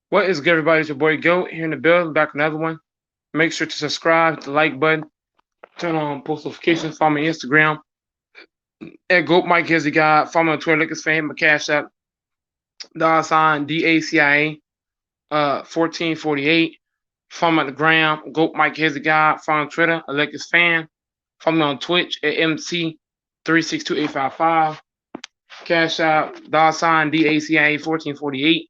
What is good, everybody? It's your boy Goat here in the building, back with another one. Make sure to subscribe, hit the like button, turn on post notifications, follow me on Instagram at Goat Mike Here's the Guy. Follow me on Twitter, Lakers fan, my cash app, $ DACIA 1448. Follow me on the gram, Goat Mike Here's the Guy. Follow me on Twitter, a Lakers fan. Follow me on Twitch at MC362855. Cash app, $ DACIA 1448.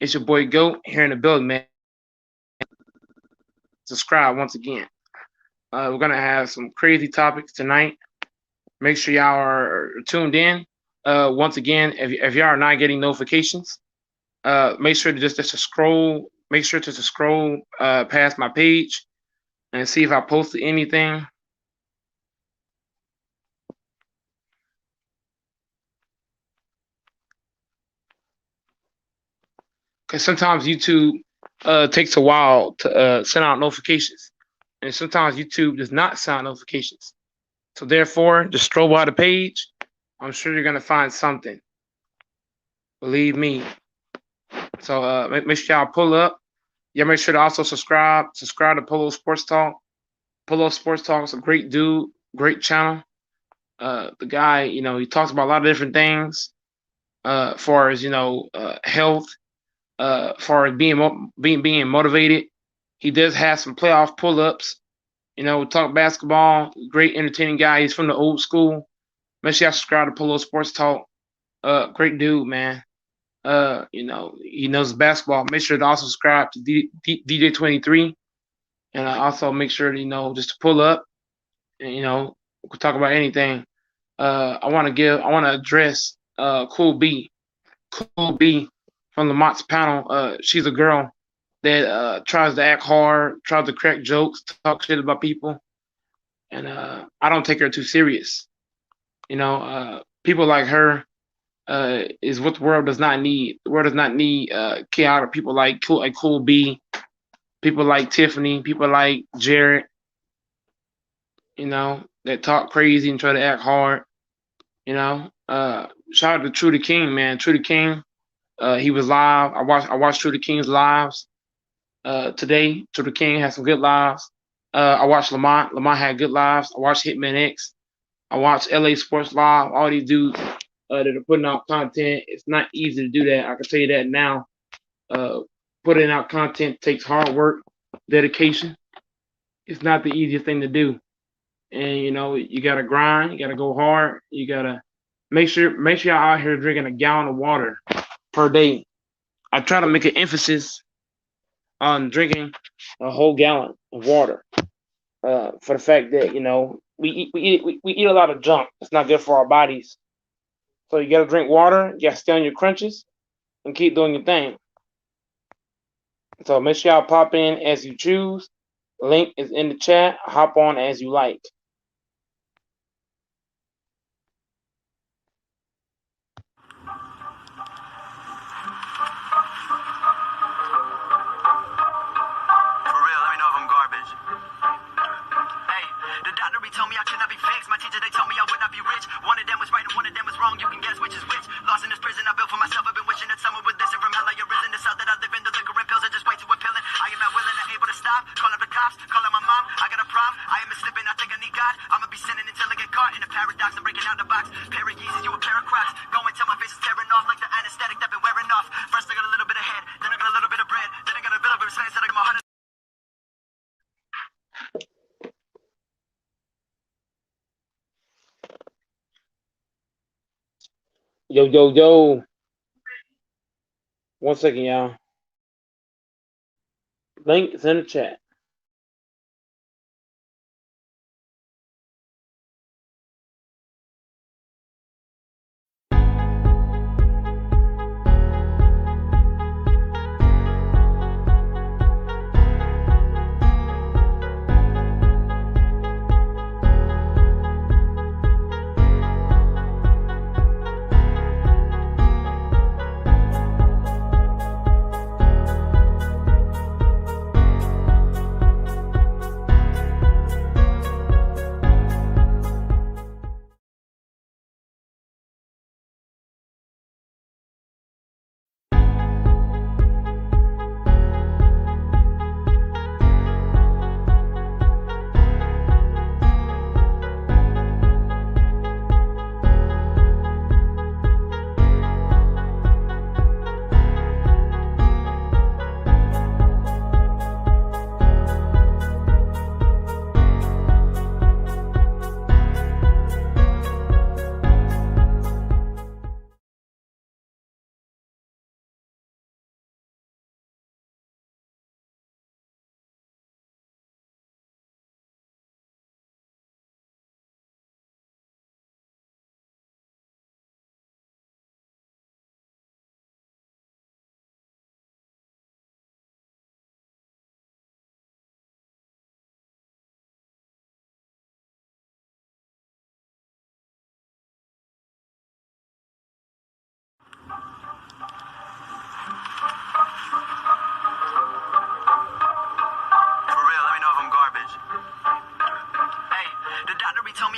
It's your boy Goat here in the building, man. Subscribe once again. We're gonna have some crazy topics tonight. Make sure y'all are tuned in. Once again, if y'all are not getting notifications, make sure to just scroll. Make sure to scroll past my page and see if I posted anything. Because sometimes YouTube takes a while to send out notifications, and sometimes YouTube does not send out notifications. So therefore, just scroll by the page. I'm sure you're gonna find something. Believe me. So make sure y'all pull up. Yeah, make sure to also subscribe. Subscribe to Polo Sports Talk. Polo Sports Talk is a great dude, great channel. The guy, he talks about a lot of different things. Far as health, far as being motivated. He does have some playoff pull-ups. We talk basketball. Great entertaining guy. He's from the old school. Make sure y'all subscribe to Polo Sports Talk. Great dude, man. He knows basketball. Make sure to also subscribe to DJ23. And also make sure to, just to pull up and, we can talk about anything. I want to address Cool B. Cool B from Lamont's panel. She's a girl that tries to act hard, tries to crack jokes, talk shit about people. And I don't take her too serious. People like her is what the world does not need. The world does not need chaotic people like Cool B, people like Tiffany, people like Jared, that talk crazy and try to act hard. Shout out to True the King, man. True the King, he was live. I watched True the King's lives today. True the King had some good lives. I watched Lamont. Lamont had good lives. I watched Hitman X. I watched LA Sports Live. All these dudes that are putting out content. It's not easy to do that. I can tell you that now. Putting out content takes hard work, dedication. It's not the easiest thing to do. And you gotta grind, you gotta go hard, you gotta make sure y'all out here drinking a gallon of water per day. I try to make an emphasis on drinking a whole gallon of water. For the fact that we eat a lot of junk. It's not good for our bodies. So you gotta drink water, you gotta stay on your crunches, and keep doing your thing. So make sure y'all pop in as you choose. Link is in the chat. Hop on as you like. Told me I could not be fixed. My teacher, they told me I would not be rich. One of them was right and one of them was wrong. You can guess which is which. Lost in this prison I built for myself. I've been wishing that someone would listen from hell I arisen. The south that I live in, the liquor and pills are just way too appealing. I am not willing or able to stop. Call up the cops, call up my mom. I got a problem. I am slipping. I think I need God. I'ma be sinning until I get caught in a paradox. I'm breaking out the box. Pair of Yeezys, you a pair of Crocs. Going till my face is tearing off like the anesthetic that been wearing off. First I got a little bit of head, then I got a little bit of bread, then I got a little bit of science that I got my heart. Yo. 1 second, y'all. Link is in the chat.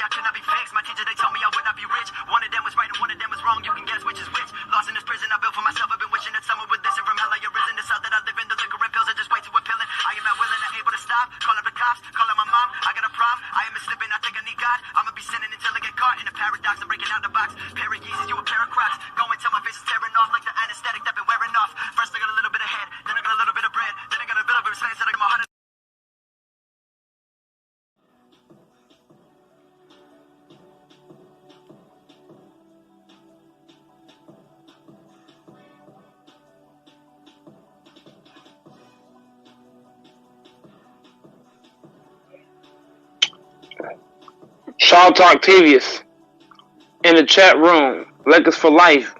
me I could not be fixed. My teacher, they told me I would not be rich. One of them was right and one of them was wrong. You can guess which is which. Lost in this prison I built for myself. I've been wishing that someone would listen from hell. I arisen this out that I live in. The liquor and pills are just way too appealing. I am not willing or able to stop. Call up the cops, call up my mom. I got a problem. I am slipping. I think I need God. I'ma be sinning until I get caught in a paradox. I'm breaking out the box. Pair of Yeezys, you a pair of Crocs. Go until my face is tearing off like the anesthetic that been wearing off. First I got a little bit of head, then I got a little bit of bread, then I got a little bit of science that I got my heart. Shout out to Octavius in the chat room. Lakers for life.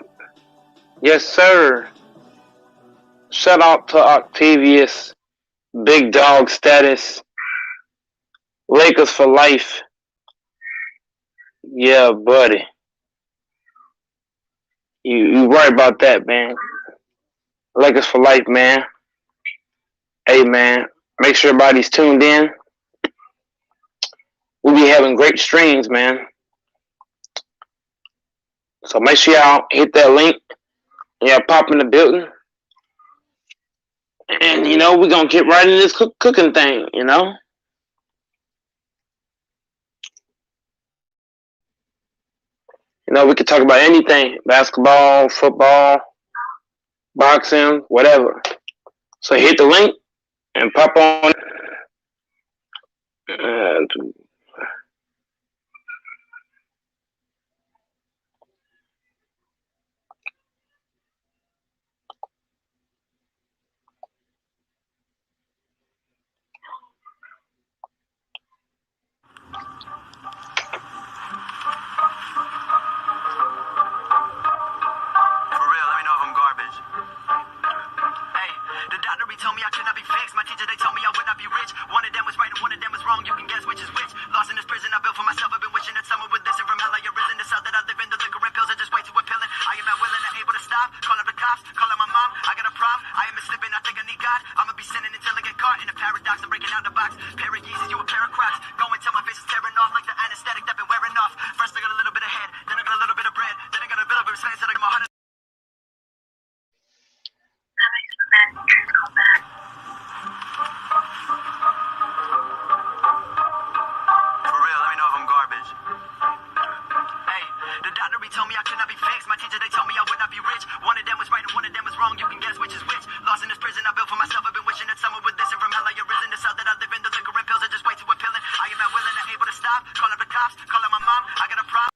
Yes, sir. Shout out to Octavius. Big dog status. Lakers for life. Yeah, buddy. You right about that, man. Lakers for life, man. Hey, man. Make sure everybody's tuned in. We'll be having great streams, man. So make sure y'all hit that link. Y'all pop in the building. And, you know, we're going to get right into this cooking thing, you know. You know, we could talk about anything. Basketball, football, boxing, whatever. So hit the link and pop on. Told me I could not be fixed. My teacher, they told me I would not be rich. One of them was right and one of them was wrong. You can guess which is which. Lost in this prison I built for myself. I've been wishing that someone would listen from hell. I arisen this out that I live in. The liquor and pills are just way too appealing. I am not willing or able to stop. Call up the cops, call up my mom. I got a problem. I am slipping. I think I need God. I'ma be sinning until I get caught in a paradox. I'm breaking out the box. Pair of Yeezys, you a pair of Crocs. Go until my face is tearing off like the anesthetic that been wearing off. First I got a little bit of head, then I got a little bit of bread, then I got a little bit of science that I got my heart. Told me I could not be fixed. My teacher, they told me I would not be rich. One of them was right and one of them was wrong. You can guess which is which. Lost in this prison I built for myself. I've been wishing that someone would listen from hell. I arisen this out that I live in. The liquor and pills are just way too appealing. I am not willing or able to stop. Call up the cops, call up my mom. I got a problem.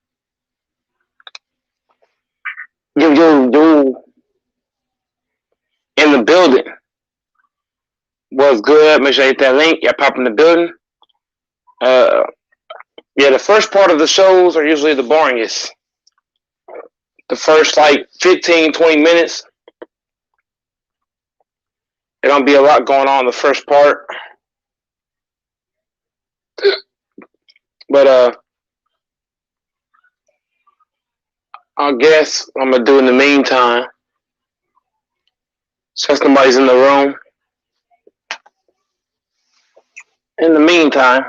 Yo, in the building. What's good? Make sure you hit that link. Y'all pop in the building. Yeah, the first part of the shows are usually the boringest. The first like 15, 20 minutes. There don't be a lot going on in the first part. But I guess I'm gonna do in the meantime. Since nobody's in the room. In the meantime.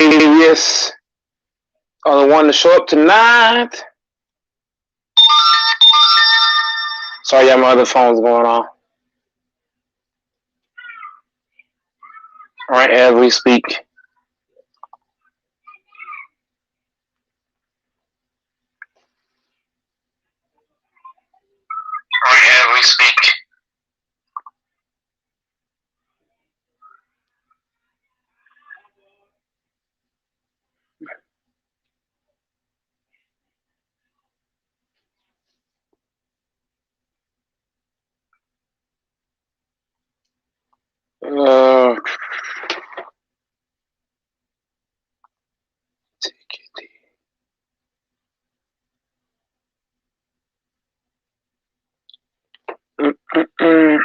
Yes, are the one to show up tonight. Sorry, yeah, my other phone's going on. All right, as we speak. All right, as we speak. Mm-mm.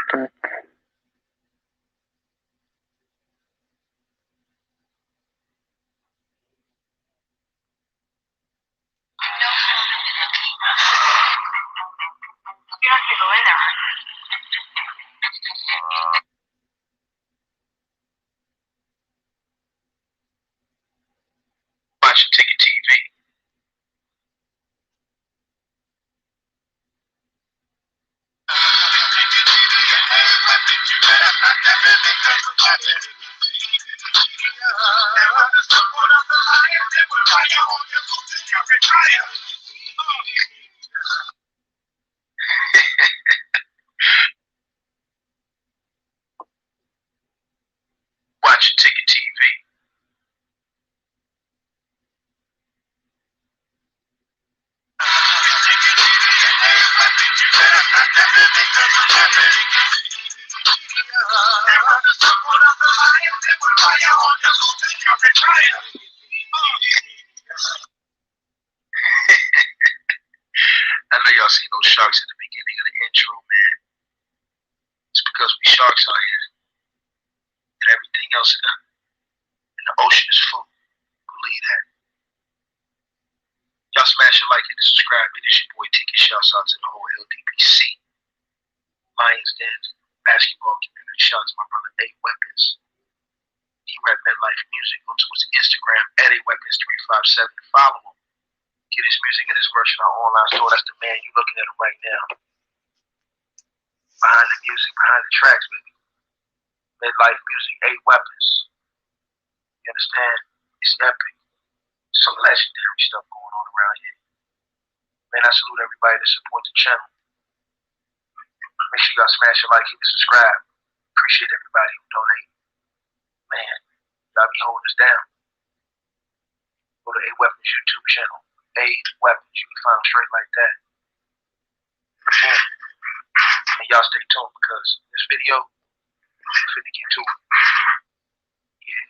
Watch Ticket TV. Watch Ticket TV. I know y'all seen those sharks at the beginning of the intro, man. It's because we sharks out here, and everything else in the ocean is food. Believe that. Y'all smash a like and subscribe. It is your boy Ticket. Shouts out to the whole LDPC. Lions Den basketball community. Shout out to my brother A Weapons. He rap MetLife Music. Go to his Instagram at A Weapons357. Follow him. Get his music and his merch in our online store. That's the man you looking at him right now. Behind the music, behind the tracks, baby. MetLife Music, 8 Weapons. You understand? It's epic. Some legendary stuff going on around here. Man, I salute everybody that support the channel. Make sure y'all smash a like, hit the subscribe. Appreciate everybody who donate. Man, y'all be holding us down. Go to A Weapons YouTube channel. A Weapons, you can find them straight like that. And y'all stay tuned because this video is finna get to it. Yeah.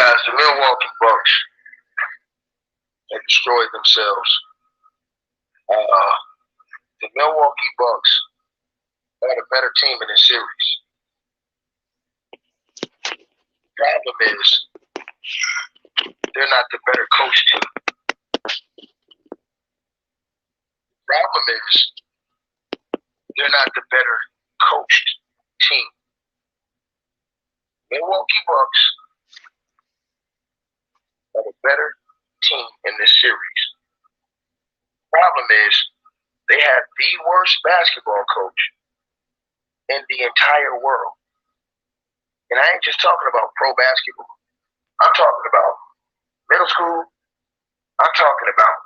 Guys, the Milwaukee Bucks have destroyed themselves. The Milwaukee Bucks are the better team in this series. Problem is, they're not the better coach team. Problem is, they're not the better coached team. Milwaukee Bucks are the better team in this series. Problem is, they have the worst basketball coach in the entire world. And I ain't just talking about pro basketball. I'm talking about middle school. I'm talking about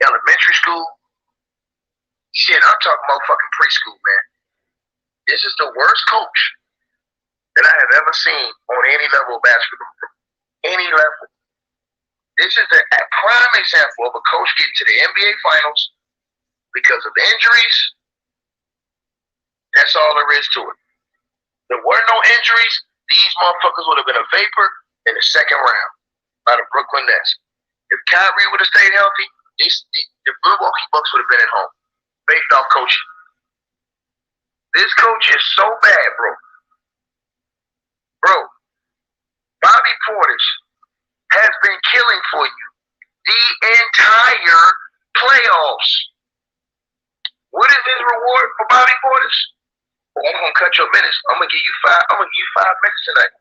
elementary school. Shit, I'm talking about fucking preschool, man. This is the worst coach that I have ever seen on any level of basketball. Any level. This is a prime example of a coach getting to the NBA Finals because of injuries. That's all there is to it. If there were no injuries, these motherfuckers would have been a vapor in the second round by the Brooklyn Nets. If Kyrie would have stayed healthy, the Milwaukee Bucks would have been at home based off coaching. This coach is so bad, bro. Bro, Bobby Portis has been killing for you the entire playoffs. What is his reward for Bobby Portis? Well, I'm gonna cut your minutes. I'm gonna give you 5 minutes tonight.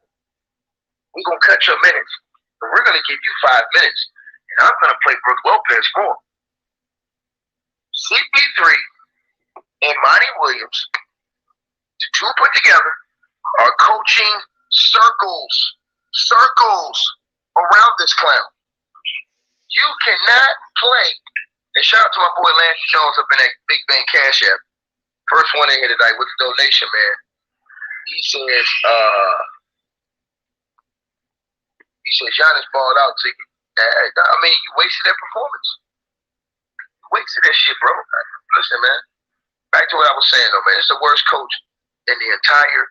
We're gonna cut your minutes. And we're gonna give you 5 minutes. And I'm gonna play Brook Lopez more. CP3 and Monty Williams, the two put together, are coaching circles around this clown. You cannot play. And shout out to my boy Lance Jones up in that Big Bang Cash App. First one in here tonight with the donation, man. He says, Giannis balled out to you. I mean, you wasted that performance. You wasted that shit, bro. Listen, man. Back to what I was saying, though, man. It's the worst coach in the entire.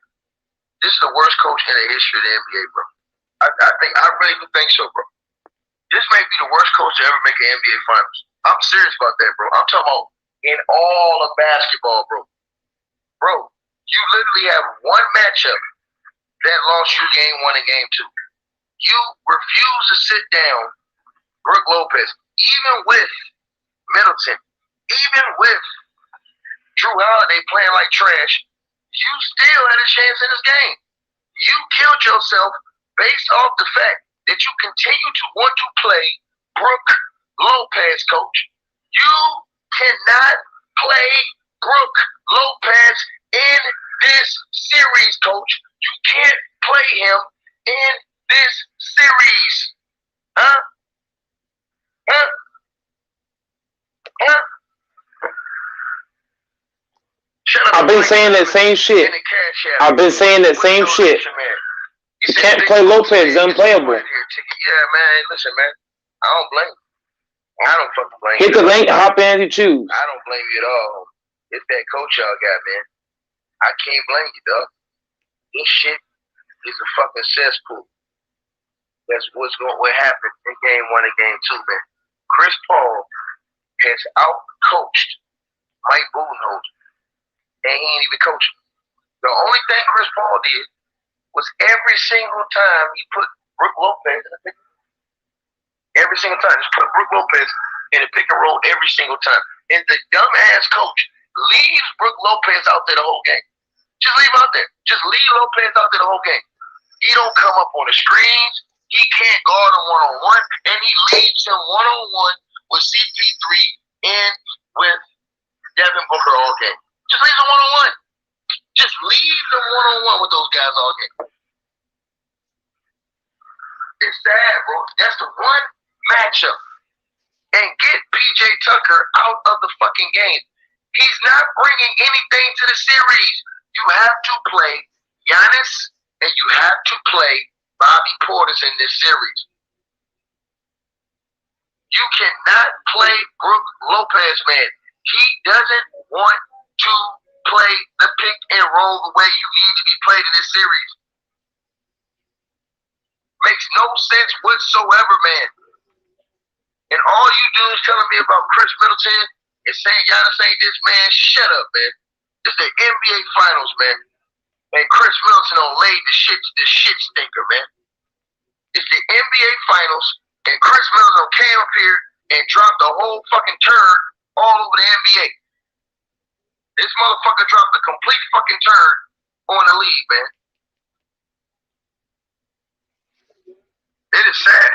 This is the worst coach in the history of the NBA, bro. I really do think so, bro. This may be the worst coach to ever make an NBA Finals. I'm serious about that, bro. I'm talking about in all of basketball, bro. Bro, you literally have one matchup that lost you game 1 and game 2. You refuse to sit down Brook Lopez, even with Middleton, even with Drew Holiday playing like trash. You still had a chance in this game. You killed yourself based off the fact that you continue to want to play Brook Lopez, coach. You cannot play Brook Lopez in this series, coach. You can't play him in this series. Huh? Huh? Huh? I've been saying that same shit. I've been saying that same shit. You can't play Lopez. It's unplayable. Yeah, man. Listen, man. I don't blame you. I don't fucking blame you. Hit the link, hop in, you choose. I don't blame you at all. It's that coach y'all got, man. I can't blame you, dog. This shit is a fucking cesspool. That's what happened in game 1 and game 2, man. Chris Paul has out-coached Mike Budenholzer, and he ain't even coaching. The only thing Chris Paul did was every single time he put Brook Lopez in the pick and roll. Every single time. Just put Brook Lopez in the pick and roll every single time. And the dumbass coach leaves Brook Lopez out there the whole game. Just leave him out there. Just leave Lopez out there the whole game. He don't come up on the screens. He can't guard him one-on-one. And he leaves him one-on-one with CP3 and with Devin Booker all game. Just leave them one-on-one. Just leave them one-on-one with those guys all game. It's sad, bro. That's the one matchup. And get PJ Tucker out of the fucking game. He's not bringing anything to the series. You have to play Giannis and you have to play Bobby Portis in this series. You cannot play Brook Lopez, man. He doesn't want to play the pick and roll the way you need to be played in this series. Makes no sense whatsoever, man. And all you do is telling me about Chris Middleton and saying Giannis ain't this, man. Shut up, man. It's the NBA Finals, man. And Chris Middleton on laid the shit stinker, man. It's the NBA Finals, and Chris Middleton came up here and dropped the whole fucking turd all over the NBA. This motherfucker dropped a complete fucking turd on the league, man. It is sad.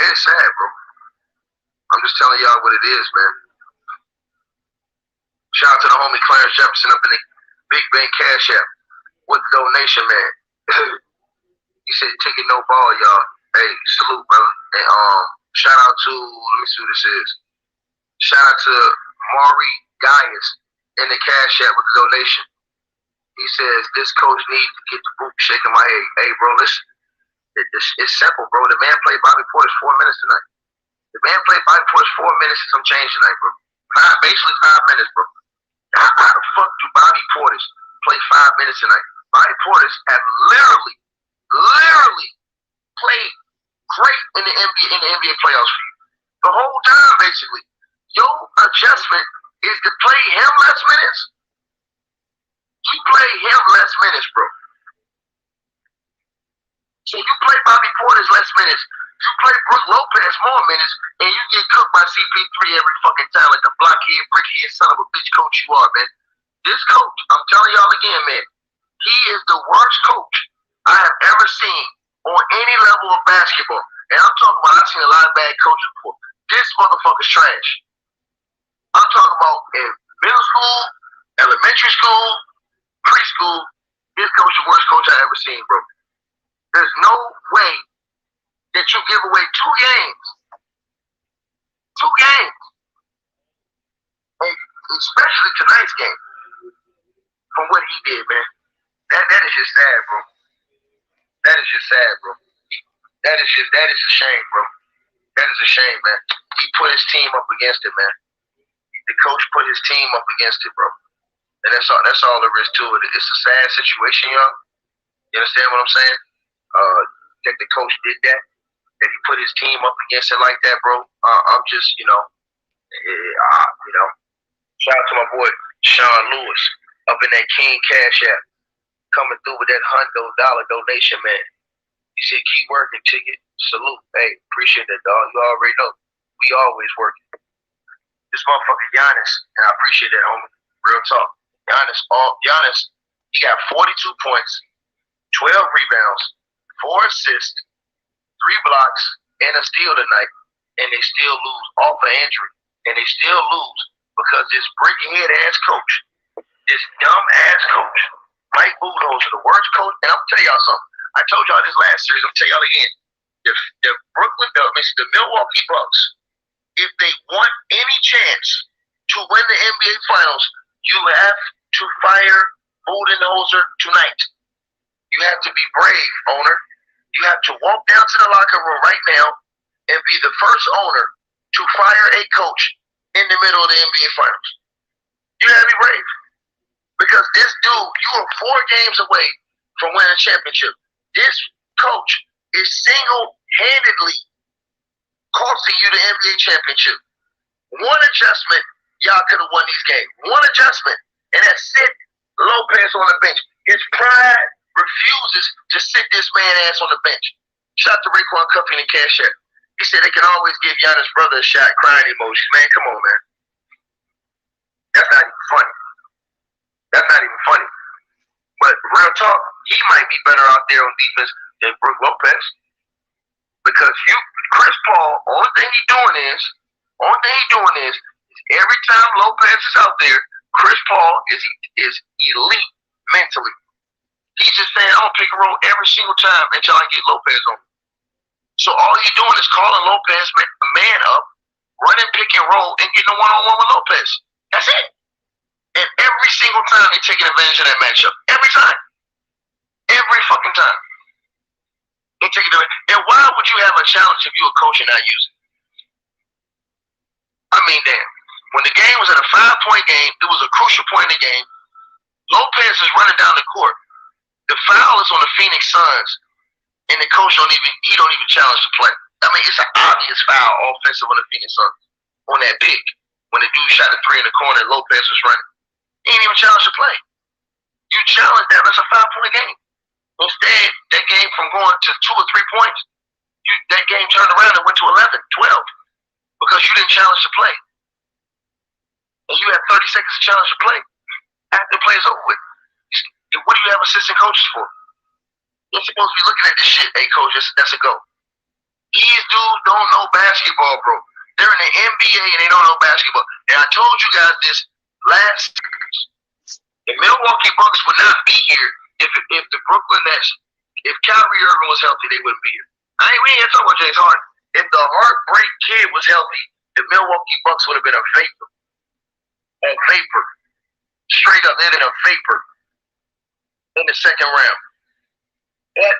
It is sad, bro. I'm just telling y'all what it is, man. Shout out to the homie Clarence Jefferson up in the Big Bang Cash App with the donation, man. He said, "Ticket no ball, y'all." Hey, salute, brother. And shout out to, let me see who this is. Shout out to Maury Gaius in the Cash App with the donation. He says, "This coach needs to get the boot shaking my head." Hey, bro, listen. It's simple, bro. The man played Bobby Portis 4 minutes tonight. The man played Bobby Portis 4 minutes and some change tonight, bro. Basically 5 minutes, bro. How the fuck do Bobby Portis play 5 minutes tonight? Bobby Portis had literally played great in the NBA playoffs for you. The whole time, basically. Your adjustment is to play him less minutes. You play him less minutes, bro. So you play Bobby Portis less minutes. You play Brook Lopez more minutes, and you get cooked by CP3 every fucking time like a blockhead, brickhead son of a bitch coach you are, man. This coach, I'm telling y'all again, man, he is the worst coach I have ever seen on any level of basketball. And I'm talking about, I've seen a lot of bad coaches before. This motherfucker's trash. I'm talking about in middle school, elementary school, preschool, this coach is the worst coach I've ever seen, bro. There's no way that you give away 2 games. 2 games. And especially tonight's game. From what he did, man. That is just sad, bro. That is just sad, bro. That is a shame, bro. That is a shame, man. He put his team up against it, man. The coach put his team up against it, bro. And that's all there is to it. It's a sad situation, y'all. You understand what I'm saying? that the coach did that he put his team up against it like that, bro. I'm just, shout out to my boy Sean Lewis up in that King Cash App, coming through with that $100 donation, man. He said, keep working, Ticket. Salute. Hey, appreciate that, dog. You already know. We always working. This motherfucker Giannis, and I appreciate that, homie. Real talk. Giannis, he got 42 points, 12 rebounds, 4 assists, 3 blocks, and a steal tonight. And they still lose off of injury. And they still lose because this brickhead ass coach, this dumb ass coach, Mike Budenholzer, the worst coach. And I'm gonna tell y'all something. I told y'all this last series. I'm gonna tell y'all again. The Milwaukee Bucks, if they want any chance to win the NBA Finals, you have to fire Budenholzer tonight. You have to be brave, owner. You have to walk down to the locker room right now and be the first owner to fire a coach in the middle of the NBA Finals. You gotta be brave. Because this dude, you are 4 games away from winning a championship. This coach is single-handedly costing you the NBA championship. One adjustment, y'all could have won these games. One adjustment, and that's sit Lopez on the bench. His pride refuses to sit this man ass on the bench. Shout out to Raekwon Cuffy and Cash App. He said they can always give Giannis' brother a shot, crying emojis. Man, come on, man. That's not even funny. That's not even funny. But real talk, he might be better out there on defense than Brook Lopez. Because Chris Paul, only thing he's doing is every time Lopez is out there, Chris Paul is elite mentally. He's just saying, I'm gonna pick a roll every single time until I get Lopez on. So all he's doing is calling Lopez man up, running pick and roll, and getting a one-on-one with Lopez. That's it. And every single time they're taking advantage of that matchup. Every time. Every fucking time. They're taking advantage. And why would you have a challenge if you're a coach and not use it? I mean, damn. When the game was at a 5-point game, it was a crucial point in the game. Lopez is running down the court. The foul is on the Phoenix Suns, and the coach don't even challenge the play. I mean, it's an obvious foul offensive on the Phoenix Suns on that big. When the dude shot the 3 in the corner and Lopez was running. He didn't even challenge the play. You challenge that, that's a 5-point game. Instead, that game from going to 2 or 3 points, that game turned around and went to 11, 12, because you didn't challenge the play. And you had 30 seconds to challenge the play after the play is over with. What do you have assistant coaches for? You're supposed to be looking at this shit. Hey, coach, that's a go. These dudes don't know basketball, bro. They're in the NBA and they don't know basketball. And I told you guys this last series. The Milwaukee Bucks would not be here if the Brooklyn Nets, if Kyrie Irving was healthy, they wouldn't be here. We ain't talking about James Harden. If the Heartbreak Kid was healthy, the Milwaukee Bucks would have been a vapor. A vapor. Straight up, they'd been a vapor in the second round. But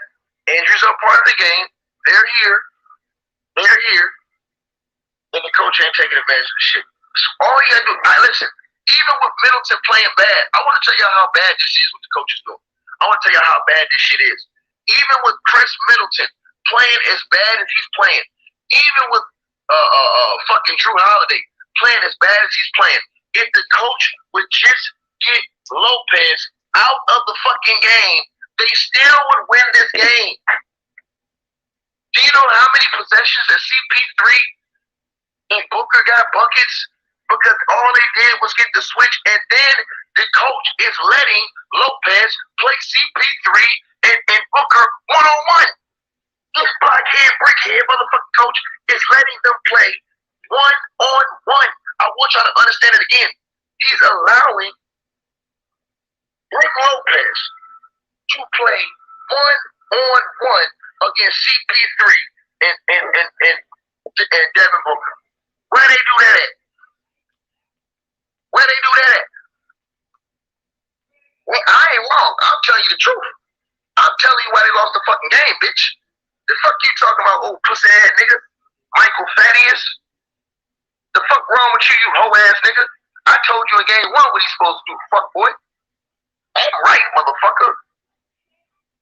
injuries are part of the game. They're here. And the coach ain't taking advantage of the shit. So all you gotta do, listen, even with Middleton playing bad, I want to tell you how bad this is, what the coach is doing. I want to tell you how bad this shit is. Even with Chris Middleton playing as bad as he's playing, even with fucking Drew Holiday playing as bad as he's playing, if the coach would just get Lopez out of the fucking game, they still would win this game. Do you know how many possessions that CP3 and Booker got buckets? Because all they did was get the switch, and then the coach is letting Lopez play CP3 and Booker one-on-one. This blockhead, brickhead motherfucking coach is letting them play one-on-one. I want y'all to understand it again. He's allowing Brook Lopez to play one-on-one against CP3 and Devin Booker. Where they do that at? Where they do that at? Well, I ain't wrong. I'm telling you the truth. I'm telling you why they lost the fucking game, bitch. The fuck you talking about, old pussy ass nigga? Michael Thaddeus? The fuck wrong with you, you hoe ass nigga? I told you in game 1 what he's supposed to do, fuck boy. I'm right, motherfucker.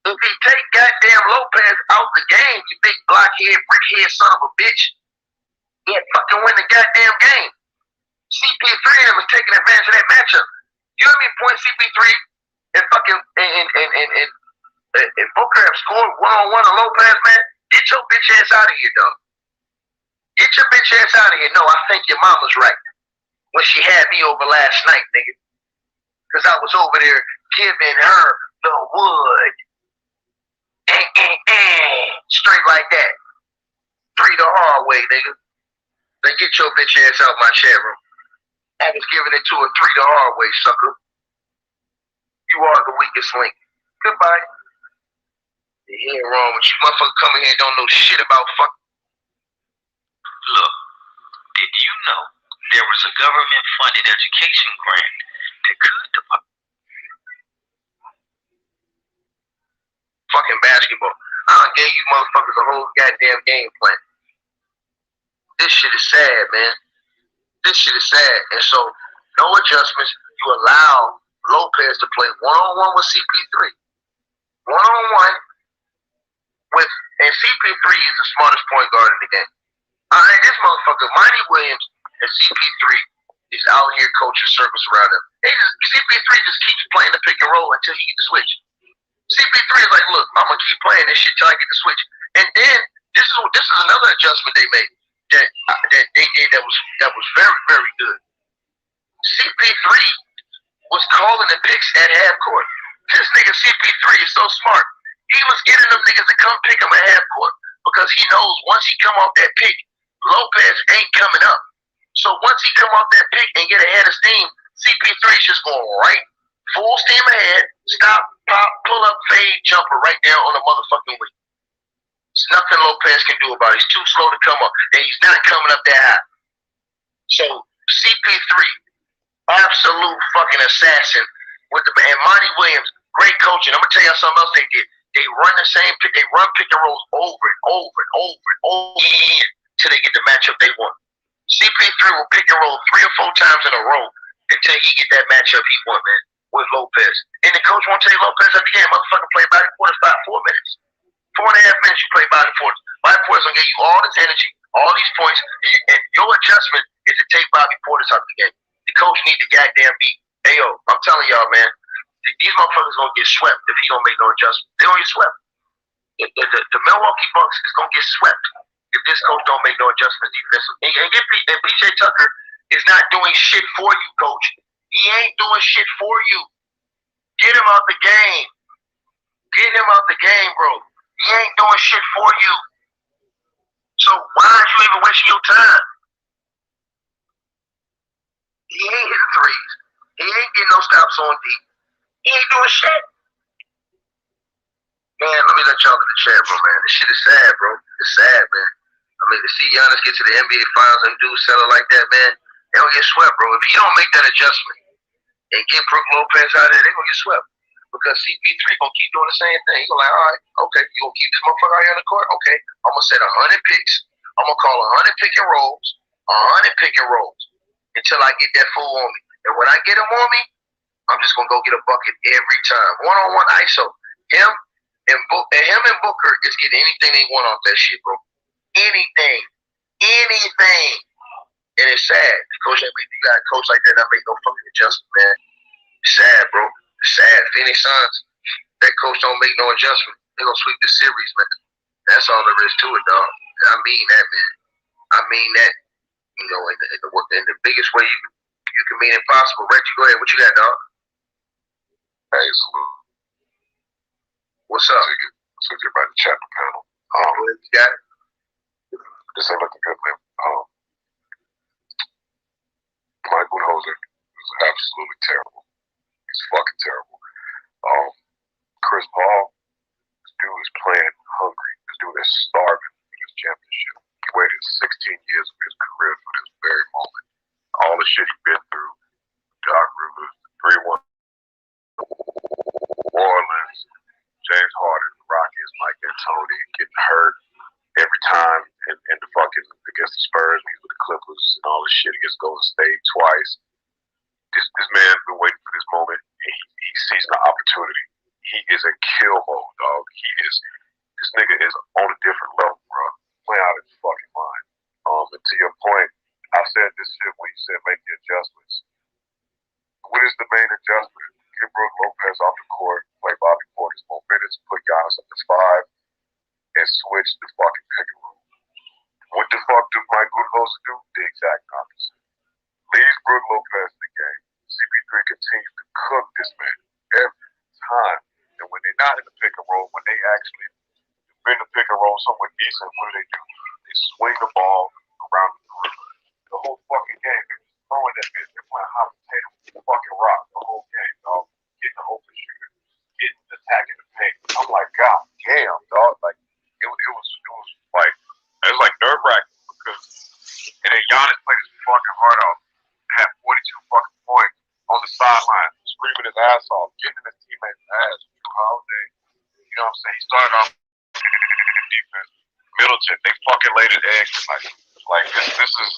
If he take goddamn Lopez out the game, you big blockhead, brickhead son of a bitch, he had fucking win the goddamn game. CP3 was taking advantage of that matchup. You know how many points CP3 and fucking and Booker have scored one-on-one on Lopez, man? Get your bitch ass out of here, dog. Get your bitch ass out of here. No, I think your mama's right when she had me over last night, nigga. Because I was over there giving her the wood. Straight like that. 3 the hard way, nigga. Then get your bitch ass out my chat room. I was giving it to her 3 the hard way, sucker. You are the weakest link. Goodbye. You ain't wrong with you motherfuckers coming here and don't know shit about fuck. Look, did you know there was a government-funded education grant that could deposit fucking basketball? I gave you motherfuckers a whole goddamn game plan. This shit is sad, man. This shit is sad. And so, no adjustments. You allow Lopez to play one-on-one with CP3. One-on-one with, and CP3 is the smartest point guard in the game. This motherfucker, Monty Williams and CP3 is out here coaching circles around him. CP3 just keeps playing the pick and roll until he gets the switch. CP3 is like, look, I'm gonna keep playing this shit till I get the switch. And then this is another adjustment they made that they did that was very, very good. CP3 was calling the picks at half court. This nigga CP3 is so smart. He was getting them niggas to come pick him at half court because he knows once he come off that pick, Lopez ain't coming up. So once he come off that pick and get ahead of steam, CP3 is just going right, full steam ahead, stop, pop, pull up, fade, jumper right down on the motherfucking wing. There's nothing Lopez can do about it. He's too slow to come up, and he's not coming up that high. So CP3, absolute fucking assassin with the man. Monty Williams, great coaching. I'm gonna tell y'all something else they did. They run the same pick. They run pick and rolls over and over and over and over again till they get the matchup they want. CP3 will pick and roll 3 or 4 times in a row until he get that matchup he want, man, with Lopez. And the coach won't tell you Lopez at the game, motherfucker, play body quarters 4 minutes. 4.5 minutes you play body quarters. Body Porter's gonna give you all this energy, all these points, and your adjustment is to take Bobby Portis out of the game. The coach need to goddamn beat. Hey yo, I'm telling y'all, man, these motherfuckers gonna get swept if he don't make no adjustment. They gonna get swept. The Milwaukee Bucks is gonna get swept if this coach don't make no adjustments defensively. And PJ Tucker is not doing shit for you, coach. He ain't doing shit for you. Get him out the game. Get him out the game, bro. He ain't doing shit for you. So why are you even wasting your time? He ain't hitting threes. He ain't getting no stops on D. He ain't doing shit. Man, let me let y'all in the chat, bro, man. This shit is sad, bro. It's sad, man. I mean, to see Giannis get to the NBA Finals and do settle like that, man, they don't get swept, bro. If he don't make that adjustment and get Brook Lopez out of there, they gonna get swept. Because CP3 gonna keep doing the same thing. He gonna like, all right, okay, you gonna keep this motherfucker out here on the court? Okay, I'm gonna set 100 picks. I'm gonna call 100 pick and rolls, 100 pick and rolls until I get that fool on me. And when I get him on me, I'm just gonna go get a bucket every time. One-on-one ISO. Him and Booker is getting anything they want off that shit, bro. Anything. And it's sad. The coach that made you got a coach like that make no fucking adjustment, man. It's sad, bro. It's sad. Phoenix Suns, that coach don't make no adjustment. They gonna sweep the series, man. That's all there is to it, dog. I mean that, man. I mean that. You know, in the biggest way you can mean impossible. Reggie, go ahead. What you got, dog? Hey, salute. What's up? So everybody in the chat panel. What you got? This ain't looking good, man. Mike Budenholzer is absolutely terrible. He's fucking terrible. Chris Paul, this dude is playing hungry. This dude is starving for this championship. He waited 16 years of his career for this very moment. All the shit he's been through, Doc Rivers, 3-1, New Orleans, James Harden, Rockets, Mike D'Antoni getting hurt every time, and the fucking against the Spurs, when he's with the Clippers and all this shit against Golden State twice. This man's been waiting for this moment. He sees an opportunity. he is a kill mode, dog. This nigga is on a different level, bro. Playing out of his fucking mind. And to your point, I said this shit when you said make the adjustments. What is the main adjustment? Get Brook Lopez off the court, play Bobby Portis more minutes, put Giannis up to 5, and switch the fucking pick and roll. What the fuck do Mike Budenholzer do? The exact opposite. Leaves Brook Lopez in the game. CP3 continues to cook this man every time. And when they're not in the pick and roll, when they actually bring the pick and roll somewhere decent, what do? They swing the ball around the perimeter. The whole fucking game, they're just throwing that bitch. They're playing hot potato with the fucking rock the whole game, dog. Getting the open shooter, getting attacking the paint. I'm like, God damn, dog. Like it was like nerve wracking because and then Giannis played his fucking heart out, had 42 fucking points on the sideline, screaming his ass off, getting in his teammates' ass. Drew Holiday, you know what I'm saying? He started off defense. Middleton, they fucking laid an egg tonight. Like this is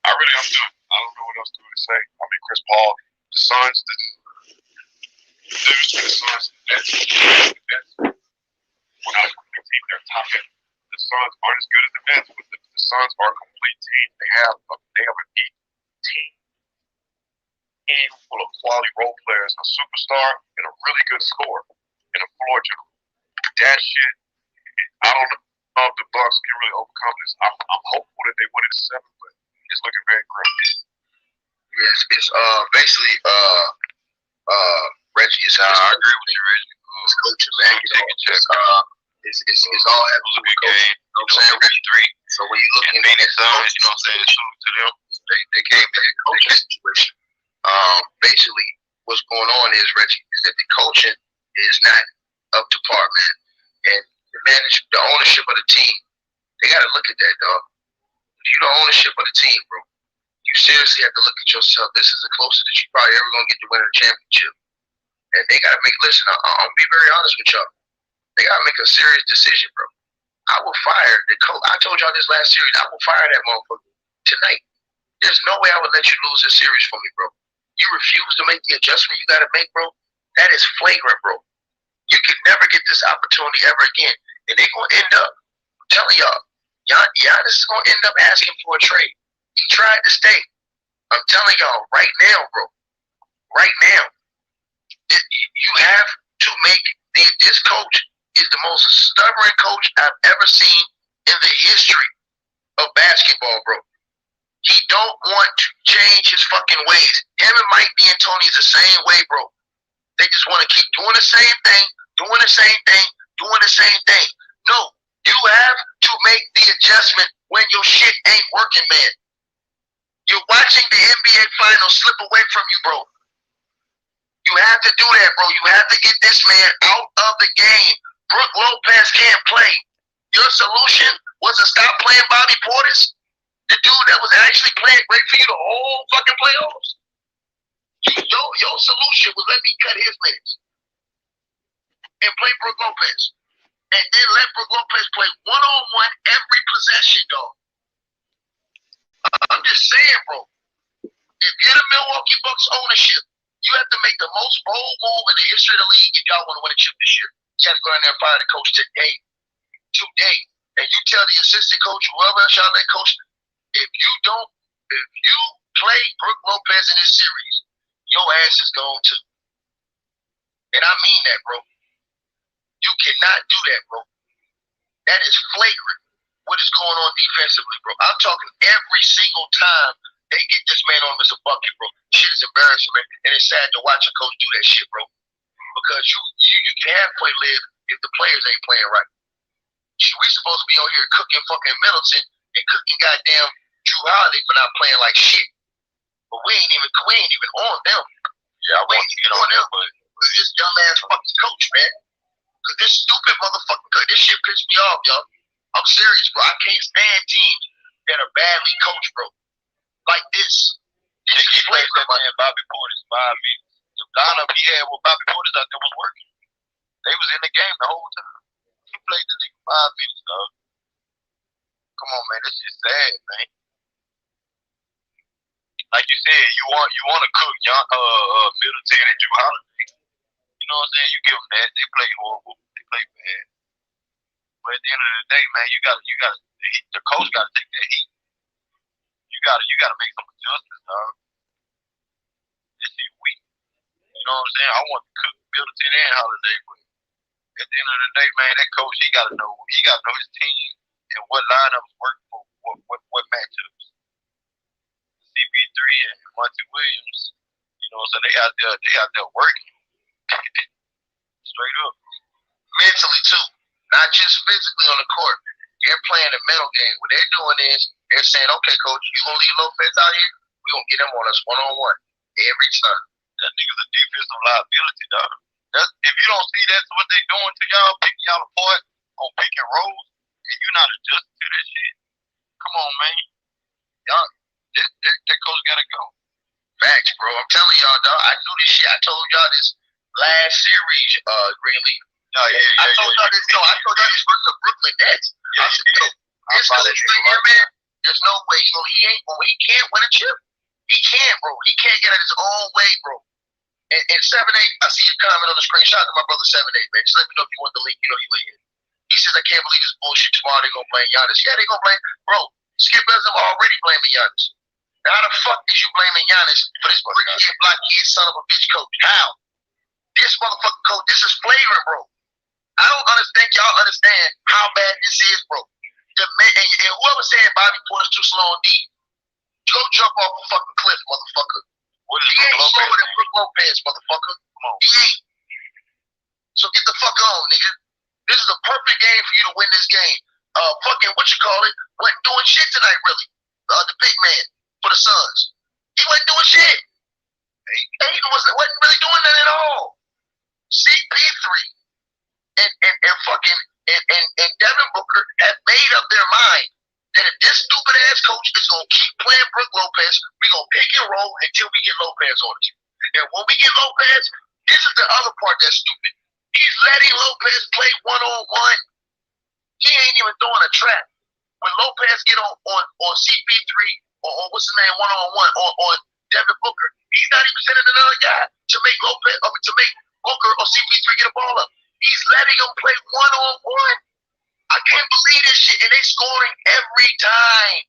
I really am done. I don't know what else to say. I mean, Chris Paul, the Suns, the difference between the Suns and the Nets. We're not a complete team. They're top end. The Suns aren't as good as the Nets, but the Suns are a complete team. They have a deep team full of quality role players, a superstar, and a really good scorer, and a floor general. That shit, I don't know if the Bucks can really overcome this. I'm hopeful that they win it 7, but it's looking very grim. Yes, it's basically Reggie. It's I agree with you, Reggie. It's coaching, man. You know, it's all It was a good game. You know what I'm saying? Reggie 3. So when you look And at Phoenix the Suns, you know what I'm saying? Salute to them. they came in a coaching situation. Basically, what's going on is, Reggie, is that the coaching is not up to par, man. And the ownership of the team, they got to look at that, dog. If you the ownership of the team, bro, you seriously have to look at yourself. This is the closest that you probably ever going to get to winning a championship. And they got to make, listen, I'm going to be very honest with y'all. They got to make a serious decision, bro. I will fire the coach. I told y'all this last series. I will fire that motherfucker tonight. There's no way I would let you lose this series for me, bro. You refuse to make the adjustment you got to make, bro. That is flagrant, bro. You can never get this opportunity ever again. And they're going to end up, I'm telling y'all, Giannis is going to end up asking for a trade. He tried to stay. I'm telling y'all right now, bro. Right now. You have to make this coach is the most stubborn coach I've ever seen in the history of basketball, bro. He don't want to change his fucking ways. Him and Mike D'Antoni is the same way, bro. They just want to keep doing the same thing, doing the same thing, doing the same thing. No, you have to make the adjustment when your shit ain't working, man. You're watching the NBA Finals slip away from you, bro. You have to do that, bro. You have to get this man out of the game. Brook Lopez can't play. Your solution was to stop playing Bobby Portis, the dude that was actually playing great for you the whole fucking playoffs. Your solution was let me cut his minutes and play Brook Lopez. And then let Brook Lopez play one-on-one every possession, dog. I'm just saying, bro. If you're the Milwaukee Bucks ownership, you have to make the most bold move in the history of the league if y'all want to win a chip this year. You have to go down there and fire the coach today. And you tell the assistant coach, whoever else y'all let coach, if you play Brook Lopez in this series, your ass is gone too. And I mean that, bro. You cannot do that, bro. That is flagrant what is going on defensively, bro. I'm talking every single time they get this man on him as a bucket, bro. Shit is embarrassing, man. And it's sad to watch a coach do that shit, bro. Because you can halfway live if the players ain't playing right. We supposed to be on here cooking fucking Middleton and cooking goddamn Drew Holiday for not playing like shit. But we ain't even on them. Yeah, we ain't even on them, but this young ass fucking coach, man. Cause this stupid motherfucking coach, this shit pissed me off, y'all. I'm serious, bro. I can't stand teams that are badly coached, bro. Like this. This is flagrant, man. Bobby Portis 5 minutes. The lineup he had with Bobby Portis out there was working. They was in the game the whole time. He played the nigga 5 minutes, dog. Come on, man. This is sad, man. Like you said, you want to cook Middleton and Drew Holiday. You know know what I'm saying? You give them that. They play horrible. They play bad. But at the end of the day, man, the coach got to take that heat. You got to make some adjustments, dog. This shit weak. You know what I'm saying? I want to cook Middleton and Holiday, but at the end of the day, man, that coach, he got to know his team and what lineups work for what matchups. CP3 and Monty Williams, you know, so they out there working. Straight up. Mentally too, not just physically on the court. They're playing the mental game. What they're doing is they're saying, okay, coach, you gonna leave Lopez out here? We gonna get him on us one-on-one every time. That nigga's a defensive liability, dog. If you don't see that's what they doing to y'all, picking y'all apart on pick and rolls, and you're not adjusting to that shit, come on, man. Y'all, that coach gotta go. Facts, bro. I'm telling y'all, dog. I knew this shit. I told y'all this last series, Greenlee. Oh, yeah, I told y'all this. No, I told y'all this versus the Brooklyn Nets. I said, yo, this coach right here, man. There's no way he can't win a chip. He can't, bro. He can't get it his own way, bro. And 7-8, I see your comment on the screen. Shout out to my brother 7-8, man. Just let me know if you want the link. You know you in here. He says, I can't believe this bullshit. Tomorrow they're gonna blame Giannis. Yeah, they're gonna blame, bro. Skip Bayless already blaming Giannis. Now, how the fuck is you blaming Giannis for this brick-head, block-head son of a bitch coach? How? This motherfucking coach, this is flagrant, bro. I don't understand how bad this is, bro. And whoever said Bobby Porter's too slow on D, go jump off a fucking cliff, motherfucker. He ain't slower than Brook Lopez, motherfucker. Come on. He ain't. So get the fuck on, nigga. This is a perfect game for you to win this game. Fucking wasn't doing shit tonight, really. The big man for the Suns. He wasn't doing shit. Ayton wasn't really doing that at all. CP3 and Devin Booker have made up their mind that if this stupid ass coach is gonna keep playing Brook Lopez, we gonna pick and roll until we get Lopez on us. And when we get Lopez, this is the other part that's stupid. He's letting Lopez play one-on-one. He ain't even throwing a trap. When Lopez get on CP3 or on what's his name one-on-one on Devin Booker, he's not even sending another guy to make Booker or CP3 get a ball up. He's letting him play one-on-one. I can't believe this shit, and they scoring every time.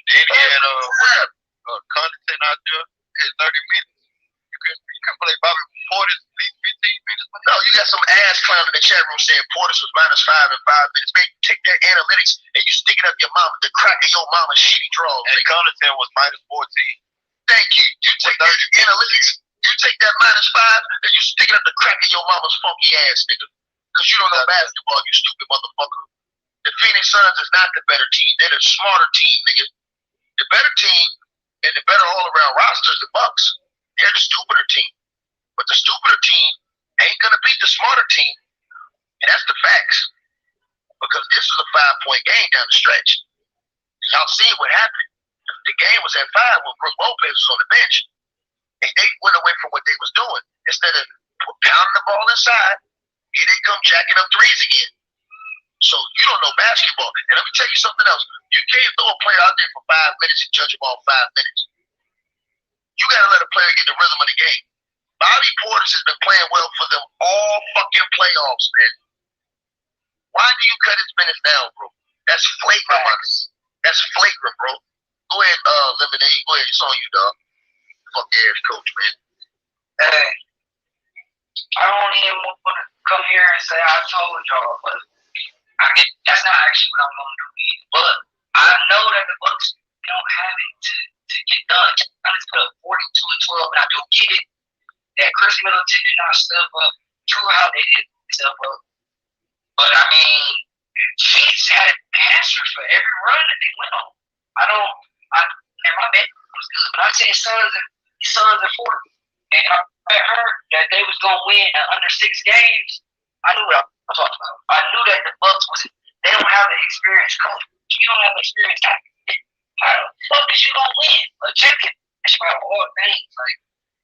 Then he had Connaughton out there in 30 minutes. You can play Bobby Portis at least 15 minutes. No, you got some ass clown in the chat room saying Portis was -5 in 5 minutes. Man, you take that analytics and you stick it up your mama, the crack of your mama's shitty draws. And Connaughton was -14. Thank you. You take that analytics, you take that -5 and you stick it up the crack of your mama's funky ass, nigga. Because you don't know basketball, you stupid motherfucker. The Phoenix Suns is not the better team. They're the smarter team, nigga. The better team and the better all-around roster is the Bucks. They're the stupider team. But the stupider team ain't going to beat the smarter team. And that's the facts. Because this is a 5-point game down the stretch. Y'all see what happened. The game was at 5 when Brook Lopez was on the bench. And they went away from what they was doing. Instead of pounding the ball inside, here they come jacking up threes again. So you don't know basketball. And let me tell you something else. You can't throw a player out there for 5 minutes and judge him off 5 minutes. You got to let a player get the rhythm of the game. Bobby Portis has been playing well for them all fucking playoffs, man. Why do you cut his minutes down, bro? That's flagrant. That's flagrant, bro. Go ahead, Lemonade. Go ahead. It's on you, dog. Fuck ass coach, man. Hey, I don't even want to come here and say I told y'all, but that's not actually what I'm going to do either. But I know that the Bucks don't have it to get done. I just put up 42-12, and I do get it that Chris Middleton did not step up. Drew Holiday didn't step up. But I mean, Chiefs had an answer for every run that they went on. And my bet was good. But I said Suns and 4. And I heard that they was gonna win in under 6 games. I knew what I was talking about. I knew that the Bucks they don't have the experienced coach. You don't have the experience tactic. How the fuck is you gonna win a champion? It's about all things. Like,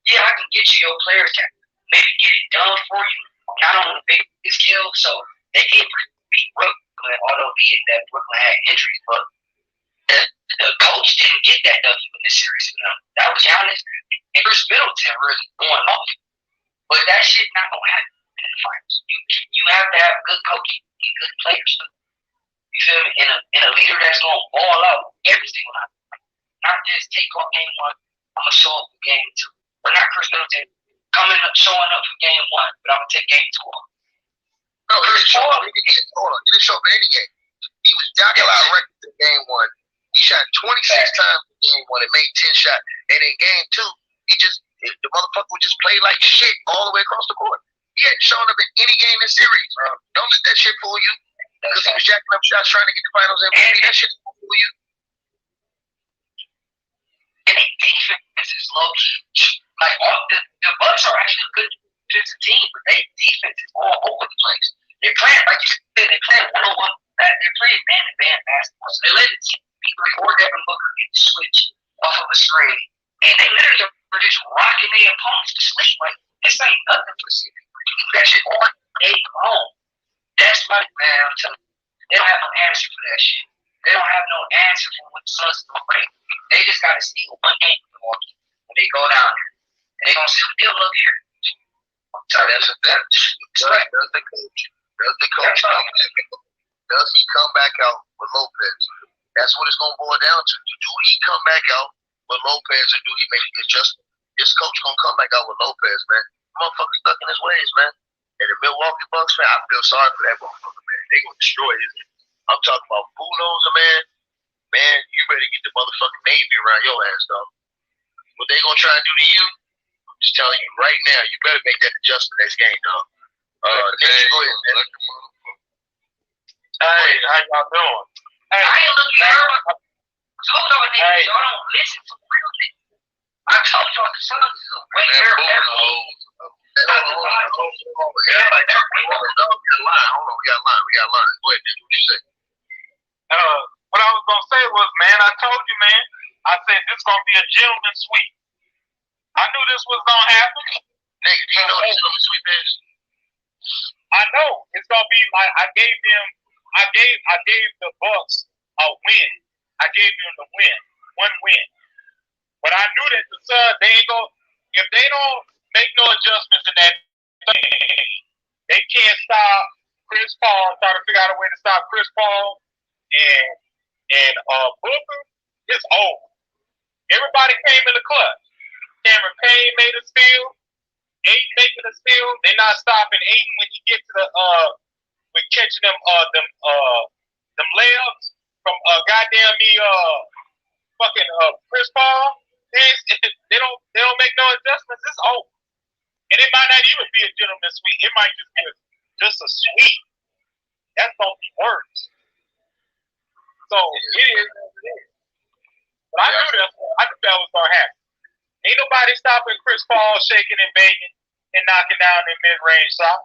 yeah, I can get you your players can maybe get it done for you, not on the big scale. So they did beat Brooklyn, although that Brooklyn had injuries, but the coach didn't get that W in this series. That was Giannis and Chris Middleton really going off. But that shit not gonna happen in the finals. You have to have good coaching and good players. You feel me? And a leader that's gonna ball out every single night. Not just take on game one, I'm gonna show up for game two. Or not Chris Middleton coming up showing up for game one, but I'm gonna take game two off. No, he didn't show up. He didn't show up in any game. He was jocking out records in game one. He shot 26 times in game one and made 10 shots. And in game two, the motherfucker would just play like shit all the way across the court. He hadn't shown up in any game in series, bro. Don't let that shit fool you. Because he was jacking up shots trying to get the finals MVP. That shit will fool you. And their defense is low key. Like the Bucks are actually a good defensive team, but their defense is all over the place. They're playing, like you said, they're playing one-on-one. They're playing man-to-man basketball. So they let the team or Devin Booker get the switch off of a screen, and they literally are just rocking their opponents to sleep. Like this ain't nothing for CP3. You do that shit all day long. That's my man. I'm telling you, they don't have no answer for that shit. They don't have no answer for what the Suns gonna bring. They just gotta steal one game from Milwaukee when they go down there. And they gonna still look here. I'm telling you, Does the coach does he come back out with Lopez? That's what it's gonna boil down to. Do he come back out with Lopez, or do he make the adjustment? This coach gonna come back out with Lopez, man. Motherfucker stuck in his ways, man. And the Milwaukee Bucks, man, I feel sorry for that motherfucker, man. They gonna destroy his. I'm talking about bulldozer, man. Man, you better get the motherfucking Navy around your ass, dog. What they gonna try to do to you? I'm just telling you right now, you better make that adjustment next game, dog. Nick, go ahead, man. Hey, how y'all doing? I ain't looking at her. I told y'all niggas, y'all don't listen to real niggas. I told y'all the Suns is a way better everything. Hold on, we got a line. Go ahead, Nick, what you say? What I was gonna say was, man, I told you, man. I said this gonna be a gentleman's sweep. I knew this was gonna happen. Nigga, do you know what gentleman's sweep is? I know it's gonna be like I gave the Bucks a win. I gave them the win, one win. But I knew that the Suns, if they don't make no adjustments in that thing, they can't stop Chris Paul. Try to figure out a way to stop Chris Paul and Booker. It's over. Everybody came in the clutch. Cameron Payne made a steal. Ayton making a steal. They're not stopping Ayton when he gets to the with catching them layups from goddamn fucking Chris Paul. They don't make no adjustments. It's over. And it might not even be a gentleman's sweep. It might just be just a sweep. That's gonna be worse. So it is what it is. But I knew that was gonna happen. Ain't nobody stopping Chris Paul shaking and banging and knocking down in mid-range shots.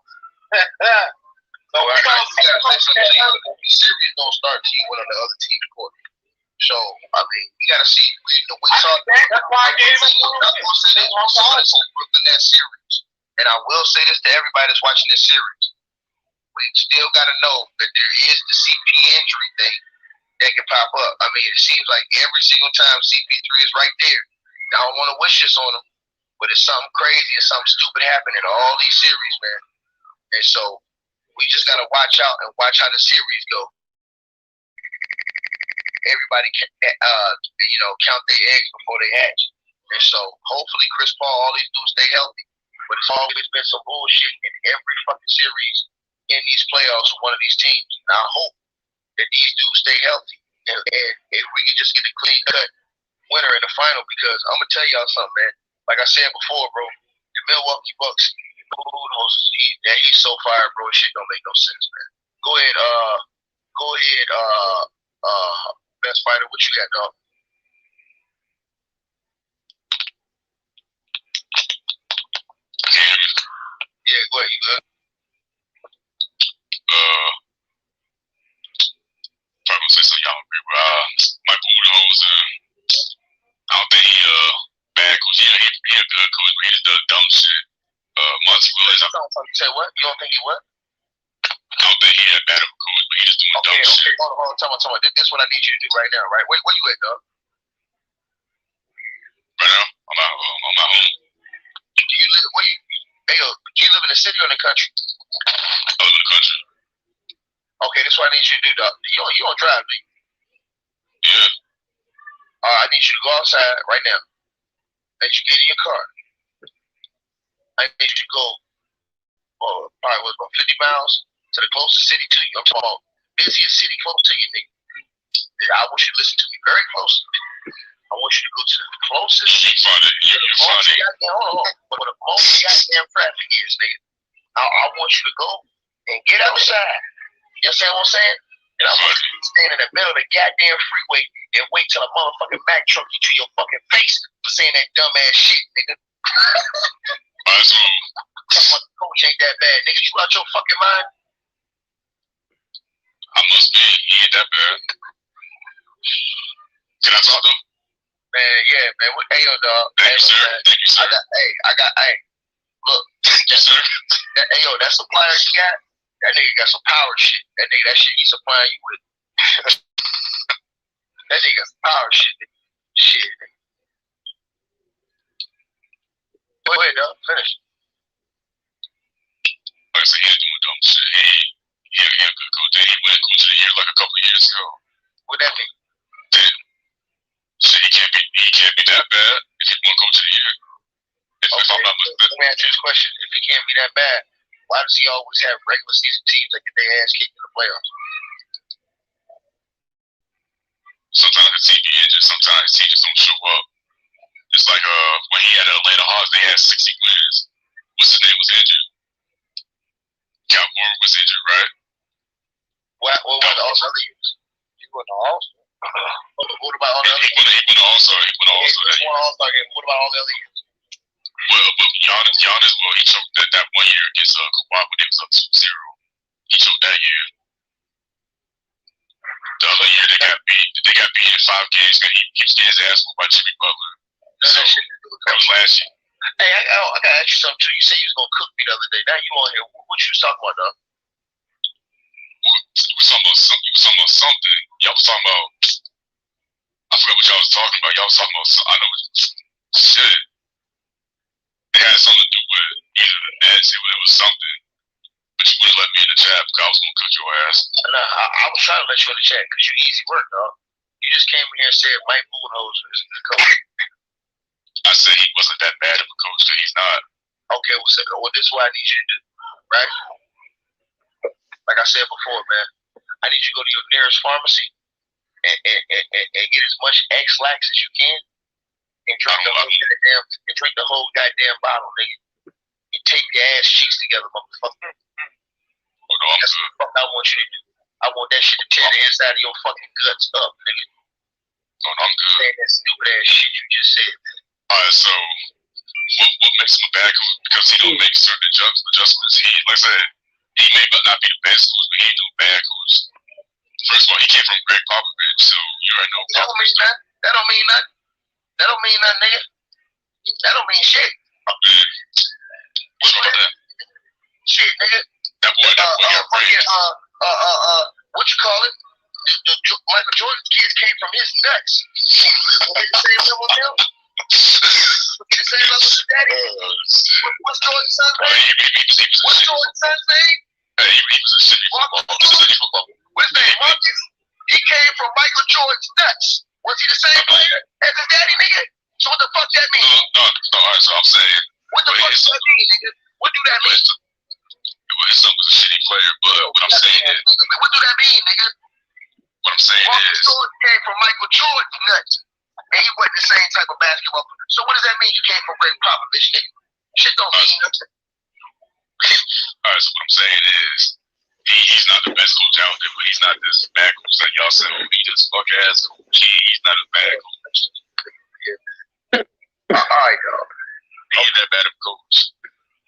No, I gotta listen to you. The series don't start till you win on the other team's court. So, I mean, we gotta see. We saw. That's why I gave him. I'm gonna say this. We saw this in Brooklyn Nets series, and I will say this to everybody that's watching this series. We still gotta know that there is the CP injury thing that can pop up. I mean, it seems like every single time CP3 is right there. I don't want to wish this on him, but it's something crazy and something stupid happening in all these series, man. And so we just gotta watch out and watch how the series go. Everybody can, count their eggs before they hatch. And so hopefully Chris Paul, all these dudes stay healthy. But it's always been some bullshit in every fucking series in these playoffs with one of these teams. And I hope that these dudes stay healthy and if we can just get a clean cut winner in the final, because I'm gonna tell y'all something, man. Like I said before, bro, the Milwaukee Bucks, he's so fired, bro. Shit don't make no sense, man. Go ahead, best fighter, what you got, dog? Yeah, go ahead, you good? I'm gonna say something y'all agree with. Michael Budenholzer, I don't think he bad coach. He a good coach, but he just does dumb shit. Monty Williams. You say what? You don't think he what? I don't think he had bad of a coach, but he just doing dumb shit. Hold on. Tell me. This is what I need you to do right now, right? Where you at, dog? Right now, I'm at home. Do you live? Hey, yo, do you live in the city or in the country? I live in the country. Okay, this is what I need you to do, dog. You don't drive, do you? Yeah. I need you to go outside right now. I need you to get in your car. I need you to go, probably about 50 miles to the closest city to you. I'm talking about busiest city close to you, nigga. I want you to listen to me very closely. I want you to go to the closest city. Hold on. Where the most goddamn traffic is, nigga. I want you to go and get outside. You understand what I'm saying? And I want you to stand in the middle of the goddamn freeway and wait till a motherfucking Mack truck you to your fucking face for saying that dumbass shit, nigga. Alright, so Talking about the coach ain't that bad, nigga. You out your fucking mind? I must be. He ain't that bad. Can I talk to him? Man, yeah, man. Hey, yo, dog. Thank you, sir. Man. Thank you, sir. Look. Thank you, sir. Hey, yo, that supplier you got, that nigga got some power shit. That shit he supplying you with. That nigga got some power shit. Shit. Go ahead, dog. Finish. Like I said, he's doing dumb shit. He a good coach. Then he went coach of the year like a couple of years ago. What that mean? Then, shit, he can't be that bad if he won coach of the year. If I'm not Let me ask you this question. If he can't be that bad, why does he always have regular season teams that get their ass kicked in the playoffs? Sometimes his team be injured. Sometimes his team just don't show up. It's like when he had Atlanta Hawks, they had 60 wins. What's his name was injured? Cal Warren was injured, right? What about all the other years? He won the All-Star. What about all the other years? He won All-Star. He won All-Star that He year. won All-Star game. What about all the other years? Well, but Giannis, well, he choked that 1 year against Kawhi when it was up 2-0. He choked that year. The other year they got beat in 5 games because he keeps getting his ass moved by Jimmy Butler. So that was last year. Hey, I gotta ask you something too. You said you was gonna cook me the other day. Now you on here. What you was talking about, dog? You was talking about something. Y'all was talking about. I forgot what y'all was talking about. Y'all was talking about. I know shit. It had something to do with either the Nets. It was something. But you wouldn't let me in the chat because I was gonna cook your ass. Nah, I was trying to let you in the chat because you easy work, dog. You just came in here and said Mike Budenholzer is a good coach. I said he wasn't that bad of a coach, and he's not. Okay, well, this is what I need you to do, right? Like I said before, man, I need you to go to your nearest pharmacy and get as much X-Lax as you can and drink the whole goddamn bottle, nigga. And tape your ass cheeks together, motherfucker. Oh, no, That's what the fuck I want you to do. I want that shit to tear the inside of your fucking guts up, nigga. Oh, no, I'm good. Saying that stupid ass shit you just said, man. Alright, so what makes him a bad coach? Because he don't make certain adjustments. He, like I said, he may not be the best coach, but he ain't no bad coach. First of all, he came from Greg Popovich, so you already know. That don't mean nothing. That don't mean nothing. That don't mean nothing, nigga. That don't mean shit. What's wrong with that? Shit, nigga. That boy got brains. What you call it? The Michael Jordan's kids came from his nuts. They the same level with him. The same level with daddy. What's Jordan's son's name? What's Jordan's son's name? Hey, he was a city football. What's his name? Marcus? He came from Michael Jordan's nuts. Was he the same player as his daddy, nigga? So what the fuck that mean? No, alright, so I'm saying. What the fuck does that mean, nigga? What do that mean? His son was a shitty player, but what I'm saying is. What do that mean, nigga? What I'm saying Marcus is. Jordan came from Michael Jordan's nuts. And he wasn't the same type of basketball. So what does that mean? You came from Greg Popovich, nigga? Shit don't mean nothing. Alright, so what I'm saying is. He's not the best coach out there, but he's not this bad coach like y'all said. He just fuck ass coach. He's not a bad coach. Alright, dog. He ain't that bad of a coach.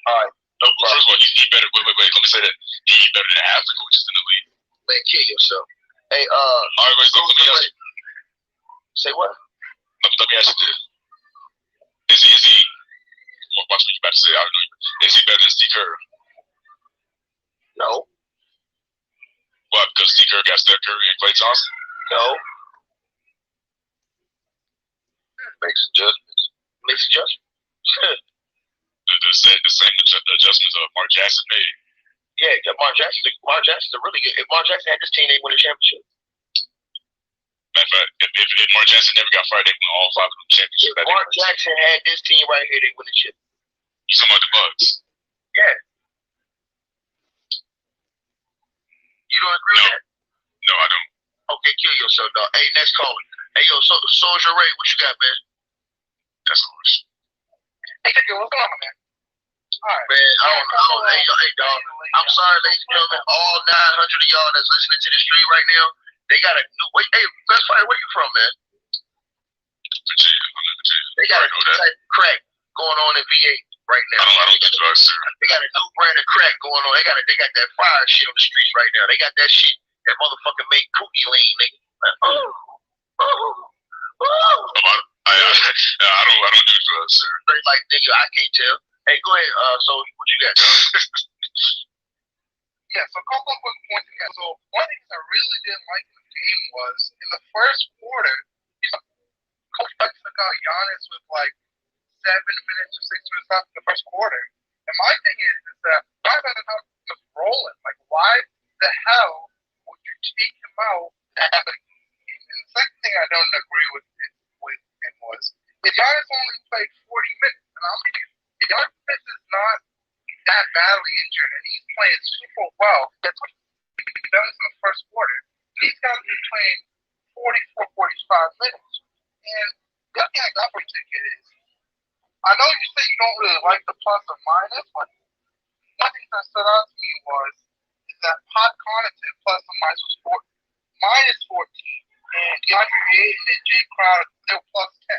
Alright. No, first of all, he better. Wait. Let me say that. He's better than half the coaches in the league. Man, kill yourself. Hey, alright, wait, so let me ask you. Say what? Let me ask you this. Is he? Watch what you about to say. I don't know. Is he better than Steve Kerr? No. What? Because Steve Kerr got Steph Curry and Klay Thompson? No. Makes adjustments. The same adjustments Mark Jackson made. Yeah, Mark Jackson's a really good. If Mark Jackson had this team, they win a championship. Matter of fact, if Mark Jackson never got fired, they win all 5 of them championships. If Mark Jackson had this team right here, they win the chip. You talking about the Bucks? Yeah. You don't agree with that? No, I don't. Okay, kill yourself, dog. Hey, next caller. Hey, yo, Soldier Ray, what you got, man? That's cool. Hey, what's going on, man? All right. Man, I don't. Hey, dog. I'm sorry, ladies and gentlemen. All 900 of y'all that's listening to the stream right now, they got a new. Wait, hey, best fighter, where you from, man? Virginia. I'm in Virginia. They got a new type of crack going on in VA right now. I don't do drugs, sir. They got a new brand of crack going on. They got that fire shit on the streets right now. They got that shit that motherfucker make cookie lean, nigga. I don't do drugs, sir. Straight like nigga, I can't tell. Hey, go ahead. So what you got, dog? Yeah, so a couple of quick points here. So one thing I really didn't like in the game was in the first quarter, Coach Buck took out Giannis with like 7 minutes or 6 minutes left in the first quarter. And my thing is that why not enough just rolling? Like, why the hell would you take him out to have a game? And the second thing I don't agree with him was if Giannis only played 40 minutes, and I'm thinking if Giannis is not that badly injured and he's playing super well, that's what he does in the first quarter. He's got to be playing 44, 45 minutes. And the other thing I got for you ticket is, I know you say you don't really like the plus or minus, but one thing that stood out to me is that Pat Connaughton plus or minus was minus 14, and DeAndre Ayton and Jay Crowder, they're plus 10.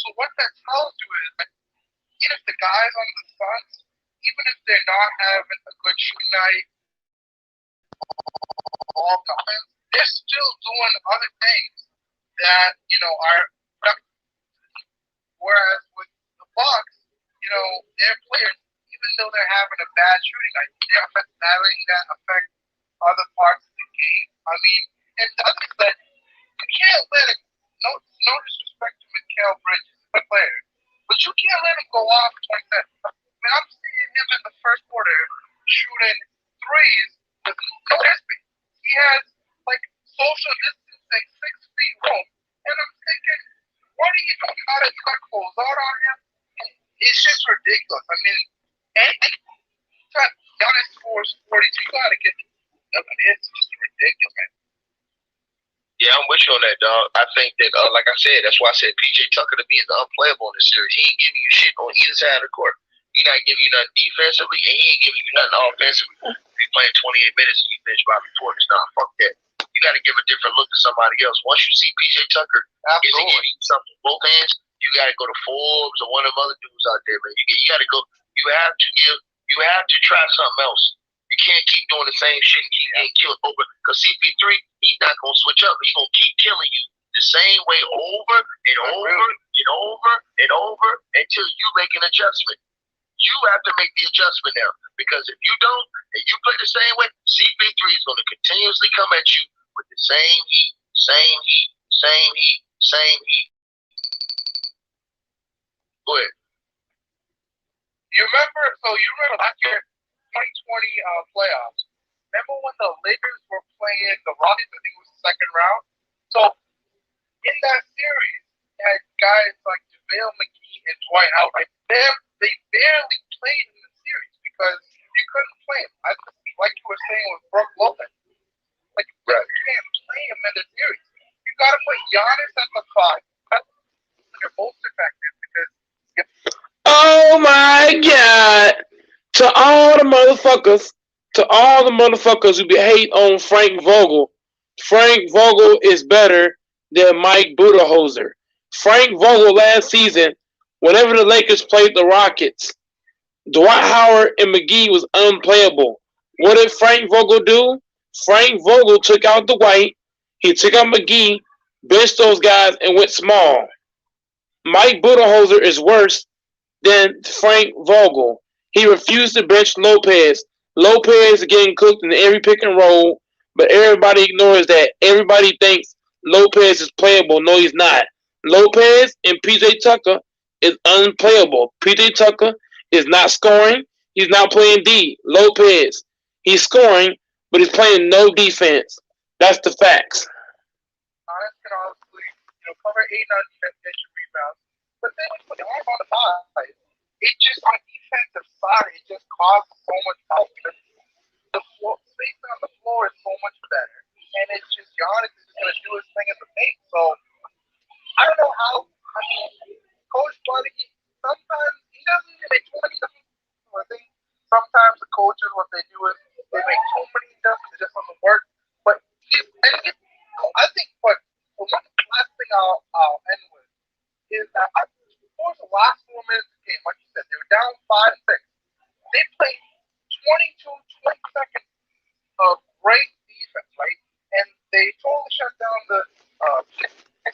So what that tells you is that even if the guys on the Suns, even if they're not having a good shooting night all the time, they're still doing other things that, are productive. Whereas with the Bucks, their players, even though they're having a bad shooting night, they're letting that affect other parts of the game. I mean, and the other is that you can't let it, no disrespect to Mikal Bridges, a good player, but you can't let him go off like that. I mean, I'm seeing him in the first quarter shooting threes with no airspace. He has, like, social distancing 6 feet room, and I'm thinking, what are you doing? How to try to close out on him? It's just ridiculous. I mean, Giannis scores 42. You gotta get it. It's just ridiculous, man. Yeah, I'm with you on that, dog. I think that, like I said, that's why I said PJ Tucker to me is unplayable in this series. He ain't giving you shit on either side of the court. He not giving you nothing defensively, and he ain't giving you nothing offensively. If he's playing 28 minutes and you bench Bobby Portis, nah, fuck that. You got to give a different look to somebody else. Once you see PJ Tucker isn't giving you something with both hands, you got to go to Forbes or one of them other dudes out there, man. You got to go. You have to try something else. You can't keep doing the same shit and keep getting killed over. Because CP3, he's not going to switch up. He's going to keep killing you the same way over and over and over and over until you make an adjustment. You have to make the adjustment now. Because if you don't, and you play the same way, CP3 is going to continuously come at you with the same heat, same heat, same heat, same heat. Go ahead. You remember last year, 2020 playoffs. Remember when the Lakers were playing the Rockets? I think it was the second round. So in that series, you had guys like JaVale McGee and Dwight Howard. They barely played in the series because you couldn't play them. Like you were saying with Brook Lopez. Like you can't play him in the series. You got to put Giannis at the 5. That's when you're most effective because. Oh my God! To all the motherfuckers who be hate on Frank Vogel is better than Mike Budenholzer. Frank Vogel last season, whenever the Lakers played the Rockets, Dwight Howard and McGee was unplayable. What did Frank Vogel do? Frank Vogel took out Dwight, he took out McGee, benched those guys, and went small. Mike Budenholzer is worse than Frank Vogel. He refused to bench Lopez. Lopez is getting cooked in every pick and roll, but everybody ignores that. Everybody thinks Lopez is playable. No, he's not. Lopez and PJ Tucker is unplayable. PJ Tucker is not scoring. He's not playing D. Lopez, he's scoring, but he's playing no defense. That's the facts. Honestly, cover 8 on defense, get your rebounds. But then when you put the arm on the side, it just on the defensive side, it just causes so much help. The space on the floor is so much better. And it's just Giannis is just gonna do his thing in the paint. So I don't know how. I mean, Coach Buddy, sometimes he doesn't even make too many adjustments. I think sometimes the coaches, what they do is they make too many adjustments, it just doesn't work. But I think what the last thing I'll end with is that towards the last 4 minutes of the game, like you said, they were down 5-6. They played 20 seconds of great defense, right? And they totally shut down the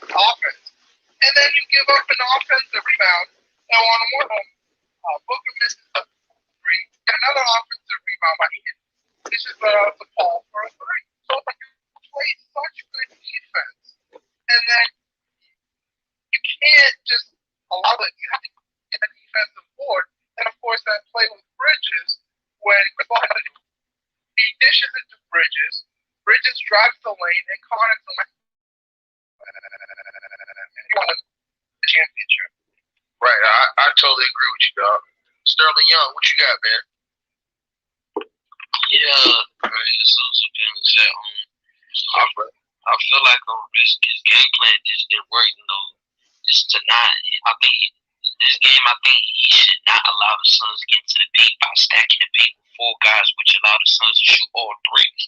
offense. And then you give up an offensive rebound. Now on one of them, Booker misses a 3. Get another offensive rebound by Ian. This is the Paul for a 3. So you play such good defense, and then you can't just allow it. You have to get a defensive board. And of course, that play with Bridges, when he dishes it to Bridges, Bridges drives the lane, and Connaughton he won the championship. Right, I totally agree with you, dog. Sterling Young, what you got, man? Yeah, as soon as the finish at home, I feel like his game plan just didn't work. Just tonight. I think this game, he should not allow the Suns to get into the paint by stacking the paint with 4 guys, which allowed the Suns to shoot all 3s.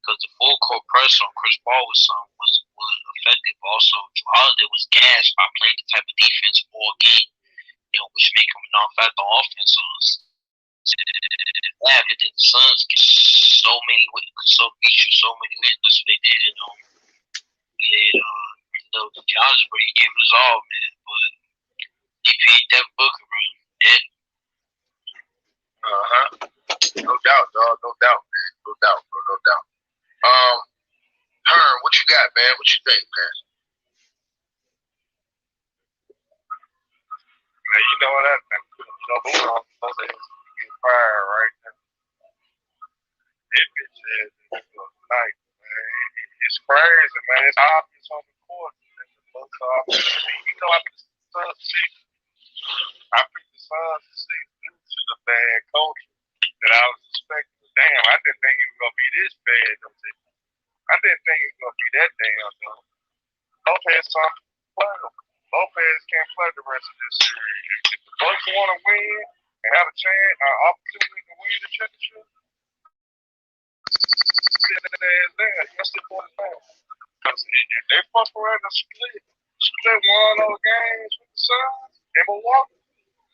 Because the full court press on Chris Paul was effective. Also, Jrue Holiday was gassed by playing the type of defense all game, which make him a non-factor on offense. So the Suns get so many wins. That's what they did. The challenge, but he gave it his all, man. But he paid Devin Booker, bro. No doubt, dog. No doubt, man. No doubt, bro. No doubt. Herm, what you got, man? What you think, man? Man, you know that get fired right now. It is nice, man. It's crazy, man. It's obvious on the court. I picked the Suns to 6 due to the bad culture that I was expecting. Damn, I didn't think it was gonna be this bad. I didn't think it was gonna be that damn though. Lopez can't play the rest of this series. If the Bucks want to win and have a chance, an opportunity to win the championship, sit that ass there. That's the point of time. Because if they fuck around and split one of those games with the Suns in Milwaukee,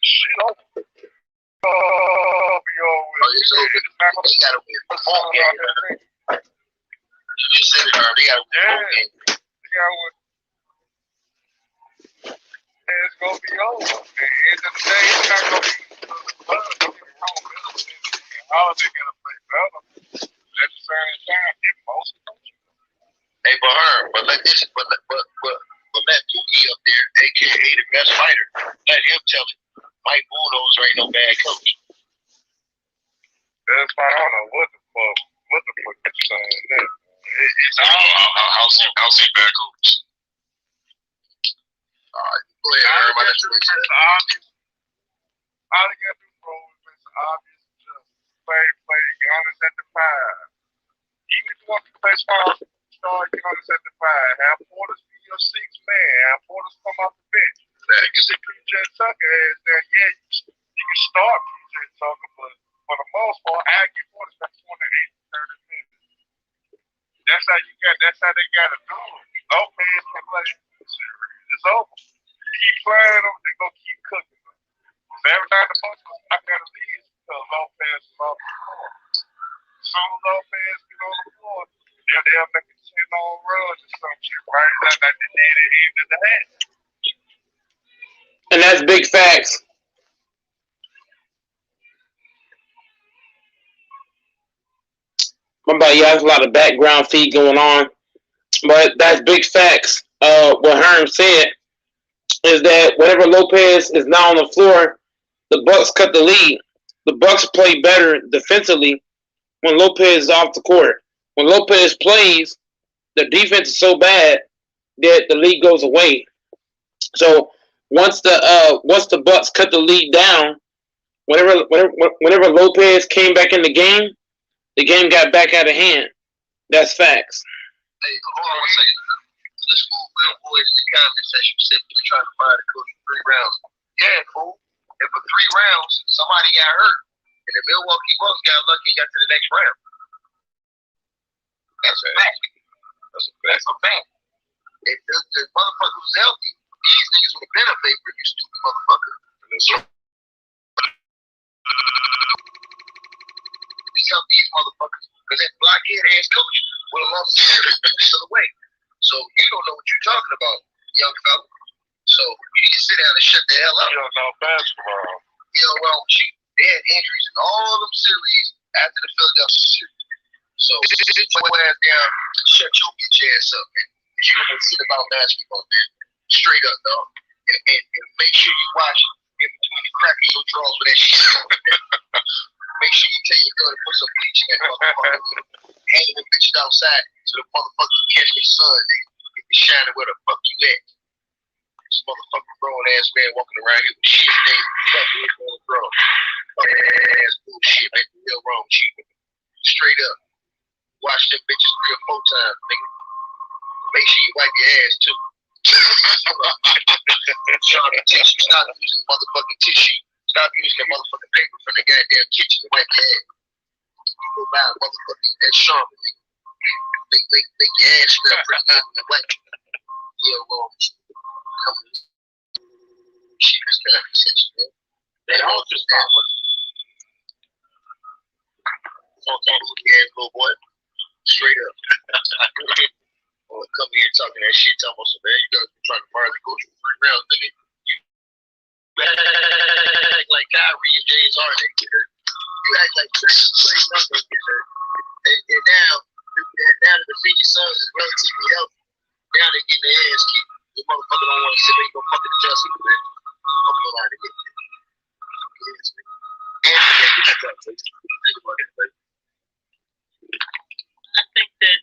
shit over. Be over. It's over. They gotta win 4 games. You just said it, Herm. They gotta win 4 games. They gotta win. It's gonna be over. At the end of the day, it's not gonna be wrong. Holiday gonna play better. At the same time, it most coaches. Hey, but Herm, but let Pookie up there, aka the best fighter, let him tell it. Mike Bulldozer ain't no bad coach. That's fine. I don't know what the fuck you're saying there. I'll see bad coach. All right, go ahead, Herm. All they got to do, bro, is obvious. Just play Giannis at the 5. Even if you want to play small, start Giannis at the 5. Have Portis be your 6th man. Have Portis come off the bench. You can see PJ Tucker as there. Yeah, you can start PJ Tucker, but for the most part, I give Portis back 28 to 30 minutes. That's how they got to do it. Lopez can play the series. It's over. Keep playing them, they're going to keep cooking them. So every time the Bucks was not going to leave because Lopez was on the floor. Soon as Lopez get on the floor, they'll make it 10 on runs or some shit, right? Like they did at the end of the half. And that's big facts. My bad, yeah, there's a lot of background feed going on. But that's big facts. What Herm said is that whenever Lopez is not on the floor, the Bucks cut the lead. The Bucks play better defensively when Lopez is off the court. When Lopez plays, the defense is so bad that the lead goes away. So once the Bucks cut the lead down, whenever Lopez came back in the game got back out of hand. That's facts. Hey, hold on one second. The school real boys in the comment section said they're trying to fire the coach for 3 rounds. Yeah, fool. And for 3 rounds, somebody got hurt. And the Milwaukee Bucks got lucky and got to the next round. That's a fact. That's a fact. If the motherfucker was healthy, these niggas would have been a favorite, you stupid motherfucker. These motherfuckers, because that blockhead ass coach would have lost the series to the way. So you don't know what you're talking about, young fella. So you need to sit down and shut the hell up. You don't know basketball. You know wrong with you. They had injuries in all them series after the Philadelphia series. So sit your ass down, shut your bitch ass up, man. Because you don't know shit about basketball, man. Straight up, dog. And make sure you watch in between the crack of your drawers with that shit on. Make sure you tell your girl to put some bleach in that motherfucker. Hanging them bitches outside so the motherfuckers can catch their sun. They get the shining where the fuck you at. This motherfucking grown ass man walking around here with shit named fucking his little girl. Fucking ass bullshit, man. The hell wrong with you? Straight up. Watch them bitches 3 or 4 times, nigga. Make sure you wipe your ass too. Sean, tissue. Stop using motherfucking tissue. Stop using the motherfucking paper from the goddamn kitchen to wipe your ass. Go buy a motherfucking that Sean, nigga. Make your ass smell pretty good and wet. Yeah, well, shit is kind of essential, man. They all just got one. Sometimes with the ass, little boy. Straight up. Come here talking that shit, talking about some, man, you guys been trying to fire the coach for 3 rounds, nigga. You act like Kyrie and James Harden get hurt. You act like Clay Thompson get hurt. And now the Phoenix Suns is relatively healthy. Now they're getting their ass kicked. You motherfucker don't want to sit there, you gonna fucking adjust it, man. I'm going out of here. I think that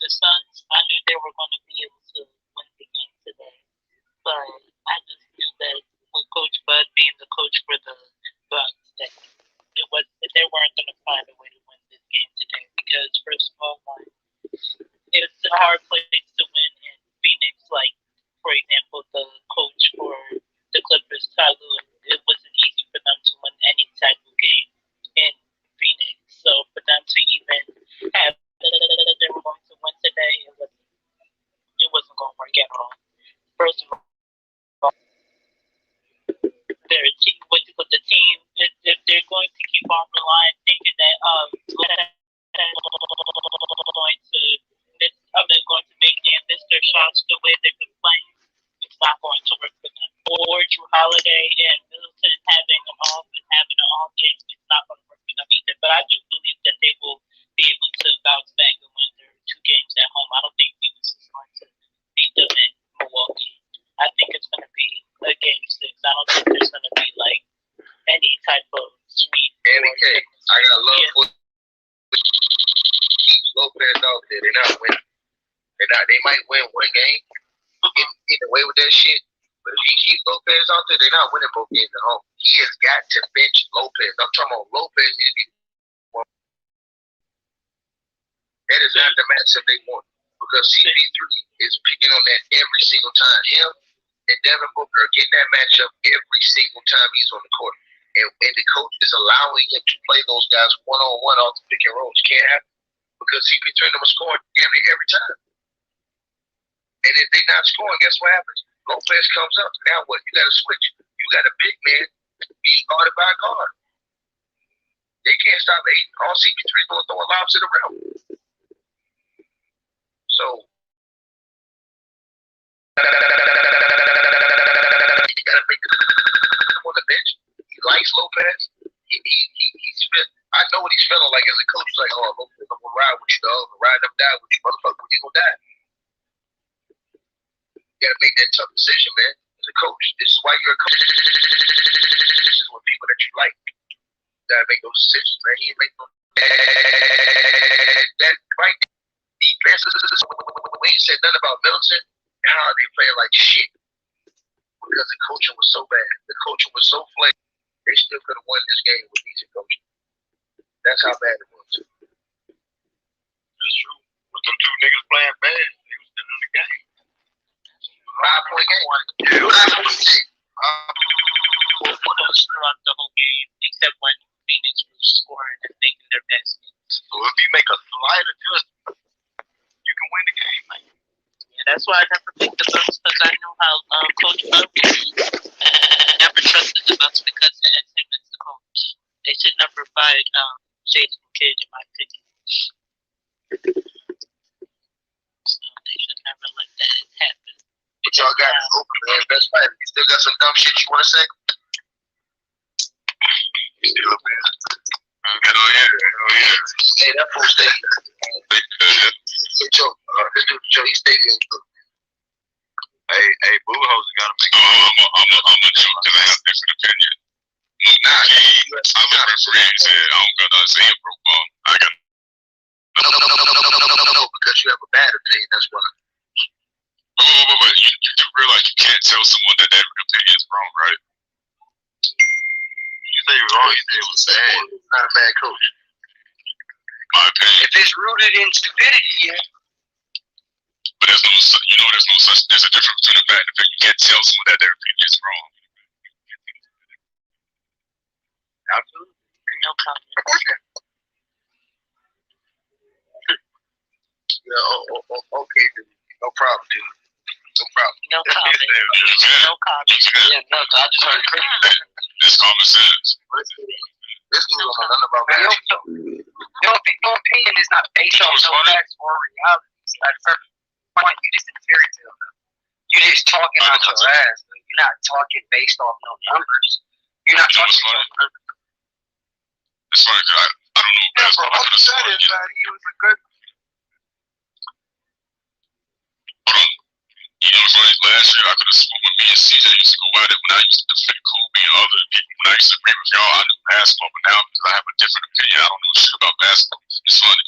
the Suns, I knew they were going to be able to win the game today, but I just knew that with Coach Bud being the coach for the Bucks, that they weren't going to find a way to win this game today because, first of all, it's a hard place to win in Phoenix. Like, for example, the coach for the Clippers, Ty Lue, it wasn't easy for them to win any type of game in Phoenix. So for them to even have they were going to win today, it wasn't going to work at all. First of all, their team, with the team, if they're going to keep on relying, thinking that going to make them miss their shots the way they've been playing, it's not going to work for them. Or Drew Holiday and Middleton having them off and having an off game, it's not going to work for them either. But I do believe that they will be able to bounce back and win their 2 games at home. I don't think Phoenix is going to beat them in Milwaukee. I think it's going to be a game 6. I don't think there's going to be like any type of sweet. Andy K, I got love for Lopez out there. They're not winning. They might win 1 game, get away with that shit. But if he keeps Lopez out there, they're not winning both games at home. He has got to bench Lopez. I'm talking about Lopez needs to be. That is not the matchup they want because CP3 is picking on that every single time. Him and Devin Booker are getting that matchup every single time he's on the court. And the coach is allowing him to play those guys one-on-one off the pick and rolls. Can't happen because CP3 them are scoring every time. And if they're not scoring, guess what happens? Lopez comes up. Now what? You got to switch. You got a big man being guarded by a guard. They can't stop 8. All CP3 is going to throw a lob to the rim. So, you got to make him on the bench. He likes Lopez. He's fit. I know what he's feeling like as a coach. He's like, oh, Lopez, I'm going to ride with you, dog. I'm going to ride them down with you, motherfucker. When you going to die? You got to make that tough decision, man. As a a coach. This is why you're a coach. This is what people that you like. You gotta make those decisions, man. He ain't make no that right defense. We ain't said nothing about Middleton and how they playing like shit because the coaching was so bad. The coaching was so flaky. They still could have won this game with decent coaching. That's how bad it was. That's true. With them two niggas playing bad, they was still in the game. 5-point game. 5-point game. Throughout the whole game, except when Phoenix was scoring and making their best. So if you make a slight adjustment, you can win the game, man. Yeah, that's why I never picked the Bucks because I knew how Coach Bud would be. I never trusted the Bucks because of him as the coach. They should never fired Jason Kidd, in my opinion. So they should never let that happen. What y'all got open, man? Best fight. You still got some dumb shit you want to say? Still a bit. Hell yeah. Hey, that fool stay. Hey, Joe, this dude, Joe, he stay good. Hey, Bullhouse gotta make I'm a joke because I have different opinion. Nah, I'm a referee and said I don't gotta say a broke ball. I got No, because you have a bad opinion, that's why. But you do realize you can't tell someone that their opinion is wrong, right? You say wrong, you say it was bad. He's not a bad coach. My opinion. If it's rooted in stupidity, yeah. But there's no such, there's a difference between a bad opinion. You can't tell someone that their opinion is wrong. Absolutely. No comment. Yeah, okay, dude. No problem, dude. No problem. No comment. No comment. Yeah, no, I just heard Chris. It's common sense. This dude don't know nothing about basketball. Your opinion is not based on no facts or realities. At a certain point, you just in a fairy tale. You're just talking out your ass. You're not talking based off no numbers. You're not talking about numbers. It's funny because I don't know basketball. All he said is that he was a good. You know what's funny? Last year I could have sworn when me and CJ used to go at it when I used to defend Kobe and other people. When I used to agree with y'all, I knew basketball, but now because I have a different opinion, I don't know shit about basketball. It's funny.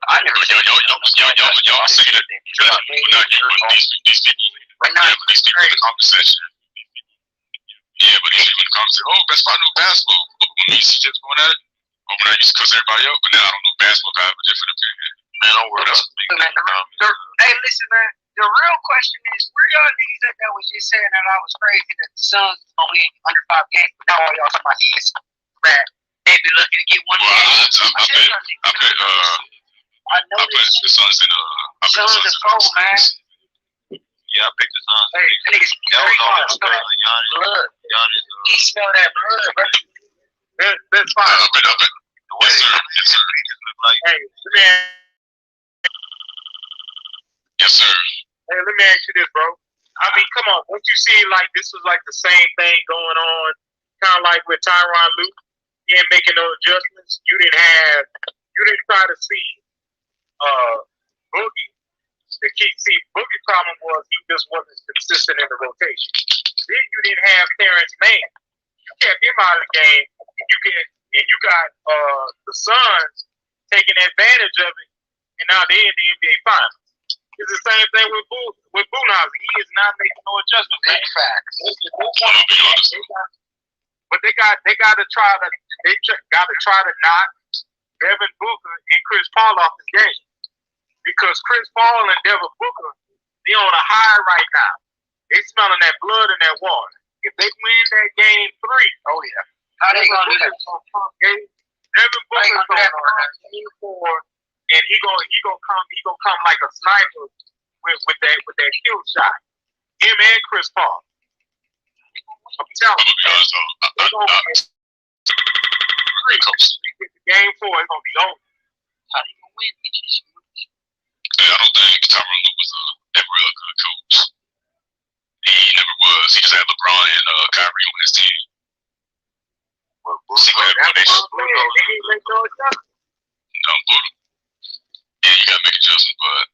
I never said Y'all say that we're not these people. Right now, These people in the comment section. Yeah, but these people in the comment section, oh, best part of basketball. But when me and CJ was going at it, or when I used to cuss everybody out, but now I don't know basketball, I have a different opinion. Man, don't worry about it. Hey, listen, man. The real question is, where y'all niggas that was just saying that I was crazy that the Suns only under 5 games, but now all y'all talking about this, that they'd be lucky to get one game. I know this the Suns in Suns are cold, man. Yeah, I picked the Suns. Hey, niggas, blood. He smell that blood, bro. That's fine. Yes, sir. Hey, man. Yes, sir. Hey, let me ask you this, bro. I mean, come on. Don't you see like this was like the same thing going on, kind of like with Tyronn Lue? He ain't making no adjustments. You didn't try to see Boogie. The key, see, Boogie's problem was he just wasn't consistent in the rotation. Then you didn't have Terrence Mann. You kept him out of the game. And you got the Suns taking advantage of it, and now they're in the NBA Finals. It's the same thing with Budenholzer. He is not making no adjustments. Big facts. But they got to try to knock Devin Booker and Chris Paul off the game, because Chris Paul and Devin Booker, they on a high right now. They smelling that blood in that water. If they win that game 3, oh yeah. How they gonna do that? Devin Booker's gonna come and he gonna come like a sniper with that kill shot. Him and Chris Paul. I'm telling you, they're gonna get 3. Game 4 is gonna be over. How they gonna win? I don't think Tyronn Lue was ever a good coach. He never was. He just had LeBron and Kyrie on his team. Yeah, you gotta make adjustments, but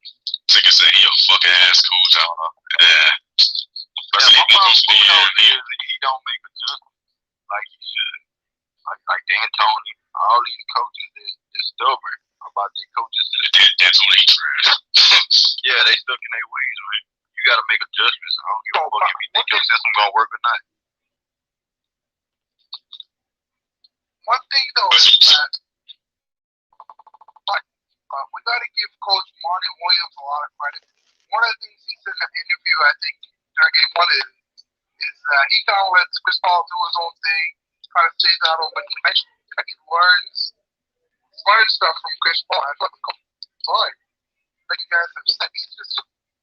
gas, cool down. Yeah. But Yeah, see, my problem this with is Bulldogs is he don't make adjustments like he should. Like D'Antoni, all these coaches that stubborn about their coaches. that's when he trash. Yeah, they stuck in their ways, man. You got to make adjustments. I don't give a fuck if you think your system gonna work or not. One thing though is that we got to give Coach Marty Williams a lot of credit. One of the things he said in the interview, I think, during game one is he kind of lets Chris Paul do his own thing, kind of stays out of, but he mentioned that he learns stuff from Chris Paul. I thought the coach was fine. Like you guys have said, he just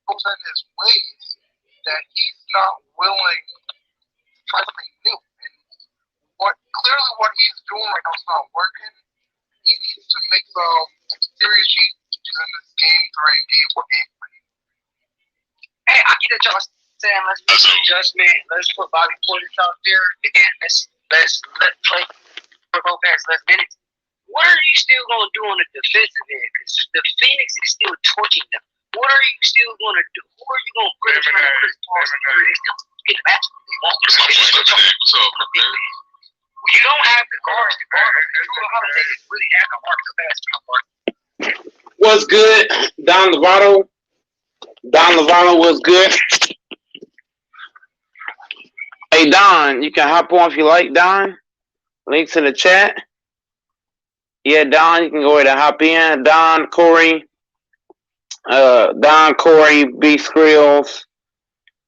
goes in his ways that he's not willing to try something new. And clearly what he's doing right now is not working. He needs to make some serious changes in this game during game 4, game 3. Hey, I get it, y'all saying let's make an adjustment. Let's put Bobby Portis out there again. Let's play Lopez less minutes. What are you still gonna do on the defensive end? Because the Phoenix is still torching them. What are you still gonna do? Who are you gonna put in front of Chris Paul? They still get the match. They won't. What's up, man? You don't have the guards to guard them. Drew Holiday really had to mark the basket. What's good? Don Lovato. Don Lovato was good. Hey, Don, you can hop on if you like, Don. Links in the chat. Yeah, Don, you can go ahead and hop in. Don, Corey, B. Skrills,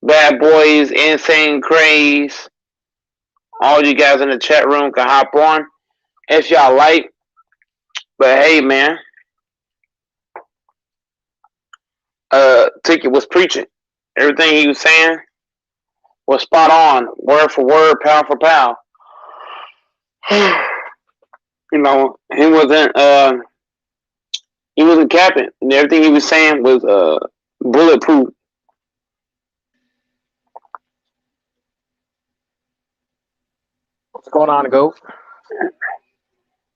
Bad Boys, Insane Craze. All you guys in the chat room can hop on if y'all like. But hey, man, Ticket was preaching. Everything he was saying was spot on, word for word, pound for pound. You know, he wasn't capping, and everything he was saying was bulletproof. What's going on, Go?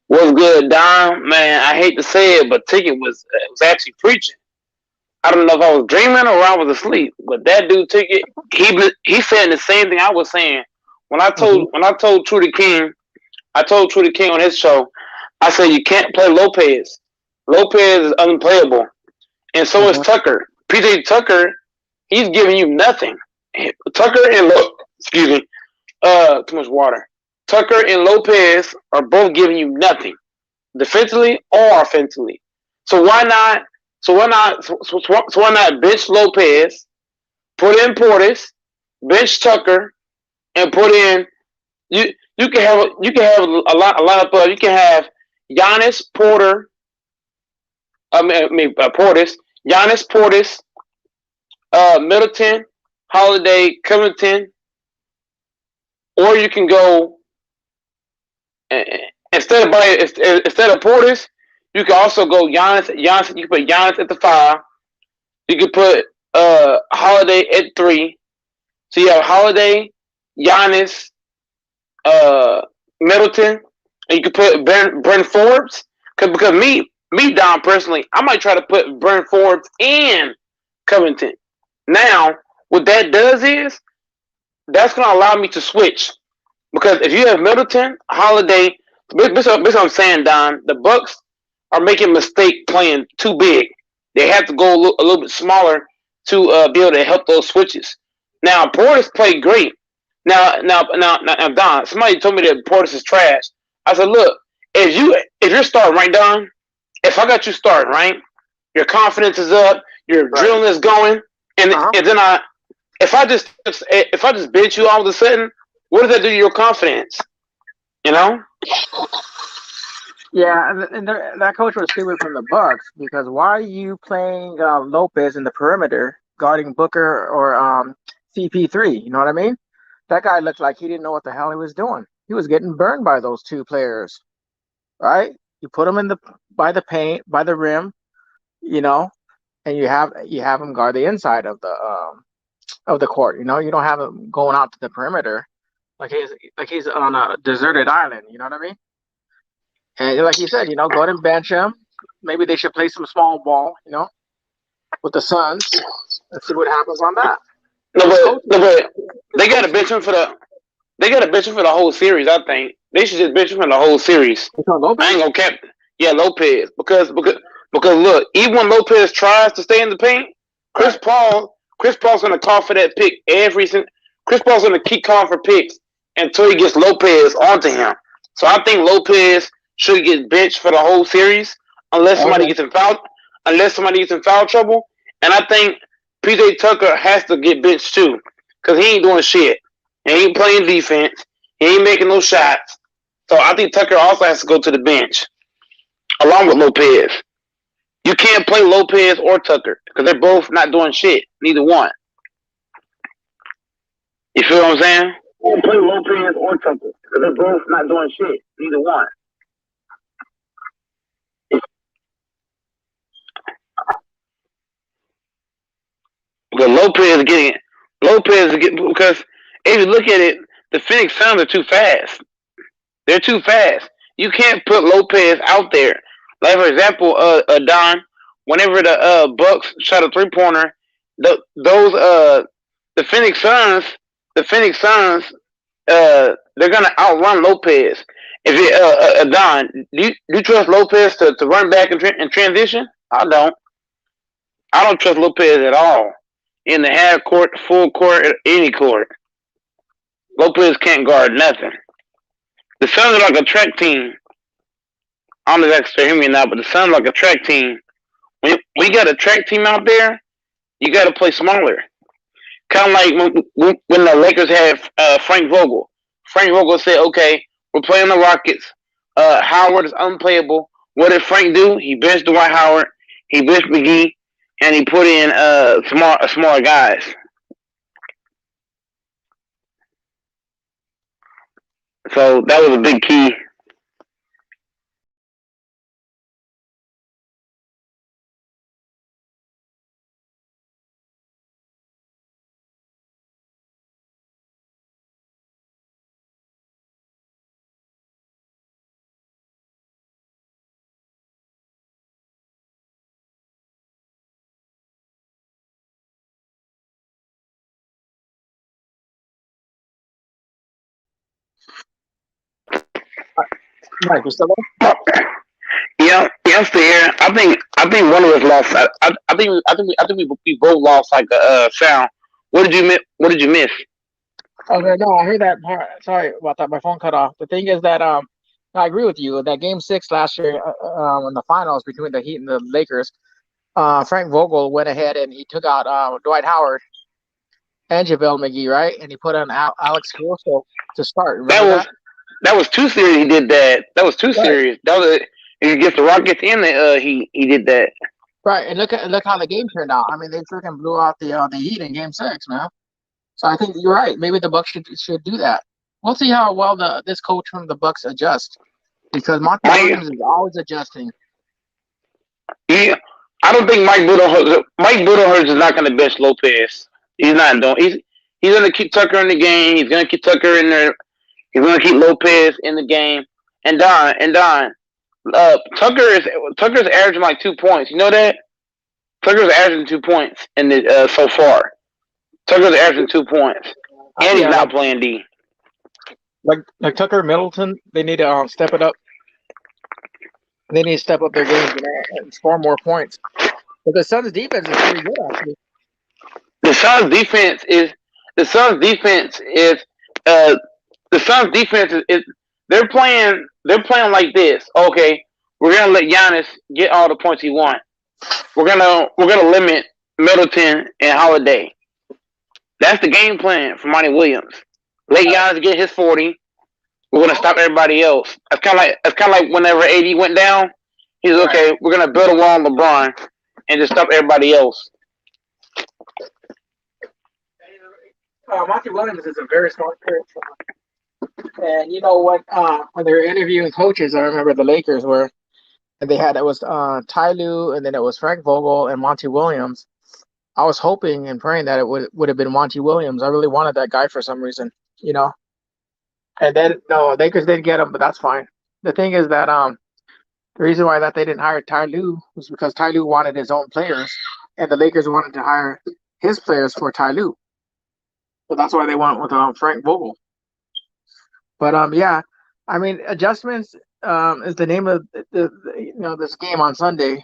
What's good, Don? Man, I hate to say it, but Ticket was actually preaching. I don't know if I was dreaming or I was asleep, but that dude Ticket, he saying the same thing I was saying when I told Trudy King. I told Trudy King on his show. I said you can't play Lopez. Lopez is unplayable, and so is Tucker. PJ Tucker, he's giving you nothing. Tucker and excuse me, too much water. Tucker and Lopez are both giving you nothing, defensively or offensively. So why not? So why not bench Lopez, put in Portis, bench Tucker, and put in you can have a lot of you can have Giannis, Porter. Portis, Giannis, Portis, Middleton, Holiday, Covington, or you can go instead of Portis, you can also go Giannis. You can put Giannis at the 5. You can put Holiday at 3. So you have Holiday, Giannis, Middleton, and you can put Bryn Forbes. Because me, Don, personally, I might try to put Bryn Forbes and Covington. Now, what that does is that's going to allow me to switch. Because if you have Middleton, Holiday, this is what I'm saying, Don, the Bucks are making a mistake playing too big. They have to go a little bit smaller to be able to help those switches. Now, Portis played great. Now, Don, somebody told me that Portis is trash. I said, look, if you're starting right, Don, if I got you starting right, your confidence is up, your adrenaline is going, and then if I just bench you all of a sudden, what does that do to your confidence? You know? Yeah, and that coach was stupid from the Bucks because why are you playing Lopez in the perimeter guarding Booker or CP3? You know what I mean? That guy looked like he didn't know what the hell he was doing. He was getting burned by those two players, right? You put him by the paint, by the rim, you know, and you have him guard the inside of the court. You know, you don't have him going out to the perimeter like he's on a deserted island. You know what I mean? And like you said, you know, go ahead and bench him. Maybe they should play some small ball, you know, with the Suns. Let's see what happens on that. No, but they got to bench him for the whole series. I think they should just bench him for the whole series. I ain't gonna cap. Yeah, Lopez, because look, even when Lopez tries to stay in the paint, Chris Paul's gonna call for that pick every single. Chris Paul's gonna keep calling for picks until he gets Lopez onto him. So I think Lopez should get benched for the whole series unless somebody gets in foul trouble. And I think PJ Tucker has to get benched too, because he ain't doing shit. He ain't playing defense. He ain't making no shots. So I think Tucker also has to go to the bench, along with Lopez. You can't play Lopez or Tucker, because they're both not doing shit. Neither one. You feel what I'm saying? You can't play Lopez or Tucker, because they're both not doing shit. Neither one. Because Lopez is getting because if you look at it, the Phoenix Suns are too fast. They're too fast. You can't put Lopez out there. Like for example, Don, whenever the Bucks shot a 3-pointer, the Phoenix Suns, they're gonna outrun Lopez. If you Don, do you trust Lopez to run back in transition? I don't. I don't trust Lopez at all. In the half court, full court, any court. Lopez can't guard nothing. The Suns are like a track team. I don't know if that's hear me or not, but the Suns are like a track team. When you got a track team out there, you got to play smaller. Kind of like when the Lakers had Frank Vogel. Frank Vogel said, okay, we're playing the Rockets. Howard is unplayable. What did Frank do? He benched Dwight Howard. He benched McGee. And he put in smaller guys. So that was a big key. Mike, you still there? Yeah, I'm still here. I think one of us lost. I think we both lost like a sound. What did you miss? Okay, no, I heard that part. Sorry about that. My phone cut off. The thing is that I agree with you. That Game 6 last year in the finals between the Heat and the Lakers, Frank Vogel went ahead and he took out Dwight Howard and JaVale McGee, right? And he put on Alex Caruso to start. Remember that was 2 series. He did that. That was 2 series. That was against the Rockets and the he did that. Right, and look how the game turned out. I mean, they freaking blew out the Heat in Game 6, man. So I think you're right. Maybe the Bucks should do that. We'll see how well this coach from the Bucks adjusts, because Monty Williams is always adjusting. Yeah, I don't think Mike Budenholzer is not going to bench Lopez. He's not doing. He's going to keep Tucker in the game. He's going to keep Tucker in there. He's going to keep Lopez in the game. And Don, Tucker's averaging like 2 points. You know that? Tucker's averaging 2 points in the so far. Tucker's averaging 2 points, and he's not playing D. Like Tucker Middleton, they need to step it up. They need to step up their game and score more points. But the Suns' defense is pretty good, actually. The Suns' defense is they're playing like this. Okay, we're gonna let Giannis get all the points he wants. We're gonna limit Middleton and Holiday. That's the game plan for Monty Williams. Let Giannis get his 40. We're gonna stop everybody else. It's kind of like whenever AD went down. He's okay. We're gonna build a wall on LeBron and just stop everybody else. Monty Williams is a very smart coach. And you know what? When they were interviewing coaches, I remember the Lakers were, and it was Ty Lue, and then it was Frank Vogel and Monty Williams. I was hoping and praying that it would have been Monty Williams. I really wanted that guy for some reason, you know. And then no, Lakers didn't get him, but that's fine. The thing is that the reason why that they didn't hire Ty Lue was because Ty Lue wanted his own players, and the Lakers wanted to hire his players for Ty Lue. So that's why they went with Frank Vogel. But yeah, I mean, adjustments is the name of this game on Sunday,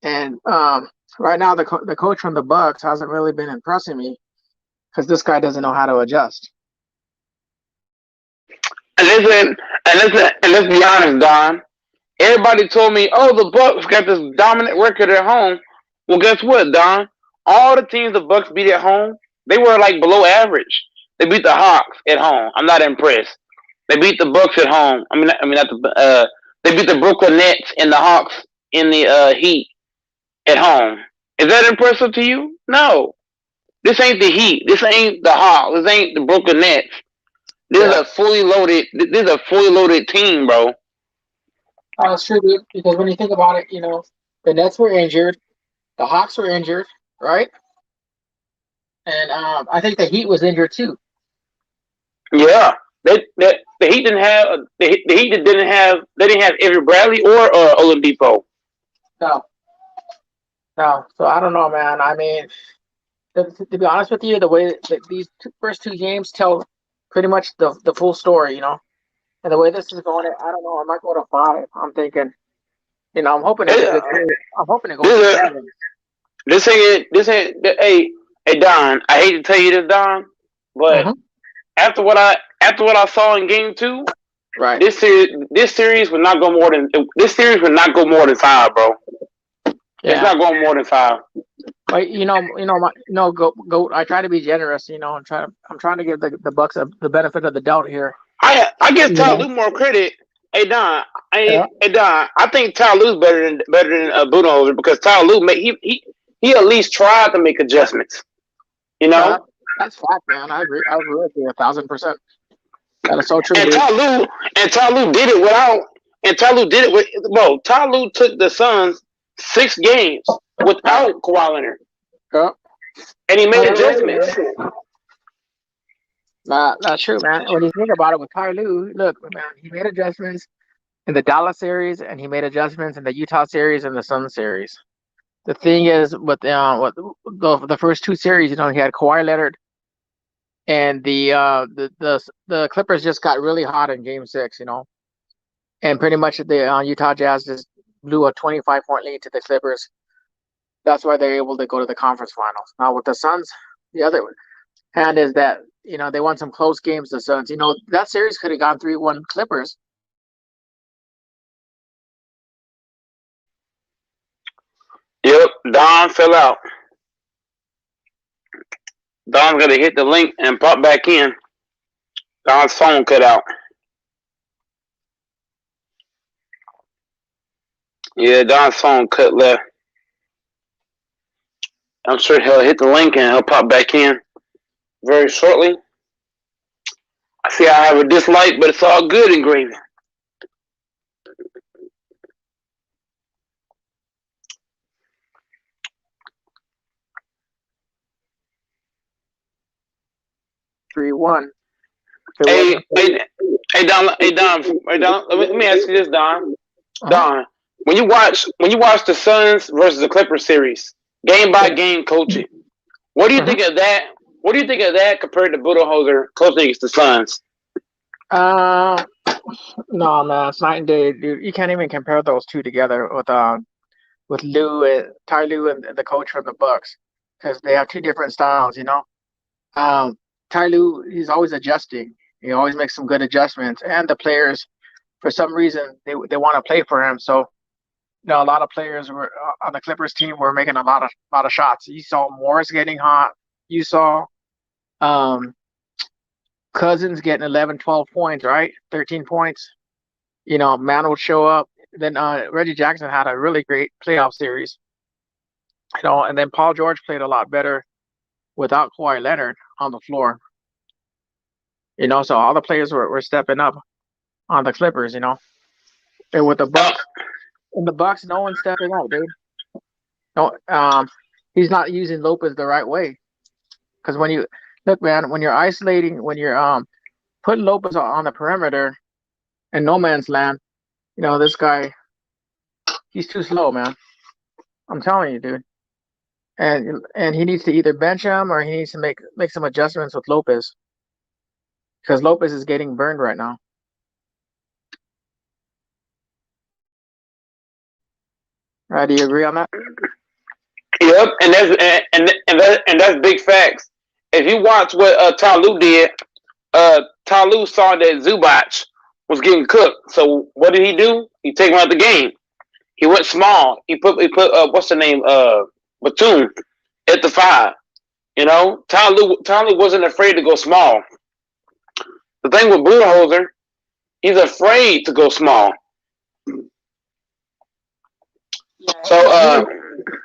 and right now the coach from the Bucks hasn't really been impressing me because this guy doesn't know how to adjust. And let's be honest, Don. Everybody told me, "Oh, the Bucks got this dominant record at home." Well, guess what, Don? All the teams the Bucks beat at home, they were like below average. They beat the Hawks at home. I'm not impressed. They beat the Bucks at home. They beat the Brooklyn Nets and the Hawks in the Heat at home. Is that impressive to you? No. This ain't the Heat. This ain't the Hawks. This ain't the Brooklyn Nets. This is a fully loaded. This is a fully loaded team, bro. That's true, dude. Because when you think about it, the Nets were injured, the Hawks were injured, right? And I think the Heat was injured too. Yeah, the Heat didn't have they didn't have Avery Bradley or Oladipo. No. So I don't know, man. I mean, to be honest with you, the way that these first two games tell pretty much the full story, And the way this is going, I don't know. I might go to 5. I'm thinking, I'm hoping it goes to 7. This ain't. Hey, Don. I hate to tell you this, Don, but after what I saw in Game 2, right? This series would not go more than 5, bro. Yeah. It's not going more than 5. But Goat. I try to be generous. I'm trying to give the Bucks the benefit of the doubt here. I give Ty Lue more credit. Hey Don, I think Ty Lue's better than Budenholzer because Ty Lue he at least tried to make adjustments. That's fact, man. I agree with you 1,000%. That is so true. And Ty Lue did it without. And Ty Lue did it with. Bro, Ty Lue took the Suns 6 games without Kawhi Leonard. Yeah. And he made adjustments. That's true, man. When you think about it with Ty Lue, look, man, he made adjustments in the Dallas series, and he made adjustments in the Utah series and the Suns series. The thing is, with the first 2 series, he had Kawhi Leonard, and the Clippers just got really hot in Game 6, and pretty much the Utah Jazz just blew a 25-point lead to the Clippers. That's why they're able to go to the conference finals. Now with the Suns, the other hand is that they won some close games. The Suns, that series could have gone 3-1 Clippers. Yep, Don fell out. Don's gonna hit the link and pop back in. Don's phone cut out. Yeah, Don's phone cut left. I'm sure he'll hit the link and he'll pop back in very shortly. I see I have a dislike, but it's all good in Gravy. Three, 1. Hey, Don. Let me ask you this, Don. Don, when you watch the Suns versus the Clippers series, game by game coaching, what do you think of that? What do you think of that compared to Budenholzer coaching against the Suns? No, man, it's night and day, dude. You can't even compare those two together with Ty Lue and the coach from the Bucks, because they have 2 different styles. Ty Lue, he's always adjusting. He always makes some good adjustments, and the players, for some reason, they want to play for him. So, a lot of players were on the Clippers team were making a lot of shots. You saw Morris getting hot. You saw Cousins getting 11, 12 points, right? 13 points. Man would show up. Then Reggie Jackson had a really great playoff series. And then Paul George played a lot better without Kawhi Leonard on the floor. So all the players were stepping up on the Clippers, And with the Bucks, no one's stepping up, dude. No, he's not using Lopez the right way. Because when you look, man, when you're isolating, when you're putting Lopez on the perimeter in no man's land, this guy, he's too slow, man. I'm telling you, dude. and he needs to either bench him or he needs to make some adjustments with Lopez because Lopez is getting burned right now. Right? Do you agree on that? Yep, and that's big facts. If you watch what Tyloo did, Tyloo saw that Zubac was getting cooked. So what did he do? He take him out the game. He went small. He put what's the name? Batum at the 5. You know, Tyloo wasn't afraid to go small. The thing with Budenholzer, he's afraid to go small. So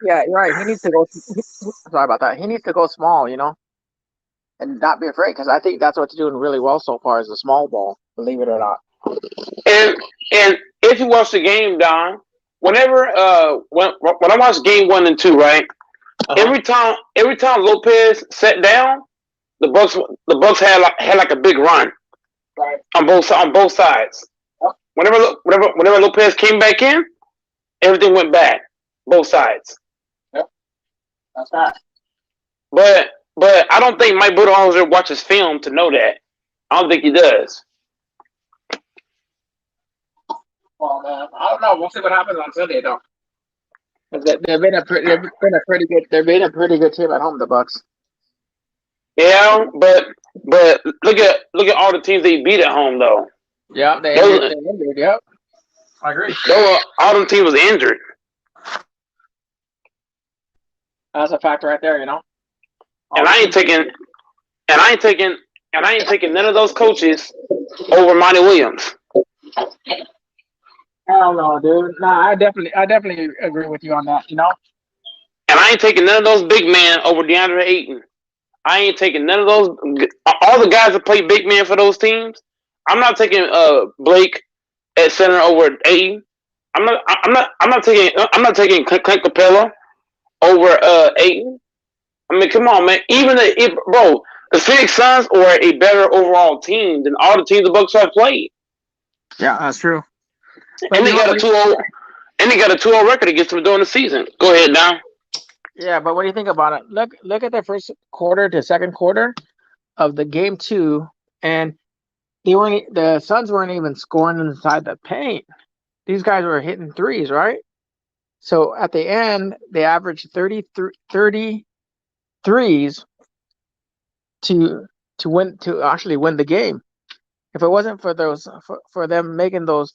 yeah, you're right. He needs to go. Sorry about that. He needs to go small, you know, and not be afraid because I think that's what's doing really well so far is the small ball. Believe it or not. And if you watch the game, Don, whenever when I watch game 1 and 2, right? Every time Lopez sat down, the Bucks had like a big run, right, on both sides. Yep. Whenever Lopez came back in, everything went back, both sides. Yep, that's right. But I don't think Mike Budenholzer watches film to know that. I don't think he does. Well, man, I don't know. We'll see what happens on Sunday, though. They've been a pretty good team at home, the Bucks. Yeah, but look at all the teams they beat at home, though. Yeah, they injured. Yep, I agree. All them teams was injured. That's a fact right there, you know. And I ain't taking none of those coaches over Monty Williams. Hell no, dude. Nah, I definitely agree with you on that, you know. And I ain't taking none of those big men over DeAndre Ayton. I ain't taking none of those. All the guys that play big men for those teams. I'm not taking Blake at center over Ayton. I'm not taking Clint Capella over Ayton. I mean, come on, man. Even the Phoenix Suns are a better overall team than all the teams the Bucks have played. Yeah, that's true. And they got a 2-0 record against them during the season. Go ahead now. Yeah, but what do you think about it? Look at the first quarter to second quarter of the game 2, and the Suns weren't even scoring inside the paint. These guys were hitting threes, right? So at the end, they averaged 30 threes to actually win the game. If it wasn't for those for them making all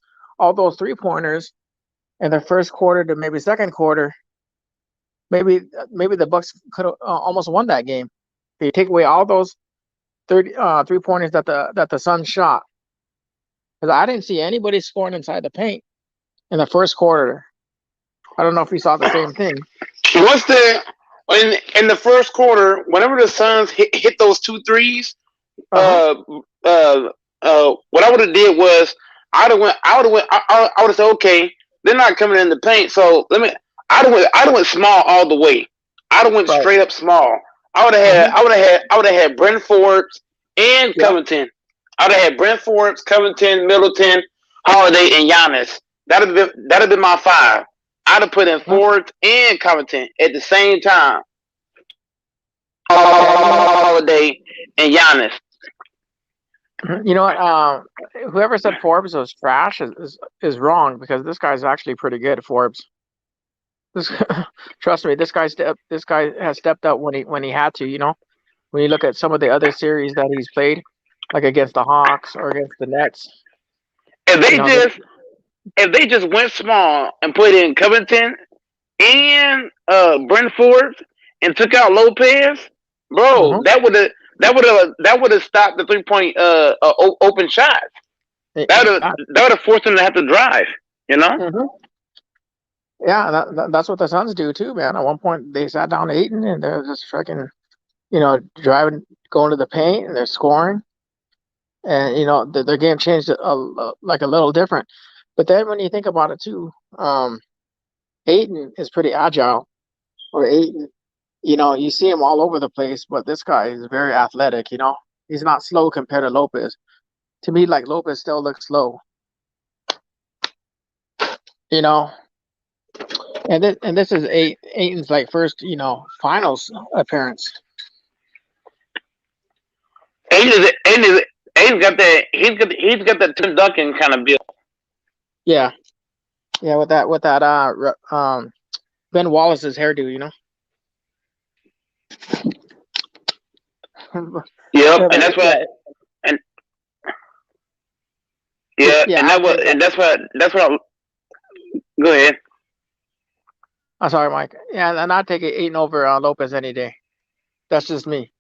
those 3-pointers in the first quarter to maybe second quarter, maybe the Bucks could have almost won that game. They take away all those 3-pointers that the Suns shot, because I didn't see anybody scoring inside the paint in the first quarter. I don't know if you saw the same thing. In the first quarter, whenever the Suns hit those 2 threes, what I would have did was I would have said, okay, they're not coming in the paint, so I'd have went small all the way. I'd have went straight up small. I would have had Brent Forbes and Covington. I would have had Brent Forbes, Covington, Middleton, Holiday, and Giannis. That'd have been my 5. I'd have put in Forbes and Covington at the same time. Holiday and Giannis. You know what? Whoever said Forbes was trash is wrong, because this guy's actually pretty good, Forbes. Trust me, this guy has stepped up when he had to. You know, when you look at some of the other series that he's played, like against the Hawks or against the Nets. If they just went small and put in Covington and Brent Forbes and took out Lopez, bro, that would have stopped the 3-point open shots. That would have forced them to have to drive. You know. Mm-hmm. Yeah, that's what the Suns do too, man. At one point, they sat down Ayton and they're just freaking, driving, going to the paint, and they're scoring. And their game changed like a little different. But then when you think about it too, Ayton is pretty agile. Or Ayton, you see him all over the place, but this guy is very athletic. He's not slow compared to Lopez. To me, like, Lopez still looks slow. And this is Aiton's like first, finals appearance. Aiden's got that. He's got that Tim Duncan kind of build. Yeah. Yeah, with that Ben Wallace's hairdo, Yep, and that's what. And yeah, Yeah, and that's what. Go ahead. I'm sorry, Mike. Yeah, and I'd take it Aiton over Lopez any day. That's just me.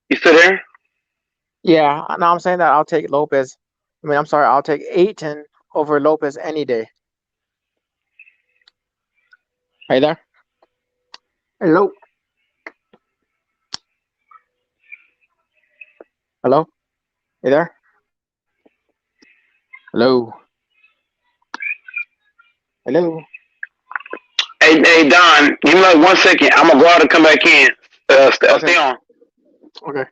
You still there? Yeah, no, I'm saying that I'll take Lopez. I'm sorry, I'll take Aiton over Lopez any day. Are you there? Hello? Hello? You there? Hello? Hello? Hey, Don, give me like 1 second. I'm gonna go out and come back in. Stay on. Okay.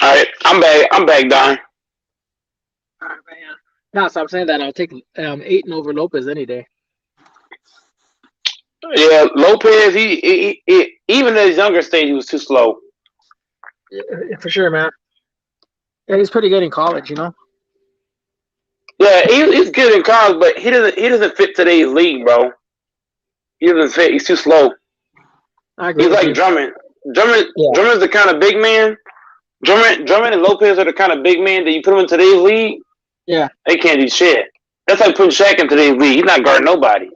All right, I'm back, Don. No, so I'm saying that I'll take Aiton over Lopez any day. Yeah, Lopez. He even at his younger stage, he was too slow. Yeah, for sure, man. Yeah, he's pretty good in college, Yeah, he's good in college, but he doesn't fit today's league, bro. He doesn't fit. He's too slow. I agree. He's like Drummond. Yeah. Drummond's the kind of big man. Drummond and Lopez are the kind of big man that you put them in today's league. Yeah. They can't do shit. That's like putting Shaq in today's league. He's not guarding nobody.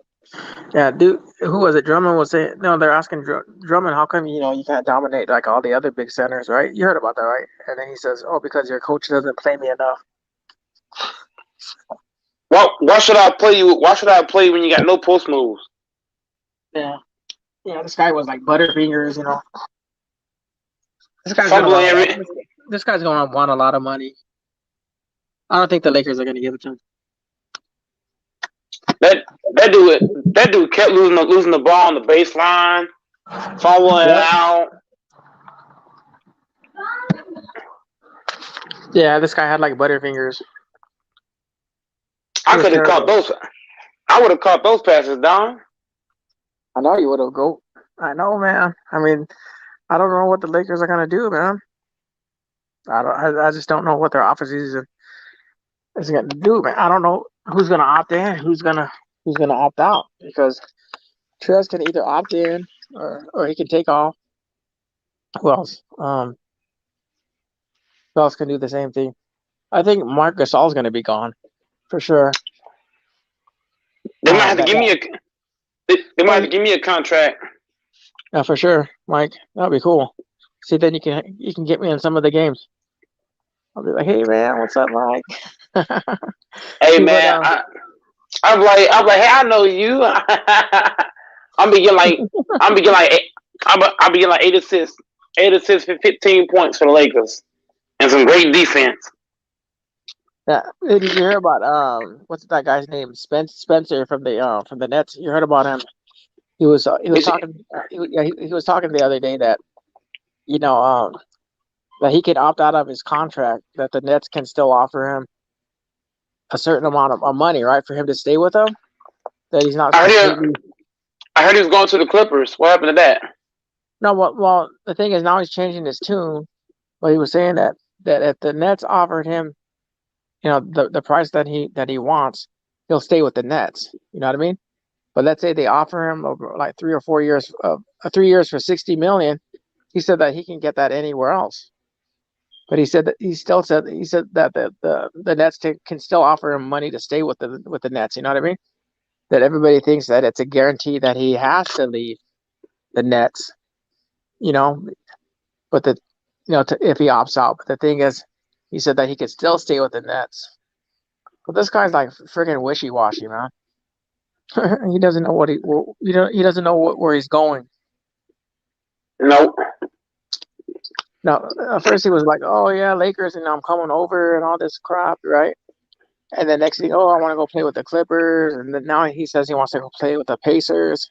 Yeah, dude. Who was it? Drummond was saying. No, they're asking Drummond, how come you can't dominate like all the other big centers, right? You heard about that, right? And then he says, "Oh, because your coach doesn't play me enough." Why should I play you? Why should I play when you got no post moves? Yeah. Yeah, this guy was like Butterfingers, This guy's gonna want a lot of money. I don't think the Lakers are gonna give it to him. That dude kept losing the ball on the baseline, fumbling it out. Yeah, this guy had like Butterfingers. I could have caught those. I would have caught those passes, Don. I know you would have. Go. I know, man. I don't know what the Lakers are gonna do, man. I just don't know what their offseason is gonna do, man. I don't know who's gonna opt in, who's gonna opt out, because Trez can either opt in or he can take off. Who else? Who else can do the same thing? I think Marc Gasol's gonna be gone for sure. They might have to give me a. They might have to give me a contract. Yeah, for sure, Mike. That'd be cool. See, then you can get me in some of the games. I'll be like, hey man, what's up, Mike? Hey man, I'm like, hey, I know you. I'll be getting like 8 assists, 15 points for the Lakers, and some great defense. Yeah, did you hear about what's that guy's name? Spencer from the Nets. You heard about him? He was talking. He was talking the other day that that he can opt out of his contract. That the Nets can still offer him a certain amount of money, right, for him to stay with them. That he's not. I heard he was going to the Clippers. What happened to that? No, well, the thing is now he's changing his tune. But he was saying that if the Nets offered him, the price that he wants, he'll stay with the Nets. You know what I mean? But let's say they offer him over like 3 or 4 years, 3 years for $60 million. He said that he can get that anywhere else. But he said that the Nets can still offer him money to stay with the Nets. You know what I mean? That everybody thinks that it's a guarantee that he has to leave the Nets. But if he opts out. But the thing is, he said that he could still stay with the Nets. But this guy's like friggin' wishy-washy, man. He doesn't know what he doesn't know where he's going. No. No, at first he was like, "Oh yeah, Lakers, and I'm coming over and all this crap, right?" And then next thing, oh, I want to go play with the Clippers, and then now he says he wants to go play with the Pacers.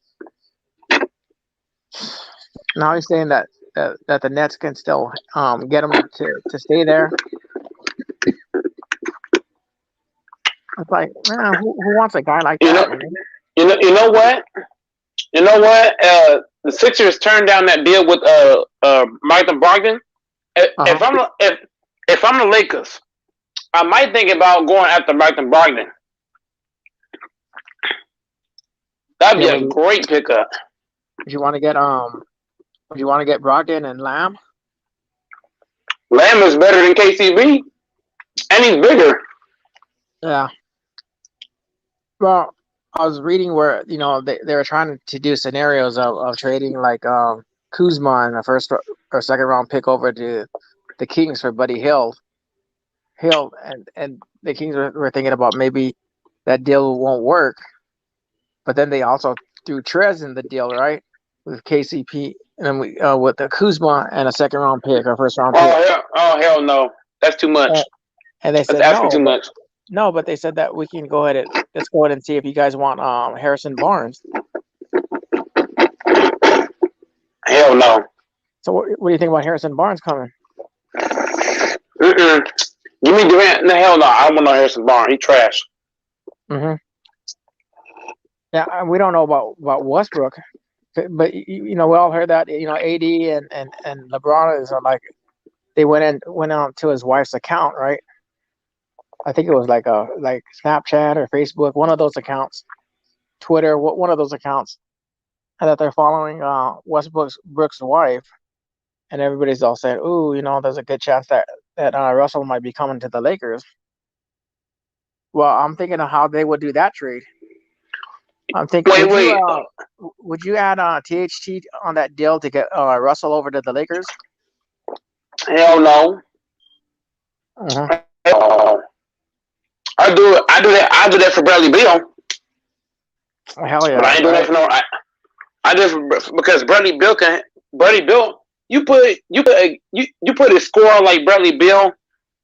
Now he's saying that the Nets can still get him to stay there. It's like, man, who wants a guy like that? You know what? You know what? The Sixers turned down that deal with Michael Brogdon. If I'm the Lakers, I might think about going after Michael Brogdon. That'd be a great pickup. Do you want to get Brogdon and Lamb? Lamb is better than KCB, and he's bigger. Yeah. Well, I was reading where they were trying to do scenarios of trading like Kuzma and a first or second round pick over to the Kings for Buddy Hield, and the Kings were thinking about maybe that deal won't work, but then they also threw Trez in the deal, right, with KCP, and then with the Kuzma and a second round pick or first round pick. Oh hell no, that's too much. And they said that's asking too much. No, but they said that we can go ahead and see if you guys want Harrison Barnes. Hell no. So what do you think about Harrison Barnes coming? Give me Durant. No, hell no. I don't want no Harrison Barnes. He trash. Mm-hmm. Yeah, we don't know about Westbrook, but we all heard that AD and LeBron is like they went on to his wife's account, right? I think it was like Snapchat or Facebook, one of those accounts, Twitter, one of those accounts, and that they're following Westbrook's wife, and everybody's all saying, "Ooh, there's a good chance that Russell might be coming to the Lakers." Well, I'm thinking of how they would do that trade. I'm thinking, would you add THT on that deal to get Russell over to the Lakers? Hell no. I do that for Bradley Beal. Oh, hell yeah! But I ain't doing that for no. I just because Bradley Beal, you put a scorer like Bradley Beal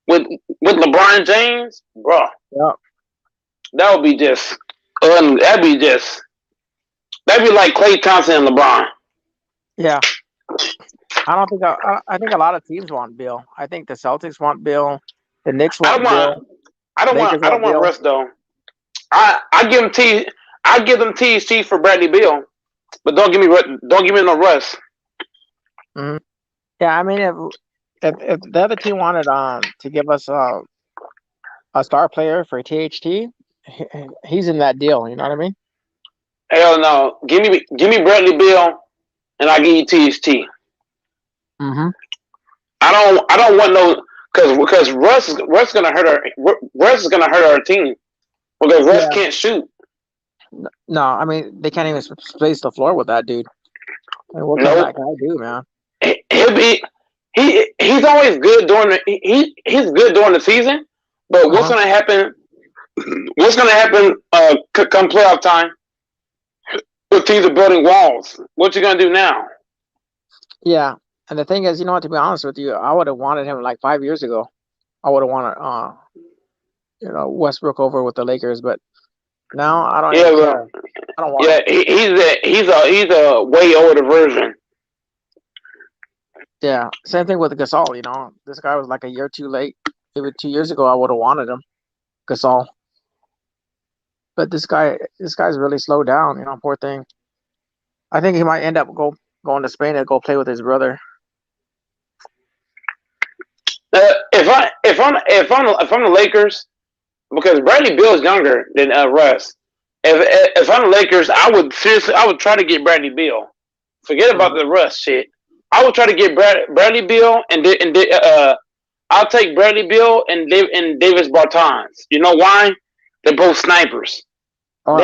with LeBron James, bro. Yeah. That would be just. That'd be like Klay Thompson and LeBron. Yeah. I think a lot of teams want Bill. I think the Celtics want Bill. The Knicks want Bill. I don't want Russ though. I give them THT for Bradley Beal, but don't give me no Russ. Mm-hmm. Yeah, I mean if the other team wanted to give us a star player for THT, he's in that deal. You know what I mean? Hell no! Give me Bradley Beal, and I give you THT. Mm-hmm. I don't want no because Russ is gonna hurt our team because Russ can't shoot. No, I mean they can't even space the floor with that dude. I mean, what can that guy do, man? He's always good during he's good during the season, but what's gonna happen? What's gonna happen? Come playoff time, with teams are building walls. What you gonna do now? Yeah. And the thing is, to be honest with you, I would have wanted him like 5 years ago. I would have wanted, Westbrook over with the Lakers, but now I don't. Yeah, care. I don't want. Yeah, he's a way older version. Yeah, same thing with Gasol. This guy was like a year too late. Maybe 2 years ago, I would have wanted him, Gasol. But this guy's really slowed down. Poor thing. I think he might end up going to Spain and go play with his brother. If I'm the Lakers, because Bradley Beal is younger than Russ. If I'm the Lakers, I would try to get Bradley Beal. Forget about the Russ shit. I would try to get Bradley Beal and I'll take Bradley Beal and Davis Bertans. You know why? They're both snipers. Oh,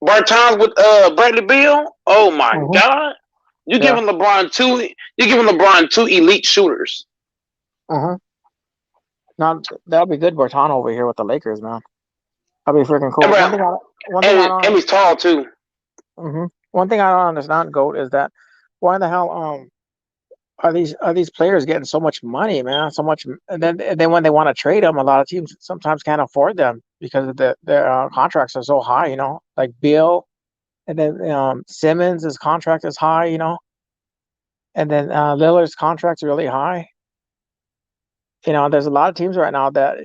Bertans with Bradley Beal. Oh my God! You're giving LeBron two elite shooters. Now that'll be good. Bertan over here with the Lakers, man. That'll be freaking cool. one thing I don't And he's tall too. one thing I don't understand, Goat, is that why the hell are these players getting so much money, man? So much, and then when they want to trade them, a lot of teams sometimes can't afford them because of their contracts are so high. Like Bill, and then Simmons' contract is high. And then Lillard's contract's really high. There's a lot of teams right now that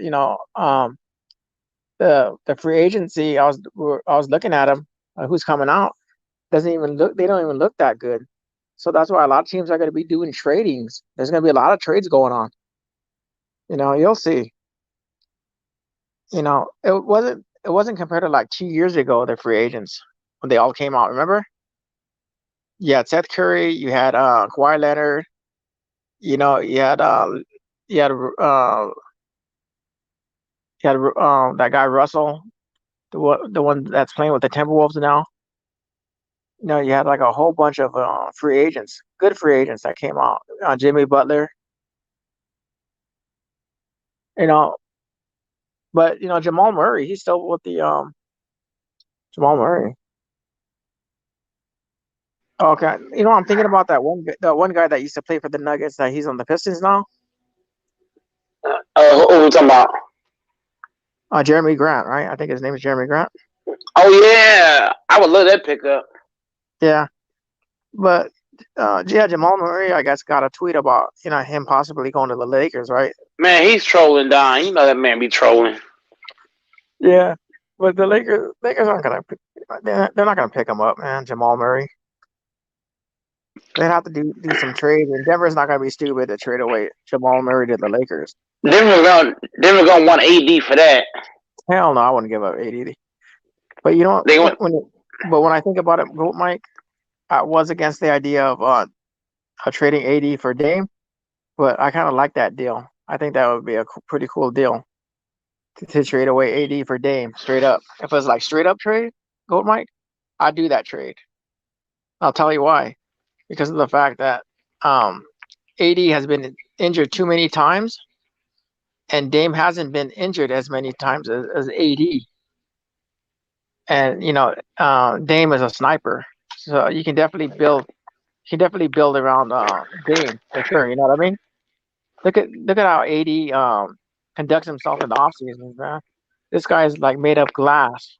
the free agency. I was looking at them, who's coming out doesn't even look. They don't even look that good. So that's why a lot of teams are going to be doing tradings. There's going to be a lot of trades going on. You'll see. It wasn't compared to like 2 years ago, the free agents when they all came out. Remember? You had Seth Curry, you had Kawhi Leonard, you had that guy Russell, the one that's playing with the Timberwolves now. You had like a whole bunch of free agents, good free agents that came out. Jimmy Butler, you know, but Jamal Murray, he's still with the Jamal Murray. Okay, I'm thinking about that one guy that used to play for the Nuggets that he's on the Pistons now. Who we talking about? Jeremy Grant, right? I think his name is Jeremy Grant. Oh yeah, I would love that pickup. Yeah, but Jamal Murray, I guess, got a tweet about him possibly going to the Lakers, right? Man, he's trolling, Don. You know that man be trolling. Yeah, but the Lakers aren't gonna. They're not gonna pick him up, man. Jamal Murray. They'd have to do some trades, and Denver's not gonna be stupid to trade away Jamal Murray to the Lakers. Denver gonna want AD for that. Hell no, I wouldn't give up AD. But when I think about it, Mike, I was against the idea of trading AD for Dame, but I kind of like that deal. I think that would be a pretty cool deal to trade away AD for Dame straight up. If it was like straight up trade, Gold Mike, I'd do that trade. I'll tell you why. Because of the fact that AD has been injured too many times, and Dame hasn't been injured as many times as AD. And Dame is a sniper, so you can definitely build. Around Dame for sure. You know what I mean? Look at how AD conducts himself in the off season, man. This guy is like made of glass.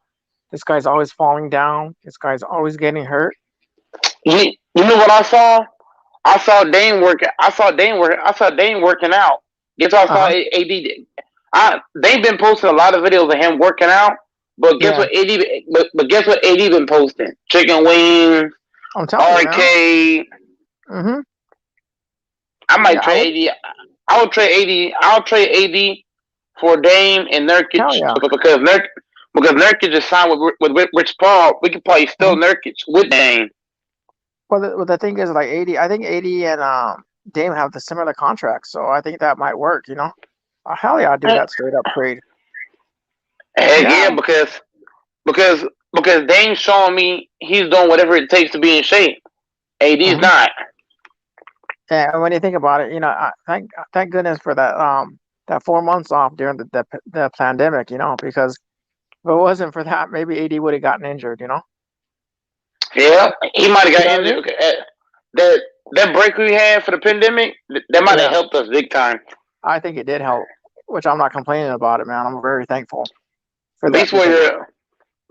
This guy's always falling down. This guy's always getting hurt. You know what I saw? I saw Dame working out. Guess what I saw AD. They've been posting a lot of videos of him working out, but guess what AD? But guess what AD been posting? Chicken wings, arcade. Mm-hmm. I might trade AD. I'll trade AD. I'll trade AD for Dame and Nurkic because Nurkic just signed with Rich Paul. We could probably steal Nurkic with Dame. Well, the thing is, like I think AD and Dame have the similar contracts, so I think that might work. Hell yeah, I'd do that straight up trade. Yeah, because Dame's showing me he's doing whatever it takes to be in shape. AD's not. Yeah, and when you think about it, thank goodness for that 4 months off during the pandemic, because if it wasn't for that, maybe AD would have gotten injured, Yeah, he might have got injured. That break we had for the pandemic, that might have helped us big time. I think it did help, which I'm not complaining about it, man. I'm very thankful for that.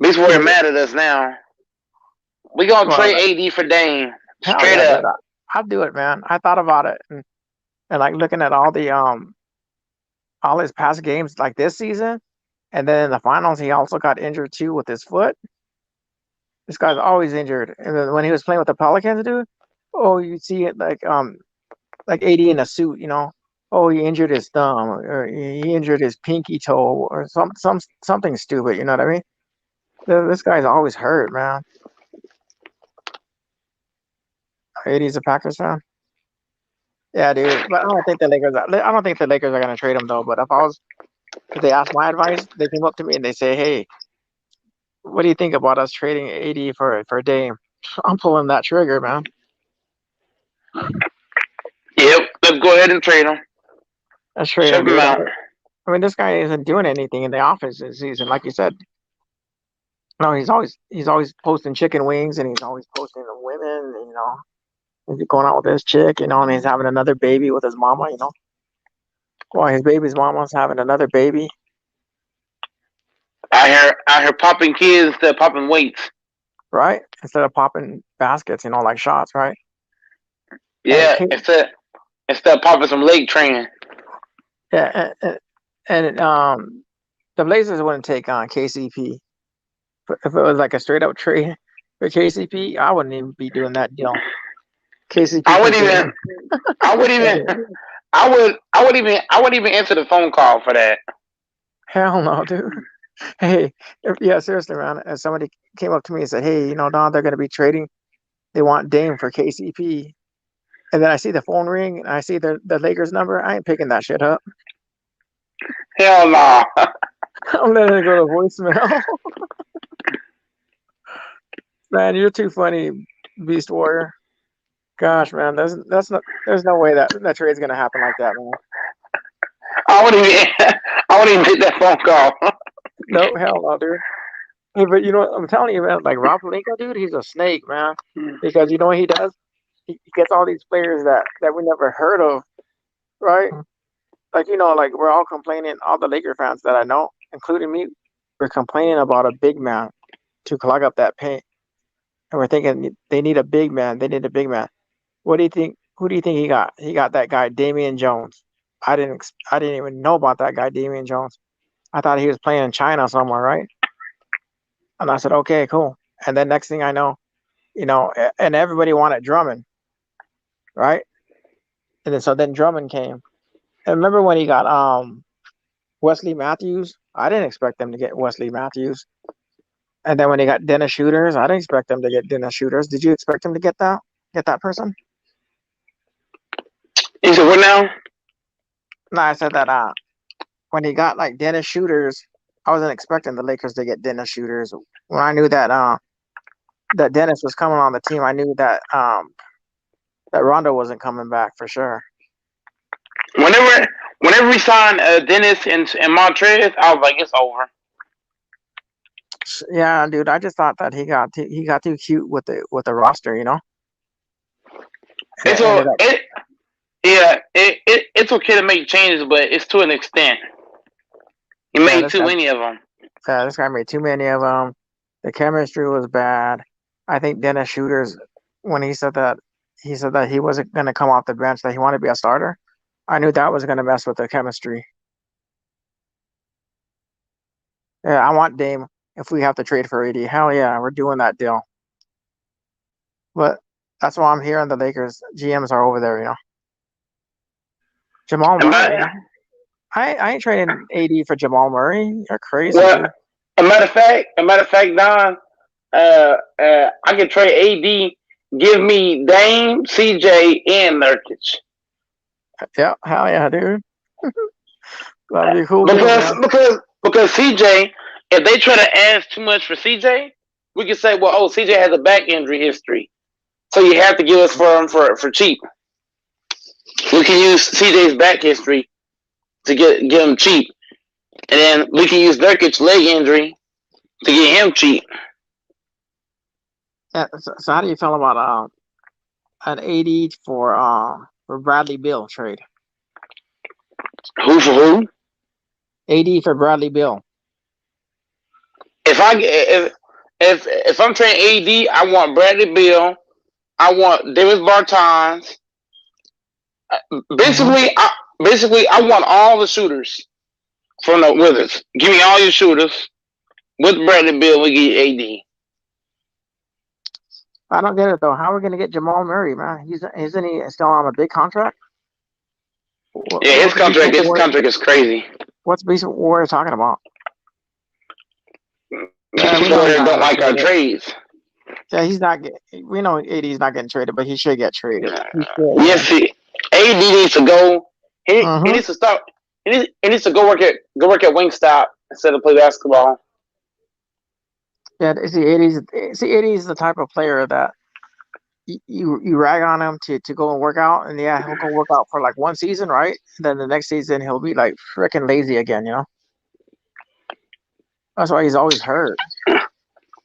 Beast Warrior mad at us now. We gonna trade AD for Dame. Straight up. I'd do it, man. I thought about it, and like looking at all his past games, like this season, and then in the finals, he also got injured too with his foot. This guy's always injured, and then when he was playing with the Pelicans, dude, you see it like AD in a suit, he injured his thumb or he injured his pinky toe or something stupid. You know what I mean? This guy's always hurt, man. AD's a Packers fan. Yeah, dude. But I don't think the Lakers are gonna trade him though. But if they ask my advice, they came up to me and they say, "Hey, what do you think about us trading AD for Dame?" I'm pulling that trigger, man. Yep, let's go ahead and trade him. Let's trade him. I mean, this guy isn't doing anything in the offense this season, like you said. No, he's always posting chicken wings, and he's always posting the women. You know, he's going out with this chick. You know, and he's having another baby with his mama. You know, well, his baby's mama's having another baby. I hear popping kids instead of popping weights. Right? Instead of popping baskets, you know, like shots, right? Yeah, And instead of popping some leg training. yeah, the Blazers wouldn't take on KCP. If it was like a straight up trade for KCP, I wouldn't even be doing that deal. KCP. I wouldn't even answer the phone call for that. Hell no, dude. Hey, yeah, seriously, man. If somebody came up to me and said, "Hey, you know, Don, they're going to be trading. They want Dame for KCP," and then I see the phone ring and I see the Lakers number, I ain't picking that shit up. Hell no. I'm letting it go to voicemail. Man, you're too funny, Beast Warrior. Gosh, man, there's no way that trade's gonna happen like that, man. I wouldn't even take that phone call. No, hell no, dude. Hey, but you know what I'm telling you, man, like Rob Pelinka, dude, he's a snake, man. Because you know what he does? He gets all these players that we never heard of, right? Like, you know, like we're all complaining, all the Laker fans that I know, including me, we're complaining about a big man to clog up that paint. And we're thinking they need a big man. They need a big man. What do you think? Who do you think he got? He got that guy, Damian Jones. I didn't even know about that guy, Damian Jones. I thought he was playing in China somewhere, right? And I said, okay, cool. And then next thing I know, you know, and everybody wanted Drummond, right? And then Drummond came. And remember when he got Wesley Matthews? I didn't expect them to get Wesley Matthews. And then when he got Dennis Shooters, I didn't expect them to get Dennis Shooters. Did you expect him to get that person? You said what now? No, I said that when he got like Dennis Shooters, I wasn't expecting the Lakers to get Dennis Shooters. When I knew that that Dennis was coming on the team, I knew that that Rondo wasn't coming back for sure. Whenever we signed Dennis and Montrez, I was like, it's over. Yeah, dude, I just thought that he got too cute with the roster, you know. It's okay to make changes, but it's to an extent. He made too many of them. Yeah, this guy made too many of them. The chemistry was bad. I think Dennis Shooters, when he said that he wasn't going to come off the bench, that he wanted to be a starter, I knew that was going to mess with the chemistry. Yeah, I want Dame if we have to trade for AD. Hell yeah, we're doing that deal. But that's why I'm hearing the Lakers GMs are over there, you know. Jamal Murray. I ain't trading AD for Jamal Murray. You're crazy. Well, a matter of fact, Don, I can trade AD. Give me Dame, CJ, and Nurkic. Yeah, hell yeah, dude. That'd be cool. Because CJ, if they try to ask too much for CJ, we can say, well, CJ has a back injury history, so you have to give us for him for cheap. We can use CJ's back history to get him cheap, and then we can use Nurkic's leg injury to get him cheap. Yeah, so how do you feel about an AD for Bradley Beal trade? Who for who? AD for Bradley Beal. If I'm trading AD, I want Bradley Beal. I want Davis Bertans. Basically, I want all the shooters from the Wizards. Give me all your shooters. With Bradley Beal, we get AD. I don't get it though. How are we going to get Jamal Murray, man? Isn't he still on a big contract? Yeah, his contract is crazy. What's Beast Warrior talking about? Beast Warrior don't like our trades. Yeah, he's not. We know AD's not getting traded, but he should get traded. Yes, AD needs to go. He needs to stop. He needs to go work at Wingstop instead of play basketball. Yeah, AD's the type of player that you rag on him to go and work out, and yeah, he'll go work out for like one season, right? Then the next season he'll be like freaking lazy again, you know. That's why he's always hurt.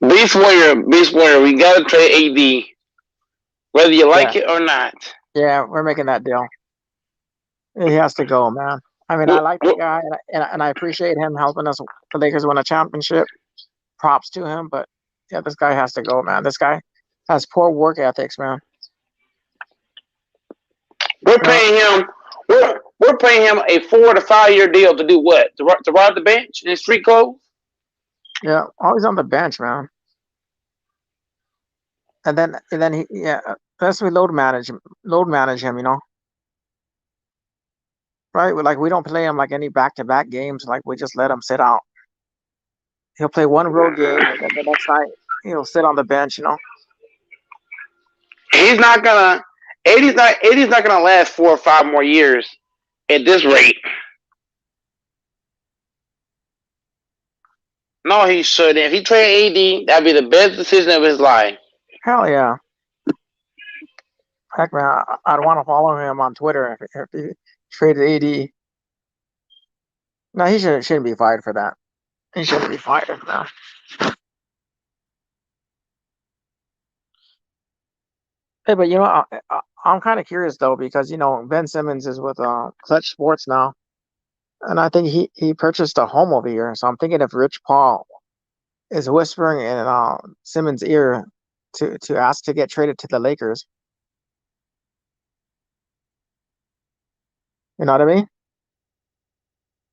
Beast Warrior, we gotta trade AD, whether you like it or not. Yeah, we're making that deal. He has to go, man. I mean, I like the guy, and I appreciate him helping us, the Lakers, win a championship. Props to him, but yeah, this guy has to go, man. This guy has poor work ethics, man. We're paying him. We're paying him a 4 to 5 year deal to do what? To ride the bench in his street clothes? Yeah, always on the bench, man. And then he, yeah, unless we load manage him, you know. Right? We don't play him like any back-to-back games. Like, we just let him sit out. He'll play one road game, and then the next night he'll sit on the bench, you know. He's not gonna. 80's not gonna last 4 or 5 more years at this rate. No, he shouldn't. If he trade AD, that'd be the best decision of his life. Hell yeah. Heck, man, I'd want to follow him on Twitter if he traded AD. No, he shouldn't be fired for that. He shouldn't be fired, man. Hey, but you know, I'm kind of curious though, because you know Ben Simmons is with Clutch Sports now, and I think he purchased a home over here. So I'm thinking if Rich Paul is whispering in Simmons' ear to ask to get traded to the Lakers. You know what I mean?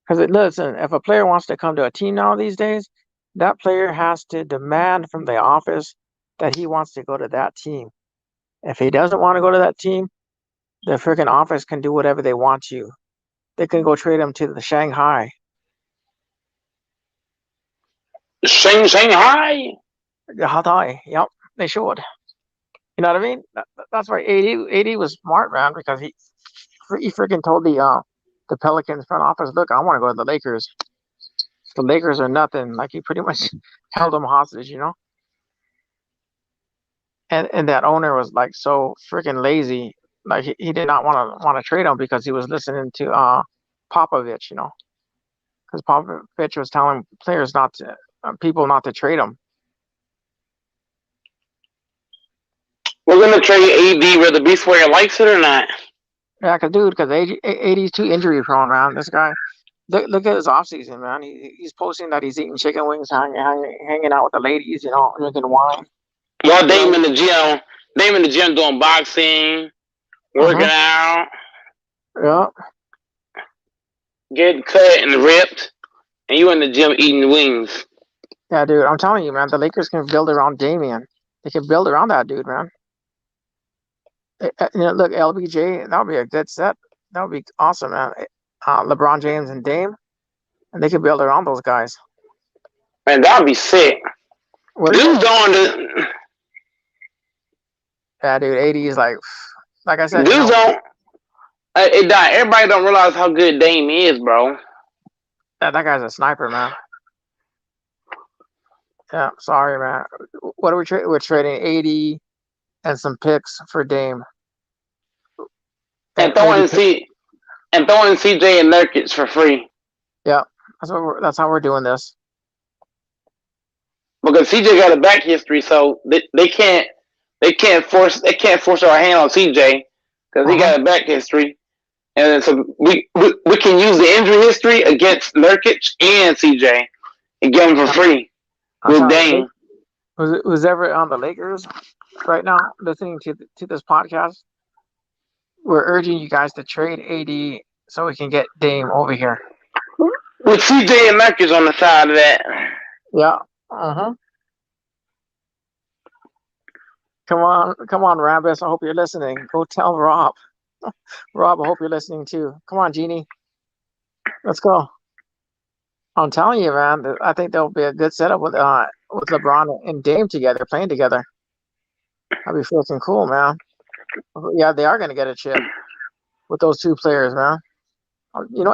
Because listen, if a player wants to come to a team now these days, that player has to demand from the office that he wants to go to that team. If he doesn't want to go to that team, the freaking office can do whatever they want to. They can go trade him to the Shanghai. Shanghai? Hatai. Yep, they should. You know what I mean? That's why AD was smart, man, because he freaking told the Pelicans front office, look, I want to go to the Lakers. The Lakers are nothing. Like, he pretty much held them hostage, you know? And that owner was like so freaking lazy. Like, he did not want to trade him because he was listening to Popovich, you know? Because Popovich was telling players people not to trade him. We're gonna trade AD whether Beast Warrior likes it or not. Yeah, because AD's too injury prone, man. This guy, look at his offseason, man. He's posting that he's eating chicken wings, hanging out with the ladies, you know, drinking wine. Well, Dame in the gym doing boxing, working out. Yeah. Getting cut and ripped, and you in the gym eating wings. Yeah, dude, I'm telling you, man, the Lakers can build around Damian. They can build around that dude, man. You know, look, LBJ, that would be a good set. That would be awesome, man. LeBron James and Dame, and they could build around those guys. Man, that would be sick. Dude's going to. Yeah, dude, 80 is like I said. Dude's on. Everybody don't realize how good Dame is, bro. Yeah, that guy's a sniper, man. Yeah, sorry, man. What are we trading? We're trading 80 and some picks for Dame. And throwing CJ and Nurkic for free. Yeah, that's how we're doing this. Because CJ got a back history, so they can't force our hand on CJ because he got a back history, and so we can use the injury history against Nurkic and CJ and get him for free with Dame. Who's ever on the Lakers right now listening to this podcast? We're urging you guys to trade AD so we can get Dame over here. With CJ and Nurkic on the side of that. Yeah. Come on, Rambus. I hope you're listening. Go tell Rob. Rob, I hope you're listening too. Come on, Jeannie. Let's go. I'm telling you, man. I think there'll be a good setup with LeBron and Dame together, playing together. That'd be freaking cool, man. Yeah, they are going to get a chip with those two players, man. You know,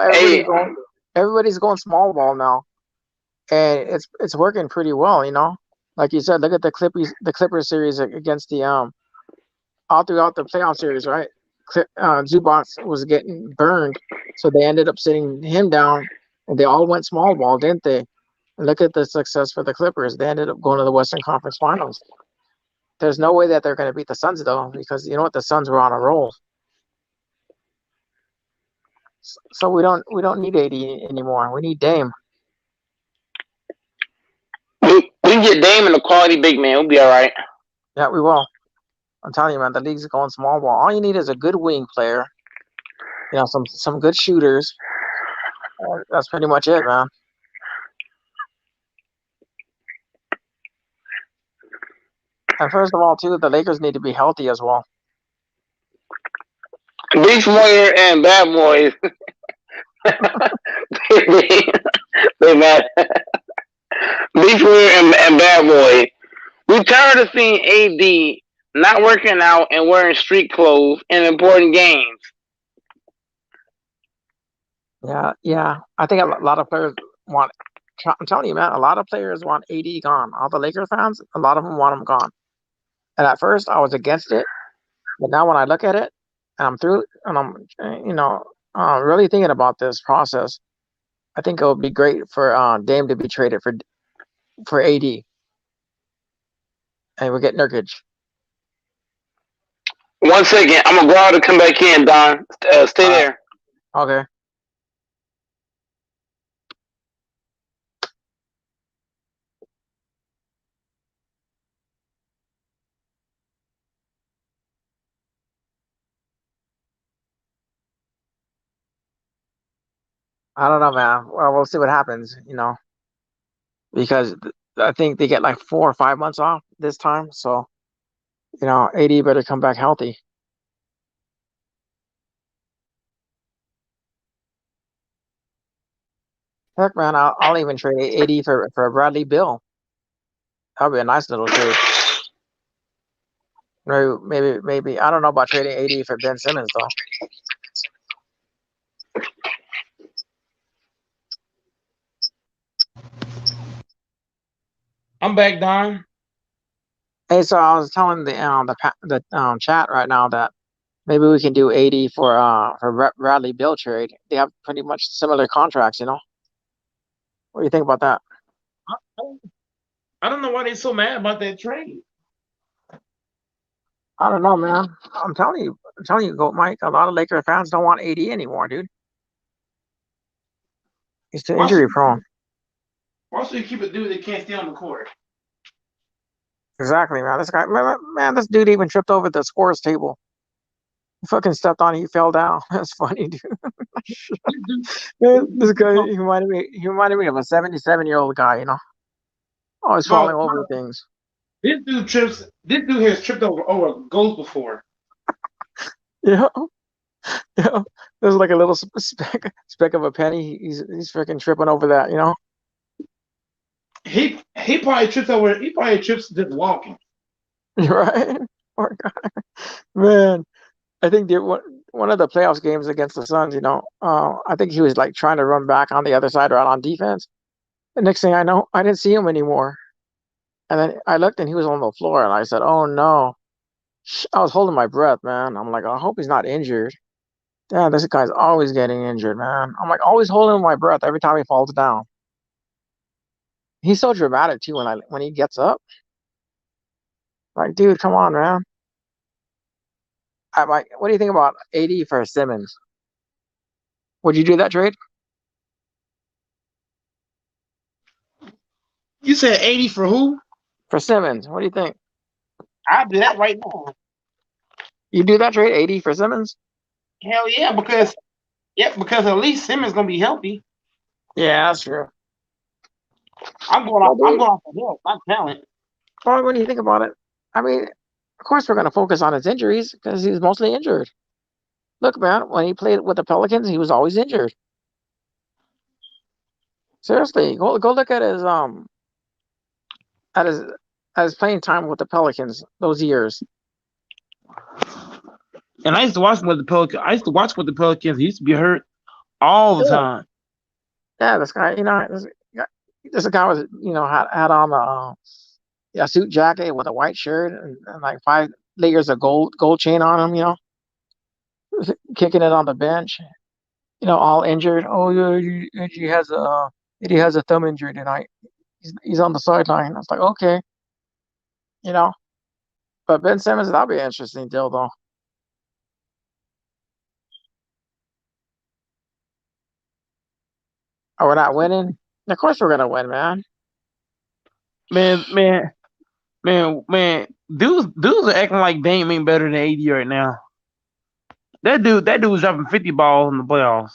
everybody's going small ball now, and it's working pretty well. You know, like you said, look at the Clippers series against the all throughout the playoff series, right? Zubac was getting burned, so they ended up sitting him down, and they all went small ball, didn't they? Look at the success for the Clippers. They ended up going to the Western Conference Finals. There's no way that they're going to beat the Suns though, because you know what, the Suns were on a roll. So we don't need AD anymore. We need Dame. We can get Dame and a quality big man. We'll be all right. Yeah, we will. I'm telling you, man, the league's going small ball. All you need is a good wing player. You know, some good shooters. That's pretty much it, man. And first of all, too, the Lakers need to be healthy as well. Beast Warrior and Bad Boys. they mad. Beast Warrior and Bad Boy. We tired of seeing AD not working out and wearing street clothes in important games. Yeah. I think a lot of players want. I'm telling you, man, a lot of players want AD gone. All the Lakers fans, a lot of them want him gone. And at first, I was against it, but now when I look at it, and I'm through, and I'm really thinking about this process, I think it would be great for Dame to be traded for AD, and we get Nurkic. 1 second, I'm gonna go out and come back in, Don. Stay there. Okay. I don't know, man. Well, we'll see what happens, because I think they get like 4 or 5 months off this time. So, AD better come back healthy. Heck, man, I'll even trade AD for Bradley Beal. That'd be a nice little trade. Maybe I don't know about trading AD for Ben Simmons though. I'm back, Don. Hey, so I was telling the chat right now that maybe we can do AD for Bradley Beal trade. They have pretty much similar contracts, What do you think about that? I don't know why they're so mad about that trade. I don't know, man. I'm telling you, Goat Mike. A lot of Laker fans don't want AD anymore, dude. He's too injury prone. Why should you keep a dude that can't stay on the court? Exactly, man. This guy, man, this dude even tripped over the scores table. He fucking stepped on it. He fell down. That's funny, dude. Man, this guy, he reminded me of a 77-year-old guy, always falling over things. This dude has tripped over goals before. Yeah. There's like a little speck of a penny. He's freaking tripping over that, He probably trips just walking. Right? Poor guy. Man, I think one of the playoffs games against the Suns, I think he was like trying to run back on the other side right on defense. The next thing I know, I didn't see him anymore. And then I looked and he was on the floor and I said, oh no. I was holding my breath, man. I'm like, I hope he's not injured. Damn, this guy's always getting injured, man. I'm like always holding my breath every time he falls down. He's so dramatic too when he gets up. Like, dude, come on, man. What do you think about AD for Simmons? Would you do that trade? You said 80 for who? For Simmons. What do you think? I'll do that right now. You do that trade, 80 for Simmons? Hell yeah, because at least Simmons gonna be healthy. Yeah, that's true. I'm going off the hill, not talent. Well, when you think about it, I mean, of course we're going to focus on his injuries because he's mostly injured. Look, man, when he played with the Pelicans, he was always injured. Seriously, go look at his playing time with the Pelicans those years. And I used to watch with the Pelicans. He used to be hurt all the time. Yeah, this guy, this guy was, had on a suit jacket with a white shirt and like 5 layers of gold chain on him, kicking it on the bench, all injured. Oh yeah, he has AD has a thumb injury tonight. He's on the sideline. I was like, okay, you know. But Ben Simmons, that'll be an interesting deal, though. Are we not winning? Of course we're gonna win, man. Man. Dudes are acting like Dame ain't better than AD right now. That dude was dropping 50 balls in the playoffs,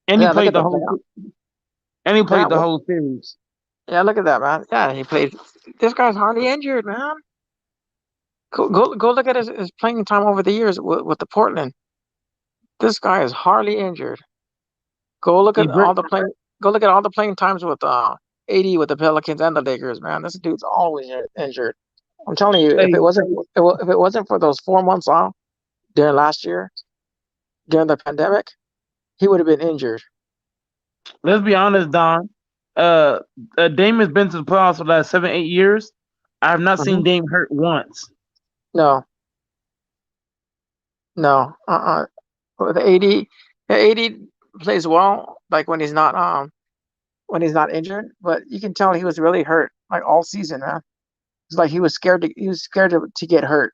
and he Yeah, look played at the that whole playoff. and he Yeah, played the whole series. yeah, look at that, man. Yeah, he played. This guy's hardly injured, man. Go look at his playing time over the years with the Portland. This guy is hardly injured. Go look He at brick, all the playing. Go look at all the playing times with AD with the Pelicans and the Lakers, man. This dude's always injured. I'm telling you, hey, if it wasn't for those 4 months off during last year during the pandemic, he would have been injured. let's be honest, Don. Uh, Dame has been to the playoffs for the last 7, 8 years. I have not seen Hmm. Dame hurt once. No, no, With AD, yeah, AD plays well, like when he's not injured, but you can tell he was really hurt like all season, man. It's like he was scared to get hurt.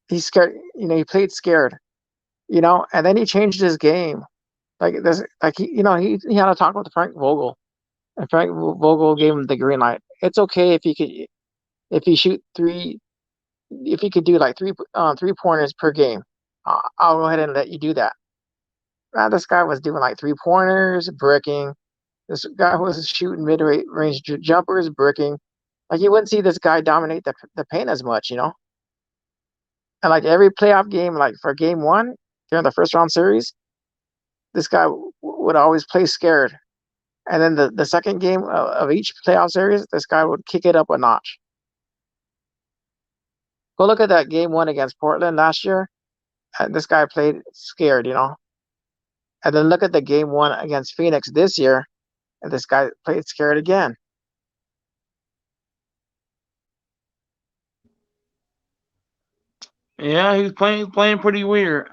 He's scared, he played scared, and then he changed his game. Like this, like he had a talk with Frank Vogel, and Frank Vogel gave him the green light. It's okay if he shoot three, if he could do like 3 pointers per game. I'll go ahead and let you do that. This guy was doing like 3 pointers, bricking. This guy was shooting mid-range jumpers, bricking. Like you wouldn't see this guy dominate the paint as much. And like every playoff game, like for game one during the first round series, this guy would always play scared. And then the second game of each playoff series, this guy would kick it up a notch. Go look at that game one against Portland last year. And this guy played scared. And then look at the game one against Phoenix this year, and this guy played scared again. Yeah, he's playing pretty weird.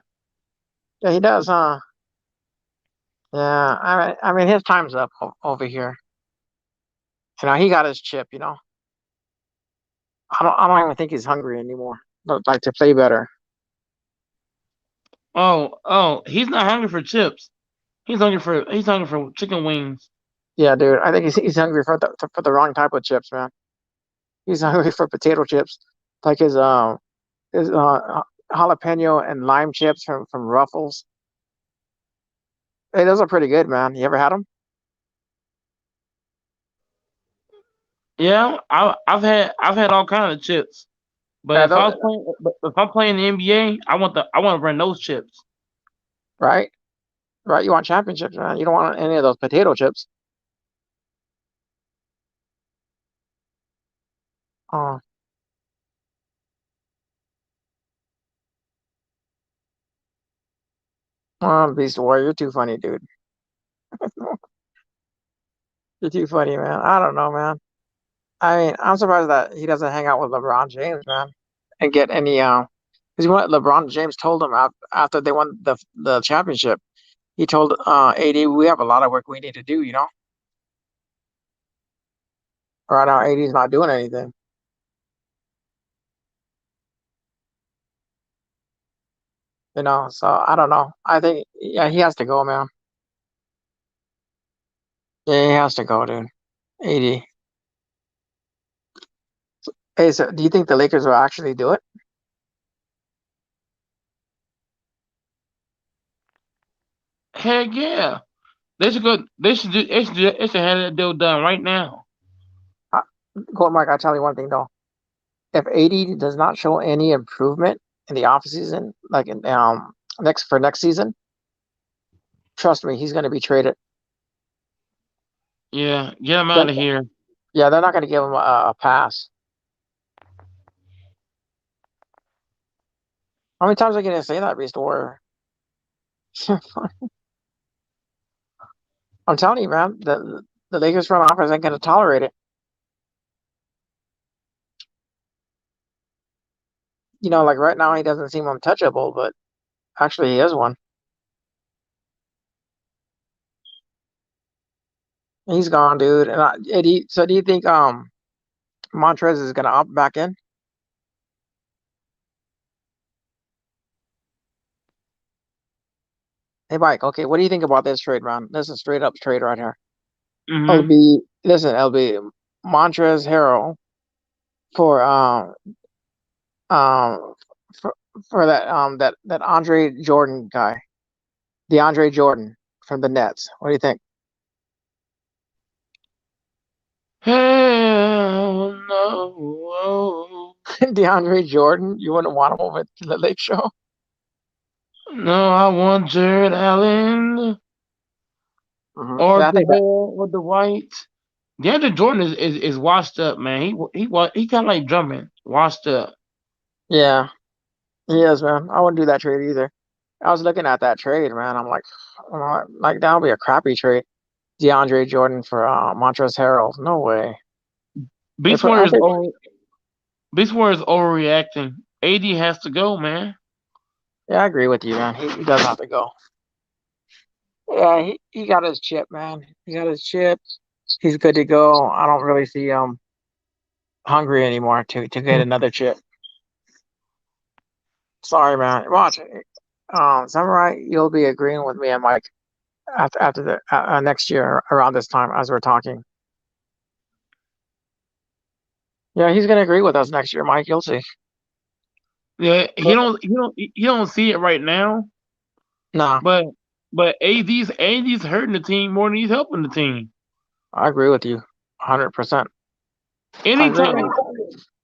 Yeah, he does, huh? Yeah, I mean, his time's up over here. He got his chip. I don't even think he's hungry anymore. Like to play better. Oh, he's not hungry for chips. He's hungry for chicken wings. Yeah, dude. I think he's hungry for the wrong type of chips, man. He's hungry for potato chips, like his jalapeno and lime chips from Ruffles. Hey, those are pretty good, man. You ever had them? Yeah, I've had all kind of chips. But Yeah, if I'm playing the NBA, I want to run those chips. right, right. You want championships, man. You don't want any of those potato chips. Oh, Beast Warrior, you're too funny, dude. You're too funny, man. I don't know, man. I mean, I'm surprised that he doesn't hang out with LeBron James, man, and get any because what LeBron James told him after they won the championship. He told AD, we have a lot of work we need to do. Right now, AD's not doing anything. So I don't know. I think, yeah, he has to go, man. Yeah, he has to go, dude. AD. Hey, so do you think the Lakers will actually do it? Heck yeah, they should go. They should have that deal done right now. Uh, Gold Mark, I'll tell you one thing though. If AD does not show any improvement in the offseason, like in next season, trust me, he's going to be traded. Yeah, get him out Then, of here. yeah, they're not going to give him a pass. How many times are you going to say that, Beast Warrior? I'm telling you, man, the Lakers front office ain't going to tolerate it. Like right now, he doesn't seem untouchable, but actually, he is one. He's gone, dude. And Eddie, so do you think Montrez is gonna opt back in? Hey, Mike. Okay, what do you think about this trade, man? This is a straight up trade right here. Mm-hmm. It'll be Montrez Harrell for um for, for that Andre Jordan guy, DeAndre Jordan from the Nets. What do you think? Hell no. DeAndre Jordan, you wouldn't want him over to the Lake Show? No, I want Jared Allen or Yeah, I the think that. hair or the white. DeAndre Jordan is washed up, man. He kind of like Drummond, washed up. Yeah, he is, man. I wouldn't do that trade either. I was looking at that trade, man. I'm like that would be a crappy trade. DeAndre Jordan for Montrezl Harrell. No way. Beast I Warriors think. over. Beast Warriors overreacting. AD has to go, man. Yeah, I agree with you, man. He does have to go. Yeah, he got his chip, man. He got his chip. He's good to go. I don't really see hungry anymore to get another chip. Sorry, man. Watch. Samurai, you'll be agreeing with me and Mike after the next year around this time as we're talking. Yeah, he's gonna agree with us next year, Mike. You'll see. Yeah, he don't see it right now, No, but AD's hurting the team more than he's helping the team. I agree with you, 100%. I agree. Anytime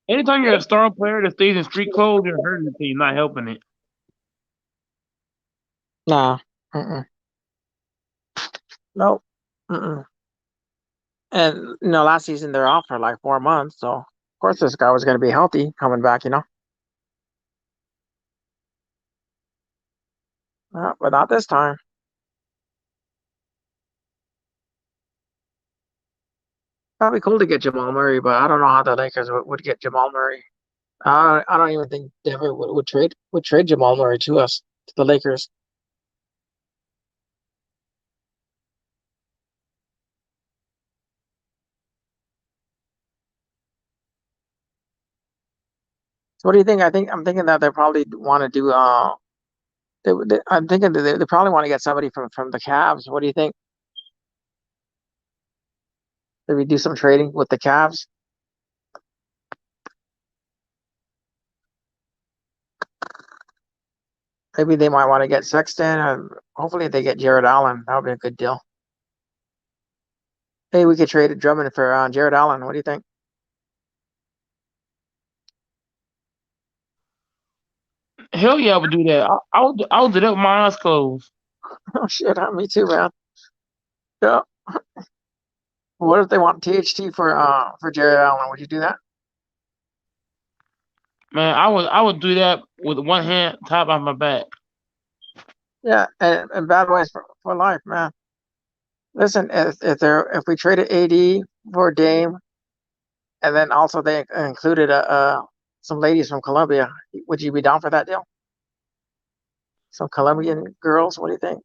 anytime you're a star player that stays in street clothes, you're hurting the team, not helping it. Nah, mm-mm. Nope. Mm-mm. And last season they're off for like 4 months, so of course this guy was gonna be healthy coming back. But not this time. That'd be cool to get Jamal Murray, but I don't know how the Lakers would get Jamal Murray. I don't even think Denver would trade Jamal Murray to us to the Lakers. So what do you think? I'm thinking that they probably want to do. I'm thinking that they probably want to get somebody from the Cavs. What do you think? Maybe do some trading with the Cavs. Maybe they might want to get Sexton, or hopefully they get Jared Allen. That would be a good deal. Hey, we could trade Drummond for Jared Allen. What do you think? Hell yeah, I would do that. I would do that with my eyes closed. Oh shit, me too, man. Yeah. What if they want THT for Jared Allen? Would you do that? Man, I would do that with one hand tied behind my back. Yeah, and bad boys for life, man. Listen, if we traded AD for Dame, and then also they included some ladies from Colombia, would you be down for that deal? Some Colombian girls. What do you think?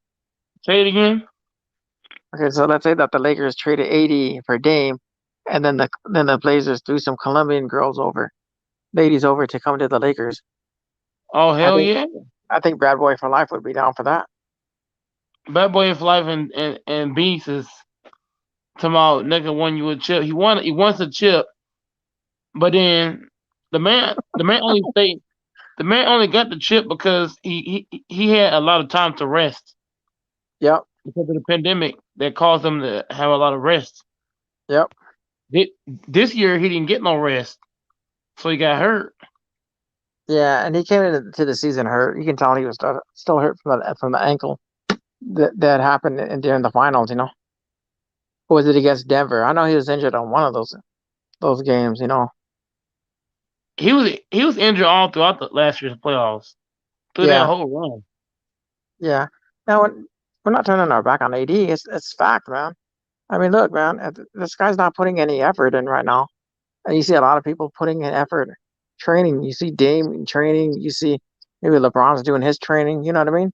Say it again. Okay, so let's say that the Lakers traded AD for Dame, and then the Blazers threw some Colombian ladies over to come to the Lakers. Oh I hell think yeah. I think Bad Boy for Life would be down for that. Bad Boy for Life and Beast is talking about nigga won you a chip. He wants a chip, but then the man only got the chip because he had a lot of time to rest Yep, because of the pandemic that caused him to have a lot of rest. yep, This year he didn't get no rest, so he got hurt. yeah. And he came into the season hurt. You can tell he was still hurt from the ankle that happened during the finals. Or was it against Denver? I know he was injured on one of those games. He was injured all throughout the last year's playoffs through that Yeah, whole run. yeah. Now we're not turning our back on AD. It's fact, man. I mean, look, man, this guy's not putting any effort in right now. And you see a lot of people putting in effort training. You see Dame in training. You see maybe LeBron's doing his training. You know what I mean?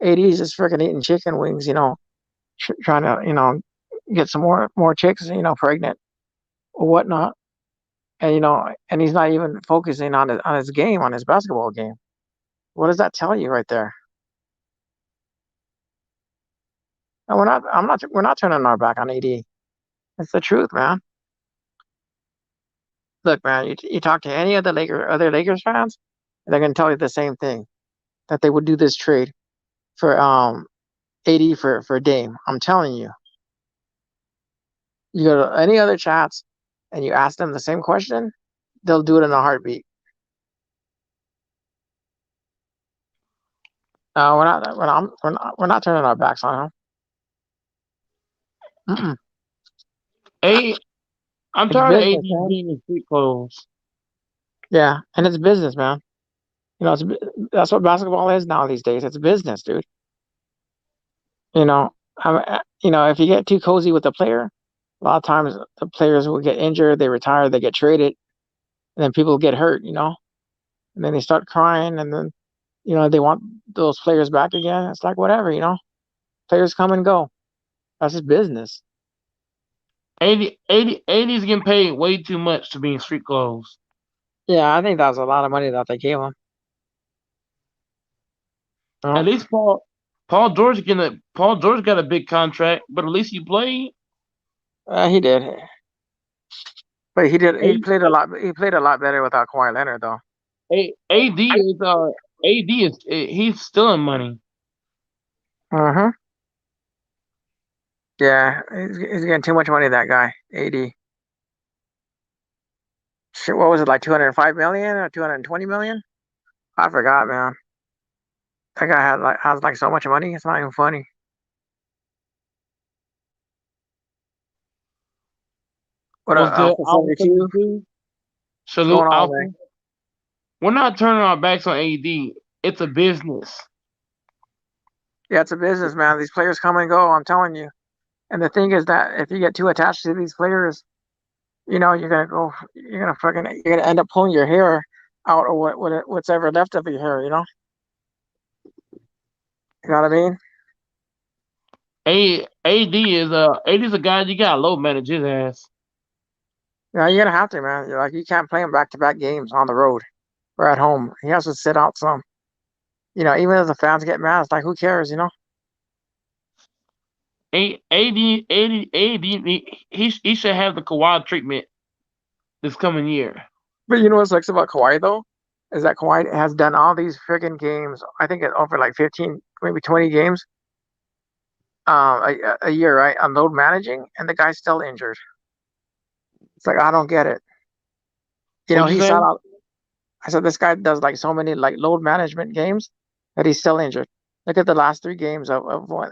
AD is just freaking eating chicken wings, trying to, get some more chicks, pregnant or whatnot. And and he's not even focusing on his game, on his basketball game. What does that tell you right there? And we're not turning our back on AD. It's the truth, man. Look, man, you talk to any of the other Lakers fans, and they're gonna tell you the same thing, that they would do this trade for AD for Dame. I'm telling you. You go to any other chats and you ask them the same question, they'll do it in a heartbeat. No, we're not turning our backs on him. Mm-mm. I'm It's tired of business, AD man. being in street clothes. Yeah, and it's business, man. That's what basketball is now these days. It's business, dude. If you get too cozy with the player, a lot of times the players will get injured, they retire, they get traded, and then people get hurt, and then they start crying, and then they want those players back again. It's like whatever, players come and go. That's just business. 80's getting paid way too much to be in street clothes. Yeah, I think that was a lot of money that they gave him. At least Paul George got a big contract, but at least he played. He did, but he A- played a lot. He played a lot better without Kawhi Leonard, though. AD is he's stealing money. Uh-huh. Yeah, he's getting too much money. That guy, AD. Shit, what was it, like 205 million or 220 million? I forgot, man. That guy has like so much money. It's not even funny. What Was the Alpha Alpha 72 72? Salute going on, Alpha. man? We're not turning our backs on AD. It's a business. Yeah, it's a business, man. These players come and go. I'm telling you. And the thing is that if you get too attached to these players, you're gonna end up pulling your hair out, or what's ever left of your hair. You know what I mean? AD's a guy you gotta low manage his ass. You're gonna have to, man. You can't play him back-to-back games on the road or at home. He has to sit out some. Even if the fans get mad, it's like, who cares? AD, he should have the Kawhi treatment this coming year. But you know what sucks about Kawhi though, is that Kawhi has done all these freaking games. I think over like 15, maybe 20 games, a year, right? On load managing, and the guy's still injured. It's like, I don't get it. What'd you He say? sat out. I said this guy does like so many like load management games that he's still injured. Look at the last 3 games of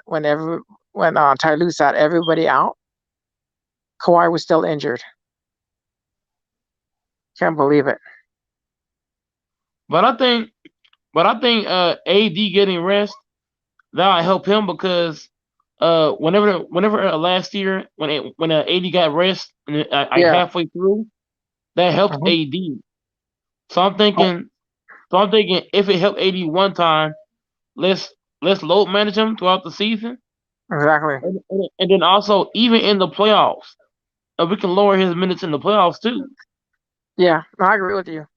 when Ty Lue sat everybody out. Kawhi was still injured. Can't believe it. But I think AD getting rest that'll help him because whenever last year when AD got rest and Yeah. halfway through, that helped Mhm. AD. So I'm thinking if it helped AD one time, let's load manage him throughout the season, Exactly. and then also even in the playoffs, we can lower his minutes in the playoffs too. Yeah, no, I agree with you.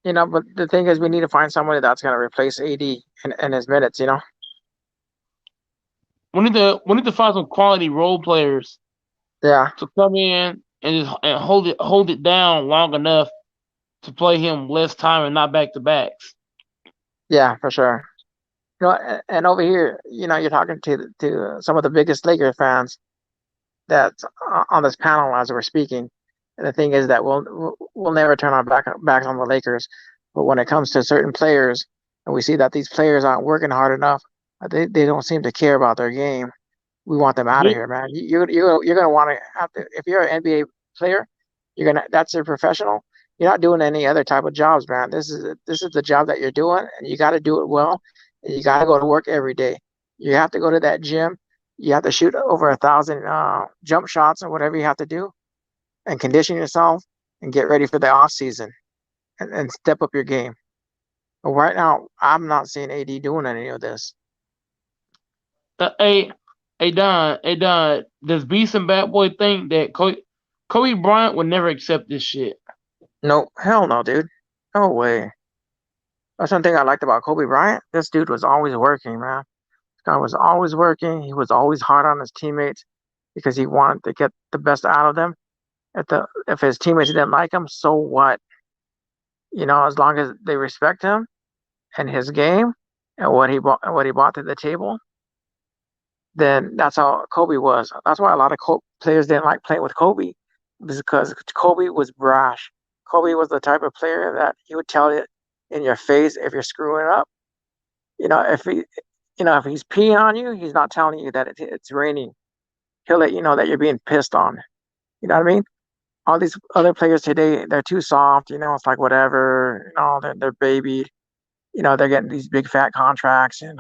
But the thing is, we need to find somebody that's going to replace AD in his minutes. We need to find some quality role players Yeah, to come in and hold it down long enough to play him less time and not back to backs. yeah, for sure. And over here, you're talking to some of the biggest Lakers fans that's on this panel as we're speaking. And the thing is that we'll never turn our backs on the Lakers, but when it comes to certain players, and we see that these players aren't working hard enough, they don't seem to care about their game. We want them out of here, man. You're gonna want to have to, if you're an NBA player, that's your professional. You're not doing any other type of jobs, man. This is the job that you're doing, and you got to do it well. And you got to go to work every day. You have to go to that gym. You have to shoot over 1,000 jump shots or whatever you have to do, and condition yourself and get ready for the off season, and step up your game. But right now, I'm not seeing AD doing any of this. Hey, Hey Don, does Beast and Bad Boy think that Kobe Bryant would never accept this shit? No, hell no, dude. No way. That's one thing I liked about Kobe Bryant. This dude was always working, man. This guy was always working. He was always hard on his teammates because he wanted to get the best out of them. If his teammates didn't like him, so what? As long as they respect him and his game and what he brought to the table, then that's how Kobe was. That's why a lot of players didn't like playing with Kobe, because Kobe was brash. Kobe was the type of player that he would tell you in your face if you're screwing up. If he's peeing on you, he's not telling you that it's raining. He'll let you know that you're being pissed on. You know what I mean? All these other players today, they're too soft. It's like whatever. They're babied. They're getting these big fat contracts. It's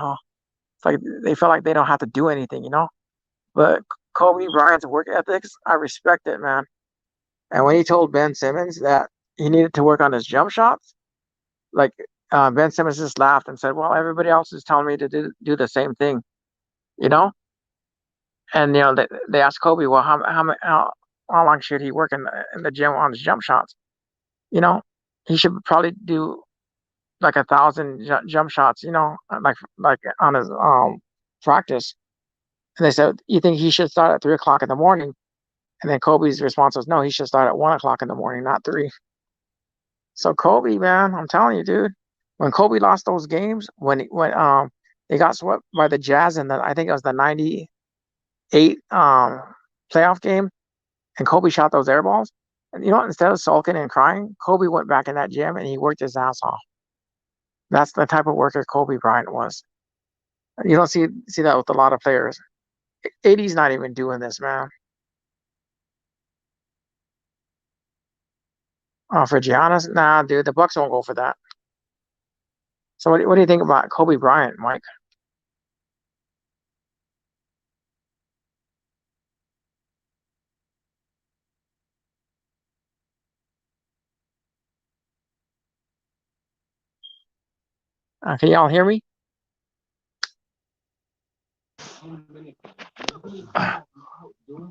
like they feel like they don't have to do anything. But Kobe Bryant's work ethics, I respect it, man. And when he told Ben Simmons that he needed to work on his jump shots, like Ben Simmons just laughed and said, "Well, everybody else is telling me to do the same thing," you know. And they asked Kobe, "Well, how long should he work in the gym on his jump shots?" You know, he should probably do like 1,000 jump shots, like on his practice. And they said, "You think he should start at 3 o'clock in the morning?" And then Kobe's response was, "No, he should start at 1 o'clock in the morning, not 3." So Kobe, man, I'm telling you, dude, when Kobe lost those games, when they got swept by the Jazz in I think it was the '98 playoff game, and Kobe shot those air balls. And instead of sulking and crying, Kobe went back in that gym and he worked his ass off. That's the type of worker Kobe Bryant was. You don't see that with a lot of players. AD's not even doing this, man. For Giannis, nah, dude, the Bucks won't go for that. So what do you think about Kobe Bryant, Mike? Can y'all hear me?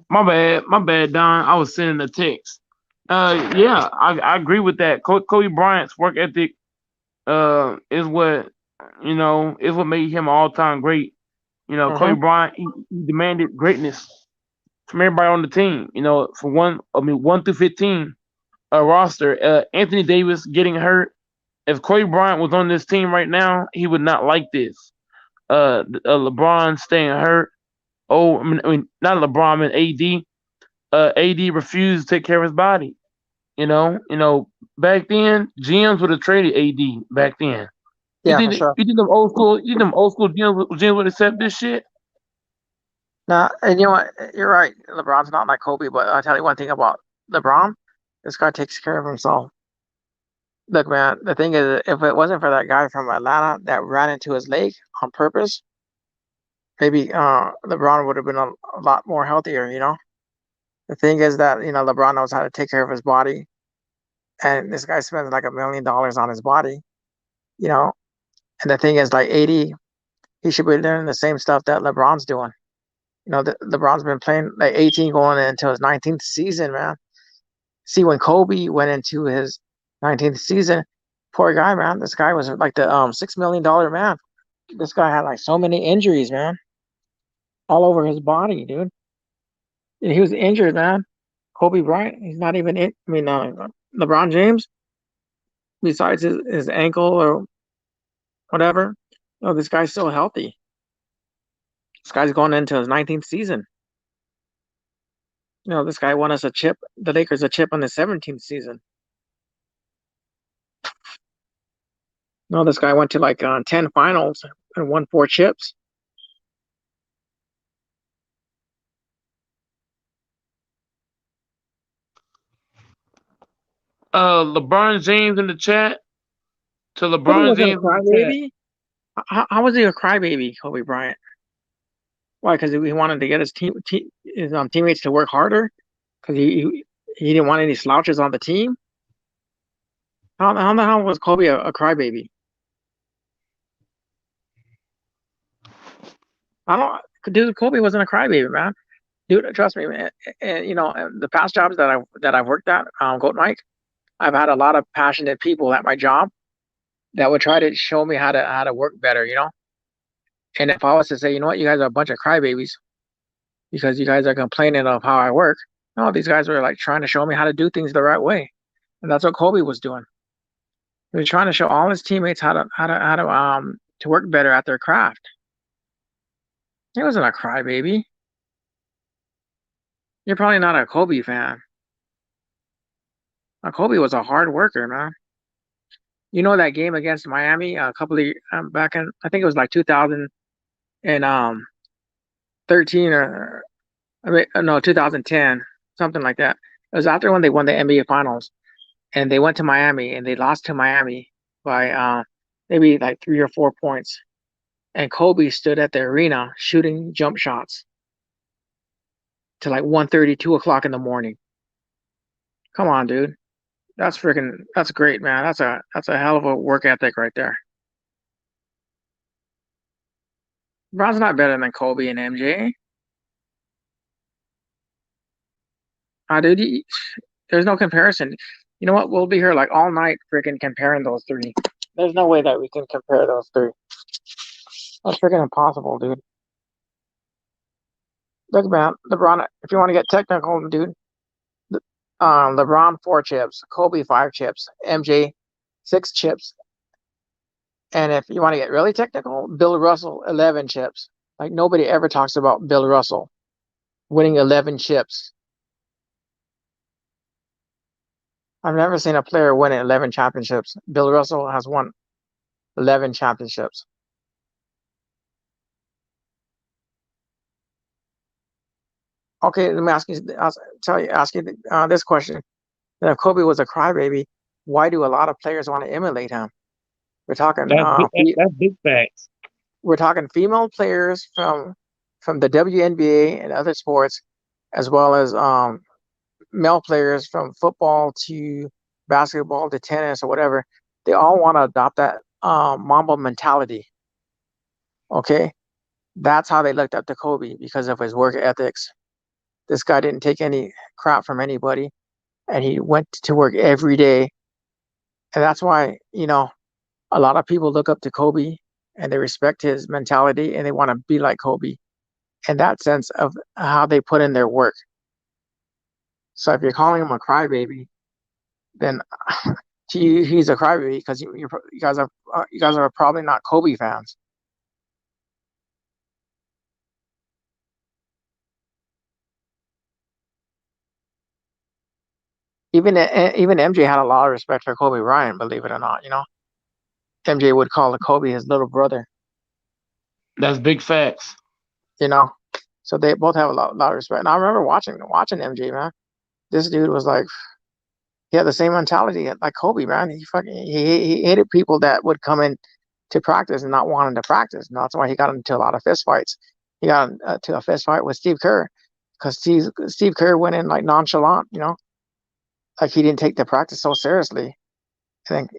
My bad, Don. I was sending a text. Yeah, I agree with that. Kobe Bryant's work ethic is what made him an all time great. Mm-hmm. Kobe Bryant he demanded greatness from everybody on the team. From 1 through 15 roster. Anthony Davis getting hurt. If Kobe Bryant was on this team right now, he would not like this. LeBron staying hurt. Oh, not LeBron, I mean AD. AD refused to take care of his body. Back then GMs would have traded AD back then. You Yeah, for think sure. them old school GMs would accept this shit? Now, and you know what? You're right. LeBron's not like Kobe, but I'll tell you one thing about LeBron. This guy takes care of himself. Look, man, the thing is, if it wasn't for that guy from Atlanta that ran into his leg on purpose, maybe LeBron would have been a lot more healthier. The thing is that, LeBron knows how to take care of his body, and this guy spends like $1 million on his body, you know. And the thing is, like 80, he should be doing the same stuff that LeBron's doing. LeBron's been playing like 18 going into his 19th season, man. See, when Kobe went into his 19th season, poor guy, man. This guy was like the $6 million man. This guy had like so many injuries, man, all over his body, dude. And he was injured, man. Kobe Bryant, he's not even in. I mean, LeBron James, besides his ankle or whatever, this guy's still healthy. This guy's going into his 19th season. This guy won us the Lakers a chip on the 17th season. No, this guy went to like 10 finals and won 4 chips. LeBron James in the chat. To Kobe LeBron wasn't a James in the chat. crybaby. How was he a crybaby, Kobe Bryant? Why? Because he wanted to get his teammates to work harder. Because he didn't want any slouches on the team. How the hell was Kobe a crybaby? I don't. dude, Kobe wasn't a crybaby, man. Dude, trust me, man. And the past jobs that I've worked at, Goat Mike, I've had a lot of passionate people at my job that would try to show me how to work better, And if I was to say, you know what, you guys are a bunch of crybabies because you guys are complaining of how I work. No, these guys were like trying to show me how to do things the right way, and that's what Kobe was doing. He was trying to show all his teammates how to work better at their craft. He wasn't a crybaby. You're probably not a Kobe fan. Kobe was a hard worker, man. You know that game against Miami a couple of back in, I think it was like 2013 or I mean no 2010, something like that. It was after when they won the NBA Finals and they went to Miami and they lost to Miami by maybe like 3 or 4 points. And Kobe stood at the arena shooting jump shots to like 1:30, 2 o'clock in the morning. Come on, dude. That's great, man. That's a hell of a work ethic right there. LeBron's not better than Kobe and MJ. Dude, there's no comparison. You know what? We'll be here like all night freaking comparing those three. There's no way that we can compare those three. That's freaking impossible, dude. Look, man, LeBron, if you want to get technical, dude, LeBron 4 chips, Kobe 5 chips, MJ 6 chips, and if you want to get really technical, Bill Russell 11 chips. Like nobody ever talks about Bill Russell winning 11 chips. I've never seen a player win 11 championships. Bill Russell has won 11 championships. Okay, let me ask you this question. If Kobe was a crybaby, why do a lot of players want to emulate him? We're talking That's big facts. we're talking female players from the WNBA and other sports, as well as male players from football to basketball to tennis or whatever. They all want to adopt that Mamba mentality. Okay, that's how they looked up to Kobe because of his work ethics. This guy didn't take any crap from anybody, and he went to work every day. And that's why, a lot of people look up to Kobe and they respect his mentality and they want to be like Kobe in that sense of how they put in their work. So if you're calling him a crybaby, then to you, he's a crybaby because you guys are probably not Kobe fans. Even MJ had a lot of respect for Kobe Bryant, believe it or not. MJ would call Kobe his little brother. That's big facts. So they both have a lot of respect. And I remember watching MJ, man. This dude was like, he had the same mentality like Kobe, man. He hated people that would come in to practice and not wanting to practice. And that's why he got into a lot of fist fights. He got into a fist fight with Steve Kerr because Steve Kerr went in like nonchalant, like he didn't take the practice so seriously. I think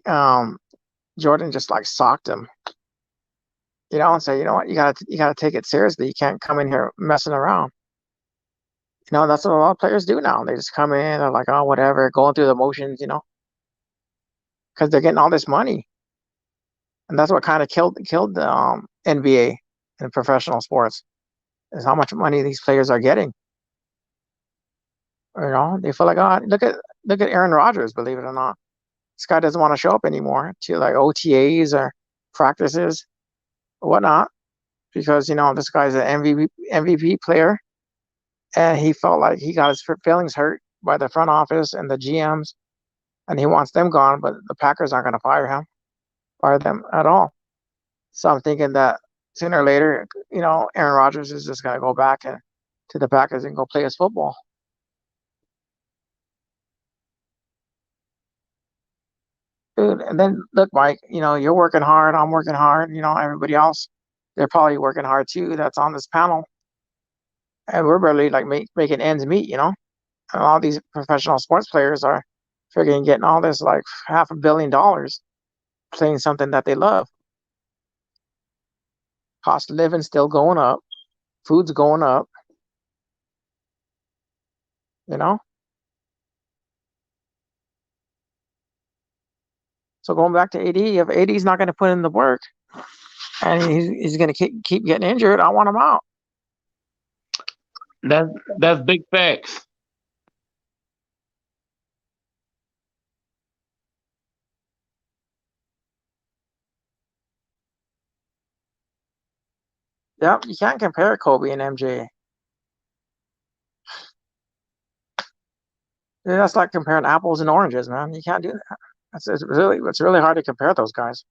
Jordan just like socked him, and say, you know what, you gotta take it seriously. You can't come in here messing around. That's what a lot of players do now. They just come in, they're like, oh, whatever, going through the motions, because they're getting all this money, and that's what kind of killed the NBA and professional sports is how much money these players are getting. They feel like, oh, look at Aaron Rodgers, believe it or not. This guy doesn't want to show up anymore to like OTAs or practices or whatnot because, this guy's an MVP player and he felt like he got his feelings hurt by the front office and the GMs and he wants them gone, but the Packers aren't going to fire them at all. So I'm thinking that sooner or later, Aaron Rodgers is just going to go back to the Packers and go play his football. Dude, and then look, Mike, you're working hard. I'm working hard. Everybody else, they're probably working hard too. That's on this panel, and we're barely like making ends meet. And all these professional sports players are freaking getting all this like $500 million playing something that they love. Cost of living still going up. Food's going up. You know. So going back to AD, if AD's not going to put in the work, and he's going to keep getting injured, I want him out. That's big facts. Yep, you can't compare Kobe and MJ. That's like comparing apples and oranges, man. You can't do that. It's really hard to compare those guys.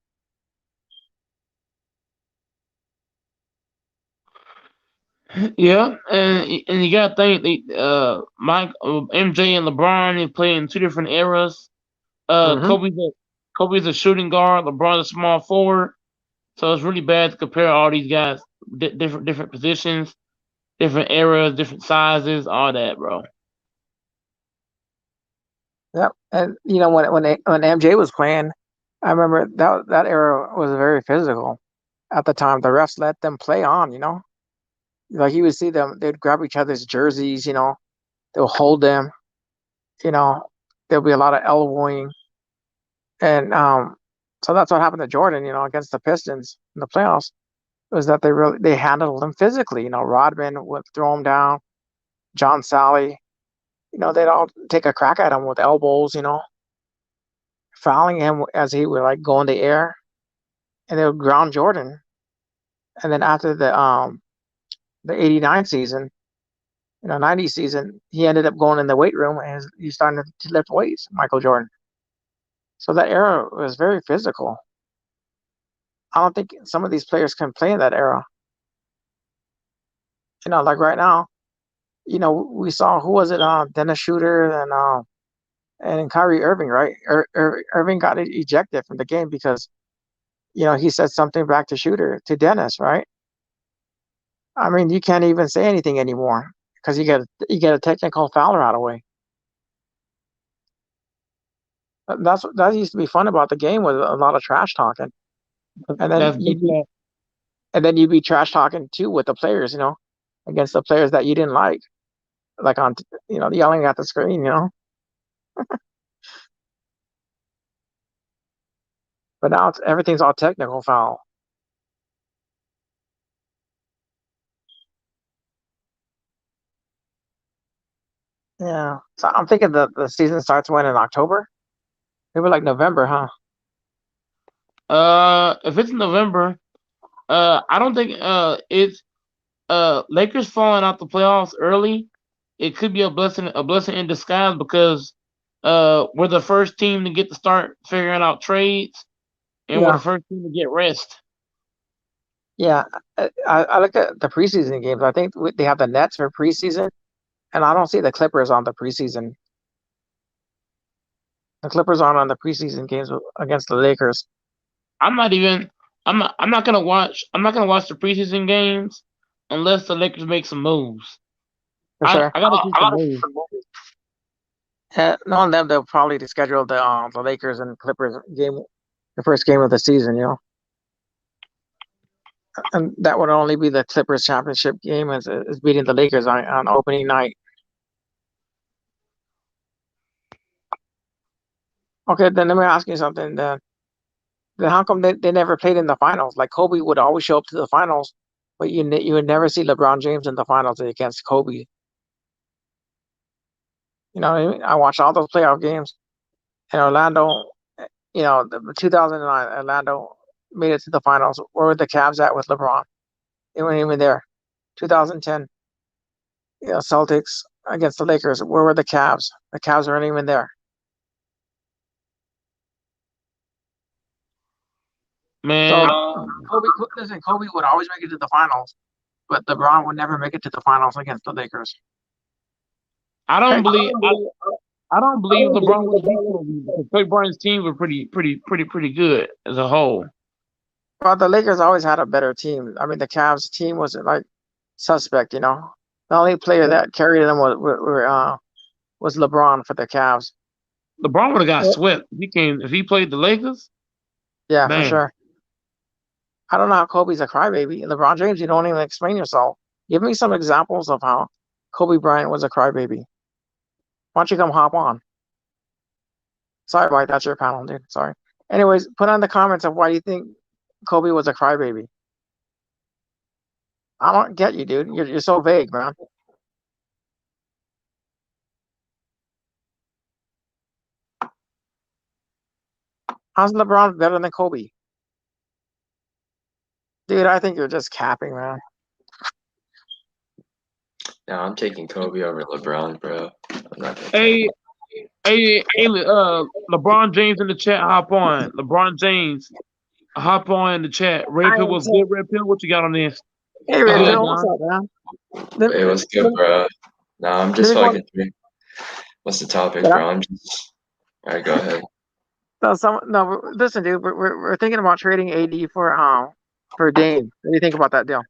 Yeah, and you gotta think MJ and LeBron, they play in two different eras. Mhm. Kobe's a shooting guard, LeBron's a small forward. So it's really bad to compare all these guys, different positions, different eras, different sizes, all that, bro. Yep, and when MJ was playing, I remember that era was very physical. At the time, the refs let them play on. Like you would see them, they'd grab each other's jerseys. They'll hold them. You know, there'll be a lot of elbowing, and so that's what happened to Jordan. Against the Pistons in the playoffs, was that they handled him physically. Rodman would throw him down. John Sally, they'd all take a crack at him with elbows. Fouling him as he would like go in the air, and they would ground Jordan. And then after the '89 season, 90 season, he ended up going in the weight room and he started to lift weights, Michael Jordan. So that era was very physical. I don't think some of these players can play in that era. Like right now, we saw, who was it? Dennis Schroeder and Kyrie Irving, right? Irving got ejected from the game because he said something back to Dennis, right? I mean, you can't even say anything anymore because you get a technical foul right away. That used to be fun about the game, with a lot of trash talking, and then That's big facts. you'd be trash talking too with the players, against the players that you didn't like on yelling at the screen. But now everything's all technical foul. Yeah, so I'm thinking the season starts when, in October, maybe like November, huh? If it's November, I don't think it's Lakers falling out the playoffs early. It could be a blessing in disguise because we're the first team to get to start figuring out trades, and we're the Yeah, first team to get rest. yeah. I look at the preseason games. I think they have the Nets for preseason, and I don't see the Clippers on the preseason. The Clippers aren't on the preseason games against the Lakers. I'm not even. I'm not gonna watch. I'm not gonna watch the preseason games unless the Lakers make some moves. For sure. I gotta see some moves. Knowing them, they'll probably schedule the Lakers and Clippers game, the first game of the season. And that would only be the Clippers championship game, as beating the Lakers on opening night. Okay, then let me ask you something. Then how come they never played in the finals? Like Kobe would always show up to the finals, but you would never see LeBron James in the finals against Kobe. You know what I mean? I watched all those playoff games in Orlando. The 2009 Orlando made it to the finals. Where were the Cavs at with LeBron? They weren't even there. 2010, Celtics against the Lakers. Where were the Cavs? The Cavs weren't even there. Man, So Kobe would always make it to the finals, but LeBron would never make it to the finals against the Lakers. I don't believe. I don't believe LeBron would beat Kobe because Kobe Bryant's team were pretty good as a whole. Well, the Lakers always had a better team. I mean, the Cavs team was like suspect. The only player that carried them was LeBron for the Cavs. LeBron would have got swept if he played the Lakers. Yeah, for Man, sure. I don't know how Kobe's a crybaby. LeBron James, you don't even explain yourself. Give me some examples of how Kobe Bryant was a crybaby. Why don't you come hop on? Sorry, Mike, that's your panel, dude. Sorry. Anyways, put on the comments of why you think Kobe was a crybaby. I don't get you, dude. You're so vague, man. How's LeBron better than Kobe? Dude, I think you're just capping, man. No, I'm taking Kobe over LeBron, bro. I'm not gonna Hey, LeBron James in the chat, hop on. LeBron James, hop on in the chat. Red I Pill ain't was good. Red Pill, what you got on this? Hey, You Red good, Pill, what's Don? up, man? Hey, what's good, bro? No, I'm just Let me go- fucking. What's the topic, Yeah. bro? I'm just. All right, go ahead. Listen, dude. We're thinking about trading AD for Dame. What do you think about that deal?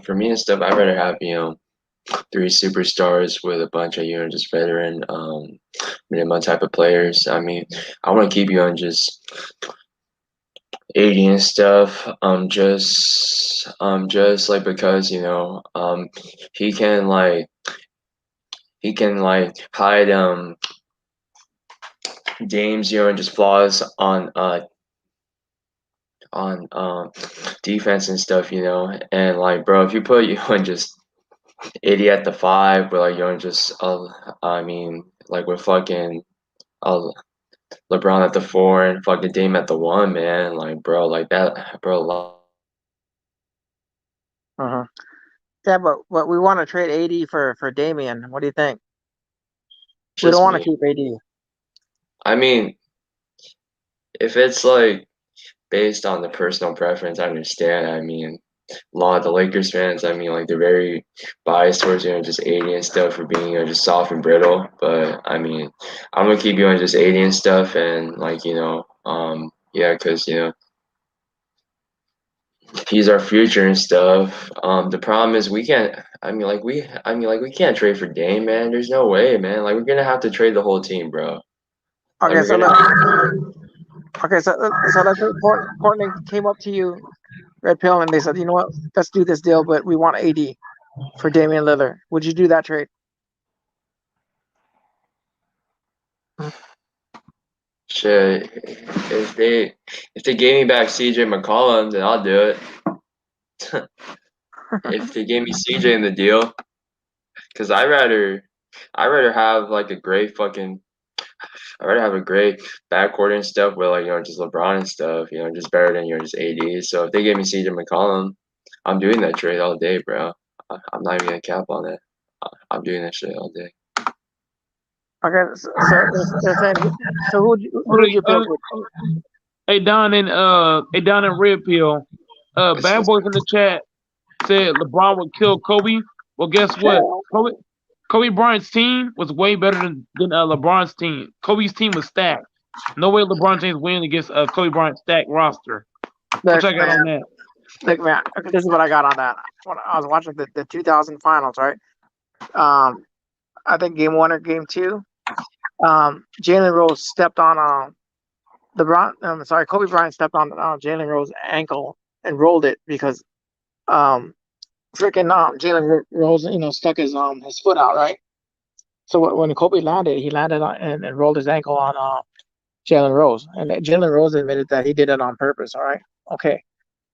For me and stuff, I'd rather have 3 superstars with a bunch of just veteran minimum type of players. I mean, I want to keep you on just 80 and stuff. Just like because he can hide Dame's and just flaws on defense and stuff, and like, bro, if you put on just 80 at the 5 with just I mean, like with fucking LeBron at the 4 and fucking Dame at the 1, man, like, bro, like that, bro. Uh-huh. Yeah, but we want to trade AD for Damian. What do you think? We don't Just want to me. keep AD. I mean, if it's like based on the personal preference, I understand. I mean, a lot of the Lakers fans, I mean, like they're very biased towards just 80 and stuff for being just soft and brittle. But I mean, I'm gonna keep you on just 80 and stuff, and like yeah, because he's our future and stuff. The problem is we can't. We can't trade for Dame, man. There's no way, man. Like we're gonna have to trade the whole team, bro. Like, Okay, we're so gonna let's say Portland came up to you, Red Pill, and they said, you know what, let's do this deal, but we want AD for Damian Lillard. Would you do that trade? Shit, if they gave me back CJ McCollum, then I'll do it. If they gave me CJ in the deal, because I rather have like a great fucking, I rather have a great backcourt and stuff with like just LeBron and stuff, just better than just AD. So if they gave me CJ McCollum, I'm doing that trade all day, bro. I'm not even gonna cap on it. I'm doing that shit all day. Okay, so they're saying, so who would you pick? Hey Don and Red Pill, Bad Boys in the chat said LeBron would kill Kobe. Well, guess what? Kobe Bryant's team was way better than LeBron's team. Kobe's team was stacked. No way LeBron James win against Kobe Bryant's stacked roster. What I got on that? Look, man, this is what I got on that. When I was watching the 2000 finals, right? I think game 1 or game 2, Jalen Rose stepped on Kobe Bryant stepped on Jalen Rose's ankle and rolled it because Jalen Rose stuck his foot out, right? So when Kobe landed, he landed on and rolled his ankle on Jalen Rose, and Jalen Rose admitted that he did it on purpose. All right, okay.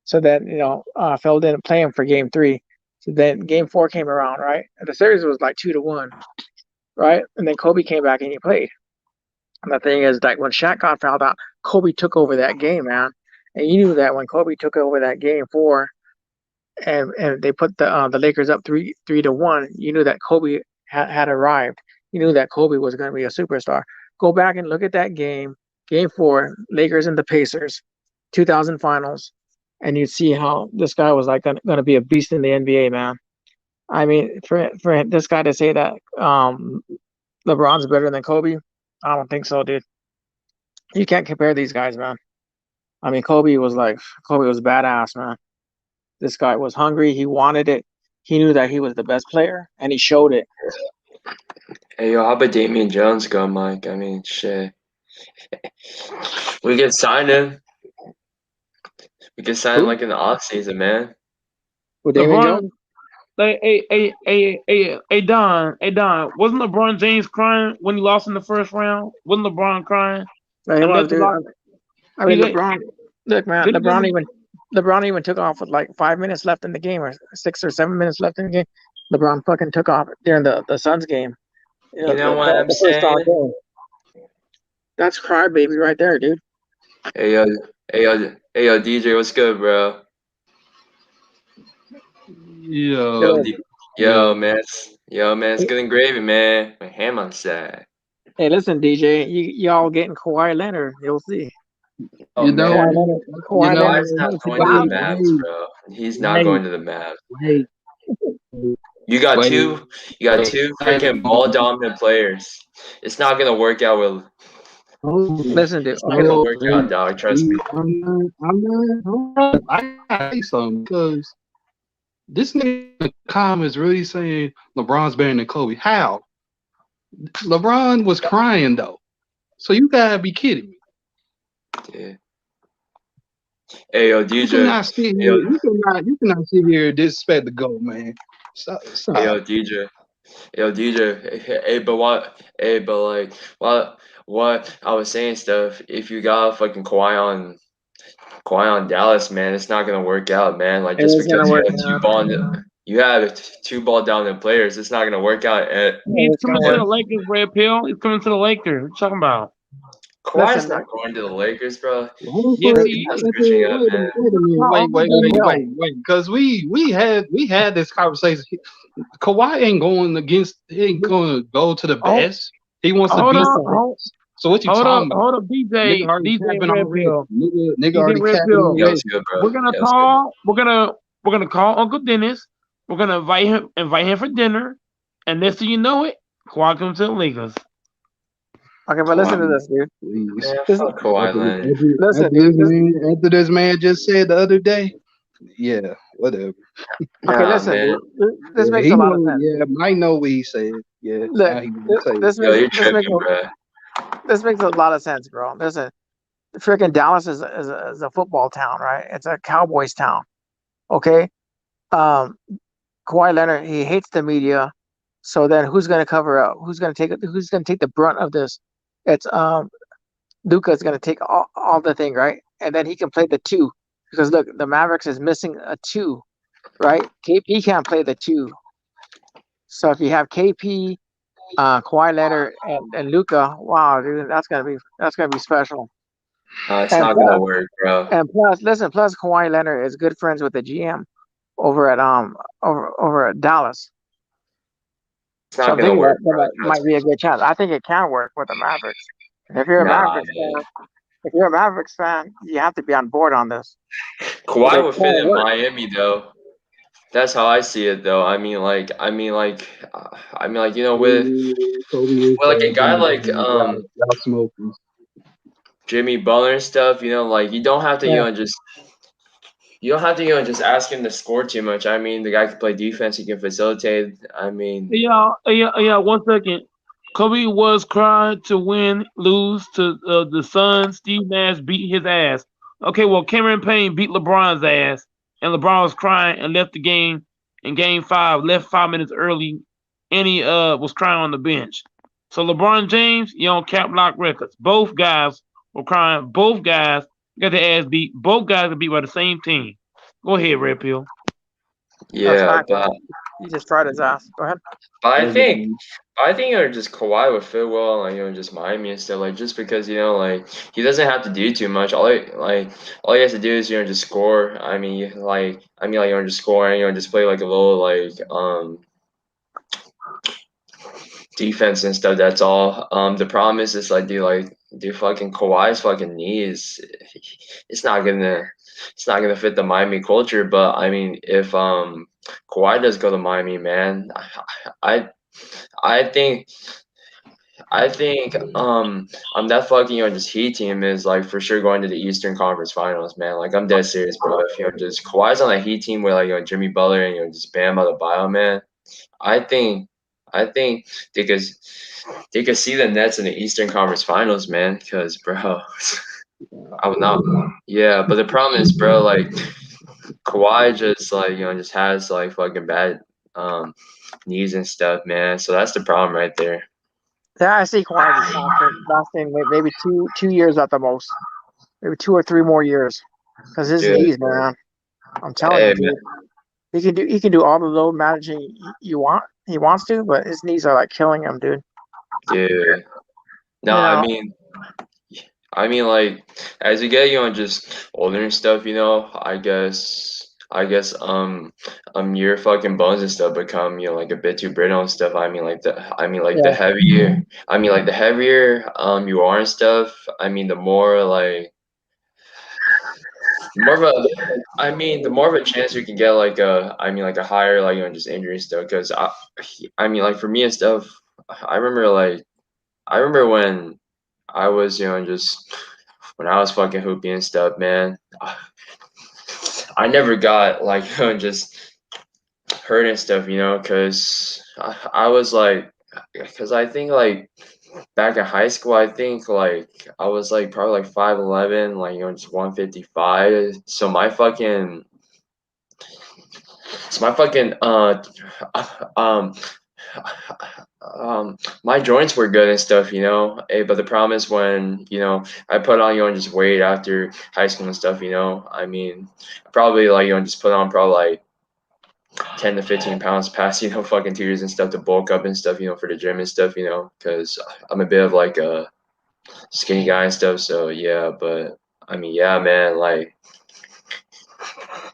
So then Phil didn't play him for game 3. So then game 4 came around, right? And the series was like 2-1, right? And then Kobe came back and he played. And the thing is, like when Shaq got fouled out, Kobe took over that game, man. And you knew that when Kobe took over that game 4, and they put the Lakers up 3-1, you knew that Kobe had arrived. You knew that Kobe was going to be a superstar. Go back and look at that game 4, Lakers and the Pacers, 2000 finals, and you'd see how this guy was like going to be a beast in the NBA, man. I mean, for this guy to say that LeBron's better than Kobe, I don't think so, dude. You can't compare these guys, man. I mean, Kobe was badass, man. This guy was hungry. He wanted it. He knew that he was the best player, and he showed it. Hey, yo, how about Damian Jones go, Mike? I mean, shit. We could sign him. We can sign Who? like in the off season, man. With Damian LeBron, Jones? like, Don, wasn't LeBron James crying when he lost in the first round? Wasn't LeBron crying? No, he And was, left the dude. lock. I mean, He let, LeBron. Look, man, didn't LeBron even took off with like 5 minutes left in the game, or 6 or 7 minutes left in the game. LeBron fucking took off during the Suns game. You know what I'm The first round saying? game. That's crybaby right there, dude. Hey yo, DJ, what's good, bro? Yo, Yo, man, it's good and gravy, man. My ham on side. Hey, listen, DJ, y'all getting Kawhi Leonard. You'll see. Oh, you know, man. Kawhi Leonard. Kawhi's not going to the Mavs, bro. He's not going to the Mavs. Wait, You got Wait. two freaking ball dominant players. It's not gonna work out with. Listen, dude. It's not gonna work out, dog. Trust me. I'm not. I gotta say something because this nigga in the comments really saying LeBron's better than Kobe. How? LeBron was crying though, so you gotta be kidding me. Yeah. Hey yo, You DJ. cannot sit here. You cannot sit here and disrespect the GOAT, man. Stop. Hey yo, DJ. Hey, but what? Hey, but like, what? I was saying stuff. If you got fucking Kawhi on Dallas, man, it's not gonna work out, man. Like just because you have two ball dominant players, it's not gonna work out. He's coming to the Lakers, Red Pill. He's coming to the Lakers. What you talking about? Kawhi's not going to the Lakers, bro. Yes, he is. Wait, because we had this conversation. Kawhi ain't going to go to the best. He wants to be. So what you talking about? Hold up, DJ Red Pill. Nigga already Red capping Pill. already. We're gonna call Uncle Dennis. We're gonna invite him for dinner, and next thing you know it, Kawhi comes to the Lakers. Okay, but listen to this, dude. Kawhi Leonard. After this man just said the other day, yeah, whatever. Okay, listen, dude. This makes a lot of sense. Yeah, I know what he said. Yeah, look, this makes a lot of sense, bro. Listen, freaking Dallas is a football town, right? It's a Cowboys town. Okay, Kawhi Leonard, he hates the media. So then, who's going to cover up? Who's going to take the brunt of this? It's Luka's going to take all the thing, right? And then he can play the 2 because look, the Mavericks is missing a 2, right? KP can't play the 2. So if you have KP, Kawhi Leonard, and Luka, wow, dude, that's gonna be special. It's not gonna work, bro. And plus Kawhi Leonard is good friends with the GM over at Dallas. It's not gonna work. That might be a good chance. I think it can work with the Mavericks. And if you're a Mavericks fan, you have to be on board on this. Kawhi would fit in Miami, though. That's how I see it, though. I mean, like, you know, with like a guy like Jimmy Butler and stuff, you know, like you don't have to, you don't have to, just ask him to score too much. I mean, the guy can play defense, he can facilitate. I mean, yeah. 1 second. Kobe was crying to lose to the Suns. Steve Nash beat his ass. Okay, well, Cameron Payne beat LeBron's ass, and LeBron was crying and left the game in Game 5, left 5 minutes early, and he was crying on the bench. So LeBron James, you on Cap Lock Records. Both guys were crying. Both guys got their ass beat. Both guys were beat by the same team. Go ahead, Red Pill. Yeah, but he just tried his ass. Go ahead. But I think just Kawhi would fit well, like, just Miami and stuff, like, just because, like, he doesn't have to do too much. All he has to do is, just score. I mean, just score and, just play like a little, like, defense and stuff. That's all. The problem is just dude, fucking Kawhi's fucking knees. It's not gonna fit the Miami culture. But I mean, if Kawhi does go to Miami, man, I think that fucking just Heat team is for sure going to the Eastern Conference Finals, man. Like, I'm dead serious, bro. If just Kawhi's on that Heat team with Jimmy Butler and just Bam Adebayo, man, I think they could see the Nets in the Eastern Conference Finals, man. Because, bro, I would not. Yeah, but the problem is, bro, like Kawhi just like just has like fucking bad knees and stuff, man. So that's the problem right there. Yeah, I see Kawhi just lasting maybe 2 years at the most, maybe 2 or 3 more years, because his Dude, knees, man. I'm telling hey you, man, dude. He can do all the load managing he wants to, but his knees are like killing him, dude. dude. No, You know, I mean, like as you get just older and stuff, your fucking bones and stuff become like a bit too brittle and stuff. yeah. The heavier you are and stuff. I mean, the more like more of a the more of a chance you can get like a higher like just injury and stuff. Because like for me and stuff, I remember when I was just when I was fucking hooping and stuff, man. I never got like just hurt and stuff, because I was like, because I think like back in high school, I think like I was like probably like 5'11", like just 155. Um my joints were good and stuff, but the problem is when I put on just weight after high school and stuff, I probably like just put on probably like 10 to 15 pounds past fucking 2 years and stuff to bulk up and stuff, for the gym and stuff, because I'm a bit of like a skinny guy and stuff. So yeah, but yeah, man, like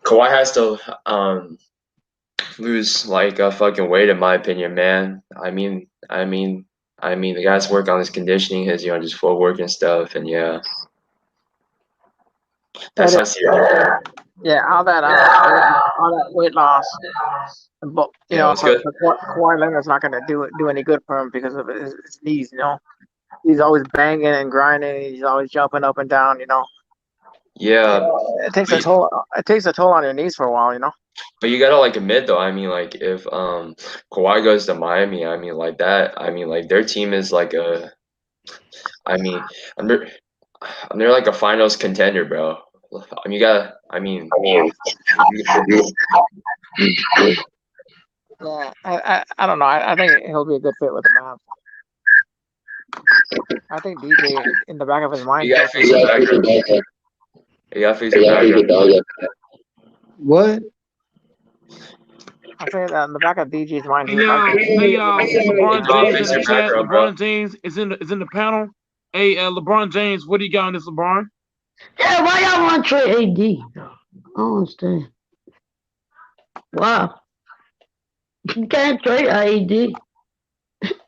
Kawhi has to lose like a fucking weight in my opinion, man. The guys work on his conditioning, his just footwork and stuff, and yeah, that's But how I see it. yeah, all that weight loss, but Yeah, what's for good? Kawhi Leonard's not gonna do any good for him because of his knees. He's always banging and grinding. He's always jumping up and down. Yeah, It takes a toll. It takes a toll on your knees for a while. but you gotta like admit though, like if Kawhi goes to Miami, like that, like their team is like I mean, they're, they're like a finals contender, bro. You gotta, Yeah, I don't know. I think he'll be a good fit with the Mavs. I think DJ in the back of his mind. you gotta fix your background. You gotta fix your background. What? I say that in the back of DJ's mind. Hey y'all, LeBron Dog, James fix in your the chat. background, bro. LeBron James is in the panel. Hey, LeBron James, what do you got on this, LeBron? Yeah, why y'all want to trade AD? I don't understand. Wow. You can't trade AD.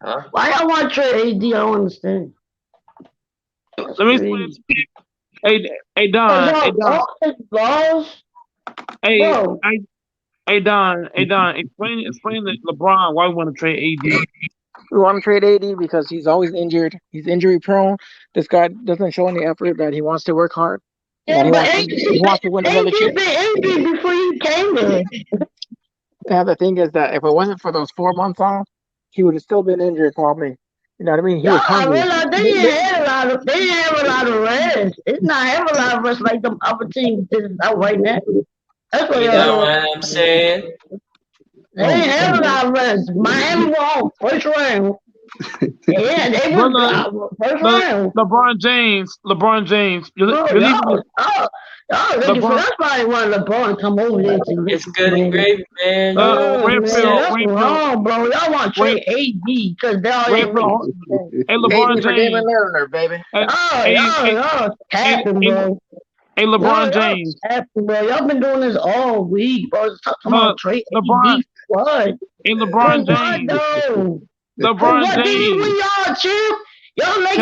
Huh? Why y'all want to trade AD? I don't understand. Let me explain. Hey Don. Hey Don. Hey, Bro. hey Don. Explain to LeBron why we want to trade AD. We want to trade AD because he's always injured. He's injury prone. This guy doesn't show any effort that he wants to work hard. Yeah, He but wants to win another chip. been injured before you came there. Yeah, the thing is that if it wasn't for those 4 months off, he would have still been injured probably. You know what I mean? He was hungry. I realize they didn't have a lot of rest. It's not have a lot of rest like them other teams is out right now. That's what You know what I'm saying? They didn't have a lot of rest. Miami won first round. Yeah, they won first round. LeBron James, you're leaving. That's probably why LeBron come over there. It's good and gravy, man. That's wrong, bro. Y'all want to trade AD because they all Hey, LeBron James. Lerner, baby. Tapping, bro. Hey, LeBron James. Tapping, bro. Y'all been doing this all week, bro. Talking about trade LeBron. AD. What? Hey, LeBron James. LeBron James. When y'all chip, y'all make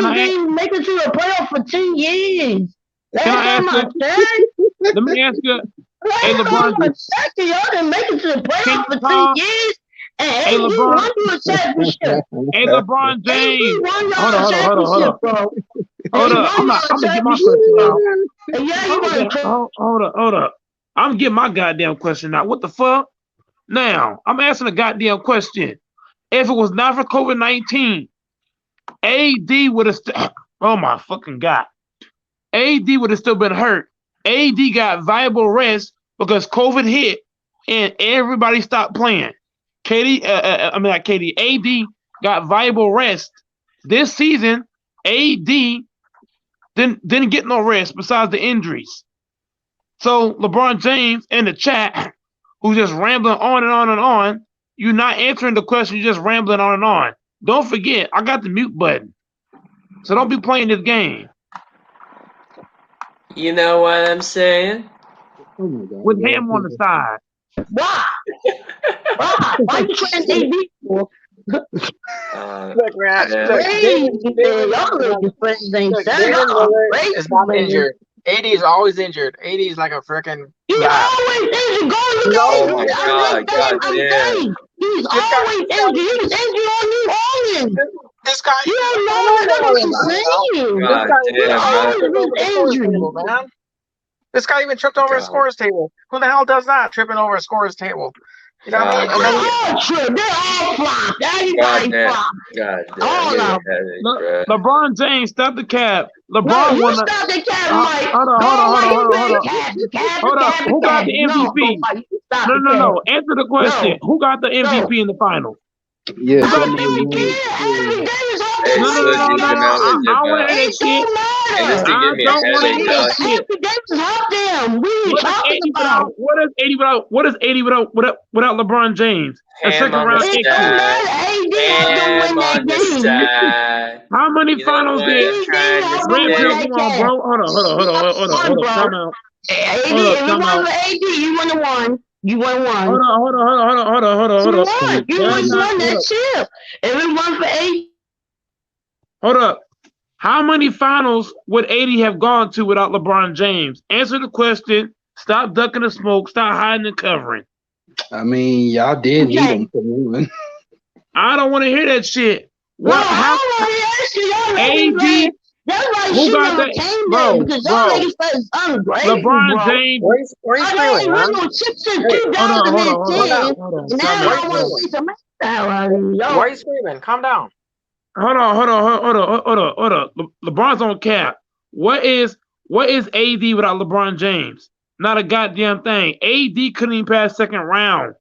it to the playoff for 10 years. Let me ask you. Hey, LeBron. Y'all didn't make it to the playoff for 10 years. And hey, LeBron won you a championship. Hey, LeBron James. Hold on. I'm gonna get my question out. Hold up. I'm getting my goddamn question out. What the fuck? Now, I'm asking a goddamn question. If it was not for COVID-19, AD would have. Oh my fucking god! AD would have still been hurt. AD got viable rest because COVID hit and everybody stopped playing. AD got viable rest. This season, AD didn't get no rest besides the injuries. So LeBron James in the chat, who's just rambling on and on and on, you're not answering the question, you're just rambling on and on. Don't forget, I got the mute button. So don't be playing this game. You know what I'm saying? With him on the side. Why? Why you trying AD for? Look, man. Is not injured. AD is always injured. AD is like a freaking. He's always injured. Oh my God! God damn. He's always injured. He was injured on New Orleans. This guy. You don't know what I'm saying. God damn, man. This guy even tripped over a scorer's table. Who the hell does that? Tripping over a scorer's table. You know what I mean? They're all flopped. Everybody flopped. God damn. LeBron James, stop the cap. LeBron won. Stop the cap, Mike. Hold on. Who got the MVP? No. Answer the question. Who got the MVP in the finals? Yeah. Who got the MVP? No. I don't want to hear that shit. I don't want to hear that shit. What is 80 without LeBron James? A second round exit. How many finals did Red Pill come on, bro? Hold on. Time out. You won the one. You won one. Hold on. You won that chip. Everyone for 8. Hold up. How many finals would 80 have gone to without LeBron James? Answer the question. Stop ducking the smoke. Stop hiding and covering. I mean, y'all did need him for one. I don't want to hear that shit. What? How? AD. That's why who got that? Bro. LeBron James. Where you feeling, man? Why are you screaming? Calm down. Hold on. LeBron's on cap. What is AD without LeBron James? Not a goddamn thing. AD couldn't even pass second round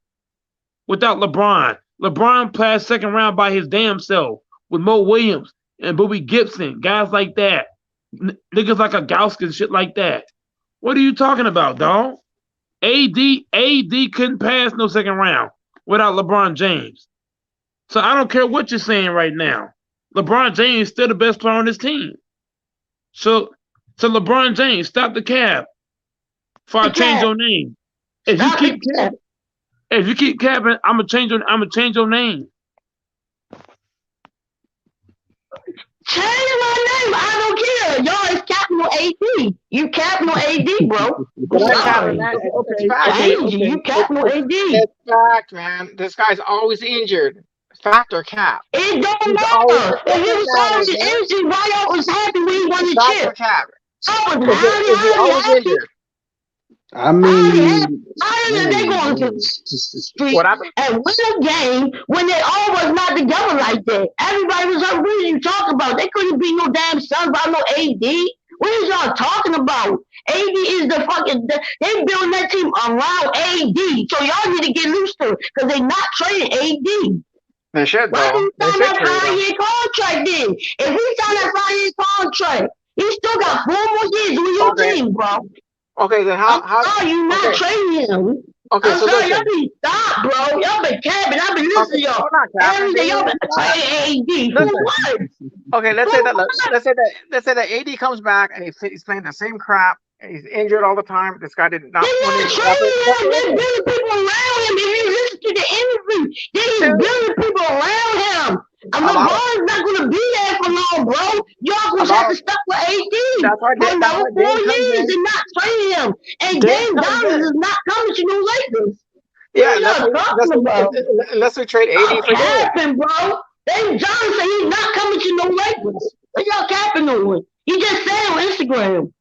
without LeBron. LeBron passed second round by his damn self with Mo Williams and Bobby Gibson, guys like that. Niggas like a Gauskas, shit like that. What are you talking about, dog? AD couldn't pass no second round without LeBron James. So I don't care what you're saying right now. LeBron James is still the best player on this team. So LeBron James, stop the cap. Before I change your name. If you keep capping, I'm gonna change your name. Change my name. I don't care. Y'all is capital AD. You capital AD, bro. You capital AD. It's fact, man. This guy's always injured. Fact or cap? It don't matter. If he was always injured, why y'all was happy when he won the chip? Cap. I was happy. I mean, they going to the street and win a game when they all was not together like that. Everybody was like, what are you talking about? They couldn't be no damn son about no AD. What is y'all talking about? AD is the fucking, they building that team around AD. So y'all need to get loose to it because they not trading AD. They should, though. Why did he sign that 5-year contract then? If he signed that 5-year contract, he still got 4 more years with your team, bro. Okay, then how you not trading him? Okay, I'm so sorry, listen. y'all be stop, bro. Y'all been capping. I've been listening to y'all. Every day y'all been trading AD. For what? Okay, let's say that AD comes back and he's playing the same crap. And he's injured all the time. This guy did not. They're not trading him. They're building people around him. If you listen to the interview, they're building people around him. LeBron's not going to be there for long, bro. Y'all going to have to stop with AD for another 4 years and not trade him. And James Donovan is not coming to New Lakers. Yeah, unless we trade AD for capping, bro. James Johnson said he's not coming to New Lakers. What y'all capping on? He just said on Instagram.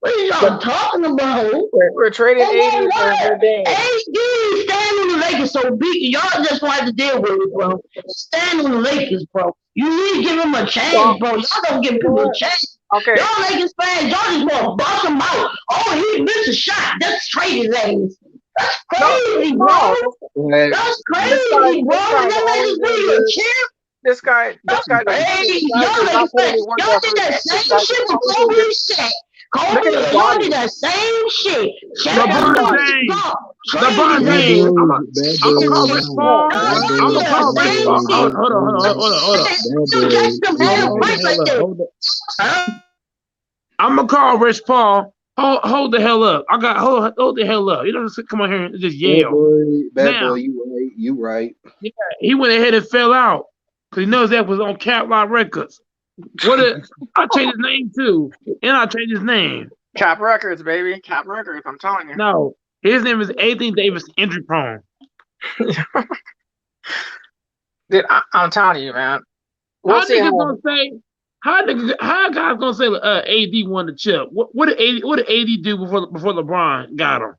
What are y'all talking about? We're trading AD for day. AD stand on the Lakers so big. Y'all just want to deal with it, bro. Stand on the Lakers, bro. You need to give him a chance, bro. Y'all don't give people a chance, Okay. Y'all Lakers fans, y'all just want to bust him out. Oh, he missed a shot. That's trade his ass. That's crazy, bro. That's crazy, bro. That makes really a champ. This guy. That's crazy. Y'all Lakers fans, y'all did that same shit with Kobe and Shaq. Kobe, y'all did that same shit. LeBron James. LeBron James. I'm gonna call Rich Paul. I'm gonna call Rich Paul. Hold on. I'm gonna call Rich Paul. Hold the hell up. Hold the hell up. You don't just come on here and just yell. Bad boy, you right. Yeah, he went ahead and fell out because he knows that was on Catlot Records. I changed his name too, and I changed his name. Cap Records, baby. Cap Records. I'm telling you. No, his name is Anthony Davis, injury prone. Dude, I'm telling you, man. How guys gonna say AD won the chip? What did AD do before LeBron got him?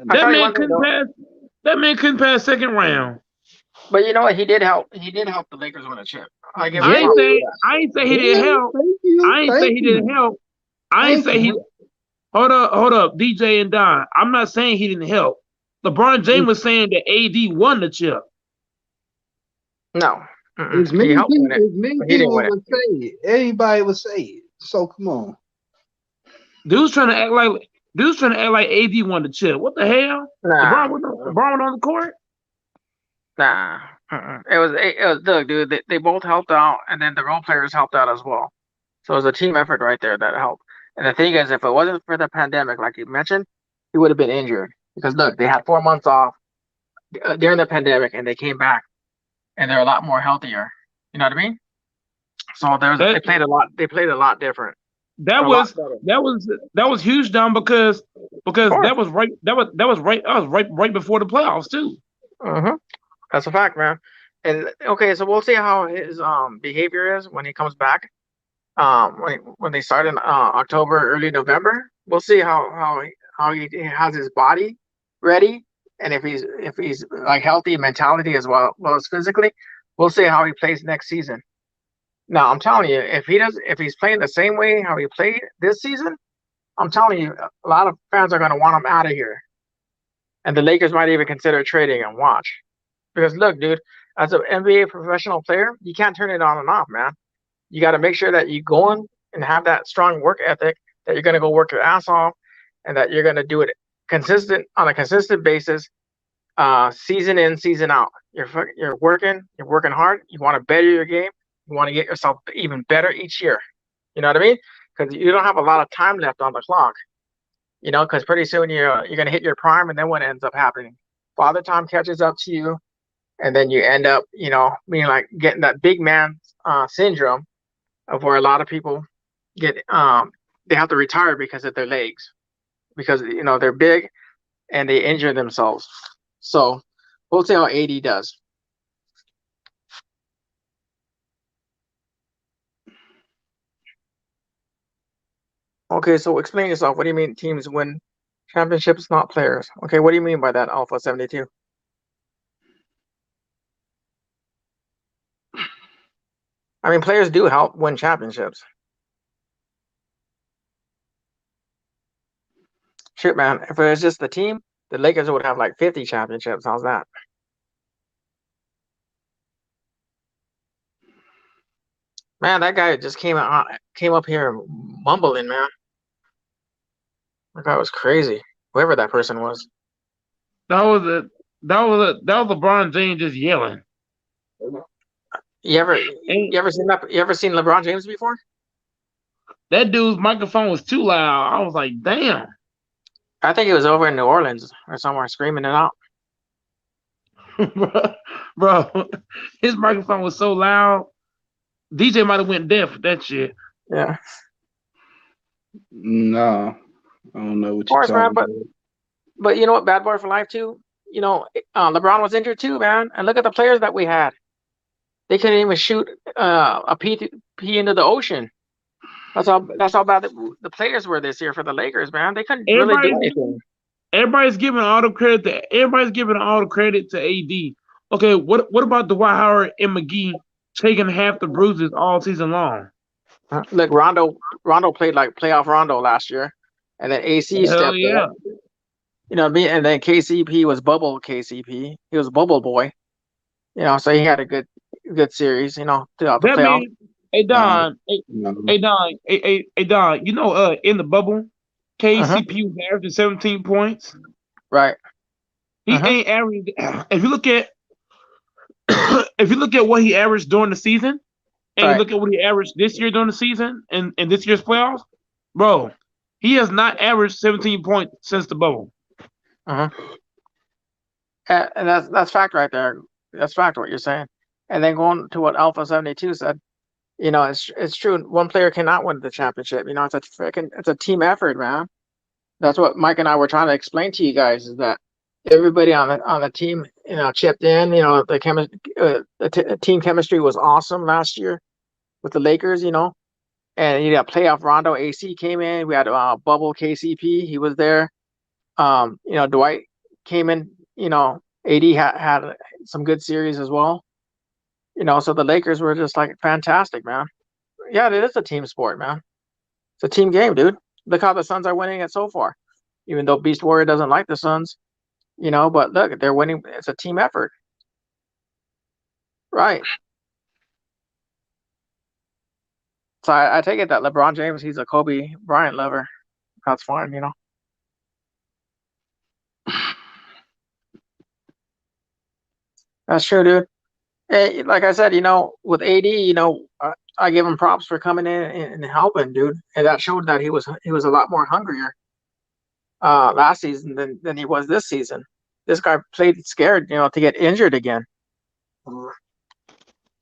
That man couldn't pass second round. But you know what? He did help. He did help the Lakers win a chip. I ain't say he didn't help. I ain't say he didn't help. I ain't say he. Hold up, DJ and Don. I'm not saying he didn't help. LeBron James was saying that AD won the chip. No. As many people would say it. Everybody would say it. So come on. Dude's trying to act like AD won the chip. What the hell? Nah. LeBron on the court? Nah. It was look, dude. They both helped out, and then the role players helped out as well. So it was a team effort right there that helped. And the thing is, if it wasn't for the pandemic, like you mentioned, he would have been injured. Because look, they had 4 months off during the pandemic, and they came back, and they're a lot more healthier. You know what I mean? So they played a lot. They played a lot different. That was huge, Don, because that was right before the playoffs too. That's a fact, man. And okay, so we'll see how his behavior is when he comes back. When they start in October, early November, we'll see how he has his body ready, and if he's like healthy mentality as well as physically. We'll see how he plays next season. Now, I'm telling you, if he's playing the same way how he played this season, I'm telling you, a lot of fans are going to want him out of here, and the Lakers might even consider trading him. Watch, because look, dude, as an NBA professional player, you can't turn it on and off, man. You got to make sure that you go in and have that strong work ethic, that you're going to go work your ass off, and that you're going to do it on a consistent basis, season in, season out. You're working hard. You want to better your game. You want to get yourself even better each year. You know what I mean? Because you don't have a lot of time left on the clock. You know, because pretty soon you're going to hit your prime, and then what ends up happening? Father time catches up to you, and then you end up, being like getting that big man syndrome, of where a lot of people get they have to retire because of their legs, because they're big and they injure themselves. So we'll see how AD does. Okay, so explain yourself. What do you mean teams win championships, not players? Okay, what do you mean by that, Alpha 72? I mean, players do help win championships. Shit, man. If it was just the team, the Lakers would have like 50 championships. How's that? Man, that guy just came up here mumbling, man. That guy was crazy. Whoever that person was. That was LeBron James just yelling. You ever seen that? You ever seen LeBron James before? That dude's microphone was too loud. I was like, damn. I think he was over in New Orleans or somewhere screaming it out. Bro, his microphone was so loud. DJ might have went deaf with that shit. Yeah. No, I don't know what you're talking about. But you know what? Bad boy for life too. LeBron was injured too, man. And look at the players that we had. They couldn't even shoot a pee into the ocean. That's how bad the players were this year for the Lakers, man. They couldn't really do anything. Everybody's giving all the credit to AD. Okay, what about Dwight Howard and McGee taking half the bruises all season long. Look, Rondo played like playoff Rondo last year, and then AC Hell stepped yeah. up. You know what I mean? And then KCP was bubble KCP. He was bubble boy. You know, so he had a good series. You know, throughout the That playoff. means, hey Don, hey Don, you know, in the bubble, KCP was averaging 17 points. Right. He ain't averaging. If you look at what he averaged during the season, and you look at what he averaged this year during the season and this year's playoffs, bro, he has not averaged 17 points since the bubble. And that's fact right there. That's fact what you're saying. And then going to what Alpha 72 said, you know, it's true. One player cannot win the championship. You know, it's a team effort, man. That's what Mike and I were trying to explain to you guys, is that everybody on the team, you know, chipped in. You know, the team chemistry was awesome last year with the Lakers. You know, and you got playoff Rondo. AC came in. We had bubble KCP. He was there. You know, Dwight came in. You know, AD had some good series as well. You know, so the Lakers were just like fantastic, man. Yeah, it is a team sport, man. It's a team game, dude. Look how the Suns are winning it so far. Even though Beast Warrior doesn't like the Suns, you know, but look, they're winning. It's a team effort. Right. So I take it that LeBron James, he's a Kobe Bryant lover. That's fine, you know. That's true, dude. Hey, like I said, you know, with AD, you know, I give him props for coming in and helping, dude. And that showed that he was a lot more hungrier last season than he was this season. This guy played scared, you know, to get injured again.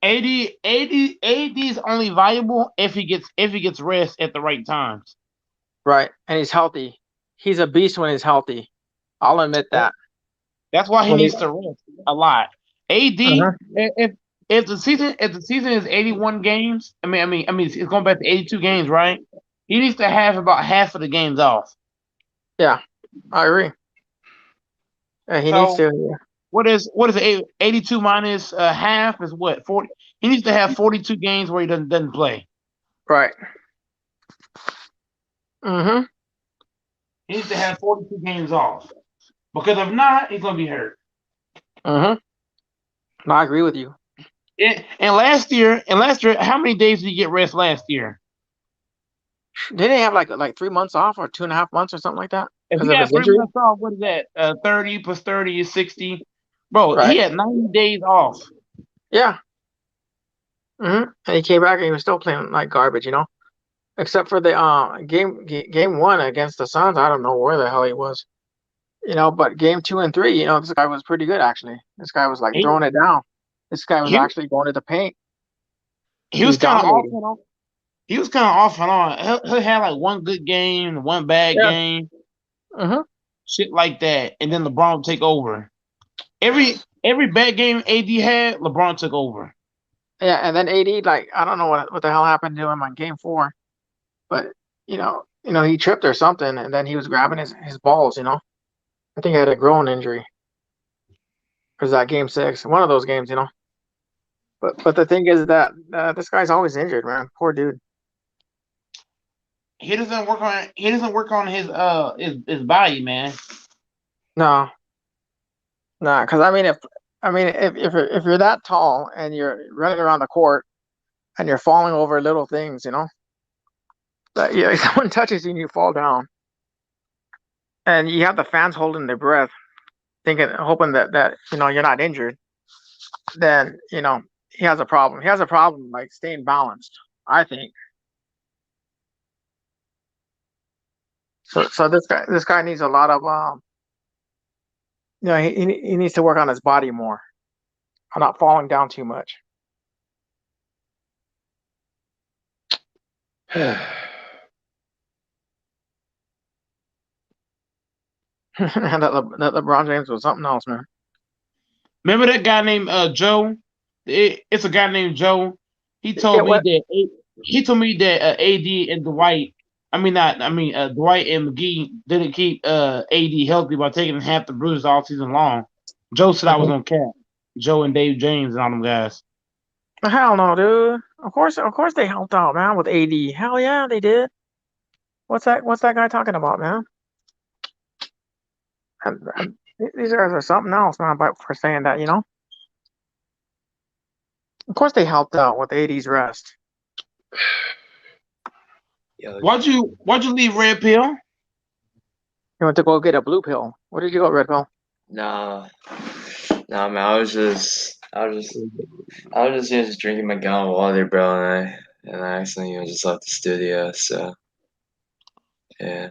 AD is only valuable if he gets rest at the right times. Right, and he's healthy. He's a beast when he's healthy. I'll admit that. That's why he needs to rest a lot. AD, if the season is 81 games, I mean it's going back to 82 games, right? He needs to have about half of the games off. Yeah, I agree. He needs to. Yeah. What is 82 minus half is what? 40. He needs to have 42 games where he doesn't play. Right. He needs to have 42 games off, because if not, he's gonna be hurt. No, I agree with you. And last year, how many days did he get rest last year? Didn't he have like 3 months off or 2.5 months or something like that? If he had 3 months off, what is that? 30 plus 30 is 60. Bro, right. He had 90 days off. Yeah. And he came back and he was still playing like garbage, you know? Except for the game 1 against the Suns. I don't know where the hell he was. You know, but game 2 and 3, you know, this guy was pretty good, actually. This guy was like throwing it down. This guy was actually going to the paint. He was kind of off and on. He was kind of off and on. He had like one good game, one bad game. Shit like that. And then LeBron would take over. Every bad game AD had, LeBron took over. Yeah, and then AD, like, I don't know what the hell happened to him on game 4. But, you know, he tripped or something, and then he was grabbing his balls, you know. I think he had a groin injury. Or was that game 6? One of those games, you know. But the thing is that this guy's always injured, man. Poor dude. He doesn't work on his body, man. No, because if you're that tall and you're running around the court and you're falling over little things, you know, that someone touches you and you fall down, and you have the fans holding their breath, hoping that you know you're not injured, then you know he has a problem. He has a problem like staying balanced, I think. So this guy needs a lot of you know, he needs to work on his body more, on not falling down too much. That LeBron James was something else, man. Remember that guy named Joe? It's a guy named Joe. He told me that AD and Dwight. Dwight and McGee didn't keep AD healthy by taking half the bruises all season long. Joe said I was on cap. Joe and Dave James and all them guys. Hell no, dude. Of course they helped out, man, with AD. Hell yeah, they did. What's that guy talking about, man? These guys are something else, man, for saying that, you know? Of course they helped out with AD's rest. Why'd you leave Red Pill? You went to go get a blue pill. What did you go, Red Pill? Nah, man. I was just drinking my gallon of water, bro, and I accidentally just left the studio. So yeah.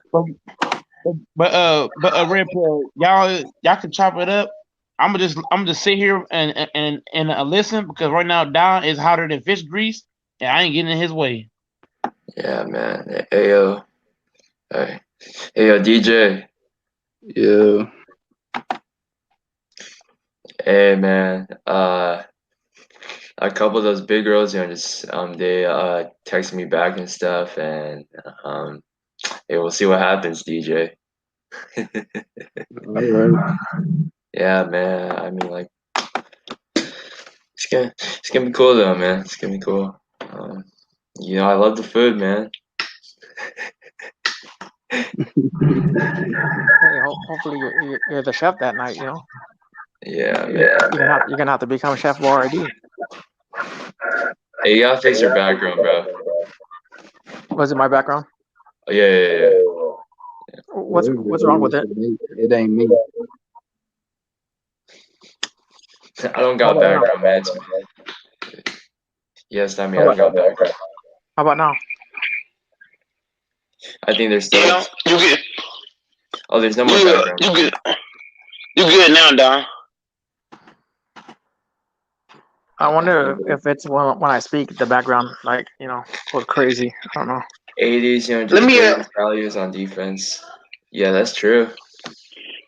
But Red Pill, y'all can chop it up. I'm gonna just sit here and listen, because right now Don is hotter than fish grease, and I ain't getting in his way. Yeah, man. Hey yo, DJ. Yeah. Hey man. A couple of those big girls, just they texted me back and stuff, and hey, we'll see what happens, DJ. All right. Yeah, man. I mean, like, it's gonna be cool though, man. It's gonna be cool. I love the food, man. Hey, hopefully you're the chef that night, you know? Yeah, You're gonna have to become Chef Boyardee. Hey, you gotta fix your background, bro. Was it my background? Oh, yeah. What's wrong with it? It ain't me. I don't got background, man. Yes, I mean, I don't got background. How about now? I think there's still. You good? Oh, there's no more background. You good? You good now, Don? I wonder if it's when I speak, the background, like, goes crazy. I don't know. 80s, just values on defense. Yeah, that's true.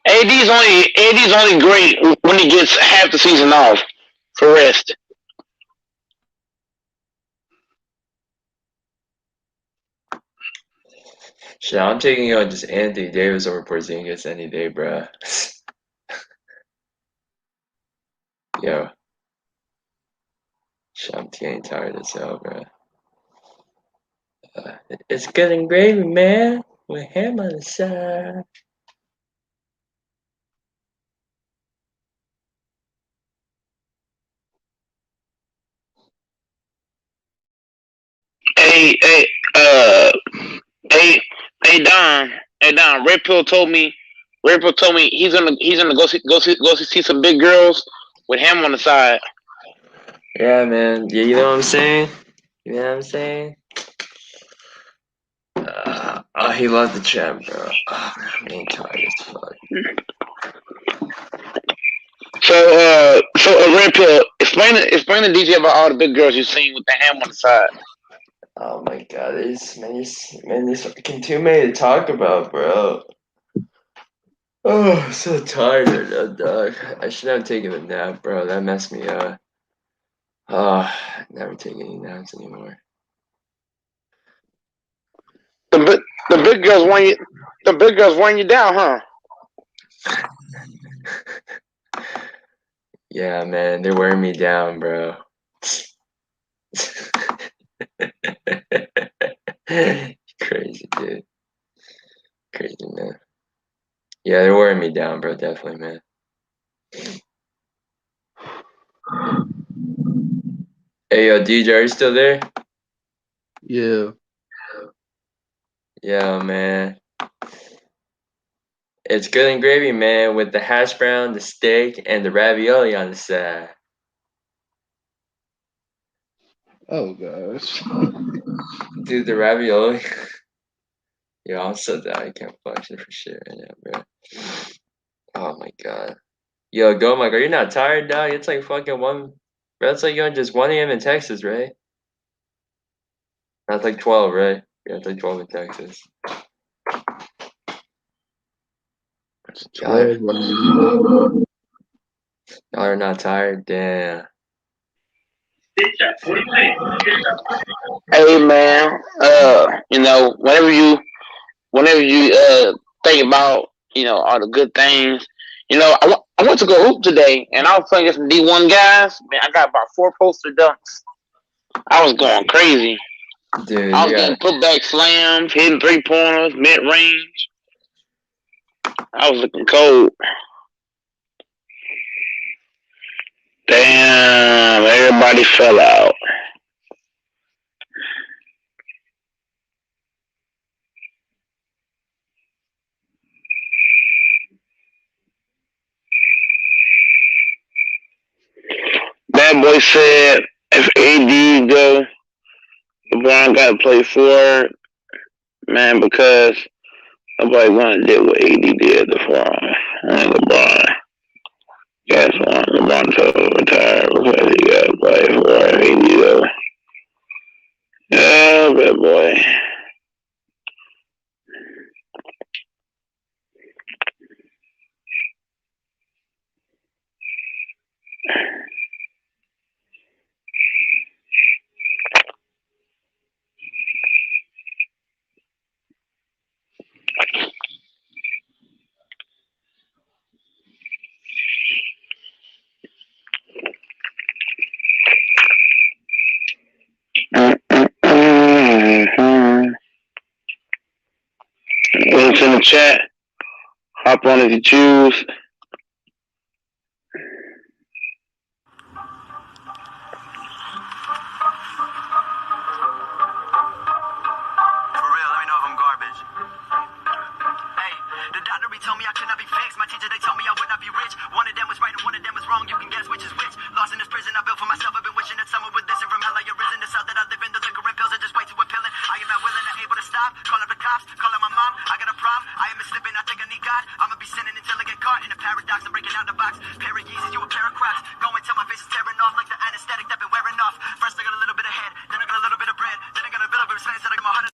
AD's only great when he gets half the season off for rest. Shit, I'm taking on just Anthony Davis over Porzingis any day, bro. Yo. Shit, I'm getting tired as hell, bro. It's good and gravy, man. With ham on the side. Hey, Don. Red Pill told me he's gonna go see some big girls with him on the side. Yeah, man. Yeah, you know what I'm saying? He loved the chat, bro. Oh, man, I'm getting tired as fuck. So Red Pill, explain to DJ about all the big girls you've seen with the ham on the side. Oh my god, there's fucking too many to talk about, bro. Oh, I'm so tired, dog. I should have taken a nap, bro. That messed me up. Never take any naps anymore. The big girls wearing you down, huh? Yeah, man, they're wearing me down, bro. Crazy, dude. Crazy, man. Yeah, they're wearing me down, bro. Definitely, man. Hey, yo, DJ, are you still there? Yeah. Yeah, man. It's good and gravy, man, with the hash brown, the steak, and the ravioli on the side. Oh gosh. Dude, the ravioli. Yo, I'm so down. I can't function for shit right now, bro. Oh my god. Yo, go, Mike. Are you not tired, dog? It's like fucking 1. Bro, it's like just 1 a.m. in Texas, right? That's like 12, right? Yeah, it's like 12 in Texas. Y'all are not tired? Damn. Hey man, whenever you think about all the good things, I I went to go hoop today, and I was playing against some D1 guys. Man, I got about 4 poster dunks. I was going crazy. Dude, I was getting putback slams, hitting 3-pointers, mid-range. I was looking cold. Damn, everybody fell out. That boy said if AD go, LeBron got to play forward, man, because nobody want to do what AD did before. And LeBron, guess what? LeBron told him to retire because he got to play for AD go. Yeah, bad boy. Links in the chat. Hop on if you choose. For real, let me know if I'm garbage. Hey, the doctor told me I could not be fixed. My teacher, they told me I would not be rich. One of them was right and one of them was wrong. You can guess which is which. Lost in this prison I built for myself. I've been wishing that someone would listen from hell. I arisen the south that I live in. The liquor and pills are just way too appealing. I am not willing or able to stop. Call up the cops, call up my mom. I got a problem. I am slipping. I think I need God. I'ma be sinning until I get caught in a paradox. I'm breaking out the box. Pair of Yeezys, you a pair of Crocs. Going till my face is tearing off like the anesthetic that been wearing off. First I got a little bit of head, then I got a little bit of bread, then I got a little bit of slants that I got my heart.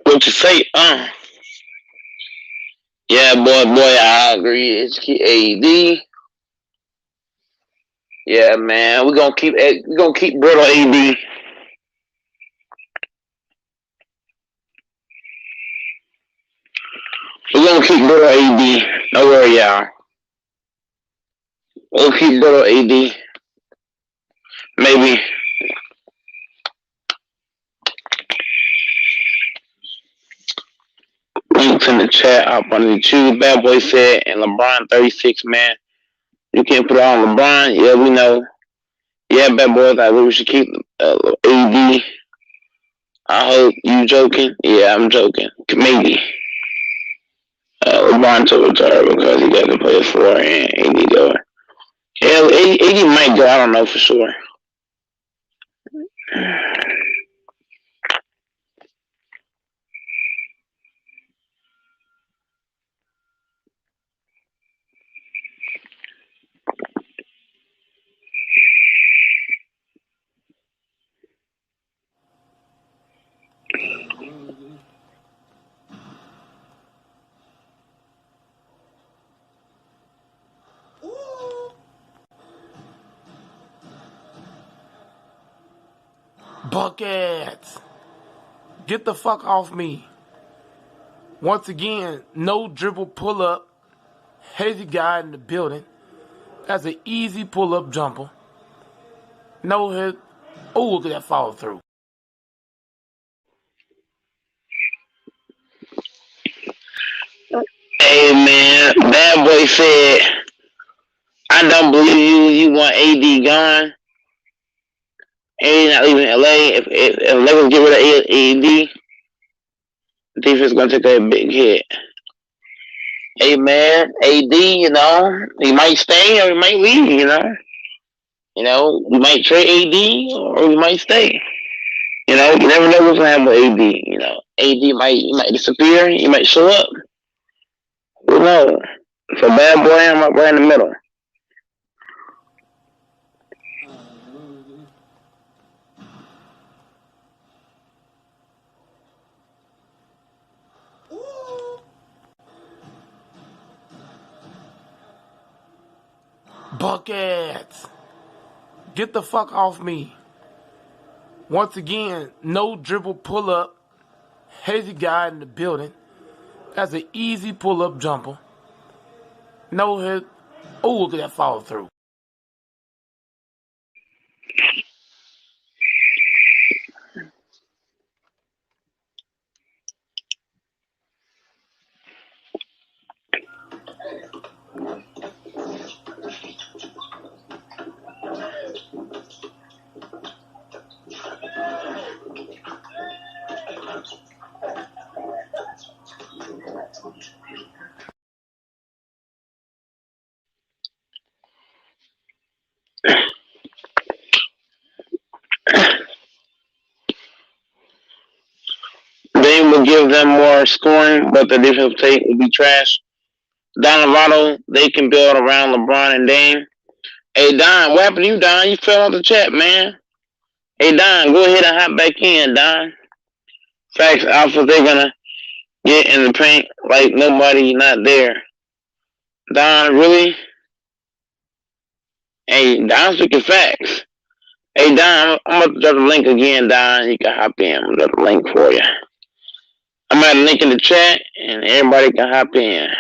What you say? Yeah, boy, I agree. It's AD. Yeah, man, we're gonna keep brittle AD. We're gonna keep brittle AD. Don't worry, y'all. We'll keep brittle AD. Maybe. Links in the chat. Up on the choose. Bad boy said, and LeBron 36, man. You can't put it on LeBron. Yeah, we know. Yeah, bad boy. I think we should keep AD. I hope you joking. Yeah, I'm joking. Maybe. LeBron to retire because he doesn't play for and AD go. Yeah, AD might go. I don't know for sure. Buckets, get the fuck off me. Once again, no dribble pull up. Hazy guy in the building. That's an easy pull up jumper. No hit. Oh, look at that follow through. Hey man, bad boy said, I don't believe you want AD gone. AD not leaving LA. If Lakers get rid of AD, the defense is gonna take a big hit. hey man, AD, you know, he might stay or he might leave, you know. You know, we might trade AD or we might stay. You know, you never know what's gonna happen with AD. You know, AD might disappear, he might show up. Who knows? So bad boy, I'm up right in the middle. Buckets, get the fuck off me. Once again, no dribble pull up. Hazy guy in the building. That's an easy pull up jumper. No hit. Oh, look at that follow through. They will give them more scoring, but the defensive take will be trash. Donovato, they can build around LeBron and Dame. Hey Don, what happened to you, Don? You fell off the chat, man. Hey Don, go ahead and hop back in, Don. Facts, Alpha, they're gonna get in the paint like nobody not there. Don, really? Hey, Don's speaking facts. Hey Don, I'm gonna drop the link again, Don. You can hop in. I'm gonna drop the link for you. I'm gonna have a link in the chat and everybody can hop in.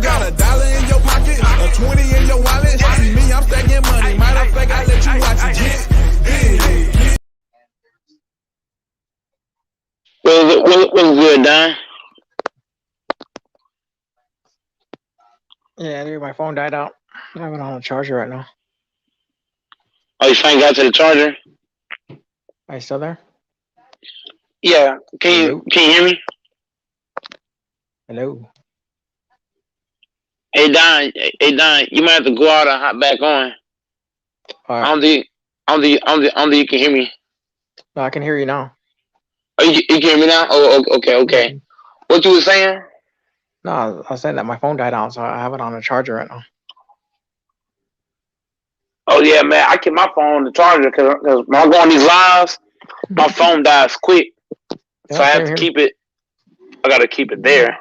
Got $1 in your pocket, a 20 in your wallet. See me, I'm stacking money. Matter of fact, I let you watch it get. What's good, Don? Yeah, dude, my phone died out. I have it on a charger right now. Oh, you finally got to the charger? Are you still there? Yeah. Can you hear me? Hello. Hey Don, you might have to go out and hop back on. All right. On the you can hear me. No, I can hear you now. Oh, you can hear me now? Oh, okay. What you were saying? No, I was saying that my phone died out, so I have it on a charger right now. Oh yeah, man, I keep my phone on the charger because when I go on these lives, my phone dies quick, so I have to keep it. I gotta keep it there.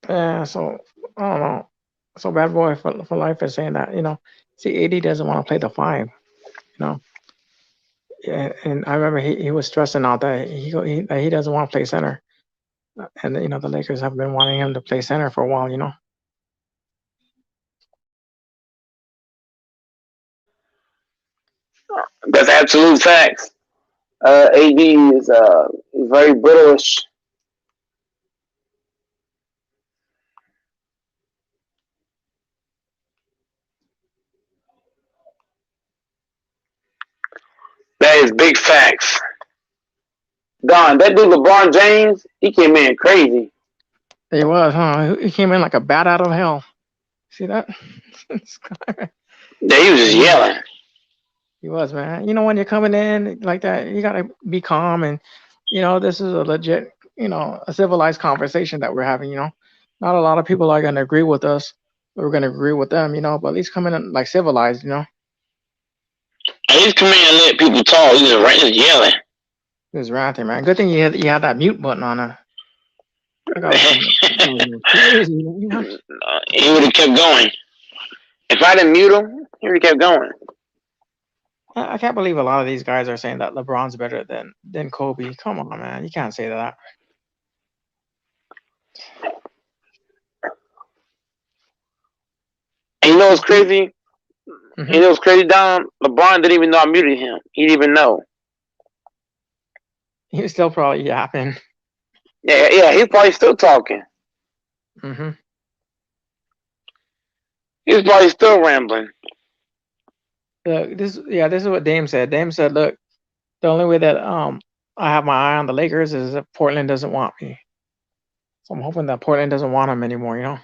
Yeah, so I don't know. So Bad Boy for Life is saying that, you know, see, AD doesn't want to play the 5, you know. Yeah, and I remember he was stressing out that he doesn't want to play center, and you know the Lakers have been wanting him to play center for a while, you know. That's absolute facts. AD is very British. That is big facts. Don, that dude LeBron James, he came in crazy. He was, huh? He came in like a bat out of hell. See that? Yeah, he was just yelling. He was, man. You know, when you're coming in like that, you gotta be calm, and you know this is a legit, you know, a civilized conversation that we're having. You know, not a lot of people are gonna agree with us, but we're gonna agree with them. You know, but at least come in like civilized. You know. At least come in and let people talk. He just yelling. He was ranting, man. Good thing you had that mute button on it. Crazy, you know? He would have kept going. If I didn't mute him, he would have kept going. I can't believe a lot of these guys are saying that LeBron's better than Kobe. Come on, man. You can't say that. And you know what's crazy? Mm-hmm. You know what's crazy, Don? LeBron didn't even know I muted him. He didn't even know. He was still probably yapping. Yeah, he's probably still talking. Mm-hmm. He's probably still rambling. Look, this is what Dame said. Dame said, "Look, the only way that I have my eye on the Lakers is if Portland doesn't want me. So I'm hoping that Portland doesn't want him anymore. You know."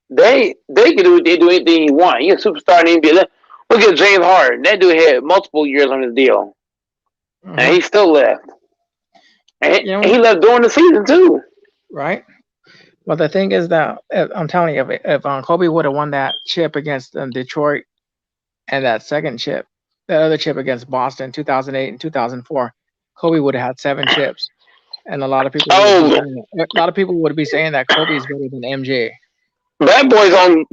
They can do anything he want. He's a superstar in the NBA. Look at James Harden. That dude had multiple years on his deal, and he still left. And he left during the season too. Right. But the thing is that I'm telling you, if Kobe would have won that chip against Detroit and that second chip, that other chip against Boston, 2008 and 2004, Kobe would have had 7 chips, and a lot of people would be saying that Kobe is better than MJ. Bad boys on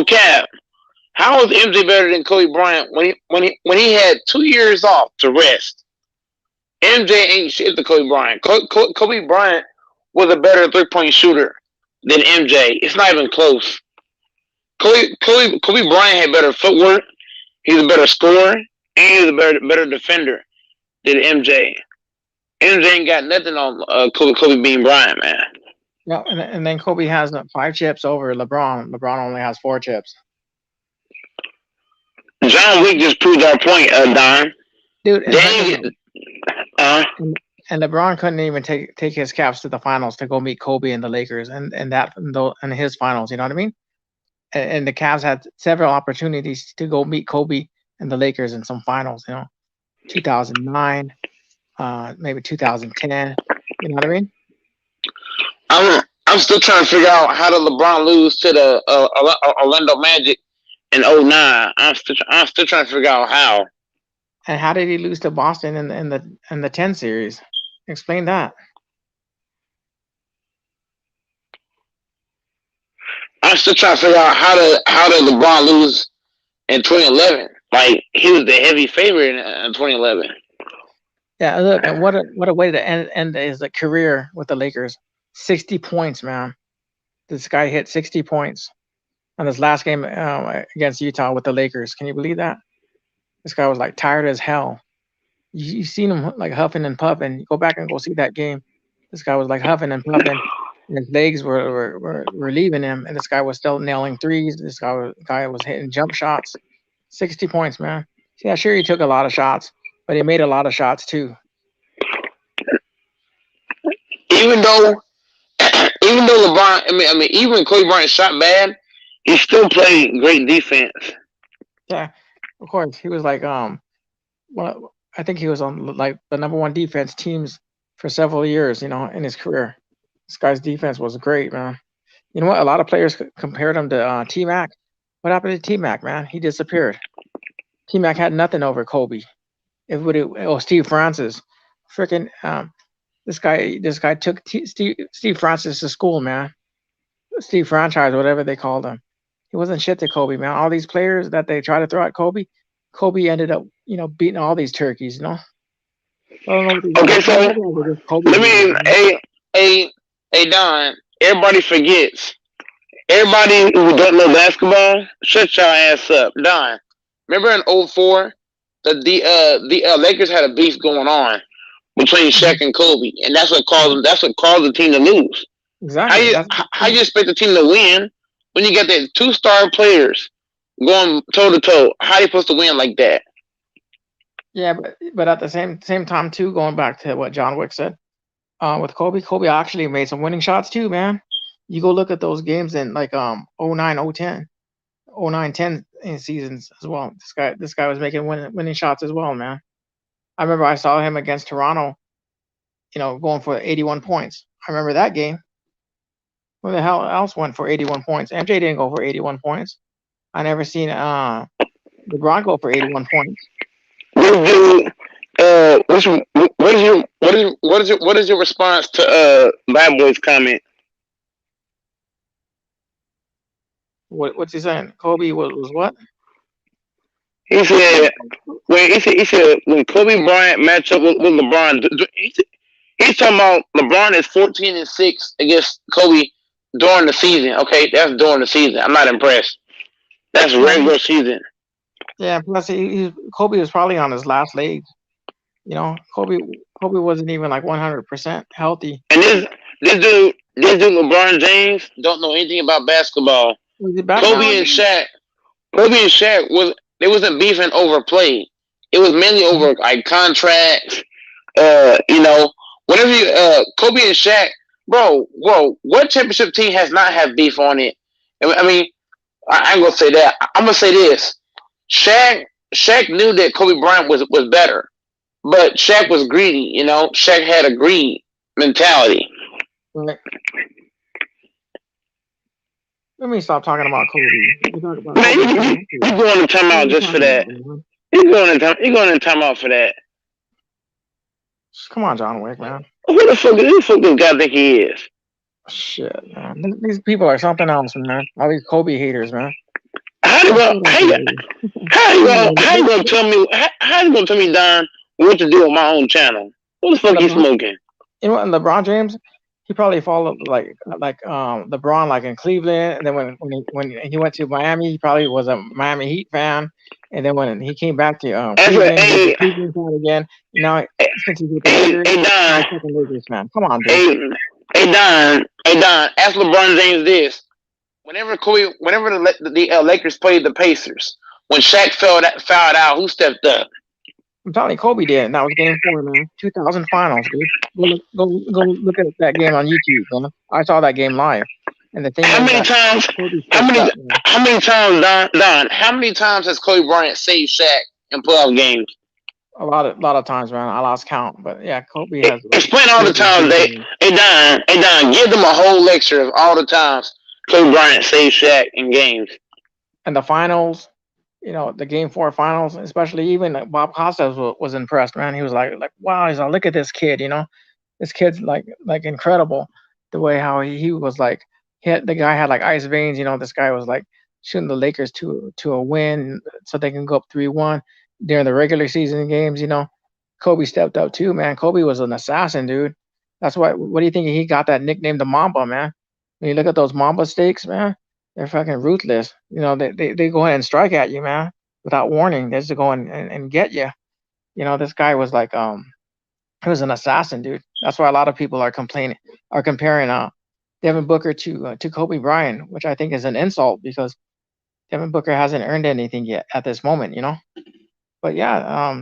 cap. How is MJ better than Kobe Bryant when he had 2 years off to rest? MJ ain't shit to Kobe Bryant. Kobe Bryant was a better 3-point shooter than MJ. It's not even close. Kobe Bryant had better footwork. He's a better scorer, and he's a better defender than MJ. MJ ain't got nothing on Kobe being Bryant, man. Yeah, and then Kobe has 5 chips over LeBron. LeBron only has 4 chips. John Wick just proved our point, Don. Dude, and LeBron couldn't even take his Cavs to the finals to go meet Kobe and the Lakers and his finals. You know what I mean? And the Cavs had several opportunities to go meet Kobe and the Lakers in some finals. 2009, maybe 2010. You know what I mean? I'm still trying to figure out how did LeBron lose to the Orlando Magic in 2009. I'm still trying to figure out how. And how did he lose to Boston in the 10 series? Explain that. I'm still trying to figure out how did LeBron lose in 2011? Like he was the heavy favorite in 2011. Yeah, look, and what a way to end his career with the Lakers. 60 points, man. This guy hit 60 points on his last game against Utah with the Lakers. Can you believe that? This guy was like tired as hell. You've seen him like huffing and puffing. Go back and go see that game. This guy was like huffing and puffing. And his legs were leaving him, and this guy was still nailing threes. This guy was hitting jump shots. 60 points, man. Yeah, sure, he took a lot of shots, but he made a lot of shots too. Even though LeBron, even Kobe Bryant shot bad, he still played great defense. Yeah, of course. He was like, well, I think he was on like the #1 defense teams for several years, in his career. This guy's defense was great, man. You know what? A lot of players compared him to T-Mac. What happened to T-Mac, man? He disappeared. T-Mac had nothing over Kobe. Steve Francis. Freaking this guy took Steve Francis to school, man. Steve Franchise, whatever they called him. He wasn't shit to Kobe, man. All these players that they try to throw at Kobe ended up, beating all these turkeys, Okay, so hey Don, everybody forgets. Everybody who don't know basketball, shut your ass up. Don, remember in 2004, the Lakers had a beef going on between Shaq and Kobe, and that's what caused the team to lose. Exactly. How you expect the team to win when you got that 2-star players going toe to toe? How you supposed to win like that? Yeah, but at the same time too, going back to what John Wick said, with Kobe actually made some winning shots too, man. You go look at those games in like 2009, 010, 2009, 10 seasons as well. This guy was making winning shots as well, man. I remember I saw him against Toronto, going for 81 points. I remember that game. Who the hell else went for 81 points? MJ didn't go for 81 points. I never seen LeBron go for 81 points. What is your response to Bad Boy's comment? What's he saying? Kobe was what? He said when Kobe Bryant matched up with LeBron, he's talking about LeBron is 14-6 against Kobe during the season. Okay, that's during the season. I'm not impressed. That's regular season. Yeah, plus Kobe was probably on his last leg. Kobe wasn't even like 100% healthy. And this dude LeBron James don't know anything about basketball. Kobe and Shaq They wasn't beefing over play. It was mainly over like contracts. You know, whenever you Kobe and Shaq, bro, what championship team has not had beef on it? I mean, I ain't gonna say that. I'm gonna say this: Shaq knew that Kobe Bryant was better, but Shaq was greedy. You know, Shaq had a greed mentality. Let me stop talking about Kobe. Man, you going to timeout just for that? You going to timeout for that? Come on, John Wick, man. Who the fuck this guy think he is? Shit, man. These people are something else, man. All these Kobe haters, man. How you gonna tell me, Don, what to do on my own channel? What the fuck you smoking? You know what? LeBron James, he probably followed like LeBron, like in Cleveland, and then when he went to Miami, he probably was a Miami Heat fan, and then when he came back to Cleveland, he was a Cleveland fan again. Now since he's with the Lakers, man, come on, dude. Hey Don, ask LeBron James this: whenever the Lakers played the Pacers, when Shaq fouled out, who stepped up? I'm telling you, Kobe did. That was Game 4, man. 2000 finals, dude. Go look at that game on YouTube, man. I saw that game live. And the thing how many times, Don? How many times has Kobe Bryant saved Shaq in playoff games? A lot of times, man. I lost count, but yeah, Kobe has. Explain all the times. Hey Don, give them a whole lecture of all the times Kobe Bryant saved Shaq in games. And the finals, you know, the Game 4 finals, especially even Bob Costas was impressed, man. He was like, wow, he's like, look at this kid, you know, this kid's like incredible. The way how he was like, the guy had like ice veins, you know. This guy was like shooting the Lakers to a win, so they can go up 3-1 during the regular season games, you know. Kobe stepped up too, man. Kobe was an assassin, dude. That's why. What do you think he got that nickname, the Mamba, man? When you look at those Mamba stakes, man, they're fucking ruthless. You know, they go ahead and strike at you, man, without warning. They just go and get you. You know, this guy was like, he was an assassin, dude. That's why a lot of people are comparing Devin Booker to Kobe Bryant, which I think is an insult because Devin Booker hasn't earned anything yet at this moment, you know. But yeah,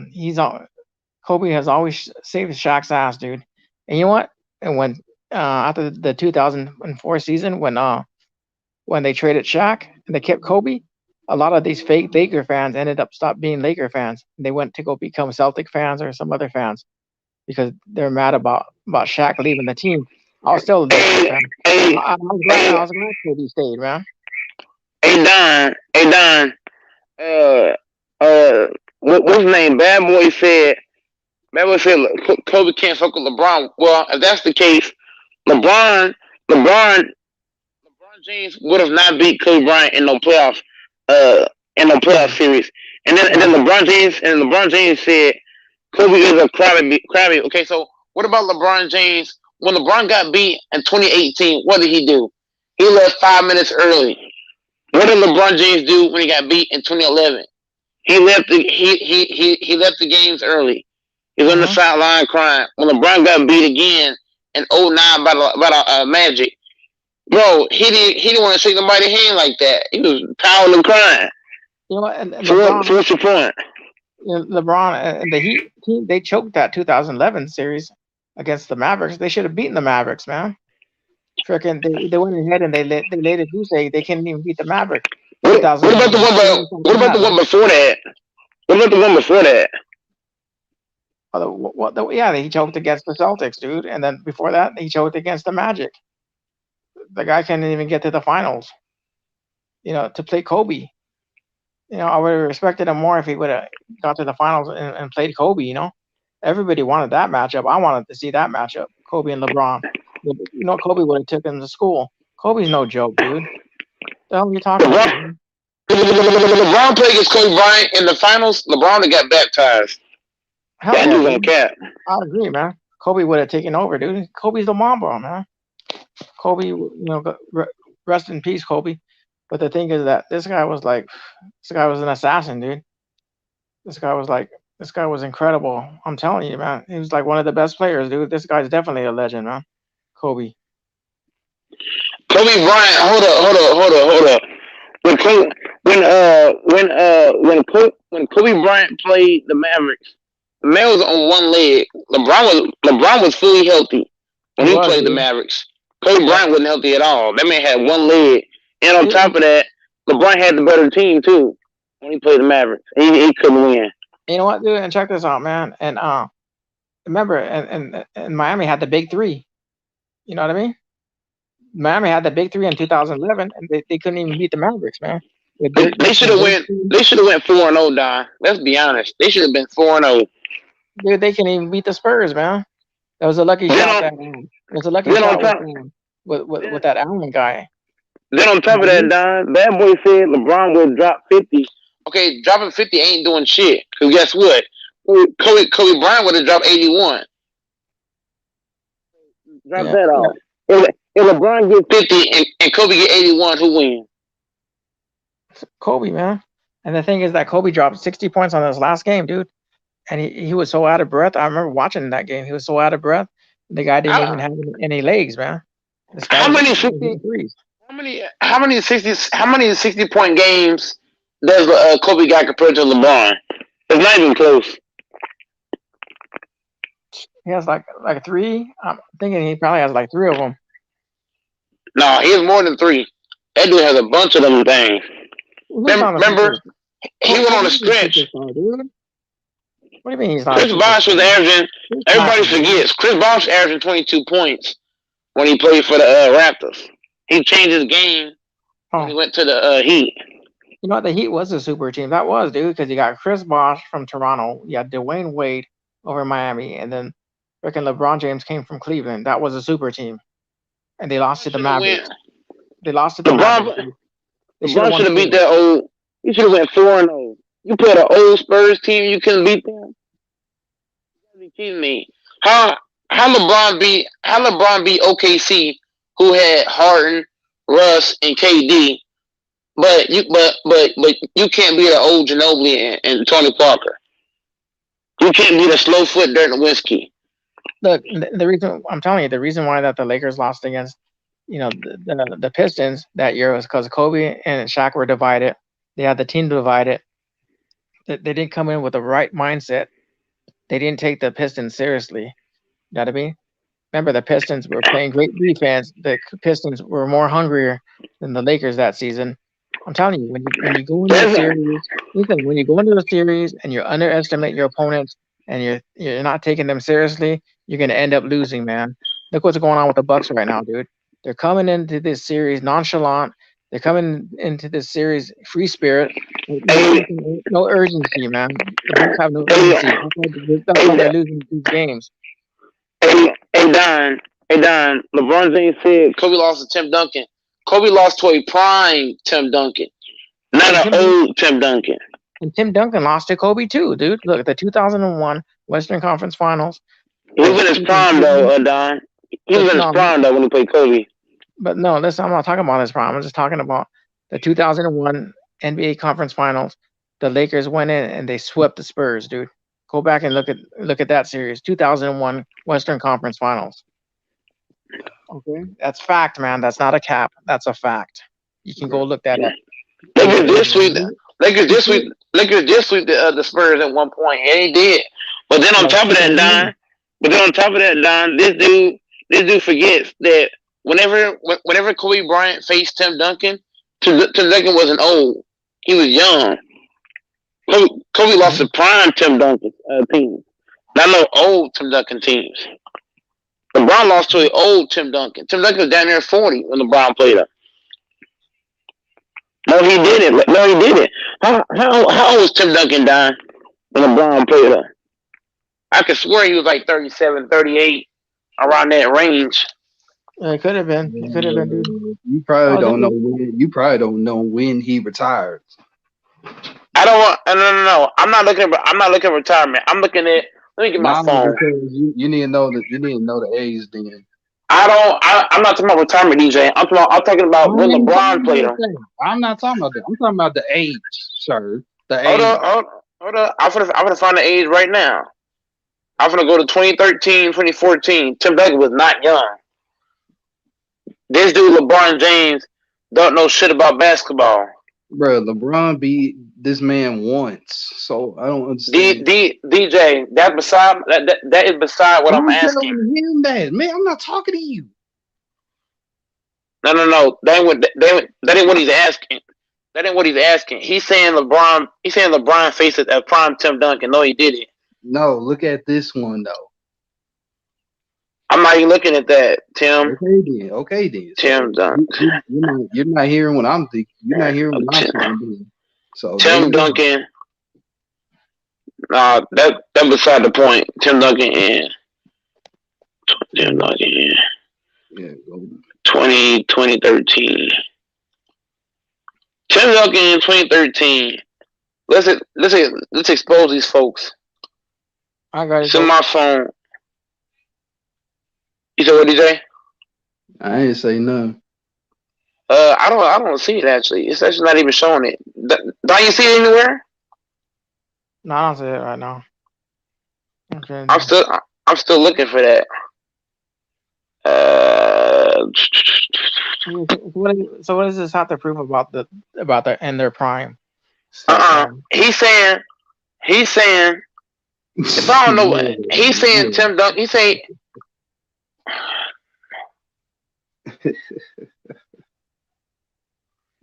Kobe has always saved Shaq's ass, dude. And you know what? And when after the 2004 season, when they traded Shaq and they kept Kobe, a lot of these fake Laker fans ended up stopped being Laker fans. They went to go become Celtic fans or some other fans because they're mad about Shaq leaving the team. I was still a Laker fan. I was glad Kobe stayed, man. Hey Don. What's his name? Bad Boy said Kobe can't fuck with LeBron. Well, if that's the case, LeBron James would have not beat Kobe Bryant in no playoff series. And then LeBron James said Kobe is a crabby. Okay, so what about LeBron James? When LeBron got beat in 2018, what did he do? He left 5 minutes early. What did LeBron James do when he got beat in 2011? He left the games early. He was on the sideline crying. When LeBron got beat again in 2009 by Magic, bro, he didn't want to shake nobody's hand like that. He was pouting and crying. You know, and so what's your point? You know, LeBron and the Heat team, they choked that 2011 series against the Mavericks. They should have beaten the Mavericks, man. Frickin' they went ahead and they laid a goose egg. They couldn't even beat the Mavericks. What about the one before that? What about the one before that? Yeah, he choked against the Celtics, dude. And then before that, he choked against the Magic. The guy couldn't even get to the finals, you know, to play Kobe. You know, I would have respected him more if he would have got to the finals and played Kobe, you know. Everybody wanted that matchup. I wanted to see that matchup, Kobe and LeBron. You know, Kobe would have took him to school. Kobe's no joke, dude. The hell are you talking about? LeBron played against Kobe Bryant in the finals. LeBron would got baptized. That dude's on cap. I agree, man. Kobe would have taken over, dude. Kobe's the Mamba, man. Kobe, you know, rest in peace, Kobe. But the thing is that this guy was an assassin, dude. This guy was incredible. I'm telling you, man. He was like one of the best players, dude. This guy's definitely a legend, man. Kobe Bryant, hold up. when Kobe Bryant played the Mavericks, the man was on one leg. LeBron was fully healthy when he played the Mavericks. Kobe Bryant wasn't healthy at all. That man had one leg, and on top of that, LeBron had the better team too when he played the Mavericks. He couldn't win. You know what, dude? And check this out, man. And remember, and Miami had the big three. You know what I mean? Miami had the big three in 2011, and they couldn't even beat the Mavericks, man. They should have went 4-0, Don. Let's be honest. They should have been 4-0. Dude, they couldn't even beat the Spurs, man. That was a lucky shot. It was a lucky shot with that Allen guy. Then on top of that, Don, Bad Boy said LeBron would drop 50. Okay, dropping 50 ain't doing shit. Because guess what? Kobe Bryant would have dropped 81. Drop that off. If LeBron get 50 and Kobe get 81, who wins? Kobe, man. And the thing is that Kobe dropped 60 points on his last game, dude. And he was so out of breath. I remember watching that game. He was so out of breath. The guy didn't even have any legs, man. How many 60-point games does Kobe got compared to LeBron? It's not even close. He has like 3. I'm thinking he probably has like 3 of them. No, he has more than 3. That dude has a bunch of them things. Remember, he went on a stretch. What do you mean he's not? Chris Bosh was averaging. Everybody forgets. Chris Bosh averaging 22 points when he played for the Raptors. He changed his game when he went to the Heat. You know what? The Heat was a super team. That was, dude, because you got Chris Bosh from Toronto. You had Dwayne Wade over in Miami, and then freaking LeBron James came from Cleveland. That was a super team, and they lost to the Mavericks. They lost to the Mavericks. LeBron should have beat that old. You should have went 4-0. You put an old Spurs team, you couldn't beat them. You gotta be kidding me. How LeBron beat OKC, who had Harden, Russ, and KD, but you can't beat an old Ginobili and Tony Parker. You can't beat a slow foot Dirk Nowitzki. Look, the reason I'm telling you, the reason why that the Lakers lost against, the Pistons that year was because Kobe and Shaq were divided. They had the team divided. They didn't come in with the right mindset. They didn't take the Pistons seriously. You know what I mean? Remember, the Pistons were playing great defense. The Pistons were more hungrier than the Lakers that season. I'm telling you, when you go into a series, when you go into a series and you underestimate your opponents and you're not taking them seriously, you're gonna end up losing, man. Look what's going on with the Bucks right now, dude. They're coming into this series nonchalant. They're coming into this series free spirit. No urgency, man. The Bucks have no urgency. That's why they're losing these games. Hey, Don. LeBron James said Kobe lost to Tim Duncan. Kobe lost to a prime Tim Duncan, not an old Tim Duncan. And Tim Duncan lost to Kobe too, dude. Look, the 2001 Western Conference Finals. He was in his prime, though, Don. He was in his prime, though, when he played Kobe. But no, listen, I'm not talking about his prime. I'm just talking about the 2001 NBA Conference Finals. The Lakers went in and they swept the Spurs, dude. Go back and look at that series. 2001 Western Conference Finals. Okay, that's fact, man. That's not a cap. That's a fact. You can go look that up. Lakers just sweep the Spurs at one point. Yeah, they did. But then on top of that, Don, this dude forgets that whenever Kobe Bryant faced Tim Duncan, Tim Duncan wasn't old. He was young. Kobe lost to prime Tim Duncan team. Not no old Tim Duncan teams. LeBron lost to an old Tim Duncan. Tim Duncan was down there 40 when LeBron played him. No, he didn't. How old was Tim Duncan, Don, when LeBron played him? I could swear he was like 37, 38, around that range. It could have been. Dude. You probably don't know when. You probably don't know when he retired. I don't want. No. I'm not looking at retirement. I'm looking at. Let me get my phone. You need to know that. You need to know the age. Then I'm not talking about retirement, DJ. I'm talking about when LeBron played him. I'm not talking about that. I'm talking about the age, sir. The age. Hold on. I'm gonna find the age right now. I'm gonna go to 2013, 2014. Tim Duncan was not young. This dude, LeBron James, don't know shit about basketball. Bro, LeBron beat this man once, so I don't understand. DJ, that is beside what I'm asking. Him that man, I'm not talking to you. No. That ain't what he's asking. That ain't what he's asking. He's saying LeBron faces a prime Tim Duncan. No, he didn't. No, look at this one though. I'm not even looking at that, Tim. Okay then. Tim Duncan. You're not hearing what I'm thinking. You're not hearing what I'm thinking. So Tim Duncan. Nah, that beside the point. Tim Duncan and 2013. Tim Duncan in 2013. Let's expose these folks. I got it. It's in my phone. You said what, DJ? I ain't say nothing. I don't see it actually. It's actually not even showing it. Don't you see it anywhere? No, I don't see it right now. Okay. I'm still looking for that. So what does this have to prove about the in their prime? He's saying. If I don't know what he's saying, Tim Duncan. He's saying.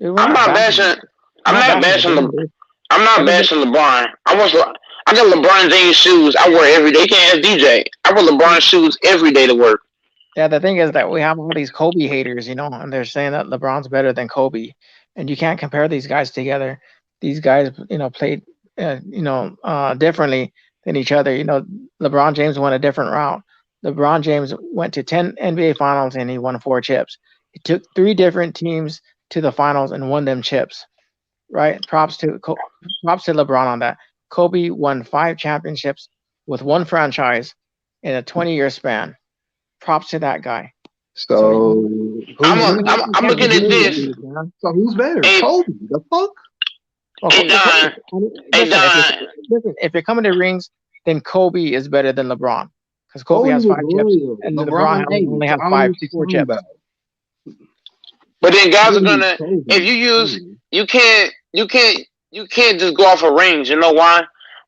I'm not bashing LeBron. I got LeBron James shoes. I wear every day. You can't ask DJ. I wear LeBron shoes every day to work. Yeah, the thing is that we have all these Kobe haters, and they're saying that LeBron's better than Kobe, and you can't compare these guys together. These guys, played, differently than each other. LeBron James went a different route. LeBron James went to 10 NBA finals and he won 4 chips. He took 3 different teams to the finals and won them chips, right? Props to LeBron on that. Kobe won 5 championships with 1 franchise in a 20-year span. Props to that guy. So I'm looking at this. So who's better? Kobe. The fuck? Hey, Don. Listen, if you're coming to rings, then Kobe is better than LeBron. Because Kobe has 5 chips and LeBron only has 4 chips. But then guys are gonna, if you use, you can't just go off of rings. You know why?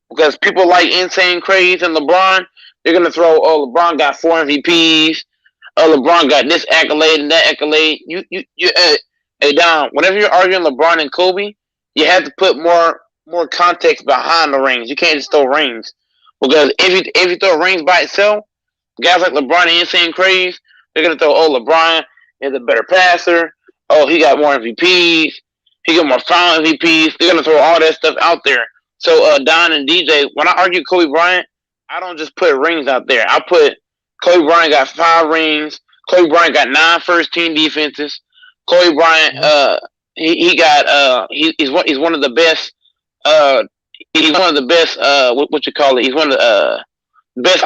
Because people like Insane Craze and LeBron, they're gonna throw, LeBron got 4 MVPs. LeBron got this accolade and that accolade. Hey Don, whenever you're arguing LeBron and Kobe, you have to put more context behind the rings. You can't just throw rings. Because if you throw rings by itself, guys like LeBron and Insane Craze, they're gonna throw, LeBron is a better passer. He got more MVPs. He got more final MVPs. They're gonna throw all that stuff out there. So Don and DJ, when I argue Kobe Bryant, I don't just put rings out there. I put Kobe Bryant got 5 rings. Kobe Bryant got 9 first-team defenses. Kobe Bryant, he's one of the best. He's one of the best. What you call it? He's one of the best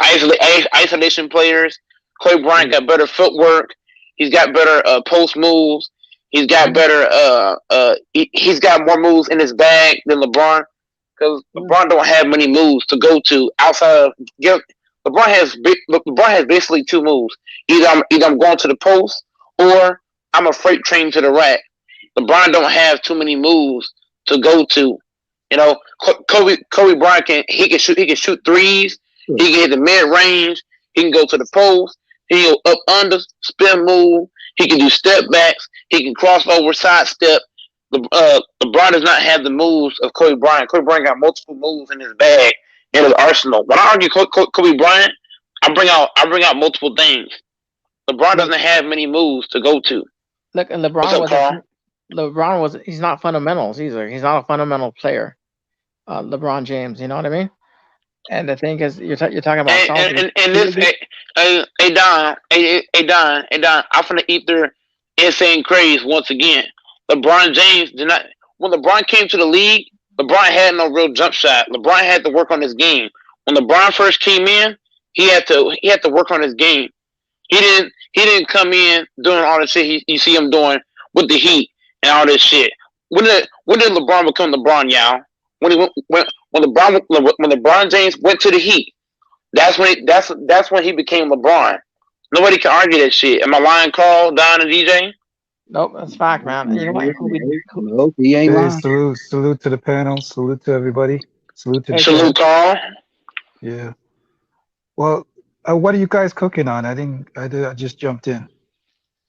isolation players. Kobe Bryant got better footwork. He's got better post moves. He's got better. He's got more moves in his bag than LeBron. Because LeBron don't have many moves to go to outside of. LeBron has basically 2 moves. Either I'm going to the post or I'm a freight train to the rack. LeBron don't have too many moves to go to. Kobe Bryant can shoot threes. He can hit the mid range. He can go to the post. He can go up under, spin move. He can do step backs. He can cross over, sidestep. LeBron does not have the moves of Kobe Bryant. Kobe Bryant got multiple moves in his bag, in his arsenal. When I argue Kobe Bryant, I bring out multiple things. LeBron doesn't have many moves to go to. Look, and he's not fundamentals either. He's not a fundamental player. LeBron James, you know what I mean? And the thing is, you're talking about. Hey Don, I'm finna eat their Insane Craze once again. LeBron James did not. When LeBron came to the league, LeBron had no real jump shot. LeBron had to work on his game. When LeBron first came in, he had to work on his game. He didn't come in doing all the shit you see him doing with the Heat and all this shit. When did LeBron become LeBron, y'all? When LeBron James went to the Heat, that's when he became LeBron. Nobody can argue that shit. Am I lying, Carl, Don, and DJ? Nope, that's fact, man. You know what? Nope, he ain't Hey, lying. salute to the panel. Salute to everybody. Salute to the Hey, chat. Salute Carl. Yeah. Well, what are you guys cooking on? I just jumped in.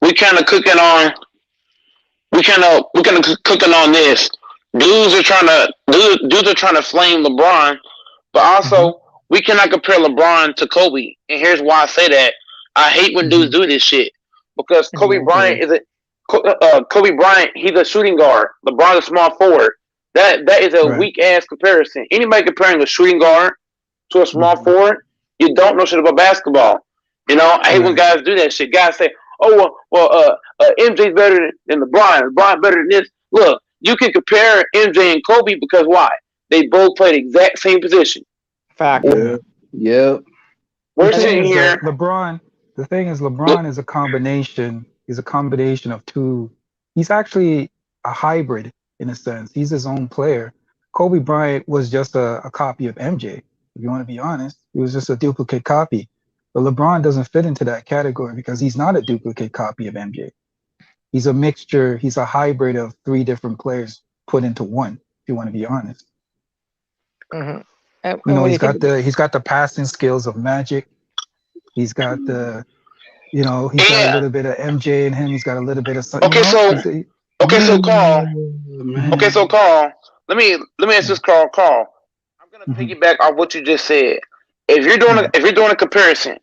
We kind of cooking on. We kind of cooking on this. Dudes are trying to flame LeBron, but also we cannot compare LeBron to Kobe. And here's why I say that. I hate when dudes do this shit because Kobe Bryant is Kobe Bryant. He's a shooting guard. LeBron is a small forward. That is a weak ass comparison. Anybody comparing a shooting guard to a small forward, you don't know shit about basketball. You know, I hate when guys do that shit. Guys say, "Oh, well, MJ's better than LeBron. LeBron better than this." Look, you can compare MJ and Kobe because why? They both played the exact same position. Fact. Yep. We're sitting here. LeBron. The thing is, LeBron is a combination. He's a combination of two. He's actually a hybrid in a sense. He's his own player. Kobe Bryant was just a copy of MJ. If you want to be honest, he was just a duplicate copy. But LeBron doesn't fit into that category because he's not a duplicate copy of MJ. He's a mixture. He's a hybrid of three different players put into one. If you want to be honest, And you know, when he's you think- got the passing skills of Magic. He's got the, you know, he's got a little bit of MJ in him. He's got a little bit of something. Okay, so Carl. Okay, so Carl. Let me ask this, Carl. I'm gonna piggyback on what you just said. If you're doing a comparison,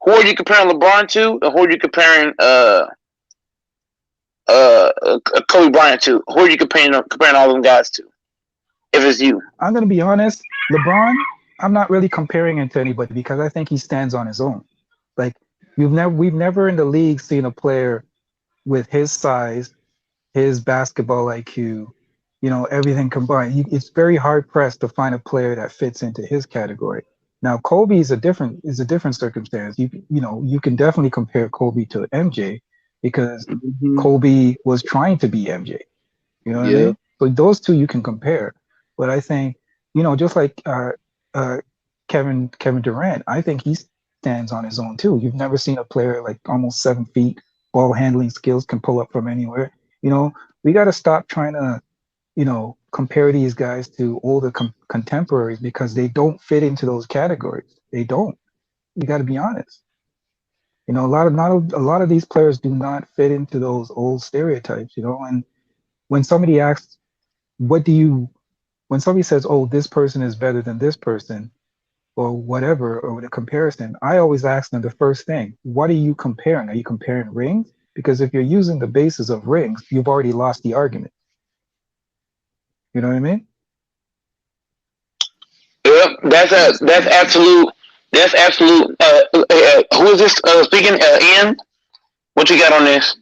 who are you comparing LeBron to, and who are you comparing Kobe Bryant to? Who are you comparing all them guys to? If it's you, I'm gonna be honest. LeBron, I'm not really comparing him to anybody because I think he stands on his own. Like we've never in the league seen a player with his size, his basketball IQ, you know, everything combined. It's very hard pressed to find a player that fits into his category. Now, Kobe is a different circumstance. You know, you can definitely compare Kobe to MJ because Kobe was trying to be MJ. You know what I mean? So those two you can compare. But I think, you know, just like Kevin Durant, I think he stands on his own too. You've never seen a player like almost 7 feet, ball handling skills, can pull up from anywhere. You know, we got to stop trying to, you know, compare these guys to older contemporaries because they don't fit into those categories. They don't. You got to be honest. You know, a lot of these players do not fit into those old stereotypes. You know, and when somebody asks, when somebody says, "Oh, this person is better than this person," or whatever, or the comparison, I always ask them the first thing: what are you comparing? Are you comparing rings? Because if you're using the basis of rings, you've already lost the argument. You know what I mean? Yep, that's absolute. That's absolute. Who is this speaking? Ian, what you got on this?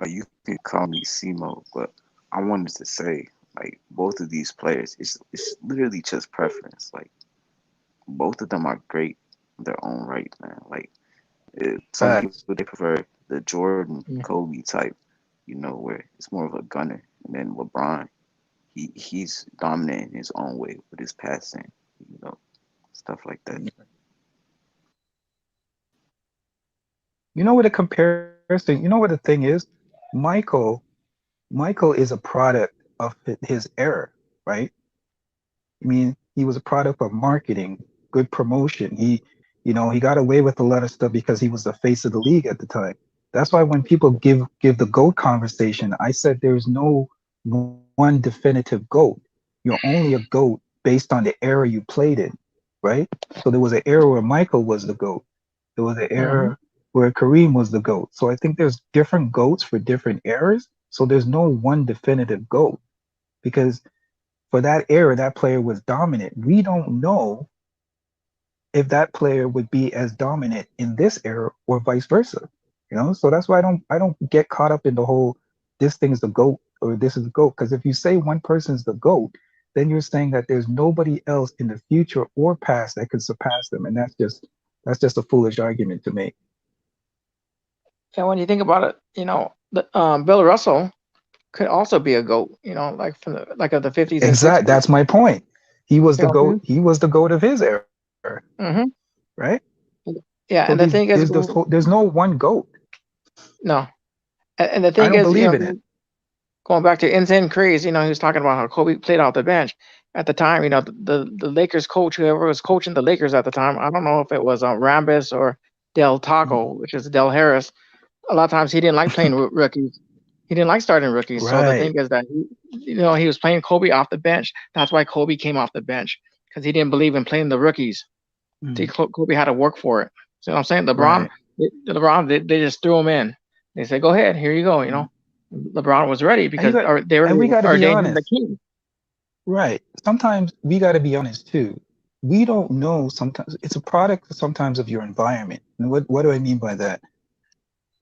You can call me Simo, but I wanted to say, like, both of these players, it's literally just preference. Like, both of them are great in their own right, man. Like, some people, they prefer the Jordan, Kobe type, you know, where it's more of a gunner. And then LeBron, he's dominant in his own way with his passing, you know, stuff like that. You know what a comparison, you know what the thing is? Michael is a product of his era, right? I mean, he was a product of marketing, good promotion. He got away with a lot of stuff because he was the face of the league at the time. That's why when people give the GOAT conversation, I said there's no one definitive GOAT. You're only a GOAT based on the era you played in, right? So there was an era where Michael was the GOAT. There was an era where Kareem was the GOAT. So I think there's different GOATs for different eras. So there's no one definitive GOAT because for that era, that player was dominant. We don't know if that player would be as dominant in this era or vice versa. You know, so that's why I don't get caught up in the whole this thing is the GOAT or this is the GOAT. Because if you say one person's the GOAT, then you're saying that there's nobody else in the future or past that could surpass them, and that's just a foolish argument to make. And when you think about it, you know, Bill Russell could also be a GOAT. You know, like from the of the 50s. Exactly. That's my point. He was the GOAT. He was the GOAT of his era. Right. Yeah, so and the thing is, there's no one GOAT. No, And the I thing don't is, believe in it. going back to Insane Craze, he was talking about how Kobe played off the bench. At the time, the Lakers coach, whoever was coaching the Lakers at the time, I don't know if it was Rambis or Del Taco, which is Del Harris. A lot of times he didn't like playing rookies. He didn't like starting rookies. So the Right. thing is that he was playing Kobe off the bench. That's why Kobe came off the bench, because he didn't believe in playing the rookies. See, Kobe had to work for it. See what I'm saying? LeBron, they just threw him in. They said, "Go ahead, here you go." LeBron was ready because they were and we got to be ordained him the honest. king. Right. Sometimes we got to be honest too. We don't know. Sometimes it's a product sometimes of your environment. And what do I mean by that?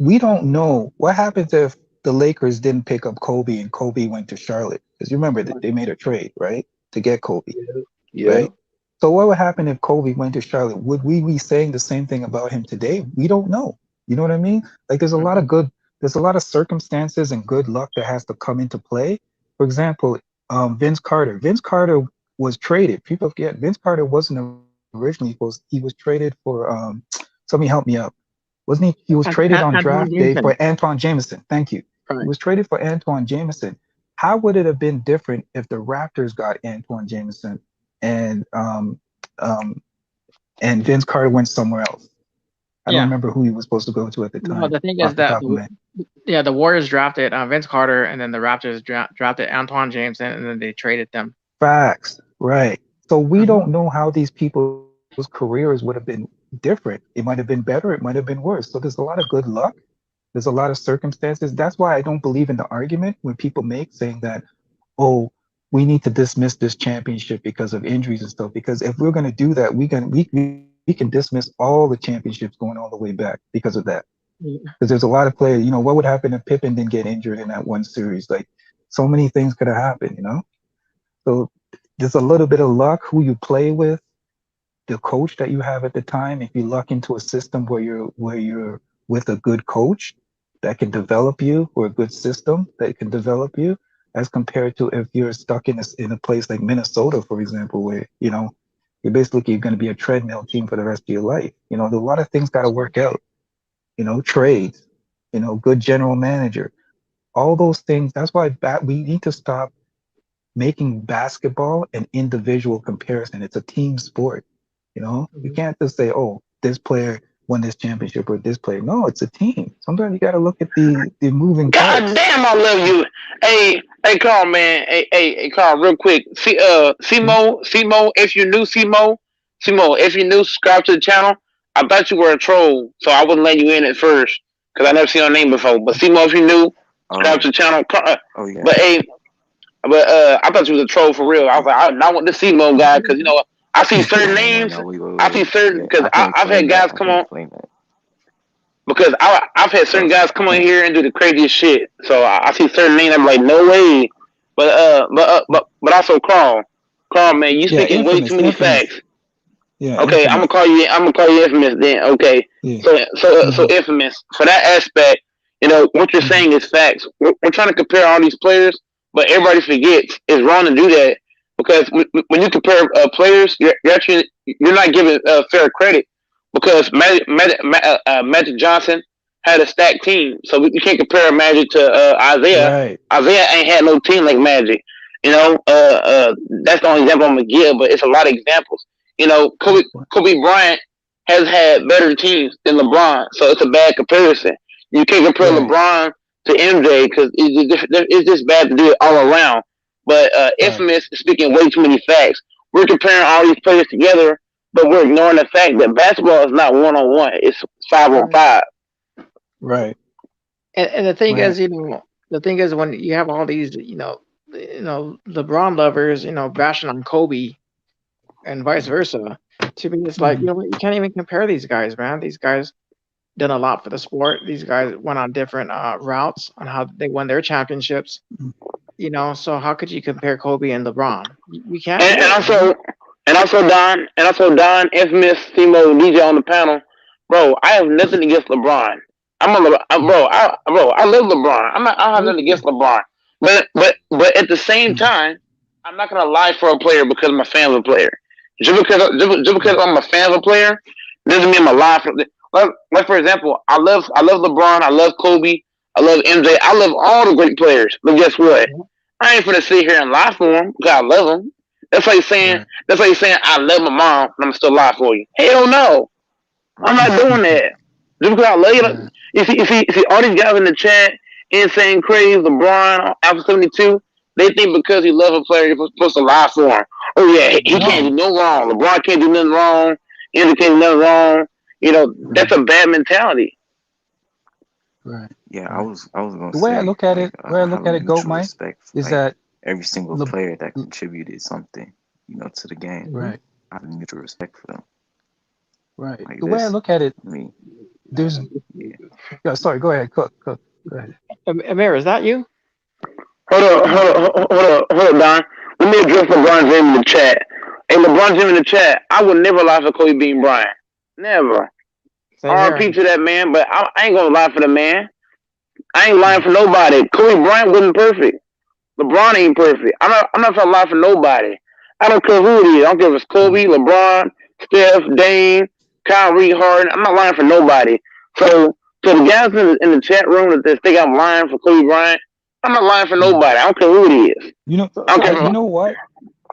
We don't know what happens if the Lakers didn't pick up Kobe and Kobe went to Charlotte. Because you remember that they made a trade, right, to get Kobe. Yeah. Right. So what would happen if Kobe went to Charlotte? Would we be saying the same thing about him today? We don't know. You know what I mean? Like there's a lot of circumstances and good luck that has to come into play. For example, Vince Carter. Vince Carter was traded. People forget Vince Carter wasn't originally supposed. He was traded for. Somebody help me out. Wasn't he? He was traded on draft day for Antoine Jameson. Thank you. Right. He was traded for Antoine Jameson. How would it have been different if the Raptors got Antoine Jameson and Vince Carter went somewhere else? I don't remember who he was supposed to go to at the time. No, the thing is that the Warriors drafted Vince Carter, and then the Raptors drafted Antoine Jameson, and then they traded them. Facts, right? So we don't know how these people's careers would have been different. It might have been better. It might have been worse. So there's a lot of good luck. There's a lot of circumstances. That's why I don't believe in the argument when people make saying that, oh, we need to dismiss this championship because of injuries and stuff. Because if we're going to do that, we can dismiss all the championships going all the way back because of that. Because there's a lot of players, what would happen if Pippen didn't get injured in that one series? Like so many things could have happened, So there's a little bit of luck, who you play with, the coach that you have at the time. If you luck into a system where you're with a good coach that can develop you, or a good system that can develop you, as compared to if you're stuck in a place like Minnesota, for example, where, you're basically going to be a treadmill team for the rest of your life. There's a lot of things got to work out, trades, good general manager, all those things. That's why we need to stop making basketball an individual comparison. It's a team sport. You can't just say, oh, this player won this championship or this player. No, it's a team. Sometimes you got to look at the moving parts. God damn, I love you. Hey, Carl, man. Hey, Carl, real quick. Simo, if you're new, Simo, if you're new, subscribe to the channel. I thought you were a troll, so I wouldn't let you in at first because I never seen your name before. But Simo, if you're new, subscribe to the channel. Yeah. But I thought you was a troll for real. I was like, I want the Simo guy because I see certain names. I see certain because I've had guys come on. Because I've had certain guys come on here and do the craziest shit. So I see certain names. I'm like, no way. But also Carl, man, you speaking way too many facts. Yeah. Okay, I'm gonna call you Infamous then. Okay. Yeah. So Infamous for that aspect. What you're saying is facts. We're trying to compare all these players, but everybody forgets it's wrong to do that because when you compare players, you're not giving fair credit. Because Magic Johnson had a stacked team, so we can't compare Magic to Isaiah. Right. Isaiah ain't had no team like Magic. That's the only example I'm gonna give, but it's a lot of examples. Kobe Bryant has had better teams than LeBron, so it's a bad comparison. You can't compare LeBron to MJ because it's just bad to do it all around. But Infamous is speaking way too many facts. We're comparing all these players together, but we're ignoring the fact that basketball is not 1-on-1; it's 5-on-5. Right. And the thing is, when you have all these, LeBron lovers, bashing on Kobe, and vice versa. To me, it's like you can't even compare these guys, man. These guys done a lot for the sport. These guys went on different routes on how they won their championships. So how could you compare Kobe and LeBron? You can't. And also Don, Infamous, Simo, DJ on the panel, bro. I have nothing against LeBron. I love LeBron. I have nothing against LeBron. But at the same time, I'm not gonna lie for a player because I'm a fan of a player. Just because I'm a fan of a player doesn't mean I'm a lie for. Like for example, I love LeBron. I love Kobe. I love MJ. I love all the great players. But guess what? I ain't finna sit here and lie for them because I love them. That's like saying I love my mom and I'm still lie for you. Hell no, I'm not doing that. Just because I love you. You see, all these guys in the chat, Insane Craze, LeBron, Alpha 72, they think because he loves a player, you're supposed to lie for him. Oh yeah, he can't do no wrong. LeBron can't do nothing wrong. MJ can't do nothing wrong. You know, that's a bad mentality. Right. Yeah, I was gonna The way I say, look at like, it, where I look have at a it, Goat mutual Mike, respect for is like that every single Le- player that contributed something, to the game. right, I have a mutual respect for them. right. Like The way I this, look at it, I mean, there's. yeah. Yeah, sorry, go ahead, Cook. Go ahead. Amir, is that you? Hold up, Don. Let me address LeBron James in the chat. Hey, LeBron James in the chat, I would never lie for Kobe beating Bryant. Never. RP to that man, but I ain't gonna lie for the man. I ain't lying for nobody. Kobe Bryant wasn't perfect. LeBron ain't perfect. I'm not trying to lie for nobody. I don't care who it is. I don't care if it's Kobe, LeBron, Steph, Dame, Kyrie, Harden. I'm not lying for nobody. So the guys in the chat room that think I'm lying for Kobe Bryant, I'm not lying for nobody. I don't care who it is. You know what?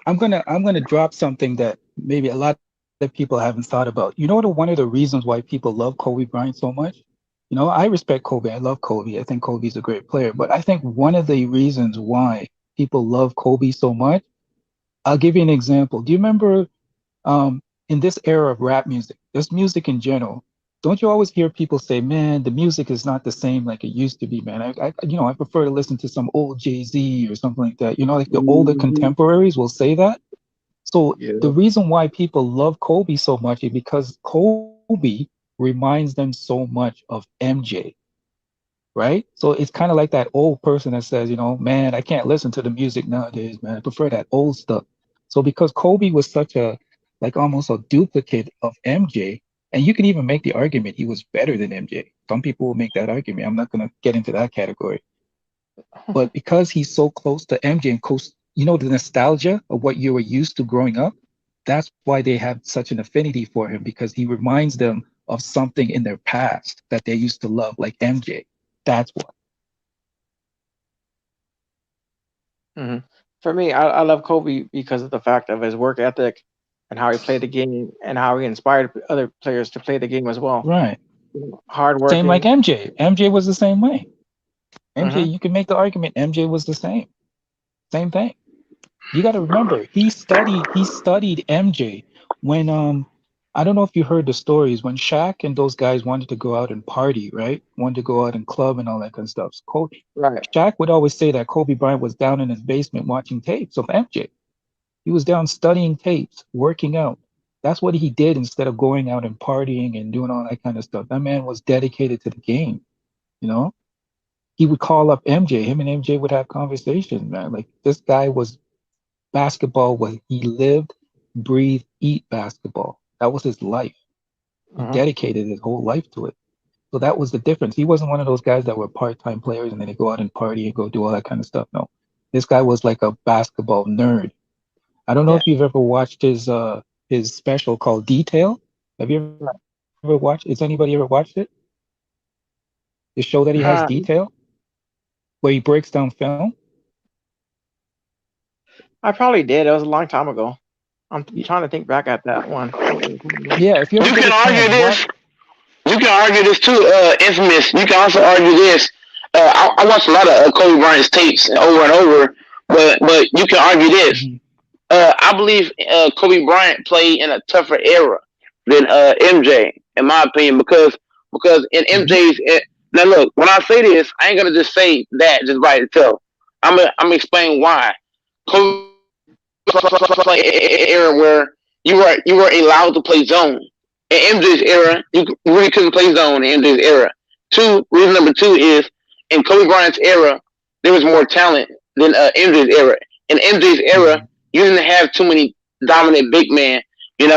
I'm gonna drop something that maybe a lot of people haven't thought about. You know what? One of the reasons why people love Kobe Bryant so much. I respect Kobe. I love Kobe. I think Kobe's a great player. But I think one of the reasons why people love Kobe so much, I'll give you an example. Do you remember in this era of rap music, just music in general, don't you always hear people say, man, the music is not the same like it used to be, man. I prefer to listen to some old Jay-Z or something like that. Like the older contemporaries will say that. So the reason why people love Kobe so much is because Kobe reminds them so much of MJ, right? So it's kind of like that old person that says, man, I can't listen to the music nowadays, man. I prefer that old stuff. So because Kobe was such almost a duplicate of MJ, and you can even make the argument he was better than MJ. Some people will make that argument. I'm not going to get into that category. But because he's so close to MJ and close, the nostalgia of what you were used to growing up, that's why they have such an affinity for him, because he reminds them of something in their past that they used to love, like MJ. That's what. Mm-hmm. For me, I love Kobe because of the fact of his work ethic and how he played the game and how he inspired other players to play the game as well. Right. Hard work. Same like MJ. MJ was the same way. MJ, you can make the argument MJ was the same. Same thing. You got to remember, he studied MJ when I don't know if you heard the stories when Shaq and those guys wanted to go out and party, right? Wanted to go out and club and all that kind of stuff. Shaq would always say that Kobe Bryant was down in his basement watching tapes of MJ. He was down studying tapes, working out. That's what he did instead of going out and partying and doing all that kind of stuff. That man was dedicated to the game, He would call up MJ. Him and MJ would have conversations, man. Like, this guy was basketball. He lived, breathed, eat basketball. That was his life. He dedicated his whole life to it. So that was the difference. He wasn't one of those guys that were part-time players and then they go out and party and go do all that kind of stuff. No, this guy was like a basketball nerd. I don't know if you've ever watched his special called Detail. Have you ever watched? Has anybody ever watched it? The show that he has, Detail, where he breaks down film. I probably did. It was a long time ago. I'm trying to think back at that one. Yeah, if you can argue this. You can argue this too, Infamous. You can also argue this. I watched a lot of Kobe Bryant's tapes over and over, but you can argue this. I believe Kobe Bryant played in a tougher era than MJ, in my opinion, because in MJ's now look, when I say this, I ain't gonna just say that just by itself. I'm gonna explain why. Kobe played an era where you were allowed to play zone. In MJ's era, you really couldn't play zone in MJ's era. Reason number two is in Kobe Bryant's era, there was more talent than MJ's era. In MJ's era, you didn't have too many dominant big men. In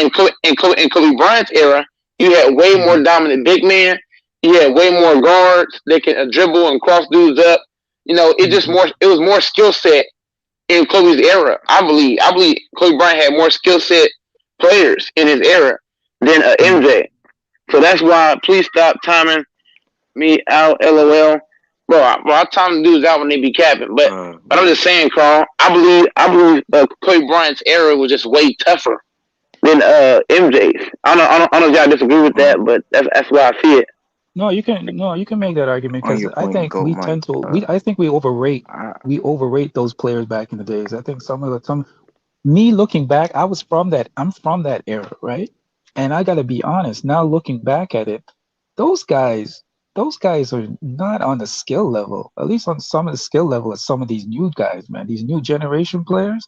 Kobe Bryant's era, you had way more dominant big men. You had way more guards that can dribble and cross dudes up. It was more skill set in Kobe's era. I believe Kobe Bryant had more skill set players in his era than MJ. So that's why please stop timing me out, LOL. Bro, I tell them dudes out when they be capping, but I'm just saying, Carl. I believe Kobe Bryant's era was just way tougher than MJ's. I don't know if y'all disagree with that, but that's why I see it. No, you can make that argument On because your I point, think go, we Mike. tend to I think we overrate those players back in the days. I think me looking back, I'm from that era, right? And I gotta be honest, now looking back at it, those guys are not on the skill level, at least on some of the skill level of some of these new guys, man. These new generation players,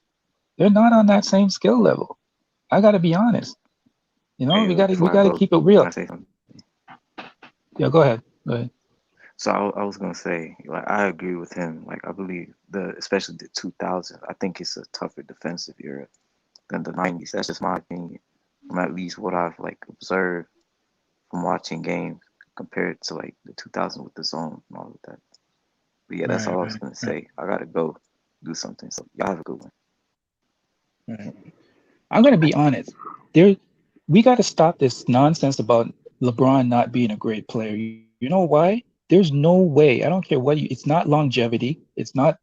they're not on that same skill level. I gotta be honest. You know, Hey, we gotta before I go, keep it can real. I say something? Yeah, go ahead. Go ahead. So I was gonna say, like, I agree with him. Like, I believe especially the 2000s. I think it's a tougher defensive era than the 90s. That's just my opinion, from at least what I've like observed from watching games compared to like the 2000s with the zone and all of that. But yeah, that's all I was gonna say. I gotta go do something. So y'all have a good one. Right. I'm gonna be honest. We got to stop this nonsense about LeBron not being a great player. You know why? There's no way. I don't care what it's not longevity. It's not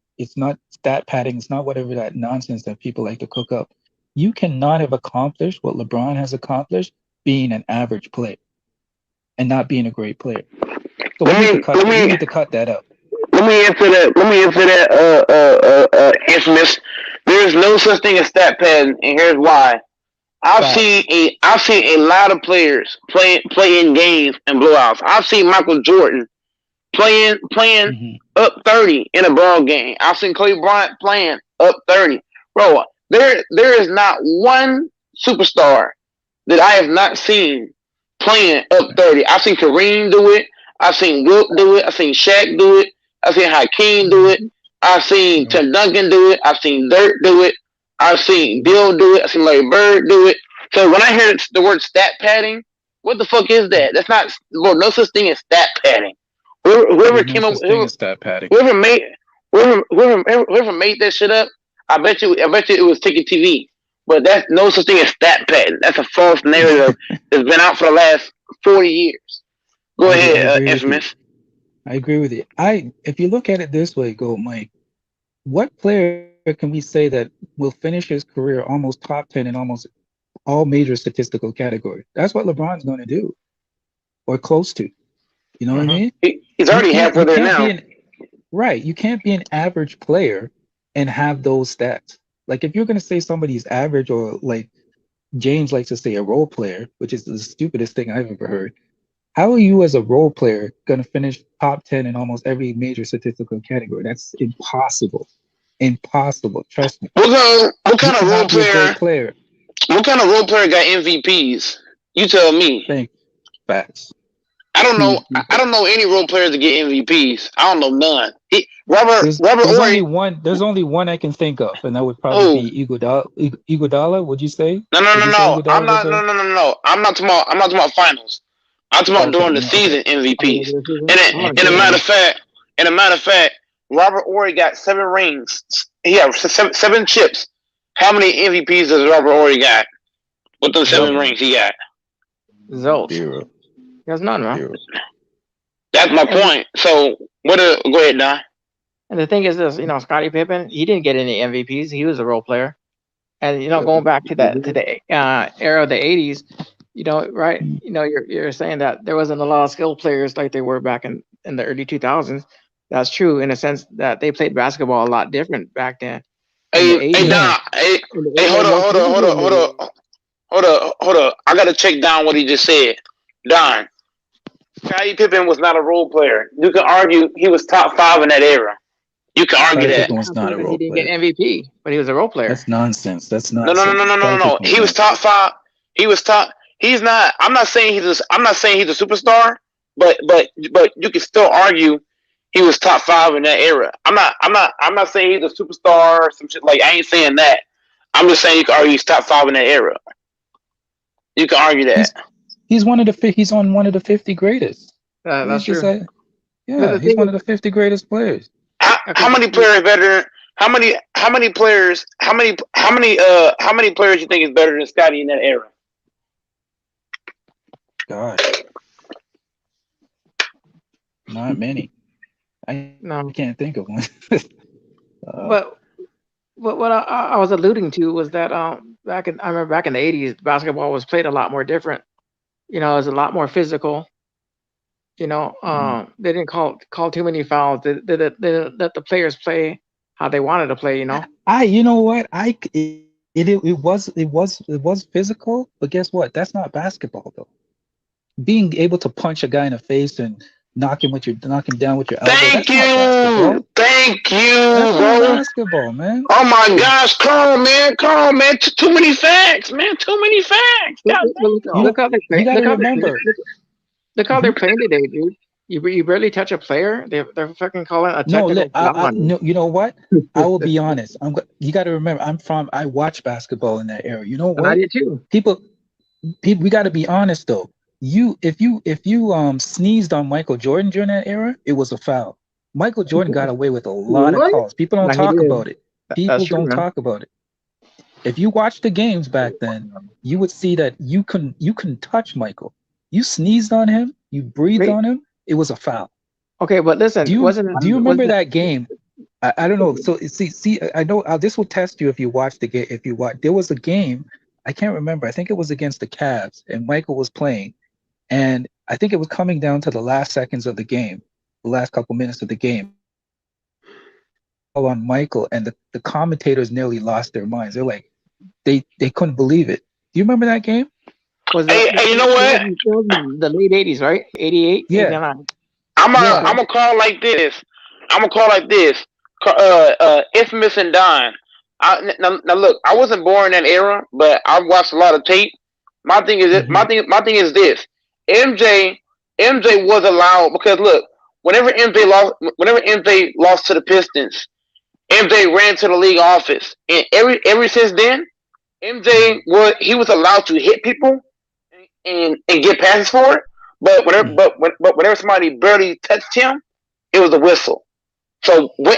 stat padding. It's not whatever that nonsense that people like to cook up. You cannot have accomplished what LeBron has accomplished being an average player and not being a great player. So we need to cut that out. Let me answer that. Infamous. There is no such thing as stat padding, and here's why. I've seen a lot of players playing games and blowouts. I've seen Michael Jordan playing up 30 in a ball game. I've seen Kobe Bryant playing up 30. Bro, there is not one superstar that I have not seen playing up 30. I've seen Kareem do it. I've seen Wilt do it. I've seen Shaq do it. I've seen Hakeem do it. I've seen Tim Duncan do it. I've seen Dirk do it. I've seen Bill do it. I've seen Larry Bird do it. So when I hear the word stat padding, what the fuck is that? That's not, bro, no such thing as stat padding. Whoever came up, stat padding. whoever made that shit up, I bet you it was Ticket TV. But that's no such thing as stat padding. That's a false narrative that's been out for the last 40 years. Go ahead, Infamous. I agree with you. If you look at it this way, Mike, what player can we say that will finish his career almost top 10 in almost all major statistical categories? That's what LeBron's going to do, or close to. You know what I mean? He's already halfway there now. Right. You can't be an average player and have those stats. Like if you're going to say somebody's average, or like James likes to say a role player, which is the stupidest thing I've ever heard. How are you as a role player going to finish top 10 in almost every major statistical category? That's impossible. Impossible. Trust me. What kind of role player? What kind of role player got MVPs? You tell me. Facts. I don't know. I don't know any role players that get MVPs. I don't know none. Robert Ory. There's only one I can think of, and that would probably be Iguodala. Would you say? No. I'm not. No. I'm not talking about finals. I'm talking about during the season MVPs. And a matter of fact, Robert Ory got 7 rings. He had 7 chips. How many MVPs does Robert Ory got? With those 7 rings he got? Zilch. 0. He has none, man. 0. That's my point. So go ahead, Don. And the thing is this, Scottie Pippen, he didn't get any MVPs. He was a role player. And going back to the era of the 80s, right? You're saying that there wasn't a lot of skilled players like they were back in the early 2000s. That's true in a sense that they played basketball a lot different back then. Hey, Don. Hey, hold up. I gotta check down what he just said. Don, Scottie Pippen was not a role player. You can argue he was top 5 in that era. You can argue that. Was not a role he didn't get MVP, but he was a role player. That's nonsense. No. He was top 5. He was top. He's not. I'm not saying he's a superstar, but you can still argue he was top 5 in that era. I'm not saying he's a superstar or some shit. Like, I ain't saying that. I'm just saying you can argue he's top 5 in that era. You can argue that. He's on one of the 50 greatest. That's true. He's one of the 50 greatest players. How many players better? How many players you think is better than Scottie in that era? God. Not many. I No. can't think of one. But what I was alluding to was that I remember back in the 80s, basketball was played a lot more different. You know, it was a lot more physical. You know, they didn't call too many fouls. They let the players play how they wanted to play. You know. You know what? It was physical, but guess what? That's not basketball though. Being able to punch a guy in the face and knock him down with your elbow. Thank That's not basketball. you. Thank you, That's not bro. basketball, man. Oh my gosh, come on, man. Too many facts, man. Too many facts. Look how they play. You gotta remember. Look how they're playing today, dude. You barely touch a player. They're fucking calling a No, technical foul on you. no, you know what? I will be honest. You got to remember, I watched basketball in that era. You know And what? I did too. People, we got to be honest though. If you sneezed on Michael Jordan during that era, it was a foul. Michael Jordan got away with a lot of Really? calls. People don't No, he talk did. about it. People That's true, don't man. talk about it. If you watch the games back then, you would see that you couldn't touch Michael. You sneezed on him, you breathed Wait. on him, it was a foul. Okay, but listen, Do you remember wasn't that game? I don't know. So see, I know this will test you if you watch the game. There was a game, I can't remember. I think it was against the Cavs, and Michael was playing, and I think it was coming down to the last seconds of the game, the last couple minutes of the game. On Michael, and the commentators nearly lost their minds. They're like, they couldn't believe it. Do you remember that game? Hey, you know what? The late 80s, right? 88, Yeah. 89. I'm gonna call like this. Infamous and Don. Now look, I wasn't born in that era, but I watched a lot of tape. My thing is this. My thing is this. MJ was allowed because look, whenever MJ lost to the Pistons, MJ ran to the league office, and ever since then, MJ was allowed to hit people and get passes for it. But whenever somebody barely touched him, it was a whistle. So what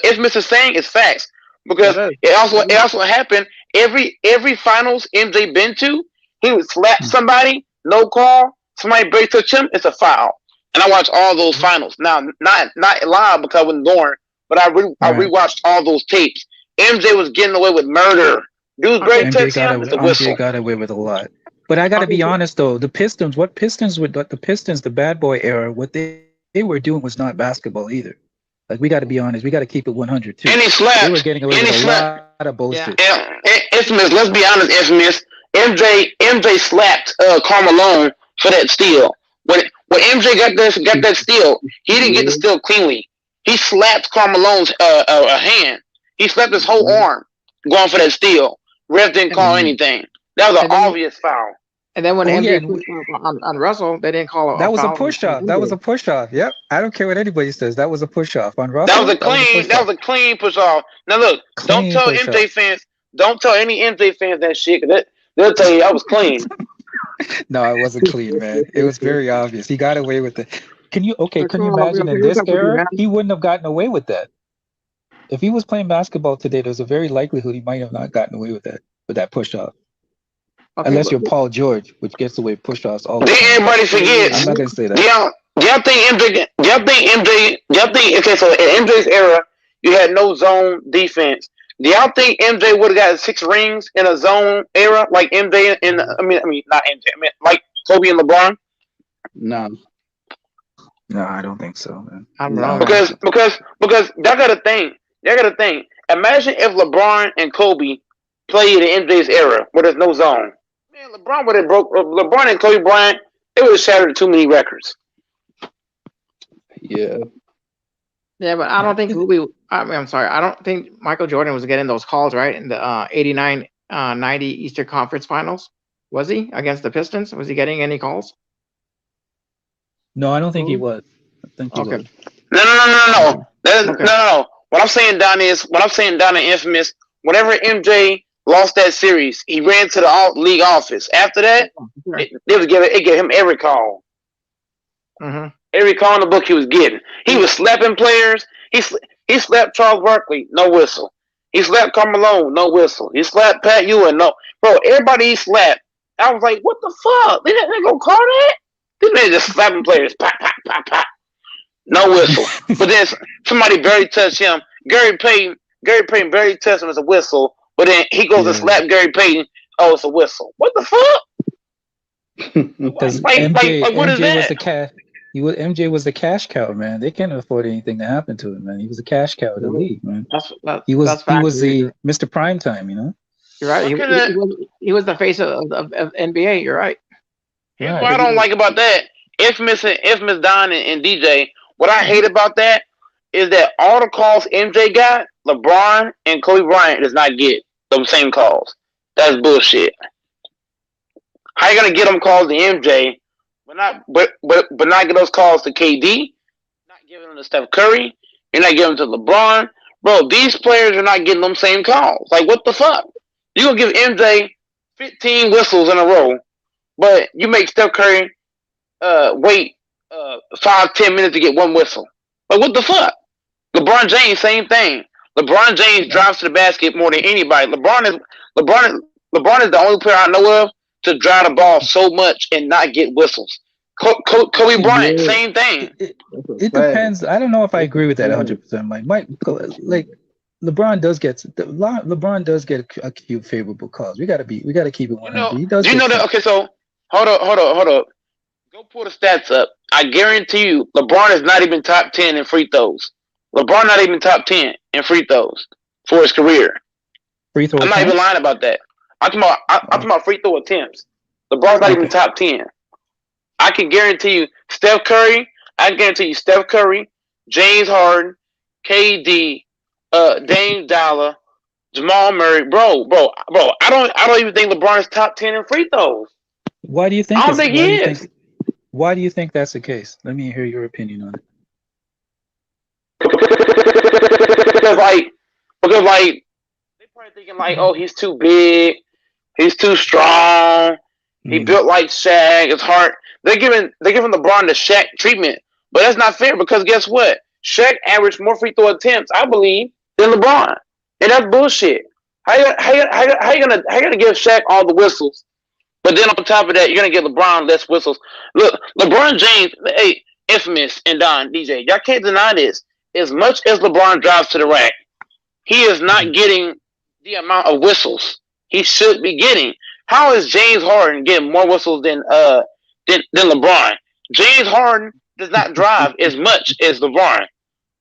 Infamous is saying is facts because it also happened every finals MJ been to, he would slap somebody, no call, somebody barely touch him, it's a foul. And I watched all those finals. Now not live because I wasn't born, but I rewatched all those tapes. MJ was getting away with murder. Dudes barely touch him, it's a whistle. MJ got away with a lot. But I got to be honest though, the Pistons, the bad boy era, what they were doing was not basketball either. Like we got to be honest, we got to keep it 100 too. And he slapped. They were getting away with a lot of bullshit. Yeah. Infamous, let's be honest, Infamous. MJ slapped Karl Malone for that steal. When MJ got that steal, he didn't get the steal cleanly. He slapped Karl Malone's hand. He slapped his whole arm going for that steal. Ref didn't call anything. That was an obvious foul. And then when MJ pushed on Russell, they didn't call it. That was a push off. That was a push off. Yep. I don't care what anybody says. That was a push off on Russell. That was a clean push off. Now look, don't tell MJ fans. Don't tell any MJ fans that shit. They'll tell you I was clean. No, it wasn't clean, man. It was very obvious. He got away with it. Can you imagine in this era, he wouldn't have gotten away with that. If he was playing basketball today, there's a very likelihood he might have not gotten away with that push off. Okay, unless you're Paul George, which gets away with push offs all the time. Everybody forgets. I'm not gonna say that. Y'all think okay, so in MJ's era, you had no zone defense. Do y'all think MJ would have got 6 rings in a zone era like MJ like Kobe and LeBron? No, I don't think so, man. I'm wrong. Because y'all gotta think. Imagine if LeBron and Kobe played in MJ's era where there's no zone. Man, LeBron and Kobe Bryant, they would have shattered too many records. Yeah. Yeah, but I don't think I'm sorry. I don't think Michael Jordan was getting those calls, right? In the 89-90 Eastern Conference Finals. Was he against the Pistons? Was he getting any calls? No, I don't think he was. I think he was. No. No. What I'm saying, Don, Infamous, whenever MJ lost that series, he ran to the league office. After that, it gave him every call. Mm-hmm. Every call in the book he was getting. He was slapping players. He slapped Charles Barkley, no whistle. He slapped Karl Malone, no whistle. He slapped Pat Ewing, no. Bro, everybody he slapped. I was like, what the fuck? They gonna call that? This man just slapping players. Pop, pop, pop, pop. no whistle. But then somebody barely touched him. Gary Payton barely touched him as a whistle. But then he goes to slap Gary Payton. Oh, it's a whistle. What the fuck? Because Like, what is MJ was that? the cash. MJ was the cash cow, man. They can't afford anything to happen to him, man. He was a cash cow of the league, man. He was the Mr. Primetime, you know. You're right. He was the face of NBA. You're right. Here's what I don't like about that. Infamous Don and DJ. What I hate about that is that all the calls MJ got, LeBron and Kobe Bryant does not get those same calls. That's bullshit. How you gonna get them calls to MJ, but not get those calls to KD? Not giving them to Steph Curry. You're not giving them to LeBron, bro. These players are not getting them same calls. Like, what the fuck? You gonna give MJ 15 whistles in a row, but you make Steph Curry wait 5-10 minutes to get one whistle. Like, what the fuck? LeBron James, same thing. LeBron James drives to the basket more than anybody. LeBron is the only player I know of to drive the ball so much and not get whistles. Kobe Bryant, same thing. It depends. I don't know if I agree with that 100%. Like LeBron does get a few favorable calls. We gotta keep it 100. He does. You know that? Okay, so hold up. Go pull the stats up. I guarantee you, LeBron is not even top 10 in free throws. LeBron not even top 10 in free throws for his career. Free throw. I'm not even lying about that. I'm talking about free throw attempts. LeBron's not even top 10. I can guarantee you, Steph Curry, James Harden, KD, Dame Dollar, Jamal Murray, bro. I don't even think LeBron is top 10 in free throws. Why do you think? I don't think he is. Why do you think that's the case? Let me hear your opinion on it. Because they probably thinking like, oh, he's too big, he's too strong, he built like Shaq. It's hard. They're giving LeBron the Shaq treatment, but that's not fair because guess what? Shaq averaged more free throw attempts, I believe, than LeBron, and that's bullshit. How you gonna give Shaq all the whistles, but then on top of that, you're gonna give LeBron less whistles? Look, LeBron James, hey, Infamous and Don DJ, y'all can't deny this. As much as LeBron drives to the rack, he is not getting the amount of whistles he should be getting. How is James Harden getting more whistles than LeBron? James Harden does not drive as much as LeBron.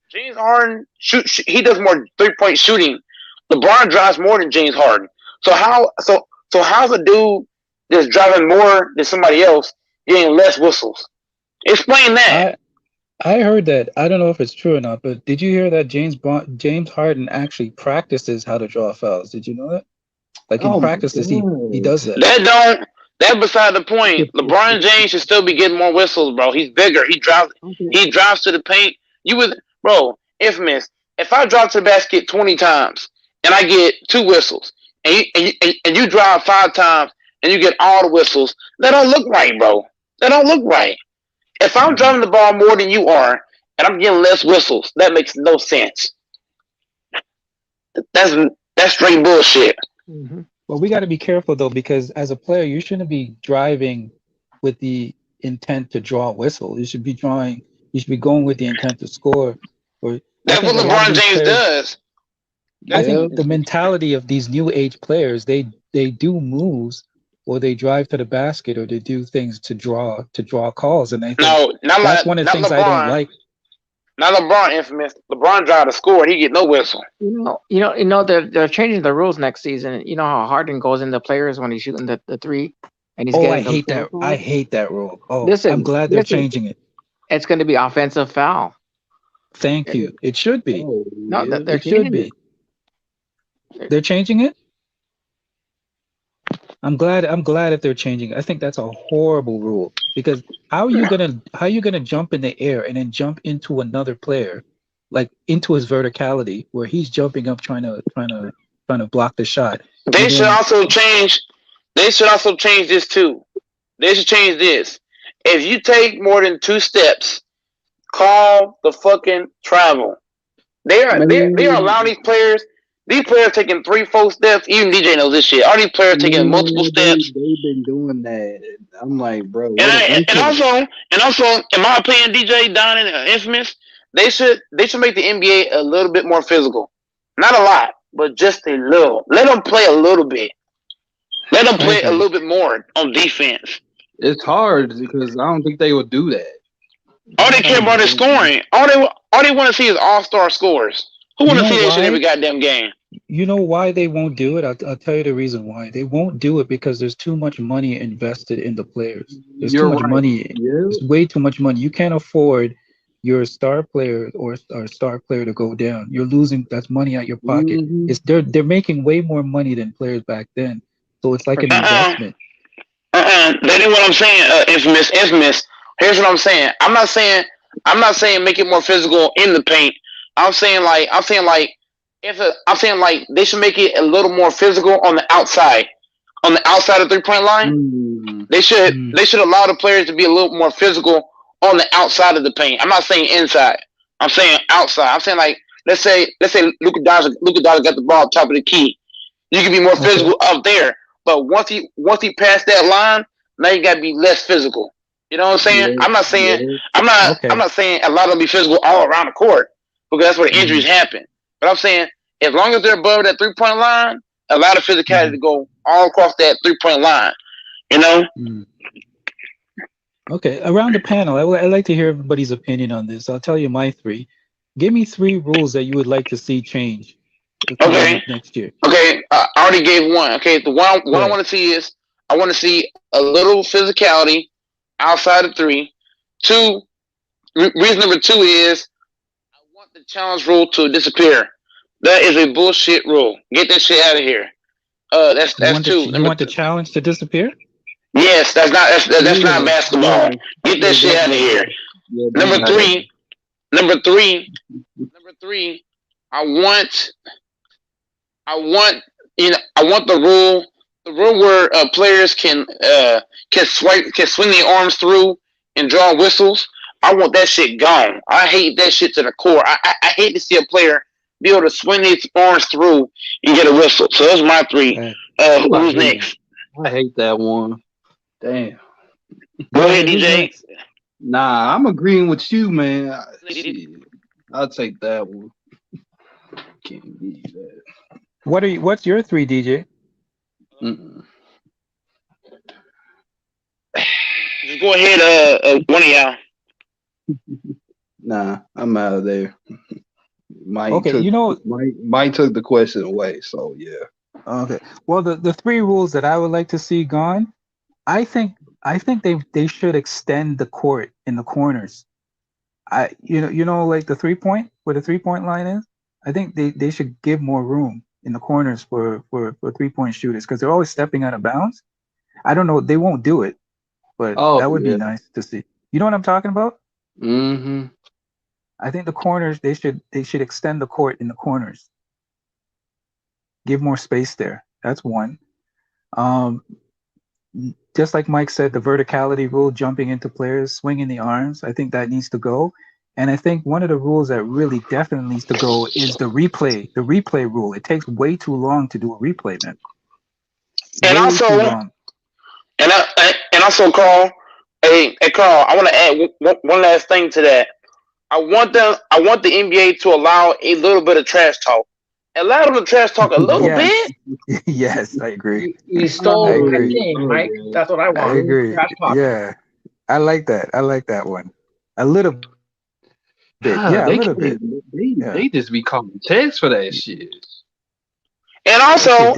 James Harden he does more 3-point shooting. LeBron drives more than James Harden. So how's a dude that's driving more than somebody else getting less whistles? Explain that. I heard that. I don't know if it's true or not, but did you hear that James Harden actually practices how to draw fouls? Did you know that? Like in practices, he does that. That's beside the point. LeBron James should still be getting more whistles, bro. He's bigger. He drives to the paint. Infamous. If I drive to the basket 20 times and I get 2 whistles, and you drive 5 times and you get all the whistles, that don't look right, bro. That don't look right. If I'm driving the ball more than you are and I'm getting less whistles, that makes no sense. That's straight bullshit. Mm-hmm. Well, we got to be careful though, because as a player, you shouldn't be driving with the intent to draw a whistle. You should be going with the intent to score. That's what LeBron James does. I think the mentality of these new age players, they do moves, or they drive to the basket, or they do things to draw calls, and that's one of the things I don't like. Not LeBron, Infamous. LeBron drive to score, and he get no whistle. They're changing the rules next season. You know how Harden goes into players when he's shooting the 3, and he's getting. I hate that rule. I'm glad they're changing it. It's going to be offensive foul. Thank you. It should be. No, they're changing it. They're changing it. I'm glad if they're changing it. I think that's a horrible rule, because how are you gonna jump in the air and then jump into another player, like into his verticality where he's jumping up trying to block the shot? They should also change this too. They should change this. If you take more than 2 steps, call the fucking travel. They are allowing these players These players taking 3-4 steps. Even DJ knows this shit. All these players taking multiple steps. They've been doing that. I'm like, bro. And also, in my opinion, DJ, Don, and Infamous, they should make the NBA a little bit more physical. Not a lot, but just a little. Let them play a little bit. Let them play a little bit more on defense. It's hard because I don't think they would do that. All they care about is scoring. All they want to see is all-star scores. Who want to see that shit every goddamn game? You know why they won't do it? I'll tell you the reason why. They won't do it because there's too much money invested in the players. There's too much money. There's way too much money. You can't afford your star player or star player to go down. You're losing. That's money out your pocket. They're making way more money than players back then. So it's like an investment. That ain't what I'm saying. Infamous. Here's what I'm saying. I'm not saying make it more physical in the paint. I'm saying like they should make it a little more physical on the outside. On the outside of the 3-point line. They should allow the players to be a little more physical on the outside of the paint. I'm not saying inside. I'm saying outside. I'm saying like let's say Luka Doncic got the ball top of the key. You can be more physical up there. But once he passed that line, now you gotta be less physical. You know what I'm saying? I'm not saying I'm not saying a lot of them be physical all around the court because that's where the injuries happen. But I'm saying as long as they're above that 3-point line, a lot of physicality to go all across that 3-point line. You know? Okay, around the panel, I'd like to hear everybody's opinion on this. I'll tell you my 3. Give me 3 rules that you would like to see change. Next year. Okay, I already gave one. Okay, the one I want to see is I want to see a little physicality outside of 3. 2, reason number 2 is I want the challenge rule to disappear. That is a bullshit rule. Get that shit out of here. That's 2. You want the challenge to disappear? Yes, that's not basketball. Get that shit out of here. Number three. I want the rule where players can swing their arms through and draw whistles. I want that shit gone. I hate that shit to the core. I hate to see a player be able to swing his arms through and get a whistle. So those are my 3. Who's next? I hate that one. Damn. Go ahead, DJ. Nah, I'm agreeing with you, man. I'll take that one. Can't believe that. What's your 3, DJ? Just go ahead, one of y'all. Nah, I'm out of there. Mike took the question away, so yeah. Okay. Well, the 3 rules that I would like to see gone, I think they should extend the court in the corners. Like the 3-point where the 3-point line is. I think they should give more room in the corners for 3-point shooters because they're always stepping out of bounds. I don't know, they won't do it, but that would be nice to see. You know what I'm talking about? Mm-hmm. I think the corners they should extend the court in the corners. Give more space there. That's one. Just like Mike said, the verticality rule, jumping into players, swinging the arms, I think that needs to go. And I think one of the rules that really definitely needs to go is the replay rule. It takes way too long to do a replay, man. And also, Carl, Carl, I want to add one last thing to that. I want the NBA to allow a little bit of trash talk. Allow them to trash talk a little bit. Yes, I agree. You stole my thing, Mike. That's what I want. I agree. Yeah, I like that. I like that one. A little bit. Yeah, a little bit. They just be calling text for that shit. And also,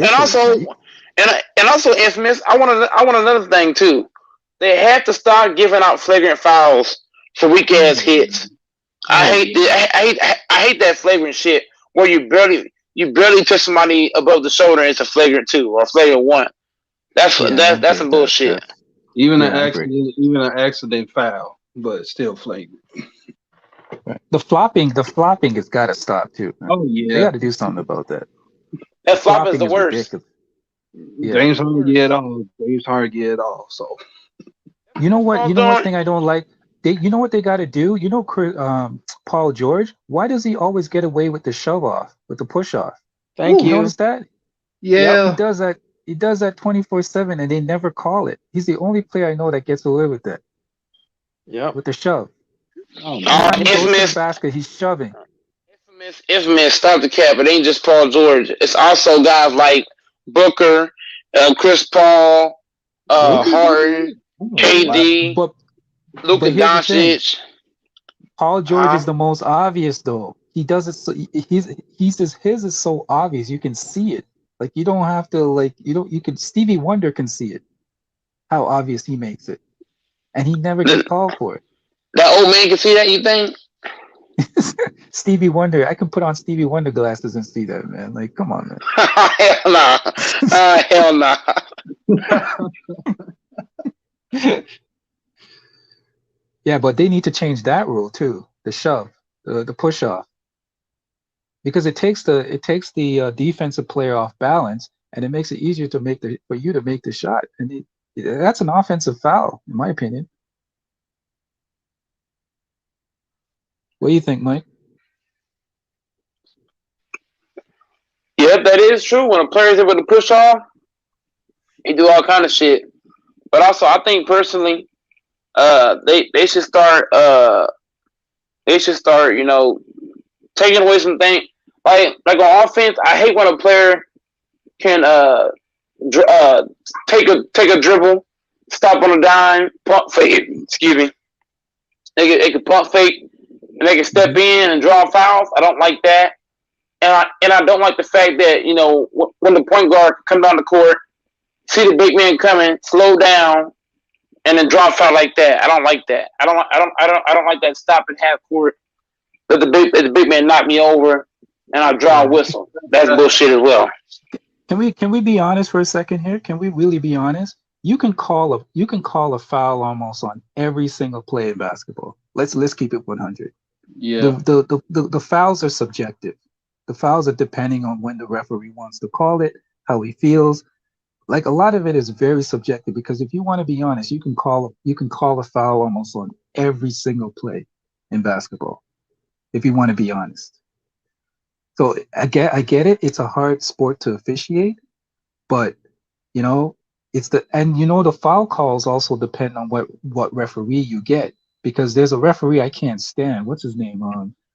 Infamous. I want another thing too. They have to start giving out flagrant fouls for weak ass hits. I hate that flagrant shit where you barely touch somebody above the shoulder. It's a flagrant 2 or a flagrant 1. That's some bullshit. Even an accident foul, but still flagrant. Right. The flopping has got to stop too. Man. Oh yeah, they got to do something about that. That flop is the worst. Yeah. James Harden get it all. So you know what? You know one thing I don't like. You know what they got to do? Paul George. Why does he always get away with the shove off, with the push off? Thank You you. notice that? Yeah. He does that. He does that 24/7, and they never call it. He's the only player I know that gets away with that, Yep. with the shove. Oh, Every time he goes to the Infamous, basket, he's shoving. infamous. Stop the cap. It ain't just Paul George. It's also guys like Booker, Chris Paul, Harden, KD, Luka But here's the thing. Doncic. Paul George is the most obvious, though. He does it. So his is so obvious. You can see it. Like you don't have to like you don't. You can Stevie Wonder can see it. How obvious he makes it, and he never gets called for it. That old man can see that. You think? Stevie Wonder, I can put on Stevie Wonder glasses and see that, man. Like, come on, man. Hell nah. Yeah, but they need to change that rule too. The shove, the push off, because it takes the defensive player off balance, and it makes it easier for you to make the shot, and that's an offensive foul, in my opinion. What do you think, Mike? Yep, that is true. When a player's able to push off, he do all kind of shit. But also, I think personally, they should start. You know, taking away some things like on offense. I hate when a player can take a dribble, stop on a dime, pump fake. Excuse me. They can pump fake and they can step in and draw fouls. I don't like that. And I don't like the fact that, you know, when the point guard come down the court, see the big man coming, slow down, and then draw a foul like that. I don't like that. I don't like that stop at half court. Let the big man knock me over, and I draw a whistle. That's bullshit as well. Can we be honest for a second here? Can we really be honest? You can call a foul almost on every single play in basketball. Let's keep it 100. Yeah. The fouls are subjective. The fouls are depending on when the referee wants to call it, how he feels. Like a lot of it is very subjective, because if you want to be honest, you can call a foul almost on every single play in basketball, if you want to be honest. So I get it. It's a hard sport to officiate, but you know, the foul calls also depend on what referee you get, because there's a referee I can't stand. What's his name?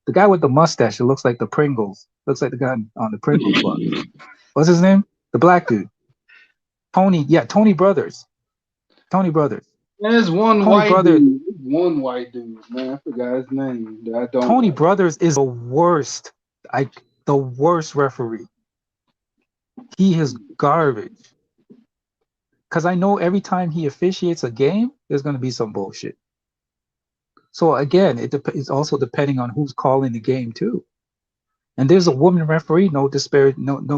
The guy with the mustache. It looks like the Pringles. Looks like the guy on the Pringles box. What's his name? The black dude. Tony Brothers. Tony Brothers. There's one Tony white Brothers. dude. One white dude, man. I forgot his name. Tony Brothers is the worst referee. He is garbage. Because I know every time he officiates a game, there's going to be some bullshit. So again, it's also depending on who's calling the game too. And there's a woman referee, no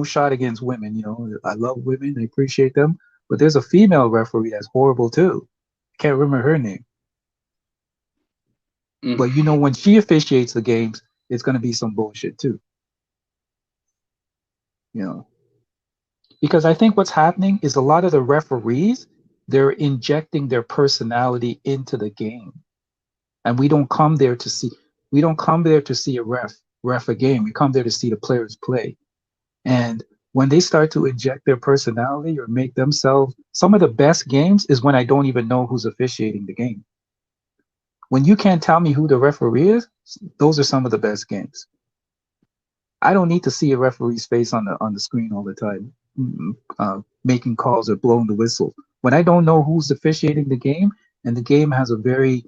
shot against women. You know, I love women, I appreciate them, but there's a female referee that's horrible too. Can't remember her name. But you know, when she officiates the games, it's going to be some bullshit too. You know, because I think what's happening is a lot of the referees, they're injecting their personality into the game. And we don't come there to see a ref a game. We come there to see the players play. And when they start to inject their personality or make themselves, some of the best games is when I don't even know who's officiating the game. When you can't tell me who the referee is, those are some of the best games. I don't need to see a referee's face on the screen all the time, making calls or blowing the whistle. When I don't know who's officiating the game, and the game has a very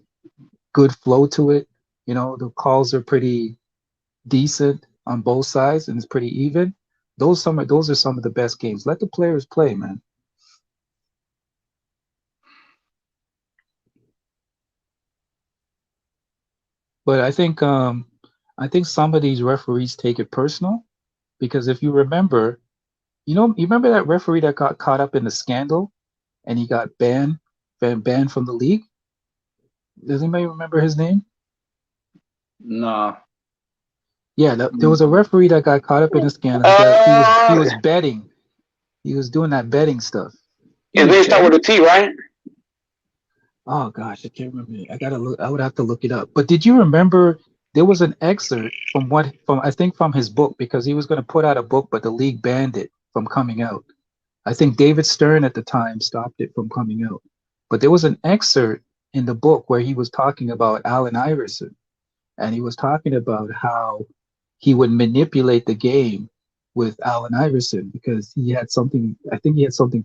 good flow to it, you know, the calls are pretty decent on both sides and it's pretty even. Those are some of the best games. Let the players play, man. But I think some of these referees take it personal, because if you remember, you remember that referee that got caught up in the scandal and he got banned from the league? Does anybody remember his name? Nah. Yeah, there was a referee that got caught up in a scandal. He was betting. He was doing that betting stuff. Yeah, they start with a T, right? Oh gosh, I can't remember. I would have to look it up. But did you remember there was an excerpt from his book, because he was going to put out a book, but the league banned it from coming out. I think David Stern at the time stopped it from coming out. But there was an excerpt in the book where he was talking about Allen Iverson, and he was talking about how he would manipulate the game with Allen Iverson because he had something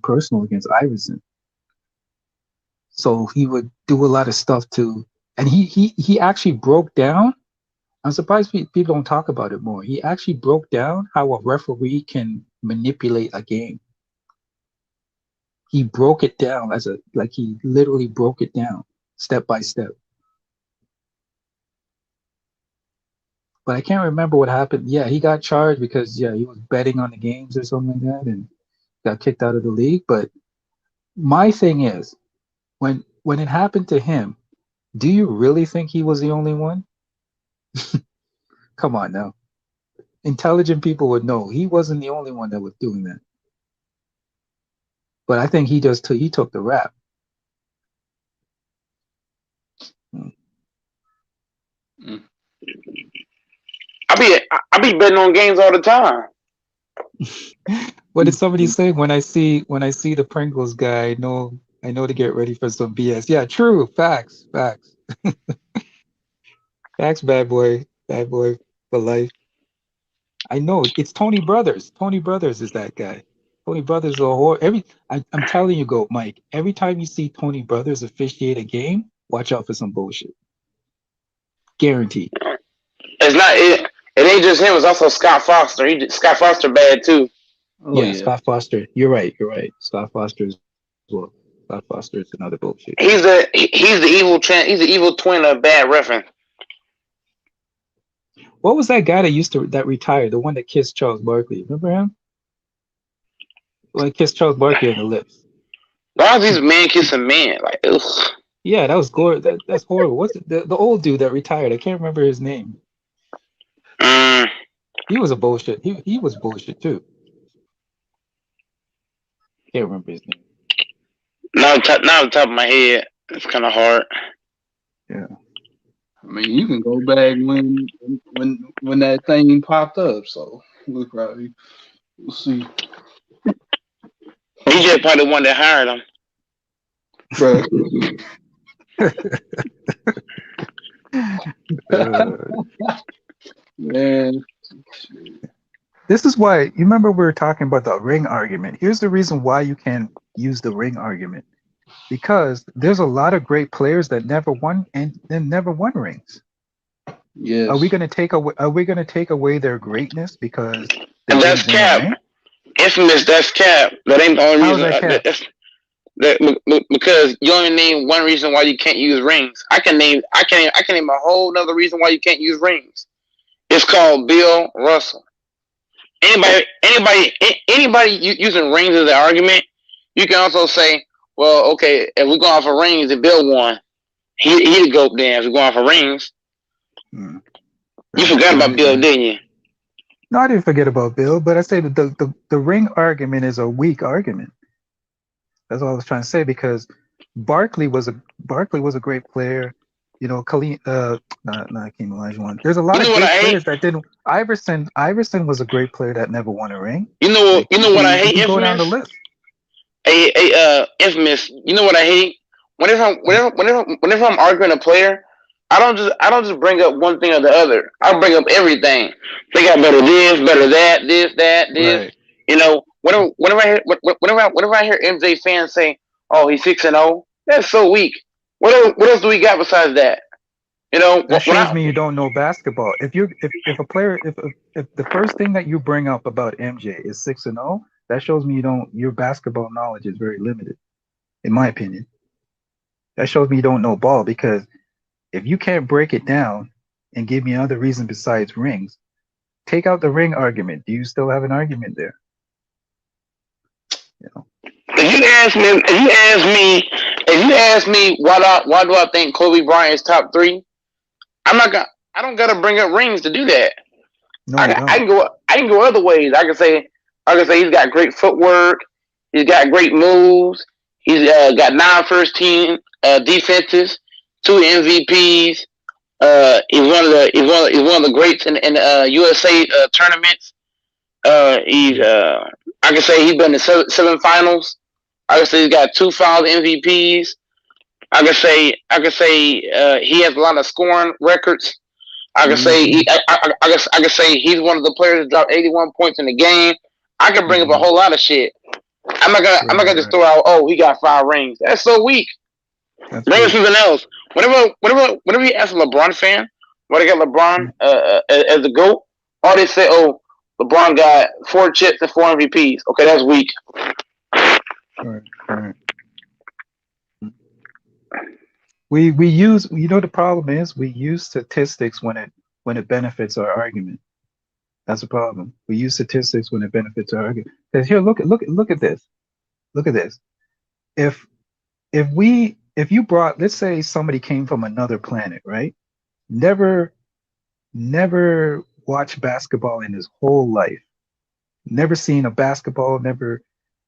personal against Iverson. So he would do a lot of stuff and he actually broke down. I'm surprised people don't talk about it more. He actually broke down how a referee can manipulate a game. He broke it down he literally broke it down step by step. But I can't remember what happened. Yeah, he got charged because he was betting on the games or something like that and got kicked out of the league. But my thing is, when it happened to him, do you really think he was the only one? Come on now. Intelligent people would know he wasn't the only one that was doing that. But I think he took the rap. I be betting on games all the time. What did somebody say? When I see the Pringles guy, I know to get ready for some BS. Yeah, true. Facts. Facts, bad boy for life. I know it's Tony Brothers. Tony Brothers is that guy. Tony Brothers is a whore. I'm telling you, Mike. Every time you see Tony Brothers officiate a game, watch out for some bullshit. Guaranteed. It's not it. It ain't just him. It's also Scott Foster. Scott Foster bad too. Scott Foster. You're right. Scott Foster as well. Scott Foster is another bullshit. He's the evil He's the evil twin of bad reference. What was that guy that retired? The one that kissed Charles Barkley. Remember him? Well, kissed Charles Barkley on the lips. Why is these men kissing men? Like, ugh. Yeah, that was gore. That's horrible. What's it? The old dude that retired? I can't remember his name. He was a bullshit. He was bullshit too. Can't remember his name. Now on the top of my head, it's kind of hard. Yeah. I mean, you can go back when that thing popped up. So look right. We'll see. DJ probably the one that hired him. Man. This is why, you remember we were talking about the ring argument. Here's the reason why you can't use the ring argument. Because there's a lot of great players that never won rings. Yes. Are we gonna take away their greatness because and that's cap. Infamous, that's cap. That ain't the only reason. Because you only name one reason why you can't use rings. I can name a whole nother reason why you can't use rings. It's called Bill Russell. Anybody using rings as an argument, you can also say, well, okay, if we're going off of rings, and Bill won, he the GOAT then. If we're going off of rings, you forgot about Bill, didn't you? No, I didn't forget about Bill, but I say that the ring argument is a weak argument. That's all I was trying to say, because Barkley was a great player. You know, Hakeem Olajuwon. There's a lot of great players that didn't. Iverson was a great player that never won a ring. You know what I hate? Go down the list. Infamous. You know what I hate? Whenever I'm arguing a player, I don't just bring up one thing or the other. I bring up everything. They got better this, better that, this, that, this. Right. You know, whenever I hear MJ fans say, "Oh, he's 6-0," that's so weak. What else do we got besides that? You know, that shows me you don't know basketball. If the first thing that you bring up about MJ is 6-0, that shows me your basketball knowledge is very limited, in my opinion. That shows me you don't know ball, because if you can't break it down and give me another reason besides rings, take out the ring argument. Do you still have an argument there? You know. If you ask me why do I think Kobe Bryant is top 3, I don't gotta bring up rings to do that. No, I can go other ways. I can say he's got great footwork, he's got great moves, he's got 9 first team defenses, 2 MVPs, He's one of the greats in USA tournaments. I can say he's been in seven finals. I can say he's got 2 finals MVPs. I can say he has a lot of scoring records. I can say I can say he's one of the players that dropped 81 points in the game. I can bring up a whole lot of shit. I'm not gonna just throw out, oh, he got 5 rings. That's so weak. Bring up something else. Whenever you ask a LeBron fan why they got LeBron as the GOAT, all they say, oh, LeBron got 4 chips and 4 MVPs. Okay, that's weak. Right. We use, you know, the problem is we use statistics when it benefits our argument. That's the problem. We use statistics when it benefits our argument. Because here, look at this. Look at this. If you brought, let's say somebody came from another planet, right? Never watched basketball in his whole life. Never seen a basketball,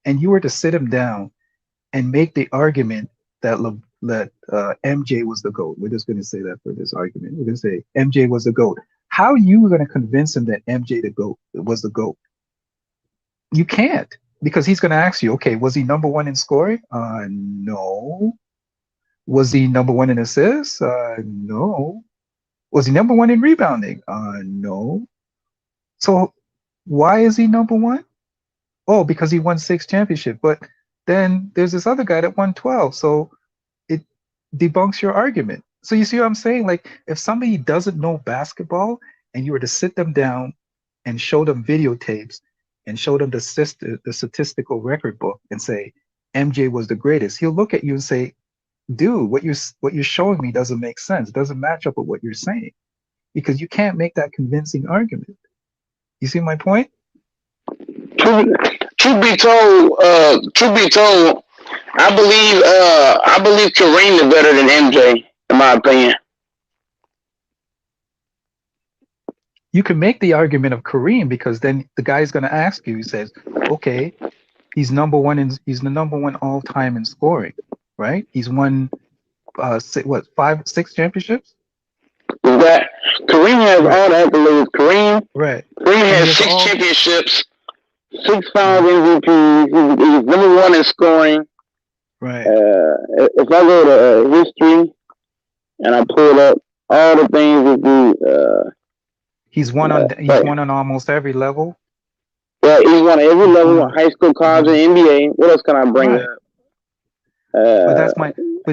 and you were to sit him down and make the argument that MJ was the GOAT. We're just going to say that for this argument. We're going to say MJ was the GOAT. How are you going to convince him that MJ was the GOAT? You can't, because he's going to ask you, okay, was he number 1 in scoring? No. Was he number 1 in assists? No. Was he number 1 in rebounding? No. So why is he number 1? Oh, because he won 6 championships. But then there's this other guy that won 12. So it debunks your argument. So you see what I'm saying? Like, if somebody doesn't know basketball and you were to sit them down and show them videotapes and show them the statistical record book and say MJ was the greatest, he'll look at you and say, dude, what you're showing me doesn't make sense. It doesn't match up with what you're saying, because you can't make that convincing argument. You see my point? Truth be told, I believe Kareem is better than MJ, in my opinion. You can make the argument of Kareem, because then the guy's going to ask you, he says, okay, he's the number 1 all time in scoring, right? He's won 6 championships? That Kareem has all the accolades. Kareem has 6 all championships, 6 finals MVPs. He's number 1 in scoring. Right. If I go to history and I pull up all the things that do, he's won on almost every level. Yeah, he's won every level: high school, college, and NBA. What else can I bring up? But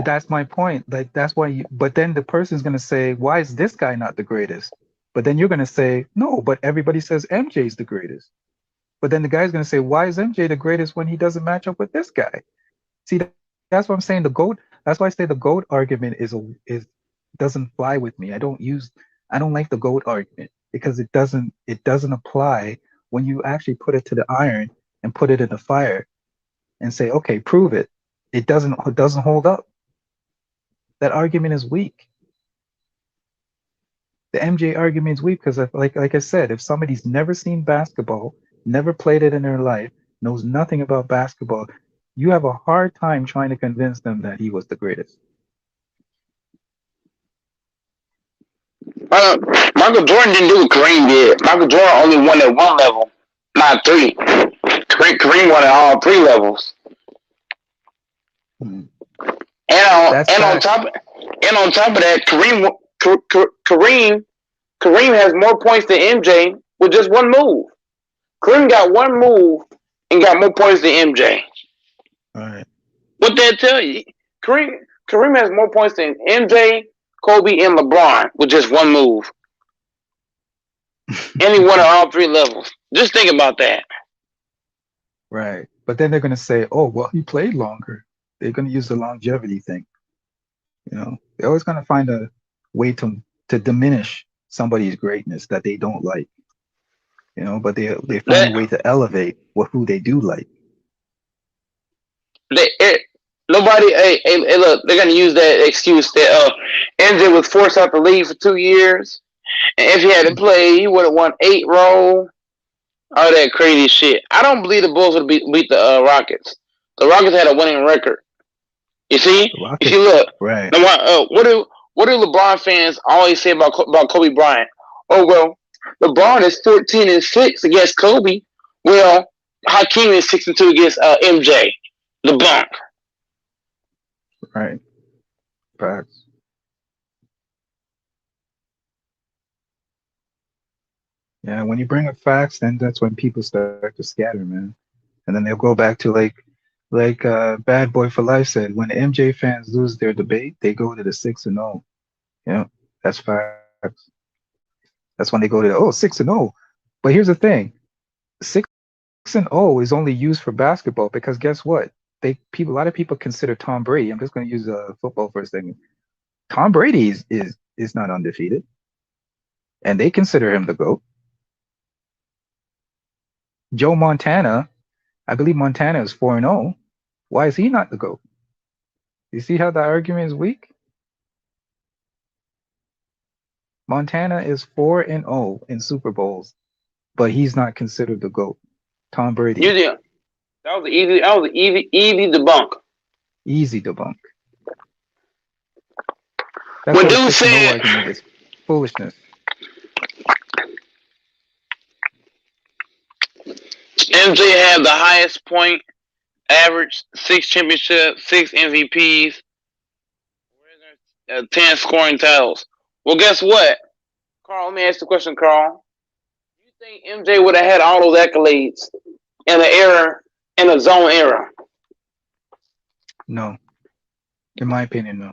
that's my point. Like, that's why but then the person's going to say, why is this guy not the greatest? But then you're going to say, no, but everybody says MJ's the greatest. But then the guy's going to say, why is MJ the greatest when he doesn't match up with this guy? See, that's what I'm saying. The GOAT. That's why I say the GOAT argument doesn't fly with me. I don't like the GOAT argument, because it doesn't apply when you actually put it to the iron and put it in the fire and say, okay, prove it. It doesn't hold up. That argument is weak. The MJ argument is weak because, like I said, if somebody's never seen basketball, never played it in their life, knows nothing about basketball, you have a hard time trying to convince them that he was the greatest. Michael Jordan didn't do what Kareem did. Michael Jordan only won at 1 level, not 3. Kareem won at all 3 levels. And on top of that, Kareem has more points than MJ with just 1 move. Kareem got 1 move and got more points than MJ. All right. What that tell you? Kareem has more points than MJ, Kobe, and LeBron with just 1 move. And he won at all 3 levels. Just think about that. Right. But then they're going to say, oh, well, he played longer. They're going to use the longevity thing. You know, they're always going to find a way to diminish somebody's greatness that they don't like. You know, but they find a way to elevate who they do like. Nobody, look, they're going to use that excuse that MJ was forced out the league for 2 years. And if he had to play, he would have won 8 roll. All that crazy shit. I don't believe the Bulls would beat the Rockets. The Rockets had a winning record. You see? Look. Right. What What do LeBron fans always say about Kobe Bryant? Oh, well, LeBron is 14-6 against Kobe. Well, Hakeem is 6-2 against MJ. LeBron. Right. Facts. Yeah, when you bring up facts, then that's when people start to scatter, man. And then they'll go back to like Bad Boy for Life said, when MJ fans lose their debate, they go to the 6-0. Yeah, that's facts. That's when they go to 6-0. But here's the thing, 6-0 is only used for basketball because guess what? A lot of people consider Tom Brady. I'm just going to use football for a second. Tom Brady is not undefeated, and they consider him the GOAT. Joe Montana, I believe Montana is 4-0. Why is he not the GOAT? You see how the argument is weak? Montana is 4-0 in Super Bowls, but he's not considered the GOAT. Tom Brady. That was easy debunk. Easy debunk. That's When what dude the 6-0 said argument is. Foolishness. MJ had the highest point average, 6 championships, 6 MVPs, 10 scoring titles. Well, guess what? Carl, let me ask you a question, Carl. Do you think MJ would have had all those accolades in the zone era? No. In my opinion, no.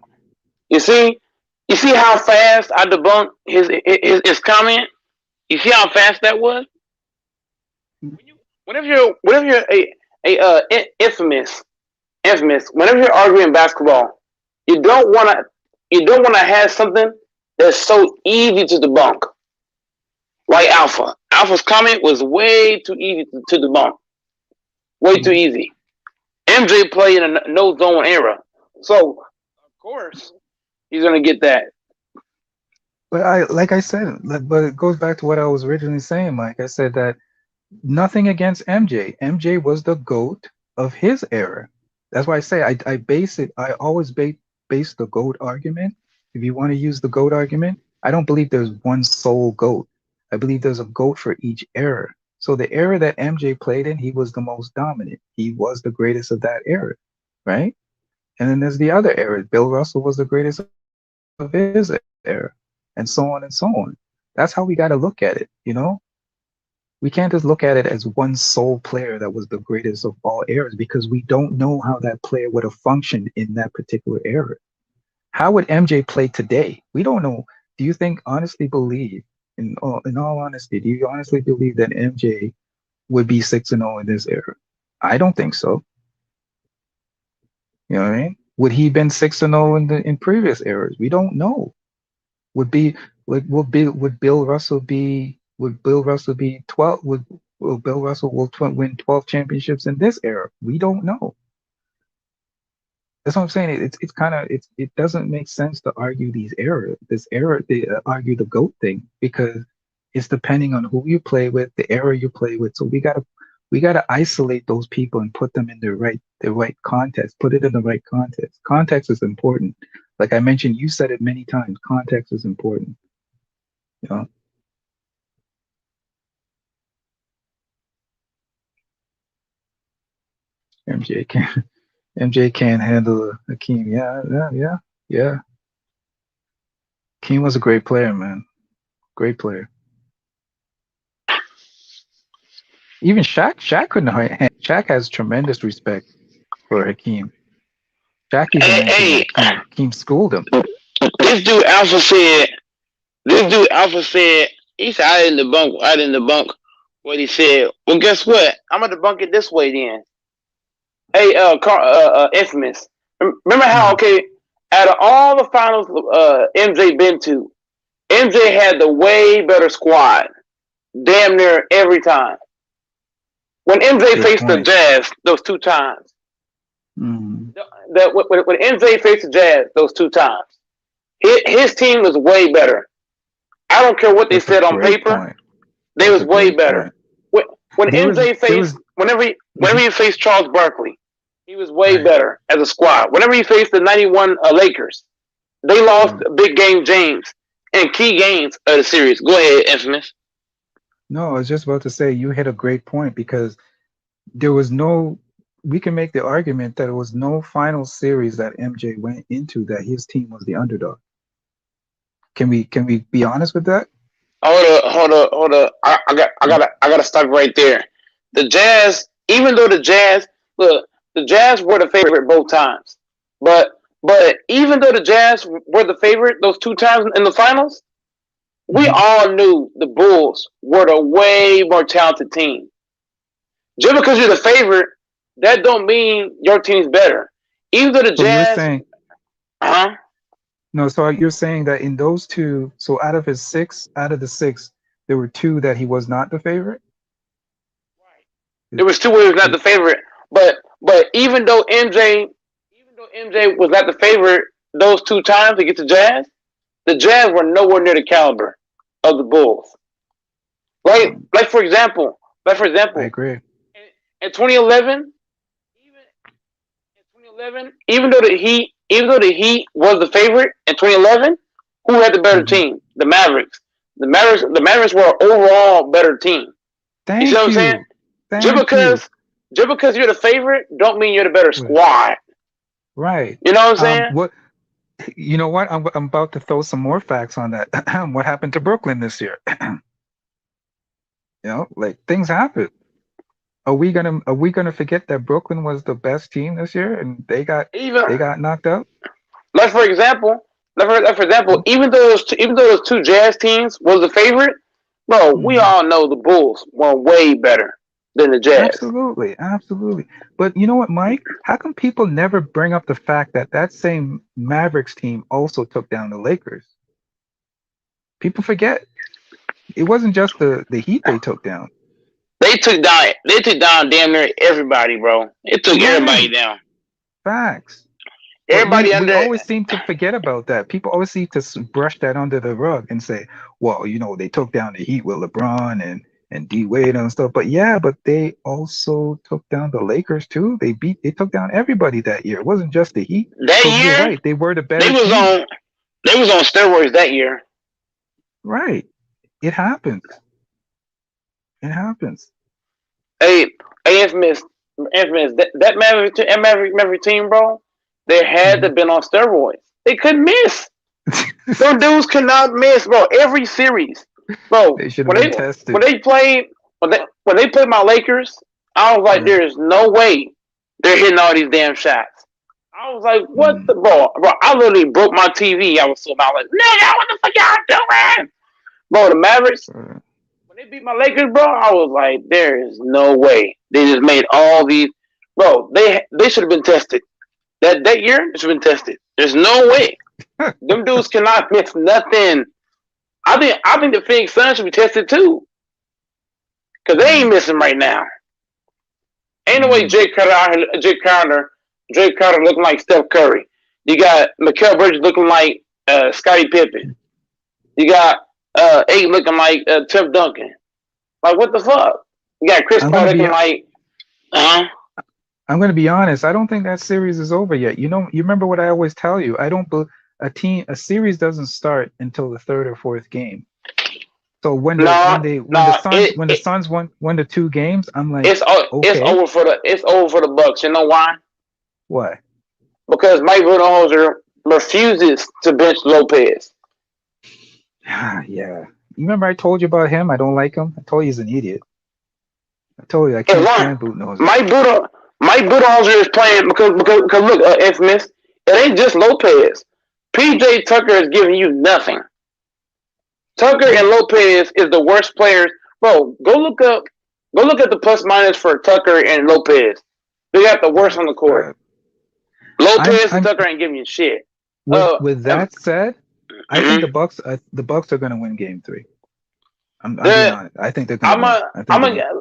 You see how fast I debunked his comment? You see how fast that was? Whenever you're infamous, whenever you're arguing basketball, you don't wanna have something that's so easy to debunk. Like Alpha. Alpha's comment was way too easy to debunk. Way too easy. MJ played in a no zone era. So of course he's gonna get that. But like I said, but it goes back to what I was originally saying, Mike. I said that nothing against MJ. MJ was the GOAT of his era. That's why I say I always base the GOAT argument. If you want to use the GOAT argument, I don't believe there's one sole GOAT. I believe there's a GOAT for each era. So the era that MJ played in, he was the most dominant. He was the greatest of that era, right? And then there's the other era. Bill Russell was the greatest of his era, and so on and so on. That's how we got to look at it, you know? We can't just look at it as one sole player that was the greatest of all eras because we don't know how that player would have functioned in that particular era. How would MJ play today? We don't know. Do you think, honestly believe, in all honesty, do you honestly believe that MJ would be 6-0 in this era? I don't think so. You know what I mean? Would he been 6-0 in previous eras? We don't know. Would Bill Russell be 12? Will Bill Russell win 12 championships in this era? We don't know. That's what I'm saying. It doesn't make sense to argue they argue the GOAT thing because it's depending on who you play with, the era you play with. So we gotta isolate those people and put them in the right context. Put it in the right context. Context is important. Like I mentioned, you said it many times. Context is important. You know. MJ can't handle Hakeem. Yeah. Hakeem was a great player, man. Great player. Even Shaq couldn't. Shaq has tremendous respect for Hakeem. Shaq even Hakeem schooled him. This dude Alpha said. He said I didn't debunk what he said. Well, guess what? I'm gonna debunk it this way then. Hey, Infamous. Remember how out of all the finals MJ been to, MJ had the way better squad, damn near every time. When MJ faced the Jazz those 2 times, when MJ faced the Jazz those 2 times, his team was way better. I don't care what they said on paper; they was way better. When MJ faced, whenever he faced Charles Barkley, he was way better as a squad. Whenever he faced the '91 Lakers, they lost big game James in key games of the series. Go ahead, Infamous. No, I was just about to say you hit a great point because there was no. We can make the argument that there was no final series that MJ went into that his team was the underdog. Can we be honest with that? Hold up. I gotta stop right there. The Jazz, even though the Jazz were the favorite both times, but even though the Jazz were the favorite those 2 times in the finals, we all knew the Bulls were the way more talented team. Just because you're the favorite, that don't mean your team's better. Even though the Jazz, No, so you're saying that in those 2, so out of the 6, there were 2 that he was not the favorite? There was 2 where he was not the favorite. But even though MJ was not the favorite those 2 times to get the Jazz were nowhere near the caliber of the Bulls. Like for example, I agree. In 2011, even though the Heat was the favorite in 2011, who had the better team? The Mavericks. The Mavericks were an overall better team. Thank you see what I'm saying? Just because you're the favorite, don't mean you're the better squad. Right. You know what I'm saying? You know what? I'm about to throw some more facts on that. What happened to Brooklyn this year? Like things happen. Are we gonna forget that Brooklyn was the best team this year and they got knocked out? Like for example, even though those 2 Jazz teams was the favorite, bro, we all know the Bulls were way better than the Jazz. Absolutely. But you know what, Mike? How come people never bring up the fact that same Mavericks team also took down the Lakers? People forget. It wasn't just the Heat they took down. They took down damn near everybody, bro. It took everybody down. Facts. Everybody we always seem to forget about that. People always seem to brush that under the rug and say, well, they took down the Heat with LeBron and D Wade and stuff. But they also took down the Lakers too. They took down everybody that year. It wasn't just the Heat. That year, you're right. They were the better team. They was on steroids that year. Right. It happens. Hey, Infamous. That Maverick team, bro. They had to been on steroids. They couldn't miss. Those dudes could not miss, bro. Every series, bro. When they played my Lakers, I was like, there is no way they're hitting all these damn shots. I was like, what the bro? I literally broke my TV. I was so mad, like, nigga, what the fuck y'all doing? Bro, the Mavericks, when they beat my Lakers, bro, I was like, there is no way. They just made all these, bro. They should have been tested. That year, it should have been tested. There's no way. Them dudes cannot miss nothing. I think the Phoenix Suns should be tested too, cause they ain't missing right now. Ain't no way Jake Crowder looking like Steph Curry. You got Mikal Bridges looking like Scottie Pippen. You got Ayton looking like Tim Duncan. Like, what the fuck? You got Chris Paul looking like. I'm going to be honest. I don't think that series is over yet. You remember what I always tell you. I don't. A series doesn't start until the 3rd or 4th game. So when the Suns won the 2 games, I'm like, it's over for the Bucks. You know why? Why? Because Mike Budenholzer refuses to bench Lopez. Yeah. You remember I told you about him? I don't like him. I told you he's an idiot. I told you I can't stand Budenholzer. Mike Budenholzer is playing because look, Infamous, it ain't just Lopez. PJ Tucker is giving you nothing. Tucker and Lopez is the worst players. Bro, go look at the plus minus for Tucker and Lopez. They got the worst on the court. Lopez and Tucker ain't giving you shit. With that said, I think the Bucks are going to win Game 3. I'm being honest. I think they're going to.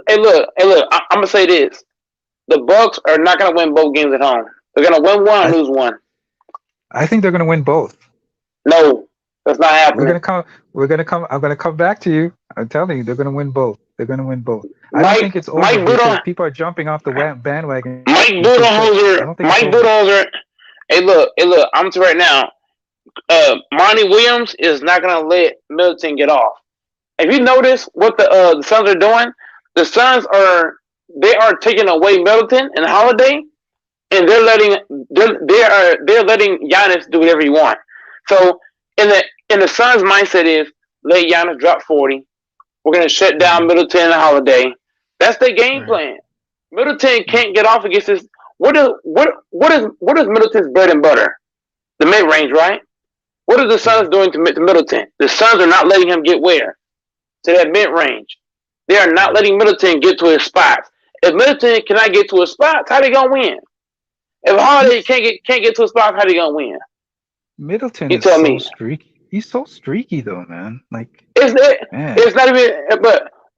Hey, look. I'm gonna say this: the Bucks are not going to win both games at home. They're going to win one and lose one. I think they're going to win both. No, that's not happening. We're going to come. I'm going to come back to you. I'm telling you, they're going to win both. I don't think it's over because people are jumping off the bandwagon. Mike Budenholzer. Hey, look. I'm to right now. Monty Williams is not gonna let Middleton get off. If you notice what the Suns are doing, the Suns are taking away Middleton and Holiday, and they're letting Giannis do whatever he wants. So in the Suns' mindset is let Giannis drop 40. We're gonna shut down Middleton and Holiday. That's their game plan. Middleton can't get off against this. What is Middleton's bread and butter? The mid range, right? What are the Suns doing to Middleton? The Suns are not letting him get where? To that mid range. They are not letting Middleton get to his spots. If Middleton cannot get to his spots, how they gonna win? If Holiday can't get to his spots, how they gonna win? Middleton You is tell so me. streaky. He's so streaky though, man. Like, man. It's not even.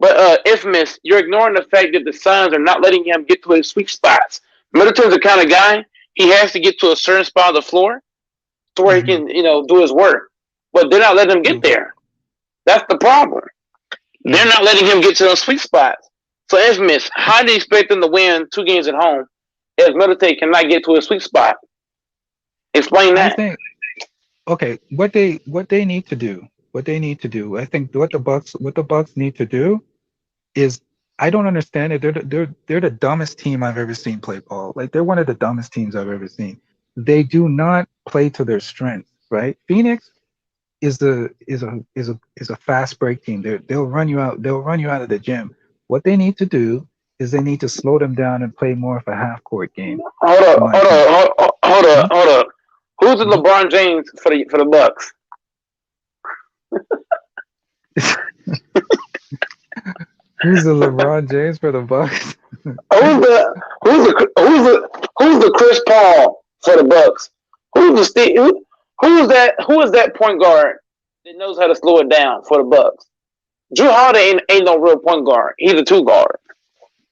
But Infamous, you're ignoring the fact that the Suns are not letting him get to his sweet spots. Middleton's the kind of guy he has to get to a certain spot of the floor to where he can, do his work. But they're not letting him get there. That's the problem. They're not letting him get to those sweet spots. So Infamous, how do you expect them to win 2 games at home if Middleton cannot get to a sweet spot? Explain that. I think, okay, what they need to do, I think what the Bucks need to do is, I don't understand it. They're the dumbest team I've ever seen play ball. Like, they're one of the dumbest teams I've ever seen. They do not play to their strengths, right? Phoenix is a fast break team. They'll run you out of the gym. What they need to do is they need to slow them down and play more of a half court game. Hold up. Who's the LeBron James for the Bucks? Who's the LeBron James for the Bucks? Who's the Chris Paul for the Bucks? Who is that point guard that knows how to slow it down for the Bucks? Drew Holiday ain't no real point guard. He's a 2 guard.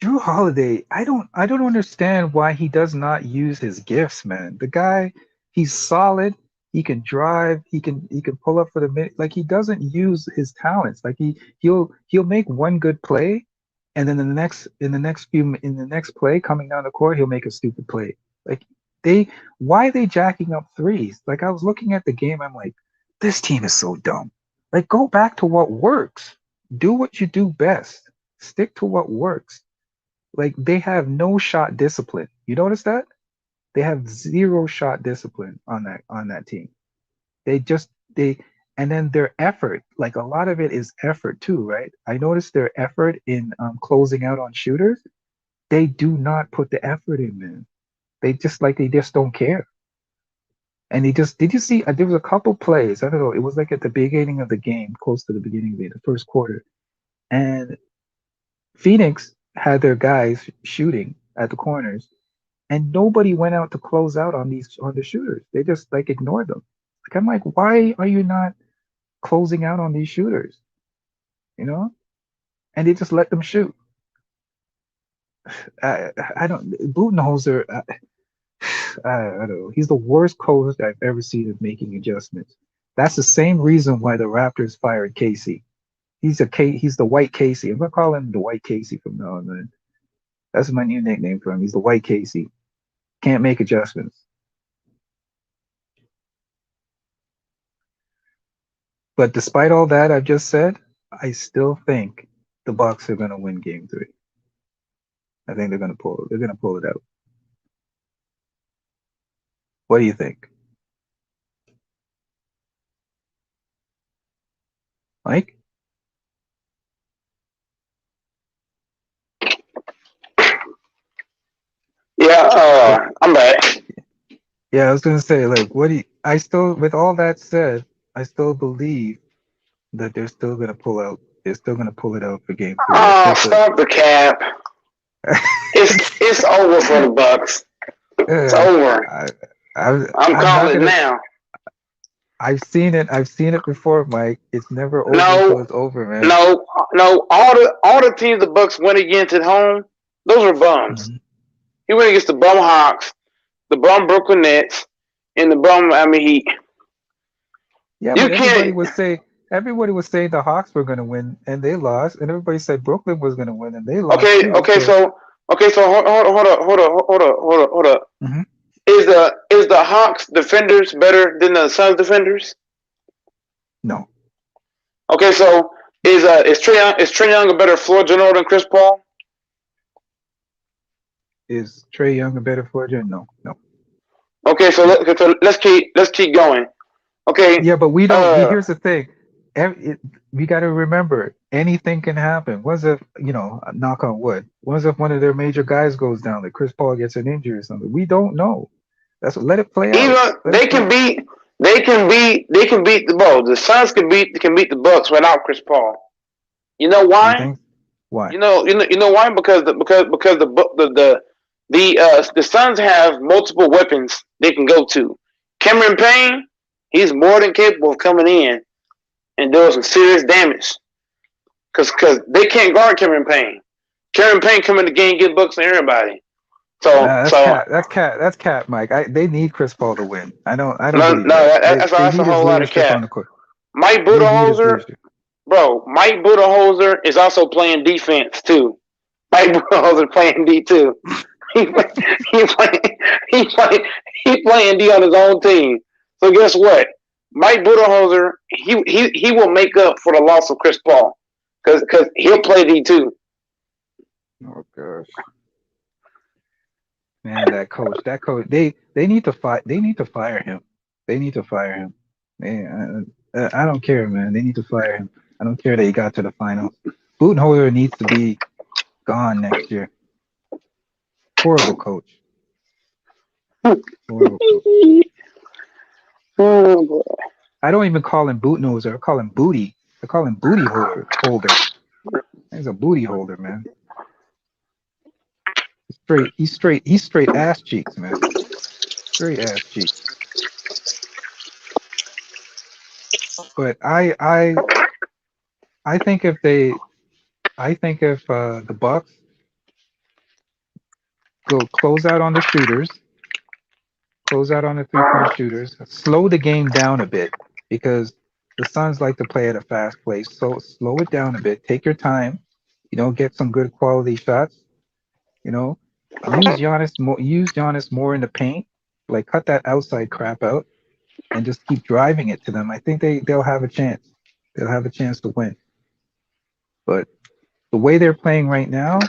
Drew Holiday, I don't understand why he does not use his gifts, man. The guy, he's solid. He can drive. He can pull up for the minute. Like, he doesn't use his talents. Like, he'll make one good play, and then in the next play coming down the court, he'll make a stupid play. Like, why are they jacking up threes? Like, I was looking at the game, I'm like, this team is so dumb. Like, go back to what works. Do what you do best. Stick to what works. Like, they have no shot discipline. You notice that? They have 0 shot discipline on that team. And then their effort, like, a lot of it is effort too, right? I noticed their effort in closing out on shooters. They do not put the effort in, man. They just don't care. And did you see, there was a couple plays, I don't know, it was like at the beginning of the game, close to the beginning of the first quarter. And Phoenix had their guys shooting at the corners, and nobody went out to close out on the shooters. They just ignored them. Like, I'm like, why are you not closing out on these shooters? And they just let them shoot. Budenholzer, I don't know. He's the worst coach I've ever seen of making adjustments. That's the same reason why the Raptors fired Casey. He's the White Casey. I'm gonna call him the White Casey from now on, man. That's my new nickname for him. He's the White Casey. Can't make adjustments. But despite all that I've just said, I still think the Bucks are gonna win Game 3. I think they're gonna pull it out. What do you think, Mike? Yeah, I'm back. Yeah, I was gonna say, like, with all that said, I still believe that they're still gonna pull out. They're still gonna pull it out for Game 3. Oh, stop the cap. It's over for the Bucks. It's over. I'm calling it now. I've seen it before, Mike. It's never over until it's over, man. No. All the teams the Bucks went against at home, those were bums. Mm-hmm. He went against the bum Hawks, the bum Brooklyn Nets, and the bum Miami Heat. Yeah, but everybody was saying the Hawks were going to win, and they lost, and everybody said Brooklyn was going to win, and they lost. Okay, so hold up. Mm-hmm. is the Hawks defenders better than the Suns defenders? No. Okay, so is Trae Young a better floor general than Chris Paul? Is Trae Young a better floor general? No. Okay, so let's keep going. Okay. Yeah, but we don't. Here's the thing. We got to remember, anything can happen. What if, knock on wood, what if one of their major guys goes down, like Chris Paul gets an injury or something? We don't know. Let it play out. They can beat the Suns can beat the Bucks without Chris Paul. You know why? Why? You know why? Because the Suns have multiple weapons they can go to. Cameron Payne, he's more than capable of coming in and doing some serious damage. Because they can't guard Cameron Payne. Cameron Payne come in the game, get bucks on everybody. That's cap, Mike. They need Chris Paul to win. I don't. That's a whole lot of cap. Mike Budenholzer, bro. Mike Budenholzer is also playing defense too. Mike Budenholzer playing D too. He playing D on his own team. So guess what? Mike Budenholzer, he will make up for the loss of Chris Paul because he'll play D too. Oh gosh, man, that coach, they need to fight. They need to fire him. Man, I don't care, man. They need to fire him. I don't care that he got to the finals. Budenholzer needs to be gone next year. Horrible coach. Horrible coach. Oh boy. I don't even call him Budenholzer. I call him Booty. I call him Booty holder. He's a booty holder, man. He's straight ass cheeks, man. Straight ass cheeks. But I think if the Bucks go close out on the shooters, close out on the 3-point shooters, slow the game down a bit, because the Suns like to play at a fast pace. So slow it down a bit. Take your time. Get some good quality shots. Use Giannis more in the paint. Like, cut that outside crap out and just keep driving it to them. I think they'll have a chance. They'll have a chance to win. But the way they're playing right now,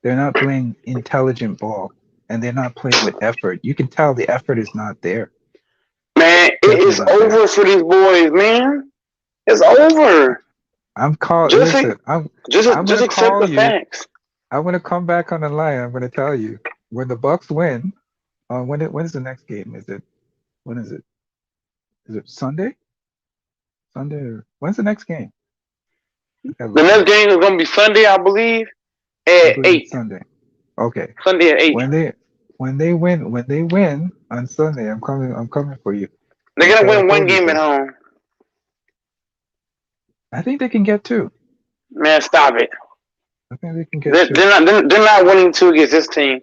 they're not playing intelligent ball, and they're not playing with effort. You can tell the effort is not there. Man, it is over for these boys, man. It's over. Just accept the facts. I'm gonna come back on the line. I'm gonna tell you, when the Bucks win, when is the next game? When is it? Is it Sunday? When's the next game? The next game is gonna be Sunday, I believe, at 8. Sunday. Okay. Sunday at 8. When they win on Sunday, I'm coming for you. They're gonna win one game at home. I think they can get 2. Man, stop it. I think they can get 2. They're not winning 2 against this team.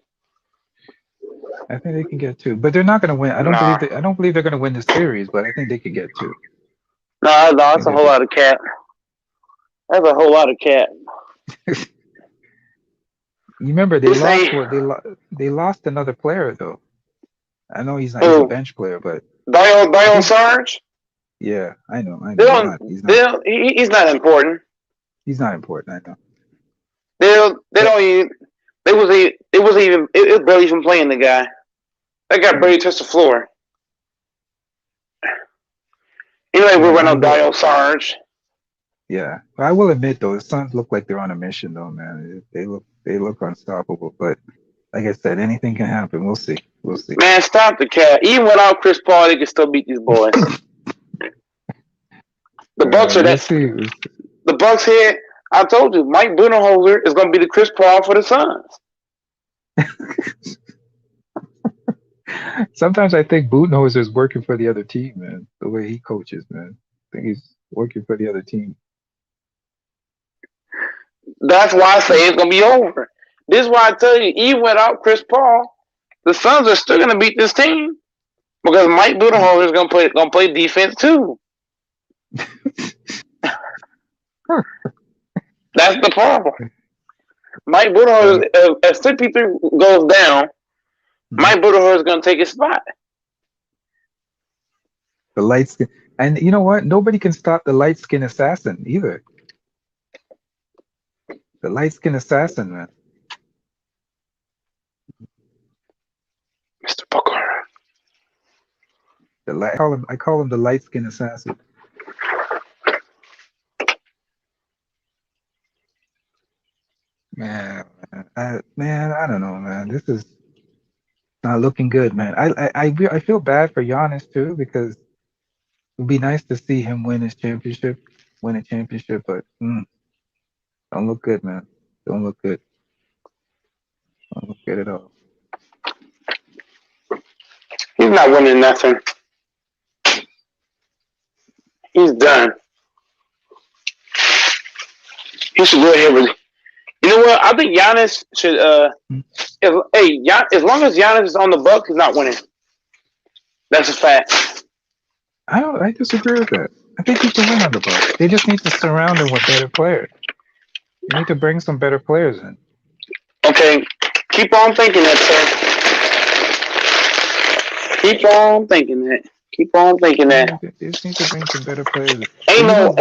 I think they can get 2, but they're not going to win. I don't believe they're going to win the series, but I think they could get 2. No, that's a whole lot of cap. That's a whole lot of cap. You remember they lost another player though. I know he's a bench player, but Dion Sarge. Yeah, I know. He's not important. He's not important. I know. It was barely even playing the guy. That guy barely touched the floor. Anyway, we're running Dion Sarge. Yeah, I will admit though, the Suns look like they're on a mission though, man. They look unstoppable. But like I said, anything can happen. We'll see. Man, stop the cat. Even without Chris Paul, they can still beat these boys. The Bucks are that. The Bucks here. I told you, Mike Budenholzer is going to be the Chris Paul for the Suns. Sometimes I think Budenholzer is working for the other team, man. The way he coaches, man. I think he's working for the other team. That's why I say it's going to be over. This is why I tell you, even without Chris Paul, the Suns are still going to beat this team because Mike Budenholzer is going to play defense too. That's the problem. Mike Budenholzer, as 53 goes down, Mike Budenholzer is going to take his spot. The light skin, and you know what? Nobody can stop the light skin assassin either. The light skin assassin, man. Mr. Booker. I call him the light skin assassin. Man, I don't know, man. This is not looking good, man. I feel bad for Giannis too, because it would be nice to see him win a championship, but don't look good, man. Don't look good. Don't look good at all. He's not winning nothing. He's done. He should go ahead with it. You know what? I think Giannis should. As long as Giannis is on the Bucks, he's not winning. That's a fact. I disagree with that. I think he can win on the Bucks. They just need to surround him with better players. You need to bring some better players in. Okay, keep on thinking that, sir. Keep on thinking that. Keep on thinking that. They just need to bring some better players in. Ain't no.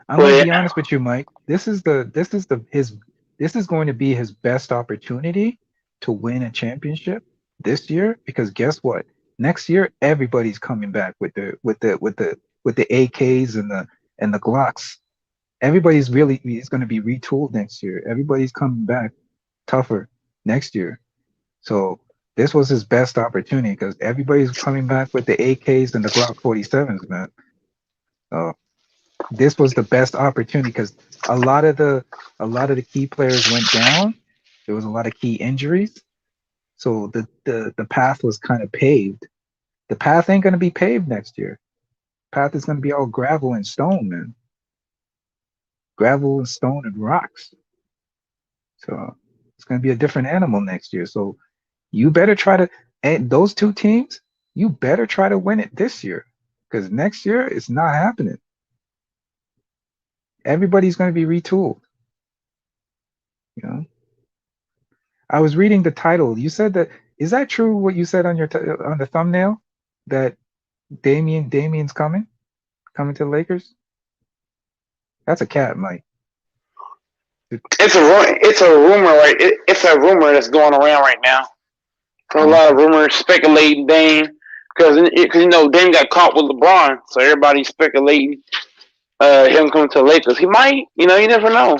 I'm gonna be honest with you, Mike. This is going to be his best opportunity to win a championship this year, because guess what? Next year everybody's coming back with the AKs and the Glocks. Everybody's is going to be retooled next year. Everybody's coming back tougher next year. So this was his best opportunity, because everybody's coming back with the AKs and the Glock 47s, man. So this was the best opportunity, because a lot of the key players went down. There was a lot of key injuries. So the path was kind of paved. The path ain't going to be paved next year. The path is going to be all gravel and stone, man. Gravel and stone and rocks. So it's going to be a different animal next year. So you better try to, and those two teams, you better try to win it this year, because next year it's not happening. Everybody's going to be retooled. You know, I was reading the title. You said that, is that true? What you said on on the thumbnail, that Damian's coming to the Lakers? That's a cat, Mike. It's a rumor, right? It's a rumor that's going around right now. There's a lot of rumors speculating Dame, because Dame got caught with LeBron, so everybody's speculating him coming to the Lakers. He might, you never know.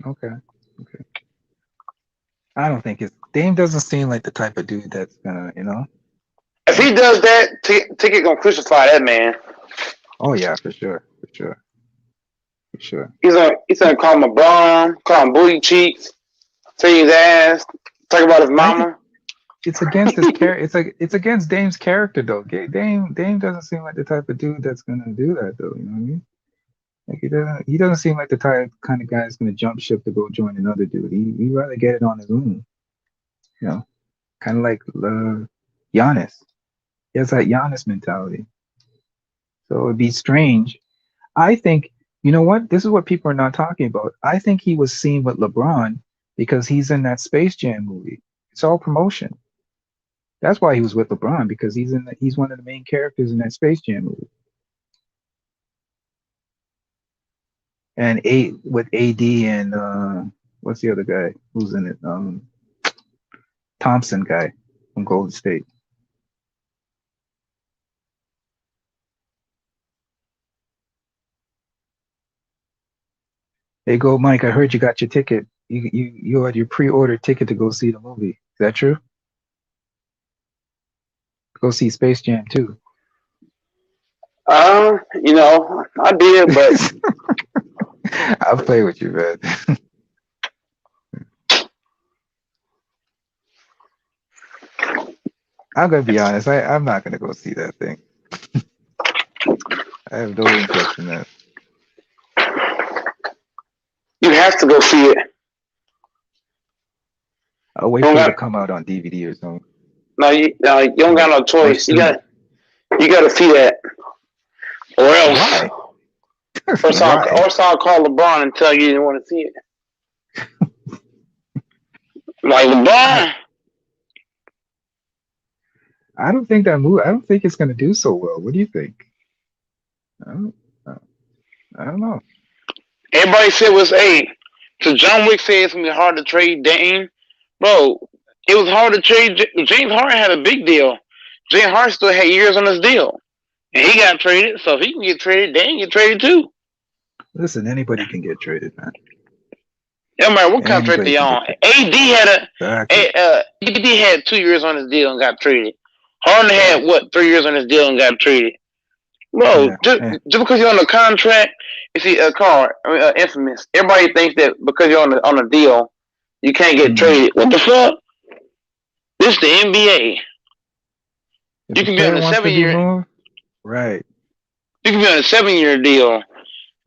Okay. I don't think Dame doesn't seem like the type of dude that's gonna, If he does that, Ticket gonna crucify that man. Oh yeah, for sure. He's gonna call him a bum, call him booty cheeks, say his ass, talk about his mama. It's against his character. It's against Dame's character, though. Dame doesn't seem like the type of dude that's gonna do that, though. You know what I mean? Like he doesn't seem like the kind of guy that's gonna jump ship to go join another dude. He'd rather get it on his own. Kind of like Giannis. He has that Giannis mentality. So it'd be strange. I think, you know what? This is what people are not talking about. I think he was seen with LeBron because he's in that Space Jam movie. It's all promotion. That's why he was with LeBron, because he's one of the main characters in that Space Jam movie. And with AD and what's the other guy who's in it? Thompson guy from Golden State. Hey, go, Mike. I heard you got your ticket. You had your pre-ordered ticket to go see the movie. Is that true? Go see Space Jam 2. I did, but I'll play with you, man. I'm gonna be honest. I'm not gonna go see that thing. I have no interest in that. You have to go see it. I'll wait for it to come out on DVD or something. No, you don't got no choice. You got to see that, or else. Why? Or so I'll call LeBron and tell you didn't want to see it. Like, LeBron, I don't think that move. I don't think it's going to do so well. What do you think? I don't, I don't know. Everybody said was so John Wick said it's gonna be hard to trade Dame. Bro, it was hard to trade. James Harden had a big deal. James Harden still had years on his deal, and he got traded. So if he can get traded, Dame get traded too. Listen, anybody can get traded, man. No matter what contract Anybody they can on. get AD had Exactly. AD had 2 years on his deal and got traded. Harden had what 3 years on his deal and got traded. Bro, Yeah. just because you're on the contract, you see, Infamous. Everybody thinks that because you're on a deal, you can't get traded. What the fuck? This the NBA. If You a can be player on a wants to be 7-year. moved, right? You can be on a 7-year deal,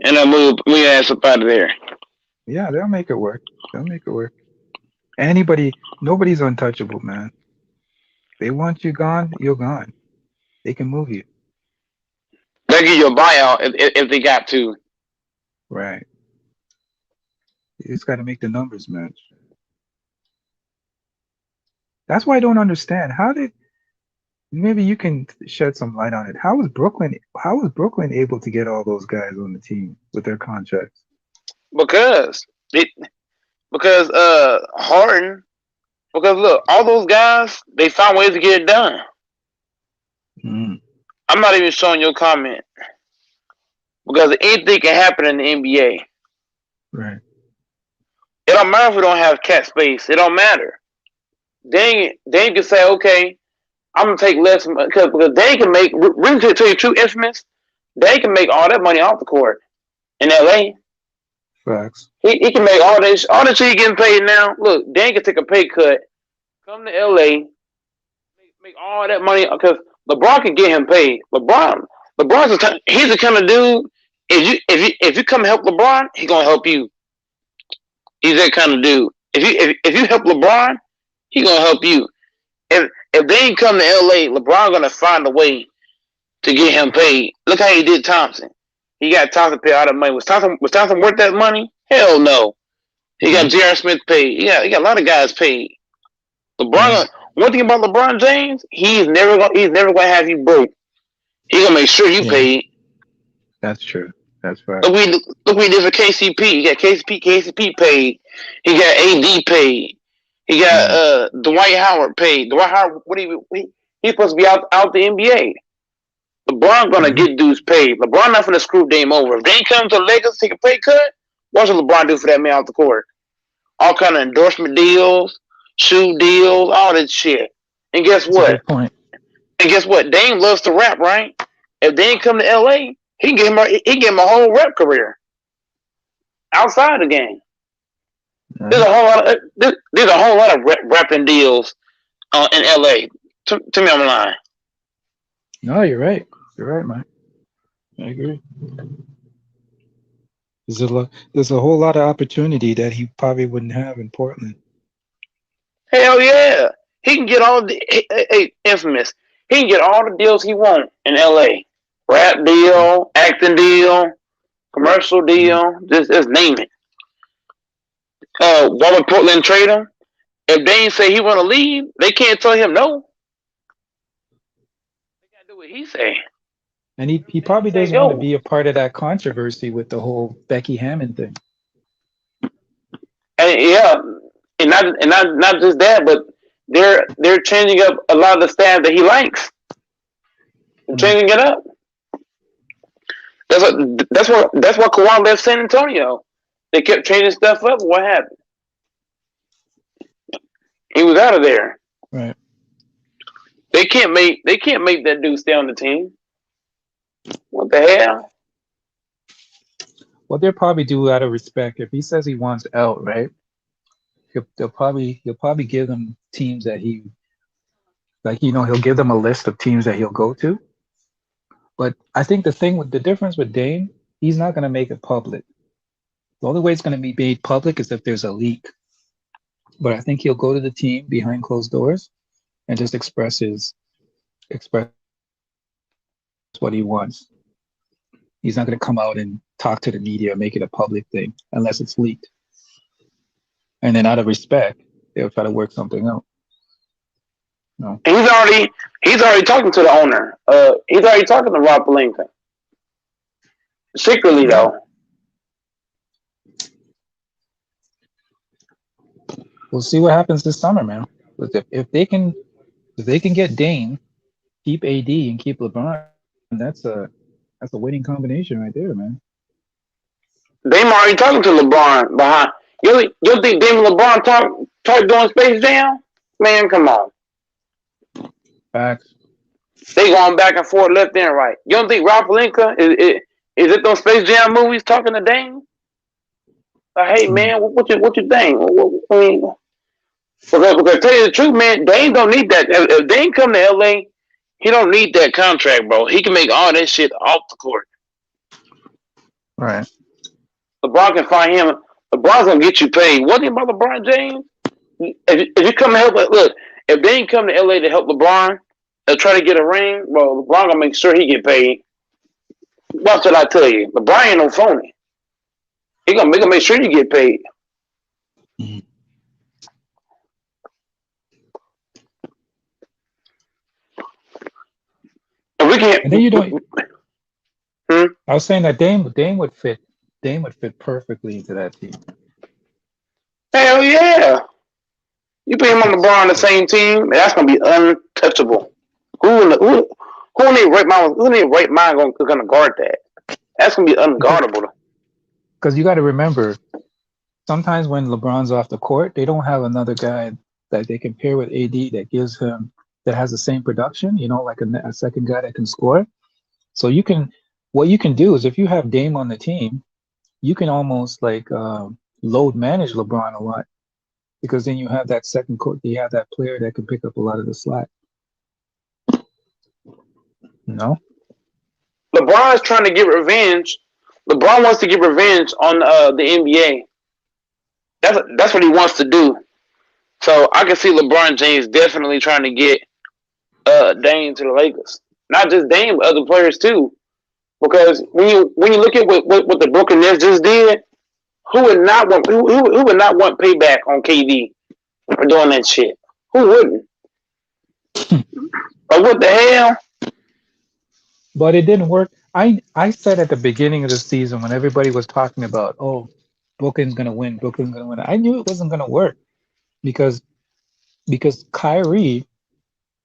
and I move your ass up out of there. Yeah, they'll make it work. They'll make it work. Nobody's untouchable, man. They want you gone, you're gone. They can move you. They'll give you a buyout if they got to. Right. You just got to make the numbers match. That's why I don't understand. Maybe you can shed some light on it. How was Brooklyn able to get all those guys on the team with their contracts? Because Harden. Because look, all those guys, they found ways to get it done. I'm not even showing your comment. Because anything can happen in the NBA. Right. It don't matter if we don't have cap space. It don't matter. Dang, they can say, okay, I'm gonna take less because they can make. Really, to tell you the truth, Infamous, they can make all that money off the court in LA. Facts. He can make all this shit he getting paid now. Look, Dan can take a pay cut, come to LA, make all that money because LeBron can get him paid. LeBron's he's the kind of dude. If you come help LeBron, he gonna help you. He's that kind of dude. If you help LeBron, he gonna help you. If they ain't come to LA, LeBron gonna find a way to get him paid. Look how he did Thompson. He got Thompson paid all that money. Was Thompson worth that money? Hell no. He got J.R. Smith paid. He got a lot of guys paid. LeBron. One thing about LeBron James, he's never gonna have you broke. He gonna make sure you paid. That's true. That's right. Look what he did for KCP. He got KCP paid. He got AD paid. He got Dwight Howard paid. Dwight Howard, he's supposed to be out the NBA. LeBron gonna get dudes paid. LeBron not gonna screw Dame over. If Dame comes to the Lakers, take a pay cut. Watch what LeBron do for that man off the court. All kind of endorsement deals, shoe deals, all that shit. And guess what? Good point. And guess what? Dame loves to rap, right? If Dame come to LA, he can get him a whole rap career outside the game. There's a whole lot of rapping deals in LA. To me, I'm lying. No, you're right. You're right, man. I agree. There's a whole lot of opportunity that he probably wouldn't have in Portland. Hell yeah. He can get all the Infamous. He can get all the deals he wants in LA. Rap deal, acting deal, commercial deal, just name it. Why would Portland trade him? If Dame say he want to leave, they can't tell him no. They gotta do what he say. And he probably doesn't want to be a part of that controversy with the whole Becky Hammond thing. And yeah, and not just that, but they're changing up a lot of the staff that he likes. They're changing it up. That's why Kawhi left San Antonio. They kept changing stuff up. What happened? He was out of there. Right. They can't make that dude stay on the team. What the hell? Well, they'll probably do out of respect. If he says he wants out, right? He'll probably give them teams that he he'll give them a list of teams that he'll go to. But I think the difference with Dame, he's not going to make it public. The only way it's going to be made public is if there's a leak. But I think he'll go to the team behind closed doors and just express what he wants. He's not going to come out and talk to the media, make it a public thing, unless it's leaked. And then out of respect, they'll try to work something out. No. He's already talking to the owner. He's already talking to Rob Pelinka. Secretly though. We'll see what happens this summer, man. But if they can get Dame, keep AD, and keep LeBron, that's a winning combination right there, man. Dame already talking to LeBron behind. You think Dame and LeBron talk doing Space Jam? Man, come on. Facts. They going back and forth, left and right. You don't think Rob Pelinka is it those Space Jam movies talking to Dame? Like, hey man, what you think? I mean, because tell you the truth, man, Dame don't need that. If Dame come to LA, he don't need that contract, bro. He can make all that shit off the court. Right. LeBron can find him. LeBron's gonna get you paid. What do you about LeBron James? If you come to help, look, if they ain't come to LA to help LeBron, they'll try to get a ring. Well, LeBron gonna make sure he get paid. What should I tell you? LeBron ain't no phony. He gonna make sure you get paid. Mm-hmm. And we can't. And then you don't. I was saying that Dame would fit perfectly into that team. Hell yeah! You put him on LeBron on the same team, that's gonna be untouchable. Who in their right mind gonna guard that? That's gonna be unguardable. Because you got to remember, sometimes when LeBron's off the court, they don't have another guy that they can pair with AD that has the same production. You know, like a second guy that can score. So what you can do is if you have Dame on the team, you can almost like load manage LeBron a lot, because then you have that second court, you have that player that can pick up a lot of the slack. No. LeBron's trying to get revenge. LeBron wants to get revenge on the NBA. That's what he wants to do. So I can see LeBron James definitely trying to get Dame to the Lakers. Not just Dame, but other players too. Because when you look at what the Brooklyn Nets just did, who would not want payback on KD for doing that shit? Who wouldn't? But what the hell? But it didn't work. I said at the beginning of the season when everybody was talking about, oh, Brooklyn's gonna win, I knew it wasn't gonna work because Kyrie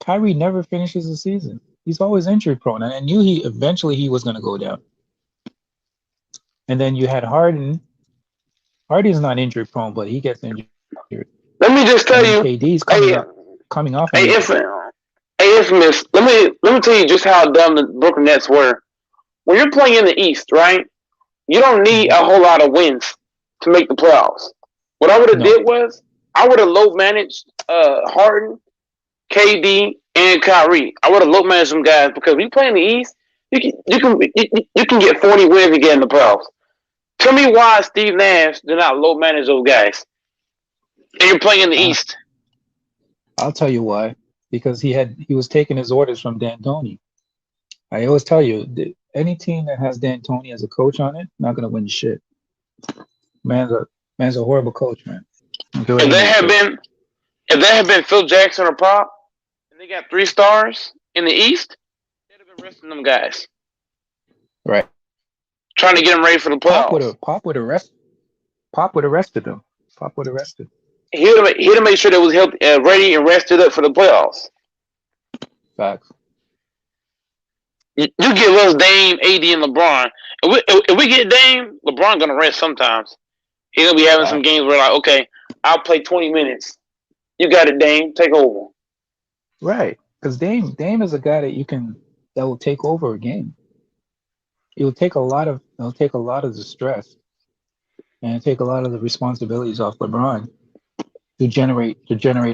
never finishes the season. He's always injury prone, and I knew he was gonna go down. And then you had Harden. Harden's not injury prone, but he gets injured. Let me just tell you, KD's coming off. Hey, Infamous. Let me tell you just how dumb the Brooklyn Nets were. When you're playing in the East, right? You don't need a whole lot of wins to make the playoffs. What I would have did was I would have low managed Harden, KD, and Kyrie. I would have low managed them guys because when you play in the East, you can get 40 wins and get in the playoffs. Tell me why Steve Nash did not low manage those guys. And you're playing in the East. I'll tell you why. Because he was taking his orders from D'Antoni. I always tell you, any team that has D'Antoni as a coach on it, not gonna win shit. Man's a horrible coach, man. If that had been Phil Jackson or Pop, and they got 3 stars in the East, they'd have been resting them guys. Right. Trying to get them ready for the playoffs. Pop would have rested them. Pop would have rested. He'd have made sure they was healthy, ready and rested up for the playoffs. Facts. You give us Dame, AD, and LeBron. If we get Dame, LeBron gonna rest sometimes. He's gonna be having some games where like, okay, I'll play 20 minutes. You got it, Dame. Take over. Right, because Dame is a guy that will take over a game. It'll take a lot of the stress and take a lot of the responsibilities off LeBron to generate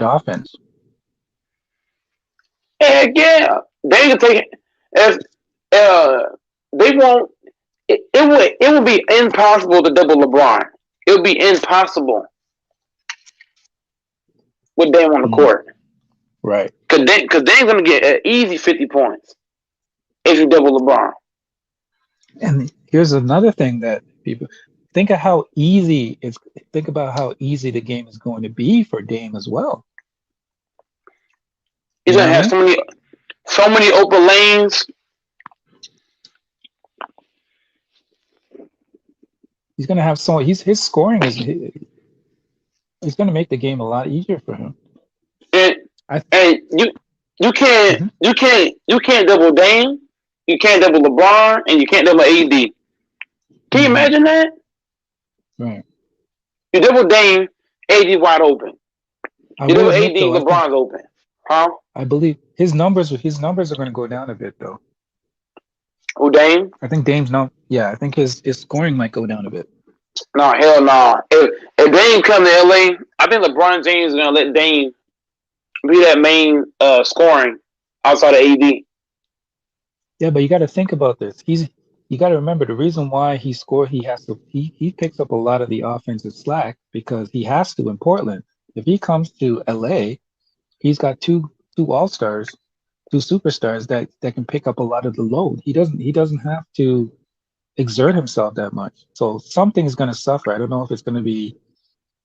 offense. Heck yeah, they can take it. As they won't. It would be impossible to double LeBron. It would be impossible with Dame on the court. Right. Because Dame's gonna get an easy 50 points if you double LeBron. And here's another thing that people think about how easy the game is going to be for Dame as well. He's You gonna know what have I mean? so many open lanes. He's gonna have so his scoring is he's gonna make the game a lot easier for him. And I and you can't Mhm. you can't double Dame, you can't double LeBron, and you can't double AD. Can you imagine that? Right. You double Dame, AD wide open. I You will double admit AD, though, I think LeBron's open. Huh? I believe his numbers are gonna go down a bit though. Who, Dame? I think I think his scoring might go down a bit. No, hell no. If Dame come to LA, I think LeBron James is gonna let Dame be that main scoring outside of AD. Yeah, but you got to think about this. You got to remember the reason why he picks up a lot of the offensive slack because he has to in Portland. If he comes to LA, he's got two all-stars, two superstars that can pick up a lot of the load. He doesn't have to exert himself that much. So something's going to suffer. I don't know if it's going to be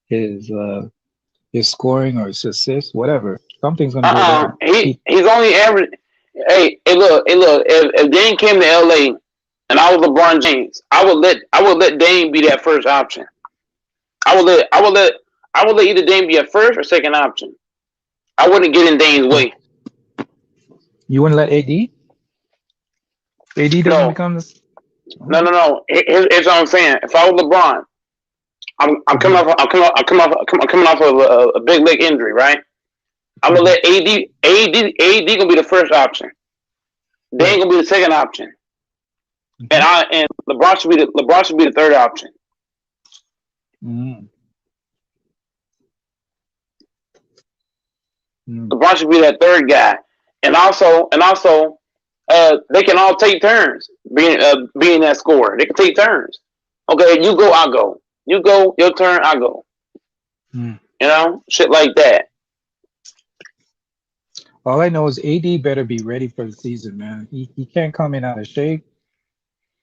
his scoring or his assists, whatever. Something's going to go down. He's only average. Hey, look. If Dame came to LA and I was LeBron James, I would let Dame be that first option. I would let either Dame be a first or second option. I wouldn't get in Dame's way. You wouldn't let AD? AD doesn't become this. No. Here's what I'm saying. If I was LeBron, I'm coming off of a big leg injury, right? I'm gonna let AD gonna be the first option. Dame gonna be the second option, and LeBron should be the third option. LeBron should be that third guy, and also, they can all take turns being that scorer. They can take turns. Okay, you go, I go. You go, your turn, I go. You know, shit like that. All I know is AD better be ready for the season, man. He can't come in out of shape.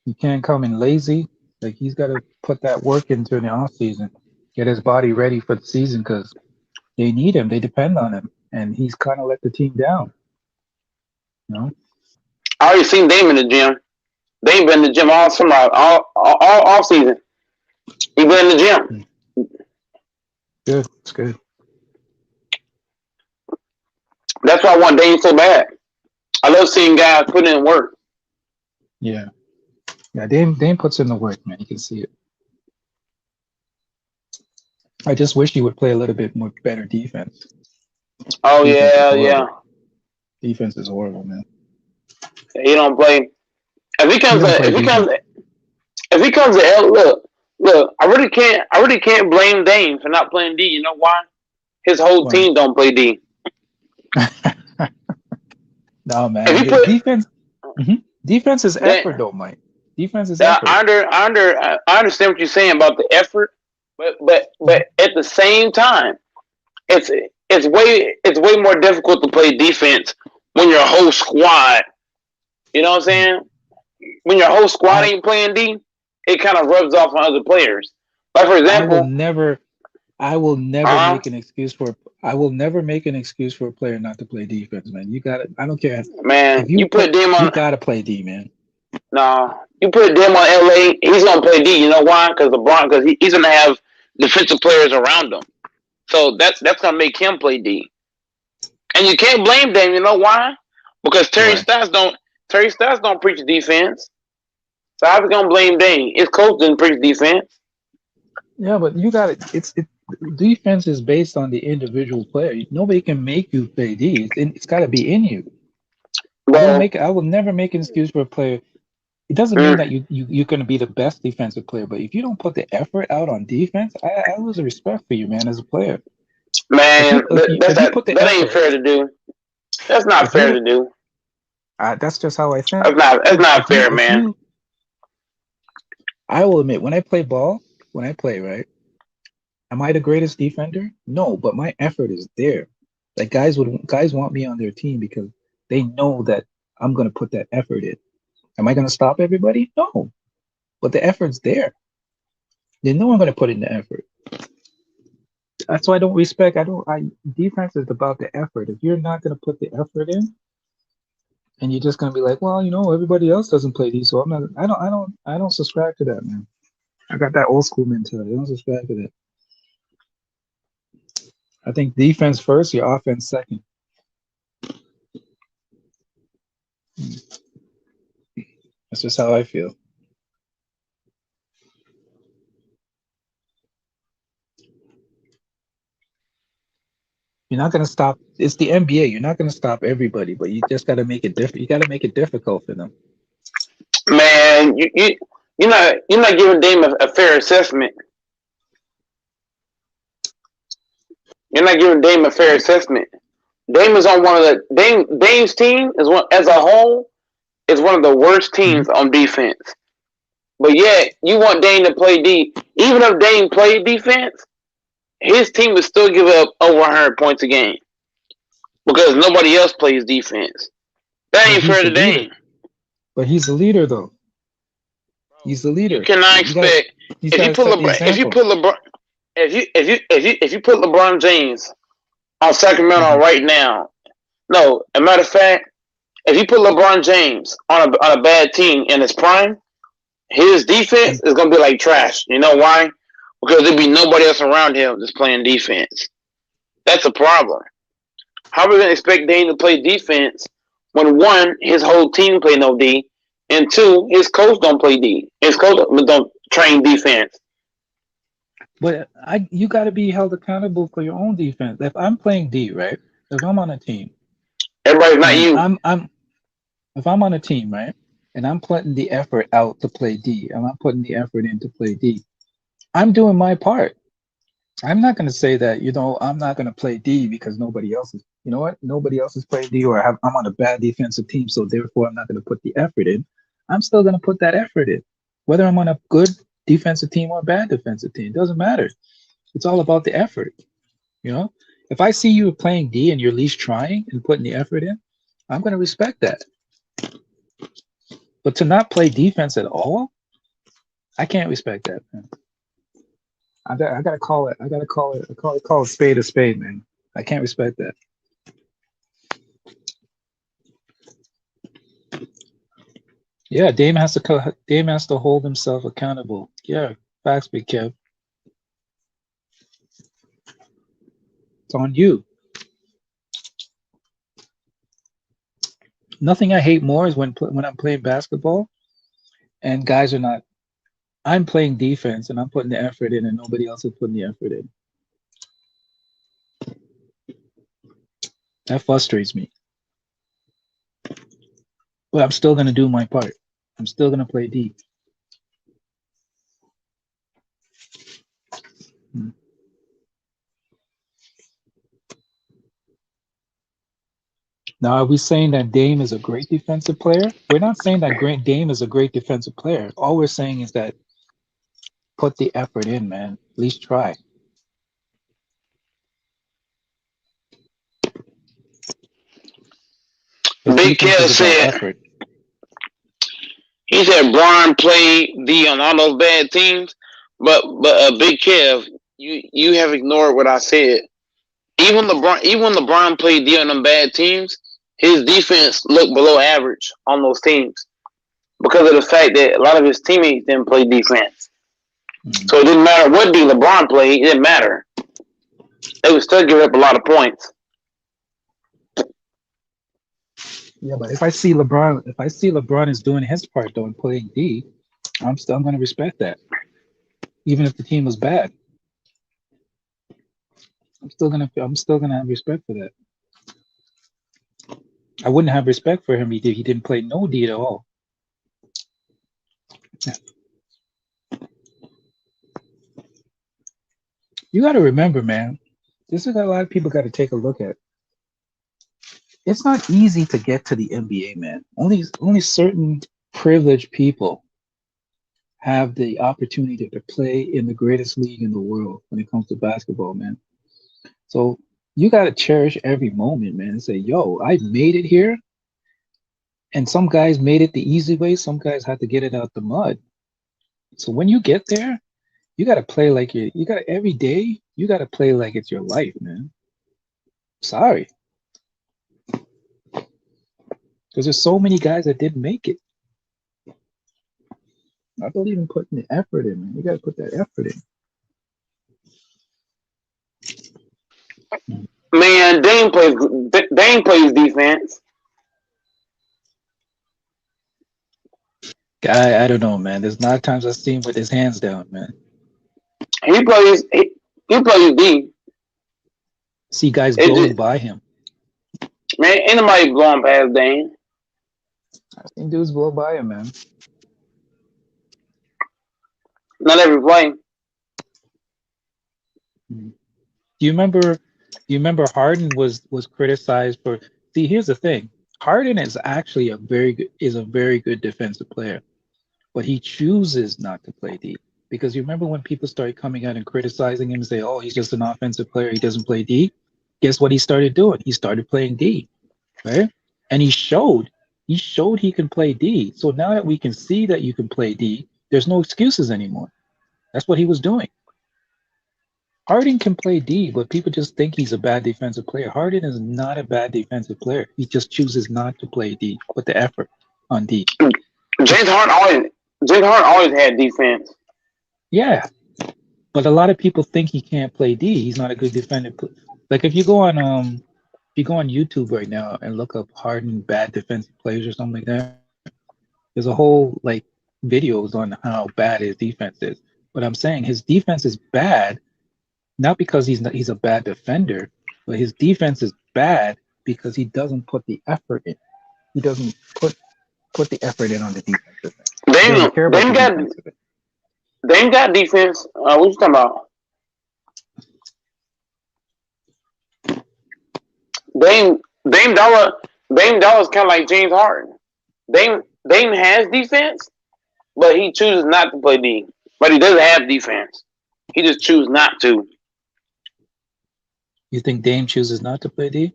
He can't come in lazy. Like he's got to put that work into the off season, get his body ready for the season because they need him. They depend on him, and he's kind of let the team down. You know. I already seen Dame in the gym. Dame been in the gym all summer, all season. He been in the gym. Good, it's good. That's why I want Dame so bad. I love seeing guys put in work. Yeah. Dame puts in the work, man. You can see it. I just wish he would play a little bit more better defense. Oh yeah. Defense is horrible, man. He don't play. If he comes to L, look. I really can't blame Dame for not playing D. You know why? His whole team don't play D. No, man. Defense. Defense is effort, though, Mike. Defense is effort. I understand what you're saying about the effort, but at the same time, it's way more difficult to play defense when your whole squad. You know what I'm saying? When your whole squad ain't playing D, it kind of rubs off on other players. Like for example, I will never make an excuse for. I will never make an excuse for a player not to play defense, man. You got it. I don't care. Man, if you put Dame on. You gotta play D, man. No, you put Dame on LA. He's gonna play D. You know why? Because he's gonna have defensive players around him. So that's gonna make him play D. And you can't blame Dame. You know why? Because Terry Stotts don't preach defense. So how we gonna blame Dame? His coach didn't preach defense. Yeah, but you got it. It's defense is based on the individual player. Nobody can make you play D. It's got to be in you. I will never make an excuse for a player. It doesn't mean that you're going to be the best defensive player, but if you don't put the effort out on defense, I lose the respect for you, man, as a player. Man, that ain't fair to do. That's not fair to do. That's just how I think. That's not fair, man. I will admit, when I play, right? Am I the greatest defender? No, but my effort is there. Like guys want me on their team because they know that I'm going to put that effort in. Am I going to stop everybody? No, but the effort's there. They know I'm going to put in the effort. That's why I don't respect. Defense is about the effort. If you're not gonna put the effort in, and you're just gonna be like, well, everybody else doesn't play D, so I'm not. I don't subscribe to that, man. I got that old school mentality. I don't subscribe to that. I think defense first, your offense second. That's just how I feel. You're not going to stop. It's the NBA. You're not going to stop everybody, but you just got to make it different. You got to make it difficult for them. Man, you're not giving Dame a fair assessment. You're not giving Dame a fair assessment. Dame is on Dame's team as a whole is one of the worst teams on defense. But yet you want Dame to play D. Even if Dame played defense, his team would still give up over 100 points a game because nobody else plays defense. That ain't fair to Dame. But he's the leader, though. He's the leader. You cannot expect if you put LeBron James on Sacramento right now. No, as a matter of fact, if you put LeBron James on a bad team in his prime, his defense is gonna be like trash. You know why? Because there'll be nobody else around him that's playing defense. That's a problem. How are we gonna expect Dame to play defense when one, his whole team play no D, and two, his coach don't play D. His coach don't train defense. But you got to be held accountable for your own defense. If I'm playing D, right? If I'm on a team, everybody's not you. If I'm on a team, right, and I'm putting the effort out to play D, and I'm putting the effort in to play D, I'm doing my part. I'm not going to say that, I'm not going to play D because nobody else is. You know what? Nobody else is playing D, or I'm on a bad defensive team, so therefore I'm not going to put the effort in. I'm still going to put that effort in, whether I'm on a good defensive team or a bad defensive team. It doesn't matter. It's all about the effort. If I see you playing D and you're at least trying and putting the effort in, I'm going to respect that. But to not play defense at all, I can't respect that, man. I gotta call it. I gotta call a spade a spade, man. I can't respect that. Yeah, Dame has to hold himself accountable. Yeah, facts, Big Kev. It's on you. Nothing I hate more is when I'm playing basketball and guys are not. I'm playing defense and I'm putting the effort in and nobody else is putting the effort in. That frustrates me. But I'm still going to do my part. I'm still going to play D. Now, are we saying that Dame is a great defensive player? We're not saying that Dame is a great defensive player. All we're saying is that put the effort in, man. At least try. Big Kev said, he said Bron played D on all those bad teams, but Big Kev, you have ignored what I said. Even when LeBron played D on them bad teams, his defense looked below average on those teams because of the fact that a lot of his teammates didn't play defense. So it didn't matter what D LeBron played, it didn't matter. They would still give up a lot of points. Yeah, but if I see LeBron is doing his part though and playing D, I'm going to respect that, even if the team was bad. I'm still gonna have respect for that. I wouldn't have respect for him if he didn't play no D at all. Yeah. You got to remember, man. This is what a lot of people got to take a look at. It's not easy to get to the NBA, man. Only certain privileged people have the opportunity to play in the greatest league in the world when it comes to basketball, man. So you got to cherish every moment, man, and say, yo, I made it here. And some guys made it the easy way. Some guys had to get it out the mud. So when you get there, you got to play like you got every day. You got to play like it's your life, man. Sorry. Because there's so many guys that didn't make it. I believe in putting the effort in, man. You got to put that effort in. Man, Dame plays defense. Guy, I don't know, man. There's not times I've seen him with his hands down, man. He plays D. See guys blowing by him. Man, ain't nobody going past Dame. I've seen dudes blow by him, man. Not every play. Do you remember Harden was criticized for? See, here's the thing. Harden is actually a very good defensive player, but he chooses not to play D. Because you remember when people started coming out and criticizing him and say, "Oh, he's just an offensive player. He doesn't play D." Guess what he started doing? He started playing D, right? And he showed he can play D. So now that we can see that you can play D, there's no excuses anymore. That's what he was doing. Harden can play D, but people just think he's a bad defensive player. Harden is not a bad defensive player. He just chooses not to play D. Put the effort on D. James Harden always had defense. Yeah, but a lot of people think he can't play D. He's not a good defender. Like if you go on YouTube right now and look up Harden bad defensive players or something like that, there's a whole like videos on how bad his defense is. But I'm saying his defense is bad, not because he's a bad defender, but his defense is bad because he doesn't put the effort in. He doesn't put the effort in on the defensive end. Dame got defense. What you talking about? Dame Dollar's kind of like James Harden. Dame has defense, but he chooses not to play D. But he doesn't have defense. He just chooses not to. You think Dame chooses not to play D?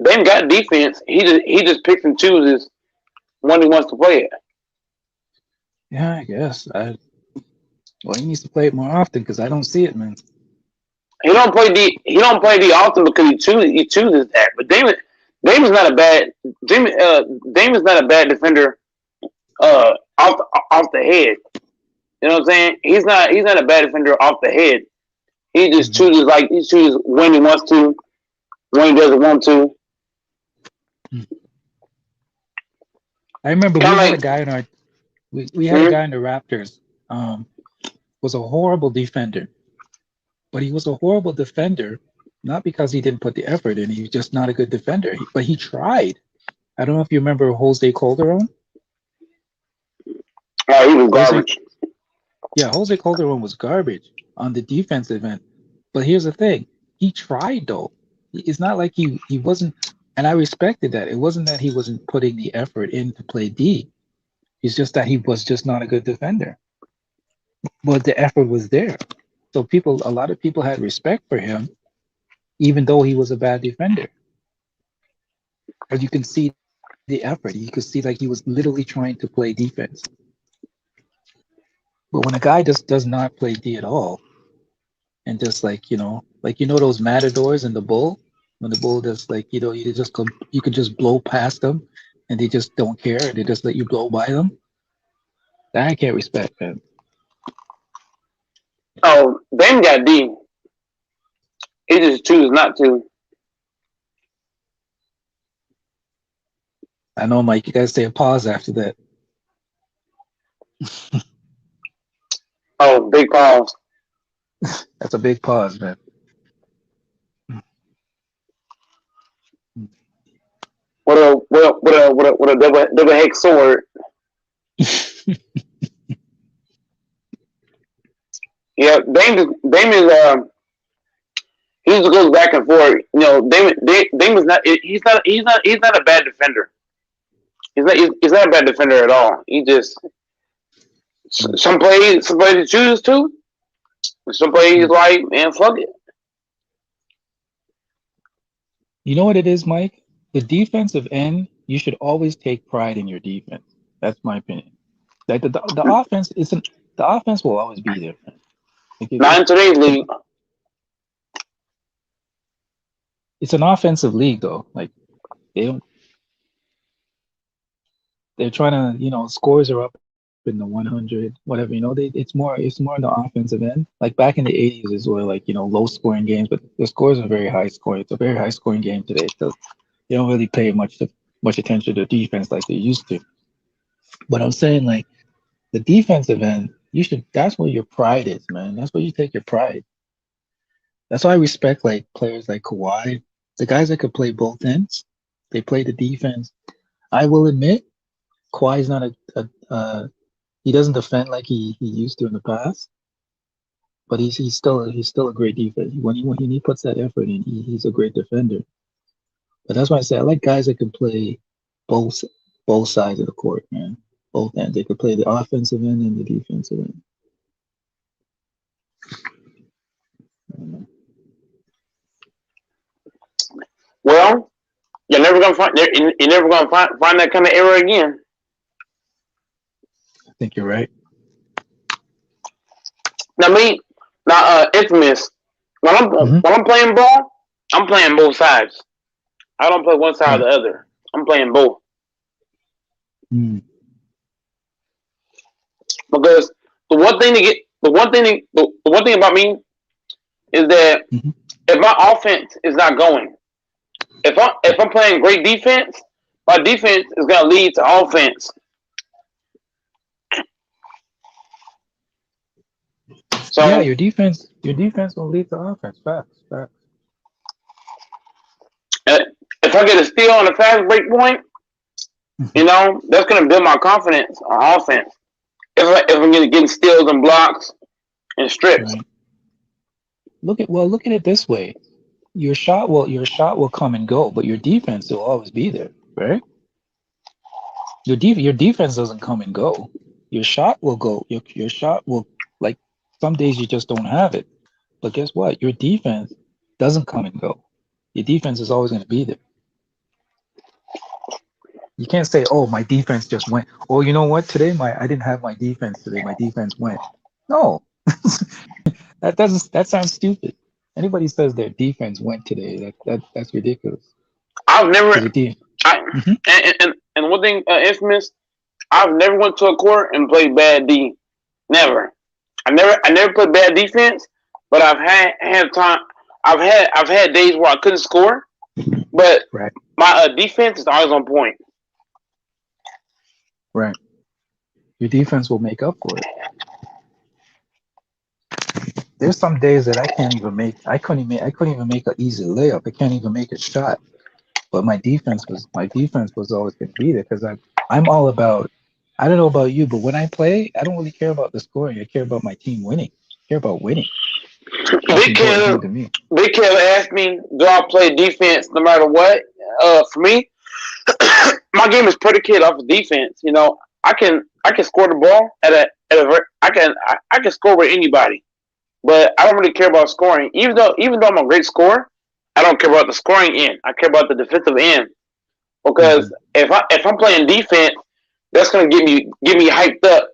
Dame got defense. He just picks and chooses when he wants to play it. Yeah, I guess. Well, he needs to play it more often because I don't see it, man. He don't play D often because he chooses that. But Dame is not a bad defender off the head. You know what I'm saying? He's not a bad defender off the head. He just chooses when he wants to, when he doesn't want to. I remember we had a guy in our we had a guy in the Raptors. Was a horrible defender, but he was a horrible defender not because he didn't put the effort in. He was just not a good defender. But he tried. I don't know if you remember Jose Calderon. Oh, he was garbage. Jose Calderon was garbage on the defensive end. But here's the thing. He tried, though. It's not like he wasn't, and I respected that. It wasn't that he wasn't putting the effort in to play D. It's just that he was just not a good defender. But the effort was there. So a lot of people had respect for him, even though he was a bad defender. But you can see the effort. You could see like he was literally trying to play defense. But when a guy just does not play D at all, and just those matadors in the bull, when the bull just you could just blow past them, and they just don't care. They just let you blow by them. That I can't respect, man. Oh, Dame got D. He just chooses not to. I know, Mike. You guys say a pause after that. Oh, big pause. That's a big pause, man. What a double hex sword. Yeah, Dame is he just goes back and forth. You know, Dame is not. He's not a bad defender. He's not a bad defender at all. He just some plays he chooses to. Some plays he's like, man, fuck it. You know what it is, Mike? The defensive end, you should always take pride in your defense. That's my opinion. Like the offense isn't. The offense will always be there. Not in today's league. It's an offensive league though. Like they're trying to, scores are up in the 100, whatever. It's more on the offensive end. Like back in the 80s is where low scoring games, but the scores are very high scoring. It's a very high scoring game today. So they don't really pay much attention to defense like they used to. But I'm saying like the defensive end, that's where your pride is, man. That's where you take your pride. That's why I respect like players like Kawhi, the guys that could play both ends. They play the defense. I will admit, Kawhi's not he doesn't defend like he used to in the past, but he's still a great defense. When he puts that effort in, he's a great defender. But that's why I say I like guys that can play both sides of the court, man. Both ends. They could play the offensive end and the defensive end. Well, you're never gonna find that kind of error again. I think you're right. Now, Infamous. When I'm playing ball, I'm playing both sides. I don't play one side or the other. I'm playing both. Because the one thing about me is that if my offense is not going, if I'm playing great defense, my defense is gonna lead to offense. So yeah, your defense will lead to offense. Facts. If I get a steal on a fast break point, that's gonna build my confidence on offense. If I'm getting steals and blocks and strips. Right. Look at it this way. Your shot will come and go, but your defense will always be there, right? Your defense doesn't come and go. Your shot will go. Your shot will, like, some days you just don't have it. But guess what? Your defense doesn't come and go. Your defense is always going to be there. You can't say, "Oh, my defense just went." Oh, you know what? Today I didn't have my defense today. My defense went. No, that sounds stupid. Anybody says their defense went today, that's ridiculous. I've never. And one thing, Infamous, I've never went to a court and played bad D. Never. I never played bad defense, but I've had time. I've had days where I couldn't score, but my defense is always on point. Right. Your defense will make up for it. There's some days that I couldn't even make an easy layup. I can't even make a shot. But my defense was always going to be there because I'm all about. I don't know about you, but when I play, I don't really care about the scoring. I care about my team winning. I care about winning. Big Kev asked me, do I play defense no matter what? For me, my game is predicated off of defense. I can score the ball I can score with anybody, but I don't really care about scoring. Even though I'm a great scorer, I don't care about the scoring end. I care about the defensive end because if I'm playing defense, that's gonna get me hyped up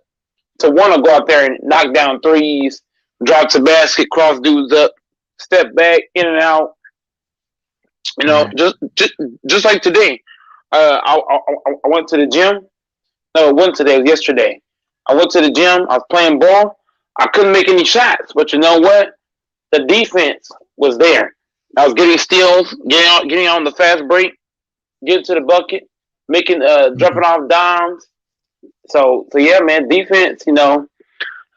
to want to go out there and knock down threes, drop to basket, cross dudes up, step back, in and out. Just like today. I went to the gym. No, it wasn't today. It was yesterday. I went to the gym. I was playing ball. I couldn't make any shots, but you know what? The defense was there. I was getting steals, getting on the fast break, getting to the bucket, making dropping off dimes. So yeah, man, defense.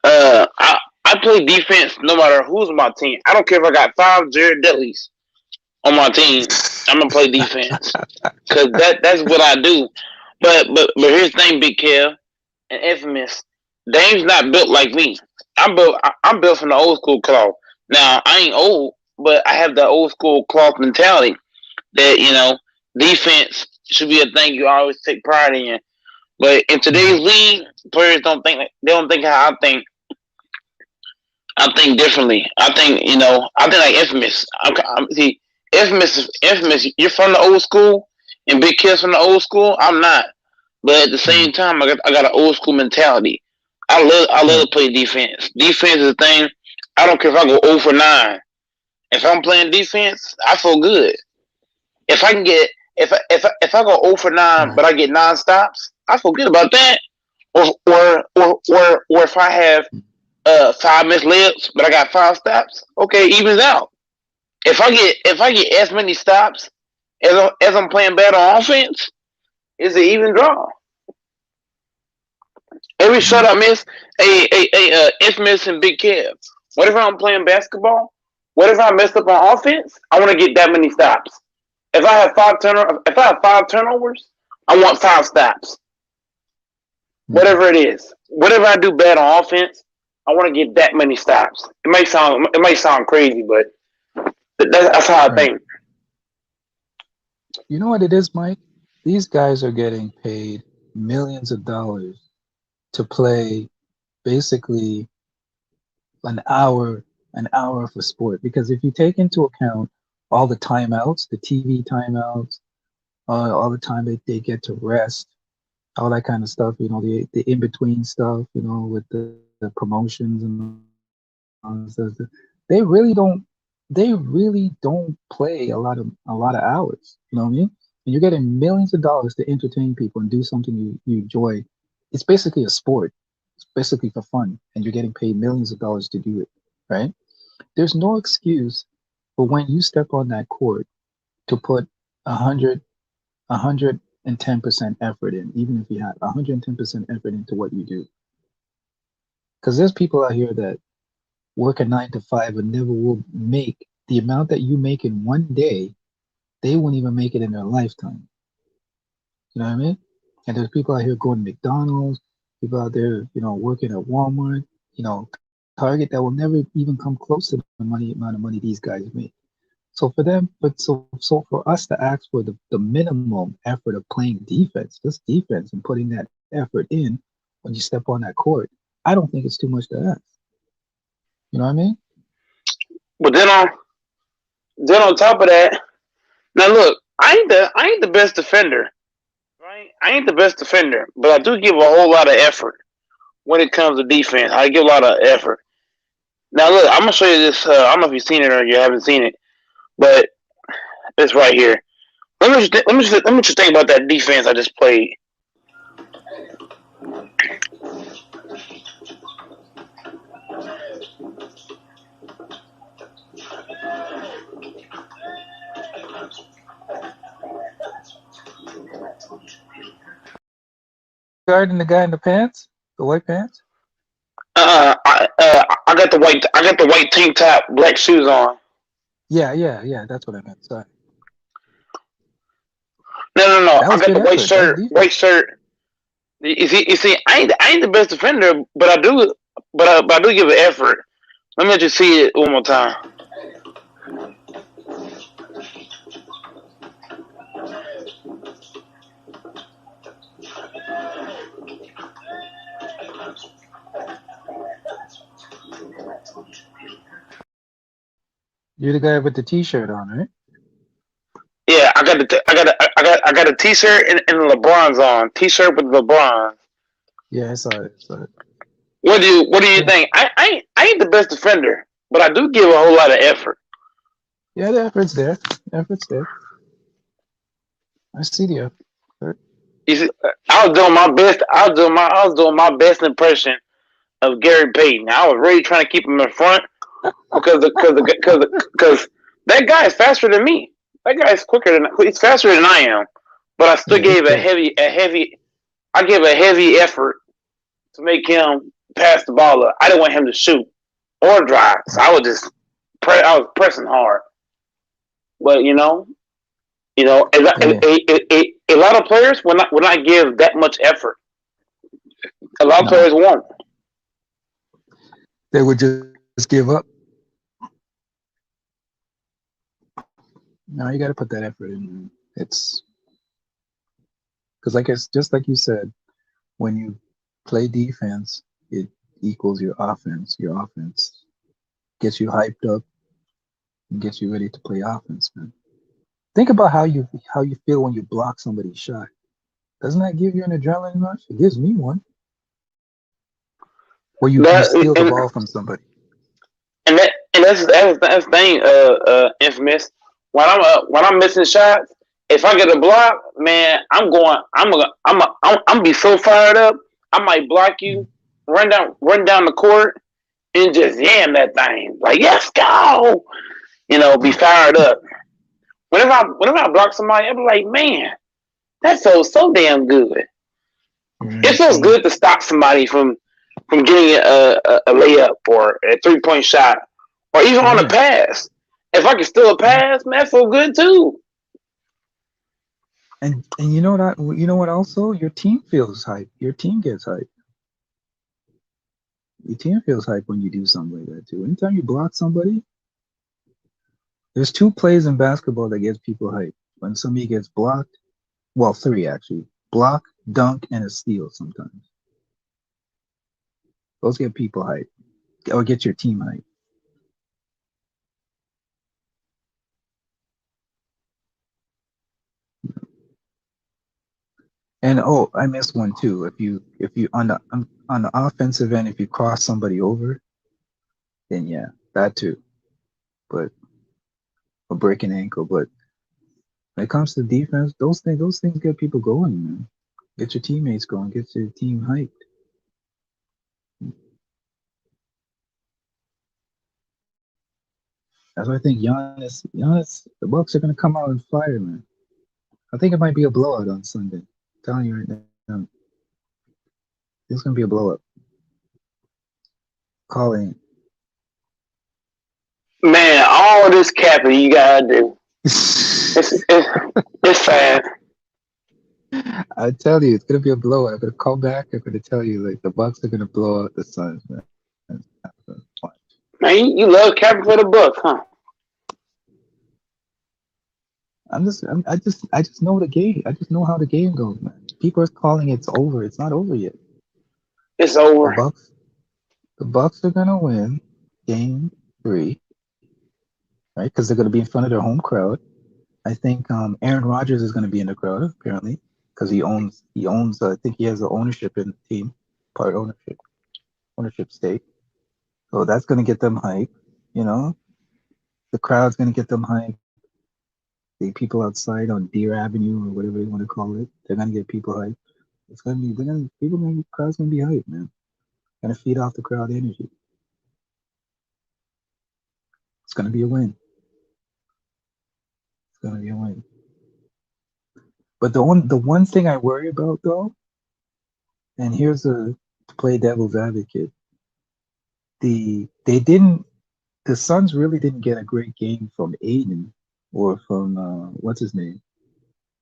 I play defense no matter who's on my team. I don't care if I got 5 Jared Dudleys on my team. I'm gonna play defense because that's what I do. But here's the thing, Big Kev and Infamous. Dame's not built like me. I'm built from the old school cloth. Now I ain't old, but I have the old school cloth mentality that defense should be a thing you always take pride in. But in today's league, players don't think how I think. I think differently. I think like Infamous. Infamous. You're from the old school, and Big Kev's from the old school. I'm not, but at the same time, I got an old school mentality. I love to play defense. Defense is a thing. I don't care if I go 0 for 9. If I'm playing defense, I feel good. If I can get if I go 0 for 9, but I get 9 stops, I feel good about that. Or if I have 5 missed layups, but I got 5 stops, okay, evens out. If I get as many stops as I'm playing bad on offense, it's an even draw. Every shot I miss, infamous and Big Kev. Whatever I'm playing basketball, whatever I messed up on offense, I want to get that many stops. If I have 5 turnovers, I want 5 stops. Whatever it is, whatever I do bad on offense, I want to get that many stops. It might sound crazy, but that's how I think. You know what it is, Mike? These guys are getting paid millions of dollars to play basically an hour of a sport. Because if you take into account all the timeouts, the TV timeouts, all the time they get to rest, all that kind of stuff, the in-between stuff, with the promotions and all that stuff, they really don't play a lot of hours. You know what I mean? And you're getting millions of dollars to entertain people and do something you enjoy. It's basically a sport. It's basically for fun, and you're getting paid millions of dollars to do it, right? There's no excuse for when you step on that court to put 110% effort in, even if you have 110% effort into what you do. Because there's people out here that work a 9 to 5 and never will make the amount that you make in one day. They won't even make it in their lifetime. You know what I mean? And there's people out here going to McDonald's, people out there, working at Walmart, Target, that will never even come close to the amount of money these guys make. So for them, so for us to ask for the minimum effort of playing defense, just defense, and putting that effort in when you step on that court, I don't think it's too much to ask. You know what I mean? But then on top of that, now look, I ain't the best defender, right? I ain't the best defender, but I do give a whole lot of effort when it comes to defense. I give a lot of effort. Now look, I'm gonna show you this. I don't know if you've seen it or you haven't seen it, but it's right here. Let me just think about that defense I just played. Guarding the guy in the pants, the white pants. I got the white tank top, black shoes on. Yeah. That's what I meant. Sorry. No. I got the white shirt. You see, I ain't the best defender, but I do give it effort. Let me just see it one more time. You're the guy with the T-shirt on, right? Yeah, I got a T-shirt and the LeBron's on. T-shirt with LeBron. Yeah, I saw it. What do you think? I ain't the best defender, but I do give a whole lot of effort. Yeah, the effort's there. I see the effort. You see, I was doing my best. I was doing my best impression of Gary Payton. I was really trying to keep him in front because that guy is faster than me. That guy is he's faster than I am. But I still gave a heavy effort to make him pass the ball up. I didn't want him to shoot or drive, so I was pressing hard. But a lot of players will not give that much effort. A lot of players won't. They would just give up. No, you got to put that effort in. It's because, just like you said, when you play defense, it equals your offense. Your offense gets you hyped up and gets you ready to play offense, man. Think about how you feel when you block somebody's shot. Doesn't that give you an adrenaline rush? It gives me one. Where you steal the ball from somebody. And And that's the thing, Infamous. When I'm missing shots, if I get a block, man, I'm be so fired up. I might block you, run down the court, and just yam that thing. Like, yes, go. Be fired up. Whenever I block somebody, I be like, man, that feels so damn good. It feels good to stop somebody from getting a layup or a 3-point shot or even on a pass. If I can steal a pass, man, that feels good too. And you know what also? Your team feels hype. Your team gets hype. Your team feels hype when you do something like that too. Anytime you block somebody, there's 2 plays in basketball that gets people hype. When somebody gets blocked, well, 3 actually. Block, dunk, and a steal sometimes. Those get people hype. Or get your team hype. And I missed one too. If you on the offensive end, if you cross somebody over, then yeah, that too. But or break an ankle. But when it comes to defense, those things get people going, man. Get your teammates going, get your team hyped. That's why I think Giannis, the Bucks are gonna come out on fire, man. I think it might be a blowout on Sunday. I'm telling you right now. It's gonna be a blowout. Calling. Man, all this capping you gotta do. It's sad. I tell you, it's gonna be a blowout. I'm gonna call back. I'm gonna tell you, like, the Bucks are gonna blow out the Suns, man. Man, you love capping for the Bucks, huh? I just know the game. I just know how the game goes, man. People are calling it's over. It's not over yet. It's over. The Bucks are gonna win Game 3, right? Because they're gonna be in front of their home crowd. I think Aaron Rodgers is gonna be in the crowd apparently because he owns. I think he has the ownership in the team, part ownership stake. So that's gonna get them hype. The crowd's gonna get them hype. The people outside on Deer Avenue or whatever you want to call it, they're gonna get people hyped. It's gonna be, crowd's gonna be hyped, man. Gonna feed off the crowd energy. It's gonna be a win. It's gonna be a win. But the one thing I worry about though, and here's to play devil's advocate. The Suns really didn't get a great game from Aiden or from what's his name,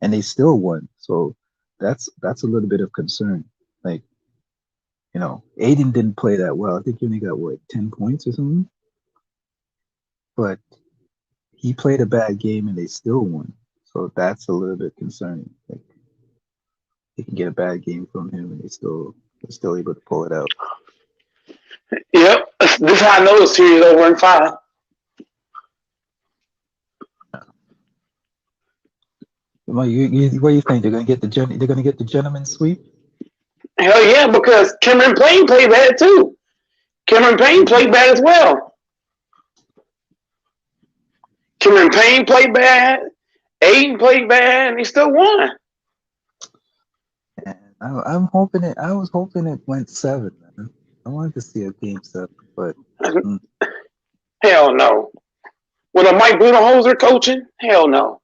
and they still won. So that's a little bit of concern. Like, Aiden didn't play that well. I think he only got 10 points or something. But he played a bad game and they still won. So that's a little bit concerning. Like, they can get a bad game from him and they're still able to pull it out. Yep, this is how I know the series over in 5. What do you think? They're gonna get the gentleman's sweep? Hell yeah, because Cameron Payne played bad too. Cameron Payne played bad as well. Cameron Payne played bad. Aiden played bad, and he still won. I was hoping it went 7. Man. I wanted to see a game 7, but hell no. With a Mike Budenholzer coaching, hell no.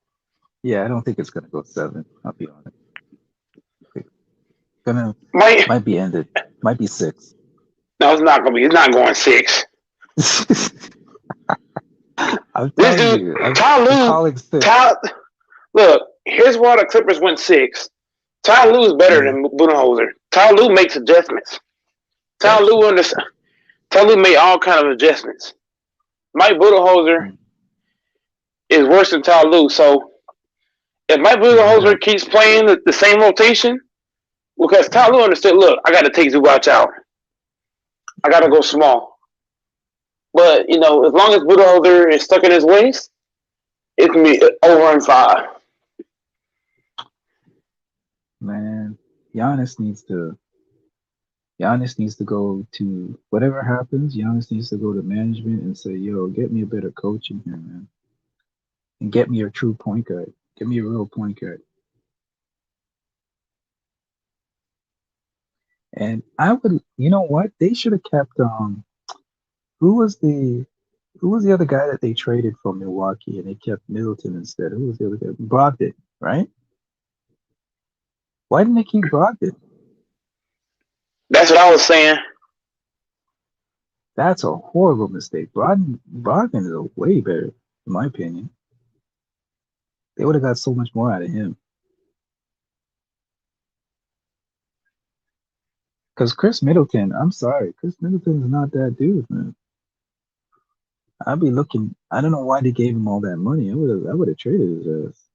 Yeah, I don't think it's gonna go 7. I'll be honest. Might be ended. Might be 6. No, it's not gonna be. It's not going 6. I'm telling you. Look, here's why the Clippers went 6. Ty Lue is better than Budenholzer. Ty Lue makes adjustments. Ty Lue made all kind of adjustments. Mike Budenholzer is worse than Ty Lue. So if Mike Budenholzer keeps playing the same rotation, because Ty Lue understood, look, I got to take Zubac out. I got to go small. But, as long as Budenholzer is stuck in his ways, it can be over in 5. Man, Giannis needs to Giannis needs to go to whatever happens. Giannis needs to go to management and say, "Yo, get me a better coach in here, man, and get me a true point guard. Get me a real point guard." And I would, you know what? They should have kept who was the who was the other guy that they traded from Milwaukee and they kept Middleton instead? Who was the other guy? Brogdon, right? Why didn't they keep Brogdon? That's what I was saying. That's a horrible mistake. Brogdon is a way better, in my opinion. They would have got so much more out of him. Because Chris Middleton, I'm sorry, Chris Middleton is not that dude, man. I'd be looking. I don't know why they gave him all that money. I would have traded his ass.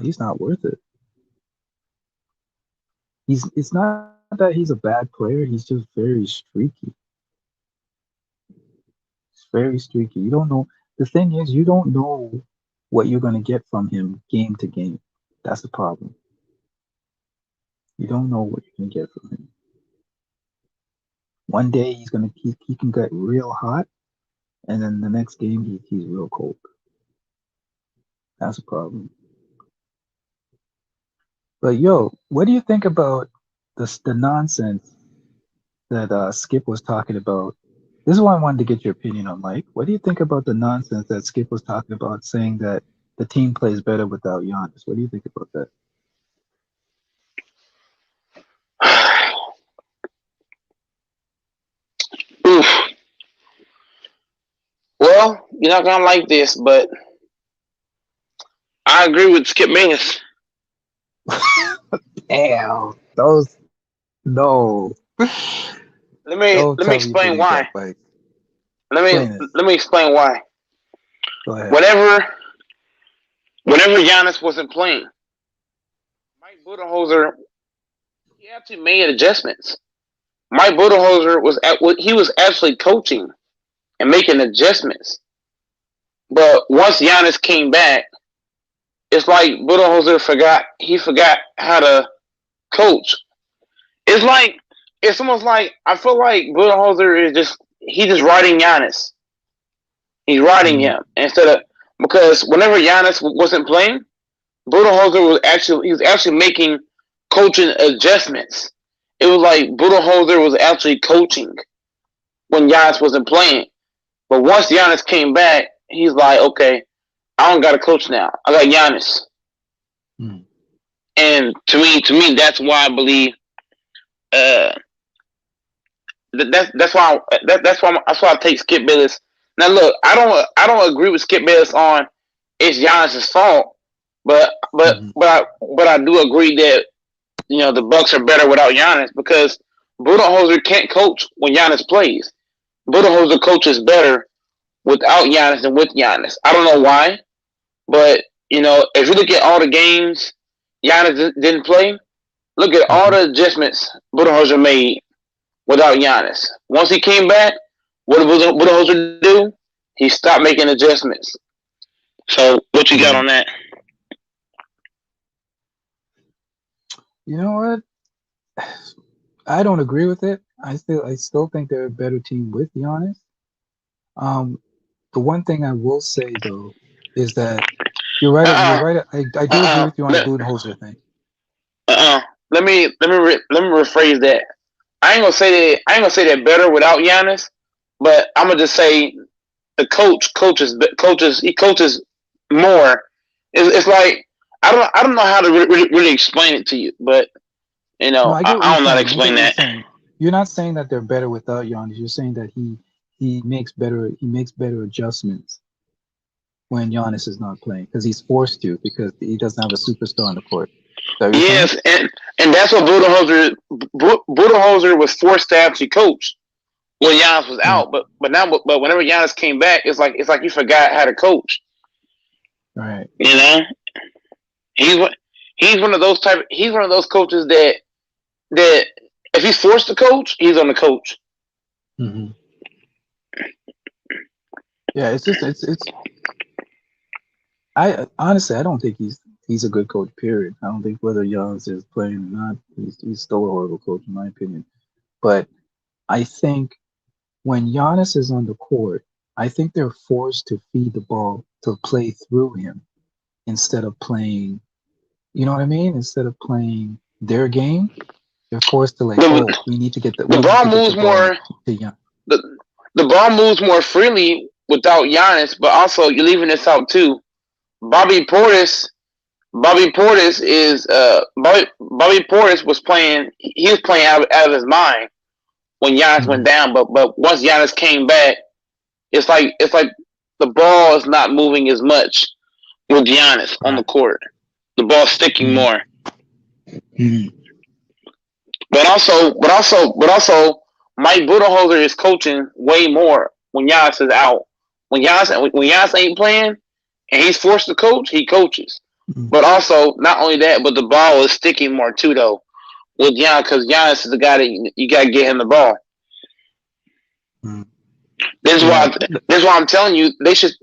He's not worth it. It's not that he's a bad player. He's just very streaky. It's very streaky. You don't know. The thing is, you don't know what you're going to get from him game to game. That's the problem. You don't know what you can get from him. One day he can get real hot, and then the next game he's real cold. That's a problem. But yo, what do you think about the nonsense that Skip was talking about? This is why I wanted to get your opinion on, Mike. What do you think about the nonsense that Skip was talking about, saying that the team plays better without Giannis? What do you think about that? Oof. Well, you're not gonna like this, but I agree with Skip Bayless. Damn, no. Let me explain why. Let me explain why. Go ahead. Whenever Giannis wasn't playing, Mike Budenholzer, he actually made adjustments. Mike Budenholzer was actually coaching and making adjustments. But once Giannis came back, it's like Budenholzer forgot how to coach. It's almost like I feel like Budenholzer is just riding Giannis. He's riding him because whenever Giannis wasn't playing, Budenholzer was actually making coaching adjustments. It was like Budenholzer was actually coaching when Giannis wasn't playing. But once Giannis came back, he's like, okay, I don't got a coach now. I got Giannis. And to me, that's why I believe. That's why I take Skip Bayless. Now look, I don't agree with Skip Bayless on it's Giannis' fault, but I do agree that the Bucks are better without Giannis because Budenholzer can't coach when Giannis plays. Budenholzer coaches better without Giannis than with Giannis. I don't know why, but if you look at all the games Giannis didn't play, look at all the adjustments Budenholzer made without Giannis. Once he came back, what did Budenholzer do? He stopped making adjustments. So, what you got on that? You know what? I don't agree with it. I still think they're a better team with Giannis. The one thing I will say though is that you're right. You're right. I do agree with you on the Budenholzer thing. Let me rephrase that. I ain't gonna say that better without Giannis, but I'm gonna just say the coaches more. It's like I don't know how to really explain it to you, but I don't know how to explain that. You're not saying that they're better without Giannis. You're saying that he makes better adjustments when Giannis is not playing because he's forced to because he doesn't have a superstar on the court. Yes, and that's what Budenholzer was forced to actually coach when Giannis was out. But whenever Giannis came back, it's like you forgot how to coach. Right. He's one of those coaches that if he's forced to coach, he's on the coach. Mm-hmm. Yeah, it's. I honestly, I don't think he's a good coach. Period. I don't think whether Giannis is playing or not, he's still a horrible coach in my opinion. But I think when Giannis is on the court, I think they're forced to feed the ball to play through him instead of playing. You know what I mean? Instead of playing their game, they're forced to like, oh, we need to get the ball moves more. The ball moves more freely without Giannis, but also you're leaving this out too. Bobby Portis was playing. He was playing out of his mind when Giannis went down. But once Giannis came back, it's like the ball is not moving as much with Giannis on the court. The ball's sticking more. But also, Mike Budenholzer is coaching way more when Giannis is out. When Giannis ain't playing and he's forced to coach, he coaches. But also, not only that, but the ball is sticking more too, though, with Giannis, because Giannis is the guy that you got to get him the ball. This is why I'm telling you they should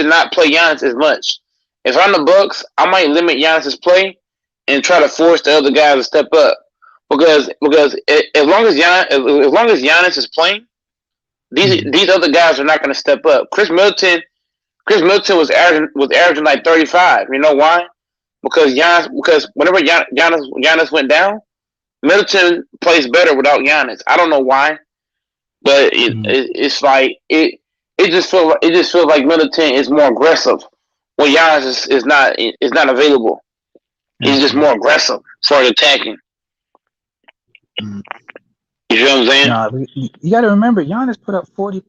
not play Giannis as much. If I'm the Bucks, I might limit Giannis's play and try to force the other guys to step up. Because as long as Giannis is playing, these other guys are not going to step up. Chris Middleton was averaging like 35. You know why? Because whenever Giannis went down, Middleton plays better without Giannis. I don't know why, but it's like it just feels like Middleton is more aggressive when Giannis is not available. He's just more aggressive for attacking. You feel what I'm saying? Nah, you got to remember, Giannis put up 40.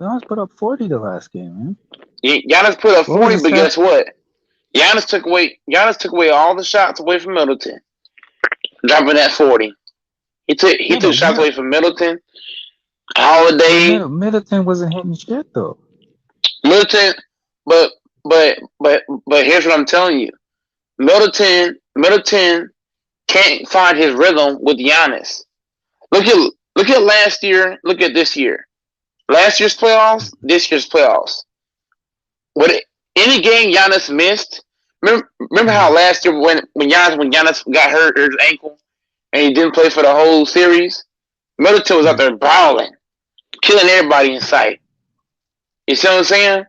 Giannis put up 40 the last game, man. Giannis put up 40, but guess what? Giannis took away all the shots away from Middleton, dropping that 40. He took shots away from Middleton, Holiday. Middleton wasn't hitting shit though. Middleton, but here's what I'm telling you. Middleton can't find his rhythm with Giannis. Look at last year. Look at this year. Last year's playoffs. This year's playoffs. Any game Giannis missed. Remember how last year when Giannis got hurt his ankle and he didn't play for the whole series. Middleton was out there brawling, killing everybody in sight. You see what I'm saying?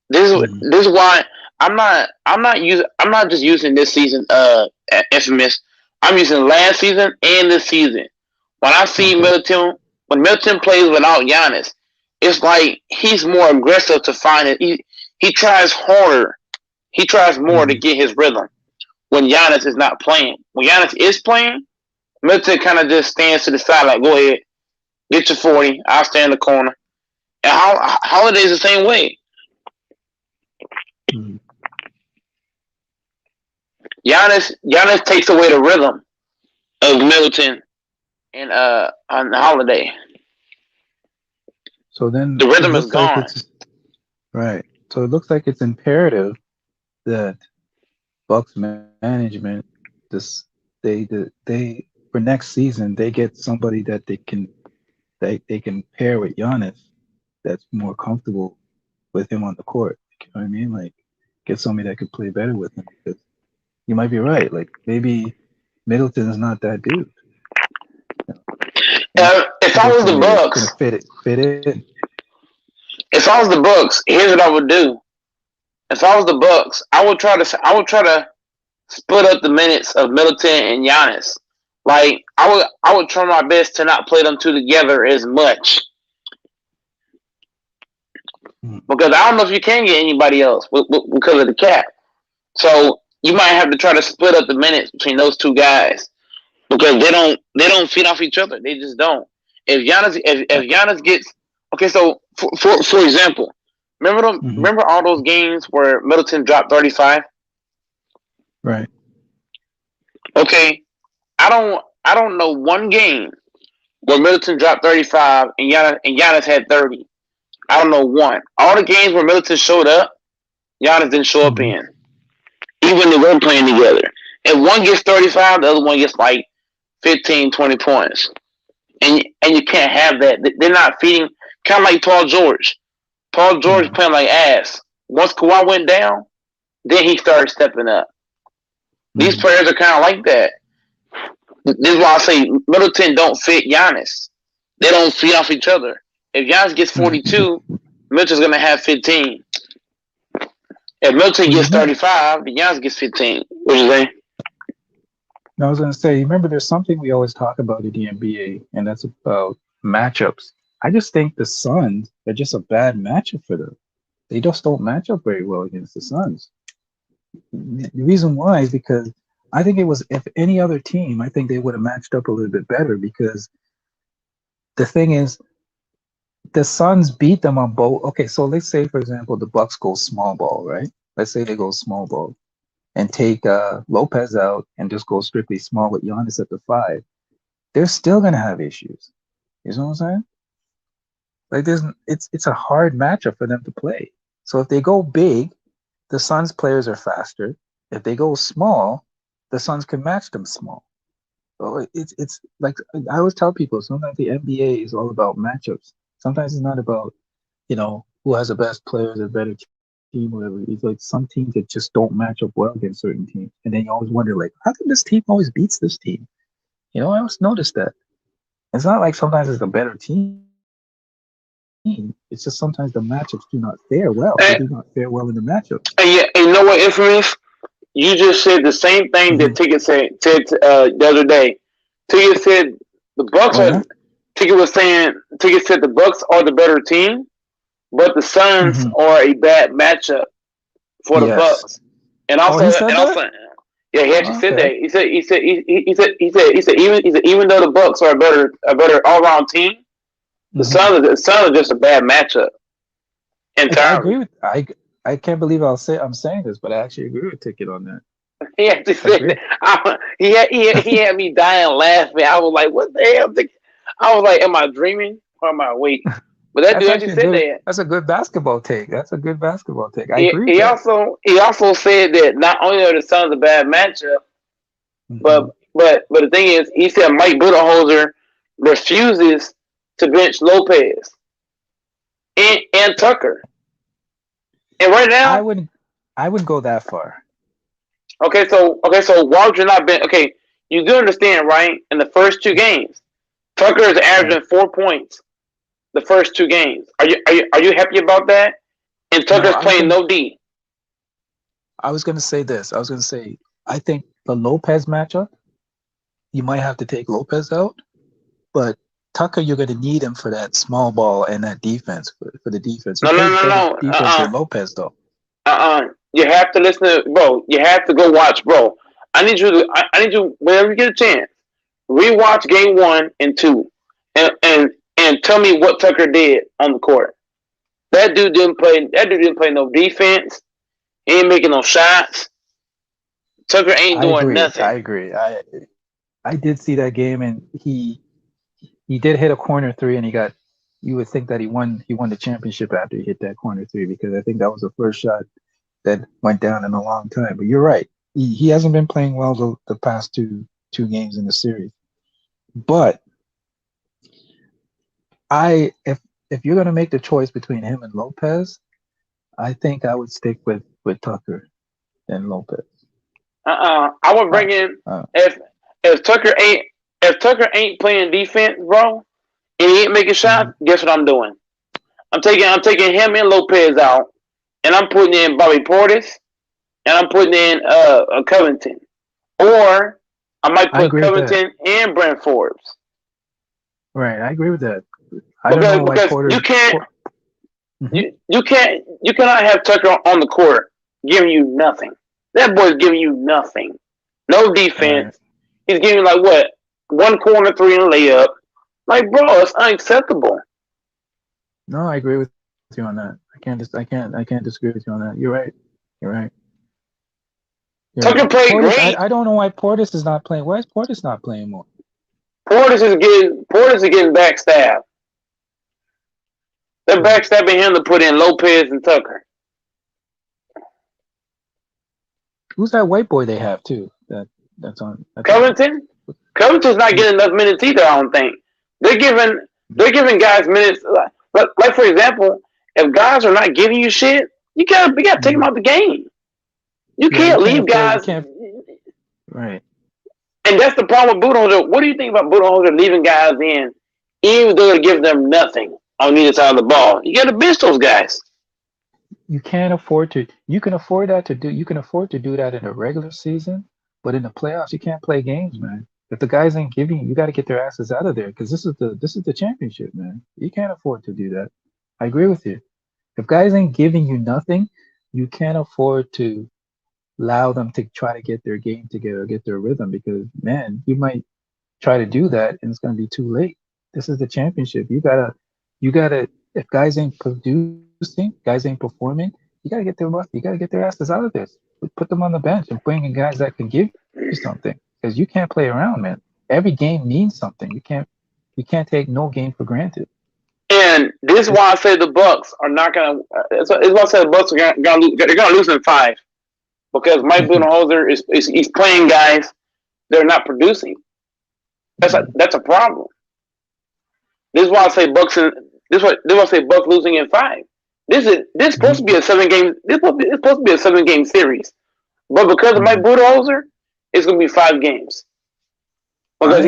This is why I'm not just using this season infamous. I'm using last season and this season. When I see when Middleton plays without Giannis, it's like he's more aggressive to find it. He tries harder. He tries more to get his rhythm when Giannis is not playing. When Giannis is playing, Middleton kind of just stands to the side like, go ahead, get your 40. I'll stand in the corner. And Holiday's the same way. Giannis takes away the rhythm of Middleton and on Holiday. So then the rhythm is gone. Right. So it looks like it's imperative that Bucks management they for next season they get somebody that they can pair with Giannis that's more comfortable with him on the court. You know what I mean? Like get somebody that could play better with him. Because you might be right. Like maybe Middleton is not that dude. If I was the Bucks, fit in. If I was the Bucks, here's what I would do. If I was the Bucks, I would try to split up the minutes of Middleton and Giannis. Like I would try my best to not play them two together as much. Because I don't know if you can get anybody else because of the cap. So you might have to try to split up the minutes between those two guys because they don't feed off each other. They just don't. If Giannis gets okay, so for example, remember all those games where Middleton dropped 35? Right. Okay, I don't know one game where Middleton dropped 35 and Giannis had 30. I don't know one. All the games where Middleton showed up, Giannis didn't show up in. Even when they were playing together. If one gets 35, the other one gets like 15, 20 points. And you can't have that. They're not feeding. Kind of like Paul George. Paul George playing like ass. Once Kawhi went down, then he started stepping up. These players are kind of like that. This is why I say Middleton don't fit Giannis. They don't feed off each other. If Giannis gets 42, Middleton's gonna have 15. If Middleton gets 35, then Giannis gets 15. What you say? I was going to say, remember, there's something we always talk about in the NBA, and that's about matchups. I just think the Suns are just a bad matchup for them. They just don't match up very well against the Suns. The reason why is because I think it was, if any other team, I think they would have matched up a little bit better, because the thing is, the Suns beat them on both. Okay, so let's say, for example, the Bucks go small ball, right? Let's say they go small ball and take Lopez out and just go strictly small with Giannis at the 5. They're still gonna have issues. You know what I'm saying? Like, it's a hard matchup for them to play. So if they go big, the Suns players are faster. If they go small, the Suns can match them small. So it's like, I always tell people, sometimes the NBA is all about matchups. Sometimes it's not about, who has the best players or better team, whatever. It's like some teams that just don't match up well against certain teams. And then you always wonder, like, how come this team always beats this team? I always notice that. It's not like sometimes it's a better team. It's just sometimes the matchups do not fare well. They do not fare well in the matchups. And you know what, Infamous? You just said the same thing that Ticket said the other day. Ticket said the Bucks are. Ticket said the Bucks are the better team, but the Suns are a bad matchup for the Bucks. And also, yeah, he actually said that. He said even though the Bucks are a better all around team, the Suns are just a bad matchup entirely. I can't believe I'm saying this, but I actually agree with Ticket on that. He actually said that. He had me dying laughing. I was like, what the hell? I was like, am I dreaming or am I awake? But that dude actually said that. That's a good basketball take. I agree. He also said that not only are the Suns a bad matchup, but the thing is, he said Mike Budenholzer refuses to bench Lopez and Tucker. And right now, I wouldn't go that far. Okay, so why would you not bench? Okay, you do understand, right? In the first 2 games, Tucker is averaging 4 points. The first 2 games. Are you happy about that? And Tucker's playing no D. I was going to say this. I think the Lopez matchup, you might have to take Lopez out, but Tucker, you're going to need him for that small ball and that defense for the defense. No. Defense with Lopez though. You have to listen to, bro. You have to go watch, bro. I need you whenever you get a chance, rewatch game 1 and 2, and tell me what Tucker did on the court. That dude didn't play no defense. He ain't making no shots. Tucker ain't doing nothing. I agree. I did see that game, and he did hit a corner 3, and you would think that he won the championship after he hit that corner 3, because I think that was the first shot that went down in a long time. But you're right. He hasn't been playing well the past two games in the series. But if you're gonna make the choice between him and Lopez, I think I would stick with Tucker than Lopez. I would bring in if Tucker ain't playing defense, bro, and he ain't making shots. Guess what I'm doing? I'm taking him and Lopez out, and I'm putting in Bobby Portis, and I'm putting in Covington, or I might put Covington and Brent Forbes. Right, I agree with that. Because you cannot have Tucker on the court giving you nothing. That boy's giving you nothing. No defense. Right. He's giving you like what? 1 corner 3 and a layup. Like, bro, it's unacceptable. No, I agree with you on that. I can't disagree with you on that. You're right. Tucker played great. I don't know why Portis is not playing. Why is Portis not playing more? Portis is getting backstabbed. They're backstabbing him to put in Lopez and Tucker. Who's that white boy they have too? That's on Covington. Covington's not getting enough minutes either. I don't think they're giving guys minutes. Like for example, if guys are not giving you shit, you gotta take them out the game. You can't leave guys. Right. And that's the problem with Budenholzer. What do you think about Budenholzer leaving guys in, even though they give them nothing on either side of the ball? You got to bench those guys. You can't afford to. You can afford that to do. You can afford to do that in a regular season, but in the playoffs, you can't play games, man. If the guys ain't giving you, you got to get their asses out of there because this is the championship, man. You can't afford to do that. I agree with you. If guys ain't giving you nothing, you can't afford to allow them to try to get their game together, get their rhythm, because man, you might try to do that and it's gonna be too late. This is the championship. You gotta if guys ain't producing, guys ain't performing, you gotta get their asses out of this. Put them on the bench and bring in guys that can give you something. Because you can't play around, man. Every game means something. You can't take no game for granted. And this is why I say the Bucks are not gonna. It's why I say the Bucks are gonna lose. They're gonna lose in 5 because Mike Budenholzer is playing guys that are not producing. That's a problem. This is why I say Bucks. This is why I say Bucks losing in 5. This is supposed to be a 7-game. It's supposed to be a 7-game series, but because of Mike Budenholzer, it's gonna be 5 games. Because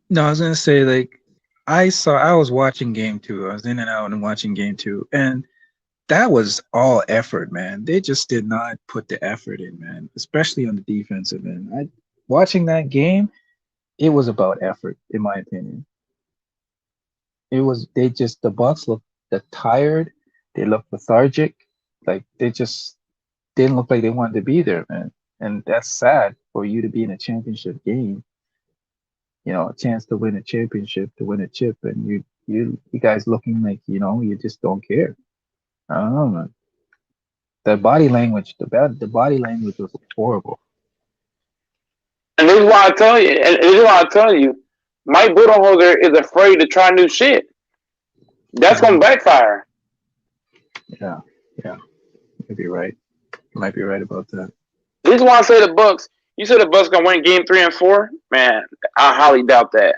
No, I was gonna say, like, I was watching game 2. I was in and out and watching game 2, and that was all effort, man. They just did not put the effort in, man, especially on the defensive end. Watching that game, it was about effort, in my opinion. The Bucks looked tired, they looked lethargic, like they just didn't look like they wanted to be there, man. And that's sad for you to be in a championship game. You know, a chance to win a championship, to win a chip, and you guys looking like, you just don't care. I don't know, man. The body language was horrible. And this is why I tell you, Mike Budenholzer is afraid to try new shit. That's gonna backfire. Yeah. You might be right. You might be right about that. This is why I say the Bucks. You said the Bucks gonna win game 3 and 4? Man, I highly doubt that.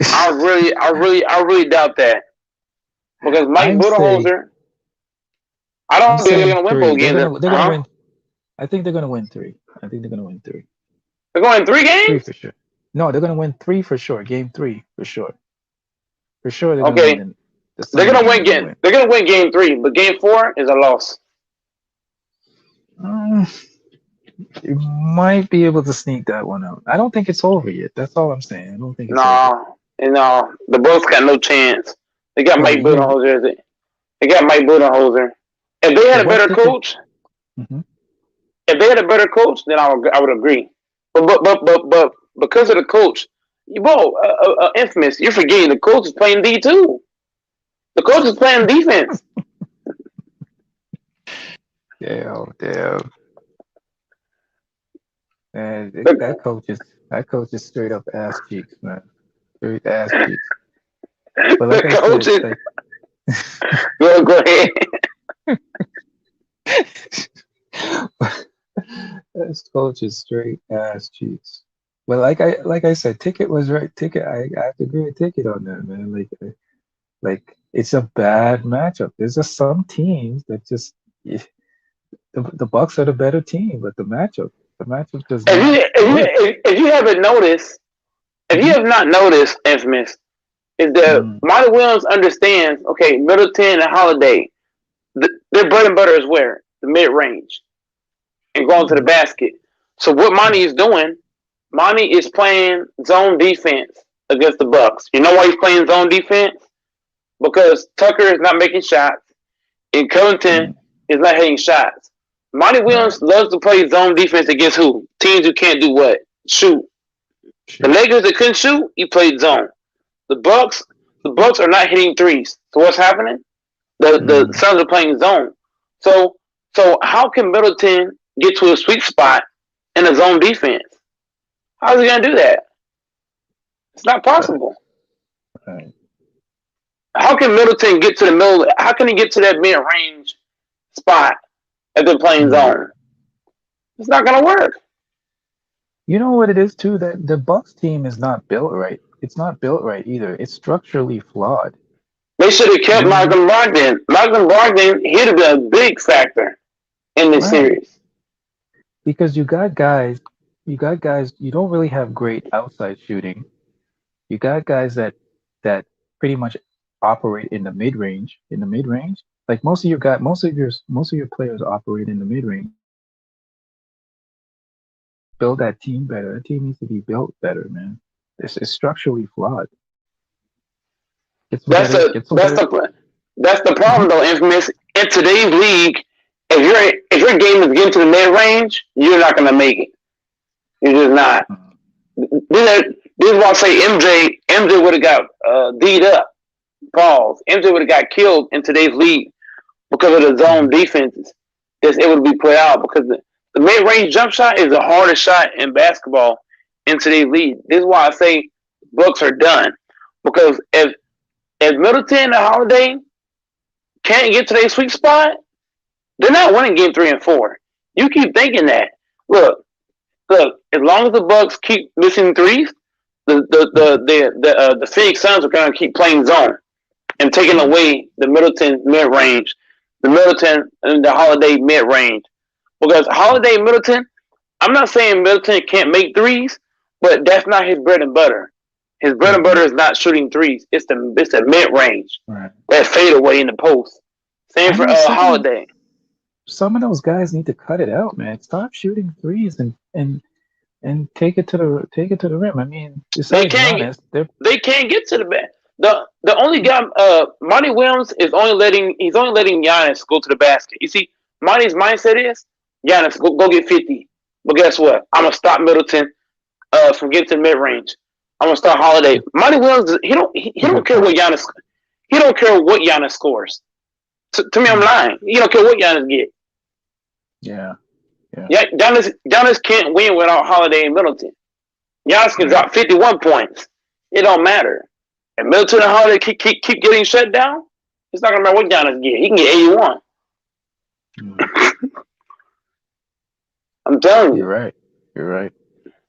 I really doubt that. Because Mike Budenholzer, I don't think they're gonna win both games. They're gonna win. I think they're gonna win 3. They're gonna win 3. They're going 3 games? 3 for sure. No, they're gonna win 3 for sure. Game 3 for sure. For sure they're okay. gonna win. They're gonna win game. They're gonna win game 3, but game 4 is a loss. You might be able to sneak that one out. I don't think it's over yet. That's all I'm saying. I don't think it's over. No, the Bucks got no chance. They got Mike Budenholzer. They got Mike Budenholzer. If they had a better coach, if they had a better coach, then I would agree. But because of the coach, Infamous, you're forgetting the coach is playing D too. The coach is playing defense. Damn. Man, that coach is straight up ass cheeks, man. Straight ass cheeks. But like I said, go ahead. This coach is straight ass cheeks. But like I said, Ticket was right. Ticket, I have to agree with Ticket on that, man. Like it's a bad matchup. There's just some teams that just the Bucks are the better team, but the matchup does not. If you haven't noticed, if you have not noticed, Infamous, is that Monty Williams understands, okay, Middleton and Holiday, their bread and butter is where? The mid-range. And going to the basket. So what Monty is doing, Monty is playing zone defense against the Bucks. You know why he's playing zone defense? Because Tucker is not making shots and Covington is not hitting shots. Monty Williams loves to play zone defense against who? Teams who can't do what? Shoot. The Lakers that couldn't shoot, he played zone. The Bucks are not hitting threes. So what's happening? The Suns are playing zone. So how can Middleton get to a sweet spot in a zone defense? How is he gonna do that? It's not possible. Right. How can Middleton get to the middle? How can he get to that mid-range spot if they're playing zone? It's not gonna work. You know what it is too? That the Bucks team is not built right. It's not built right either. It's structurally flawed. They should have kept Malcolm Brogdon. Malcolm Brogdon, he'd have been a big factor in this series. because you got guys, you don't really have great outside shooting. You got guys that pretty much operate in the mid range. Like most of your players operate in the mid range. Build that team better. That team needs to be built better, man. It's structurally flawed. That's the problem though, Infamous. In today's league, if your game is getting to the mid range, you're not gonna make it. You're just not. This is why I say MJ would have got D'd up. Pause. MJ would have got killed in today's league because of the zone defenses that's able to be put out. Because the mid range jump shot is the hardest shot in basketball in today's league. This is why I say Bucks are done. Because if Middleton and Holiday can't get to their sweet spot, they're not winning game 3 and 4. You keep thinking that. Look, as long as the Bucks keep missing threes, the Phoenix Suns are going to keep playing zone and taking away the Middleton mid-range, the Middleton and the Holiday mid-range. Because Holiday Middleton, I'm not saying Middleton can't make threes, but that's not his bread and butter. His bread and butter is not shooting threes. It's the mid-range. Right. That fade away in the post. Same for Holiday. Some of those guys need to cut it out, man. Stop shooting threes and take it to the rim. I mean, they can't get to the bed. The only guy, Monty Williams is only letting Giannis go to the basket. You see, Monty's mindset is Giannis go get 50. But guess what? I'm gonna stop Middleton from getting to the mid range. I'm gonna start Holiday. Monty Williams, he don't care what Giannis. He don't care what Giannis scores. To me, I'm lying. He don't care what Giannis get. Yeah. Giannis can't win without Holiday and Middleton. Giannis can drop 51 points. It don't matter. And Middleton and Holiday keep getting shut down, it's not gonna matter what Giannis get. He can get 81. I'm telling you. You're right.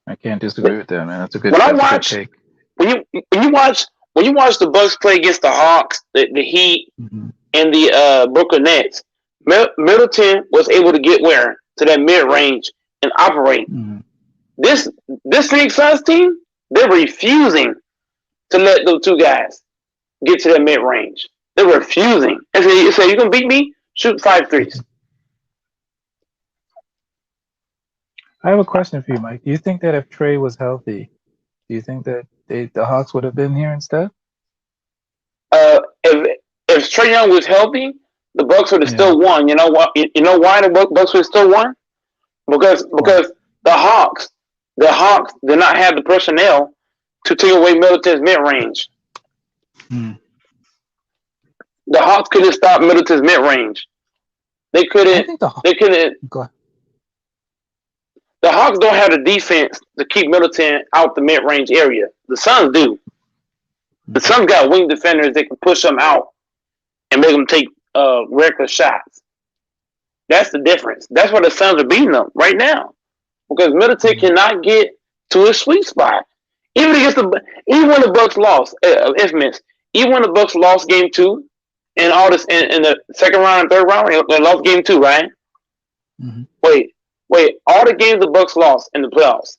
I can't disagree with that, man. That's a good take. When you watch the Bucks play against the Hawks, the Heat, and the Brooklyn Nets, Middleton was able to get to that mid range and operate. This Phoenix Suns team, they're refusing to let those two guys get to that mid range. They're refusing. And so you say, you can beat me? Shoot 5 threes. I have a question for you, Mike. Do you think that if Trey was healthy, do you think that the Hawks would have been here instead? If Trae Young was healthy, the Bucks would have still won. You know what? You know why the Bucks would have still won? Because the Hawks did not have the personnel to take away Middleton's mid range. The Hawks couldn't stop Middleton's mid range. They couldn't. Go ahead. The Hawks don't have the defense to keep Middleton out the mid range area. The Suns do. The Suns got wing defenders that can push them out and make them take reckless shots. That's the difference. That's why the Suns are beating them right now, because Middleton cannot get to his sweet spot. Even when the Bucks lost, even when the Bucks lost game 2 and all this in the second round and third round, they lost game 2, right? Wait, all the games the Bucks lost in the playoffs,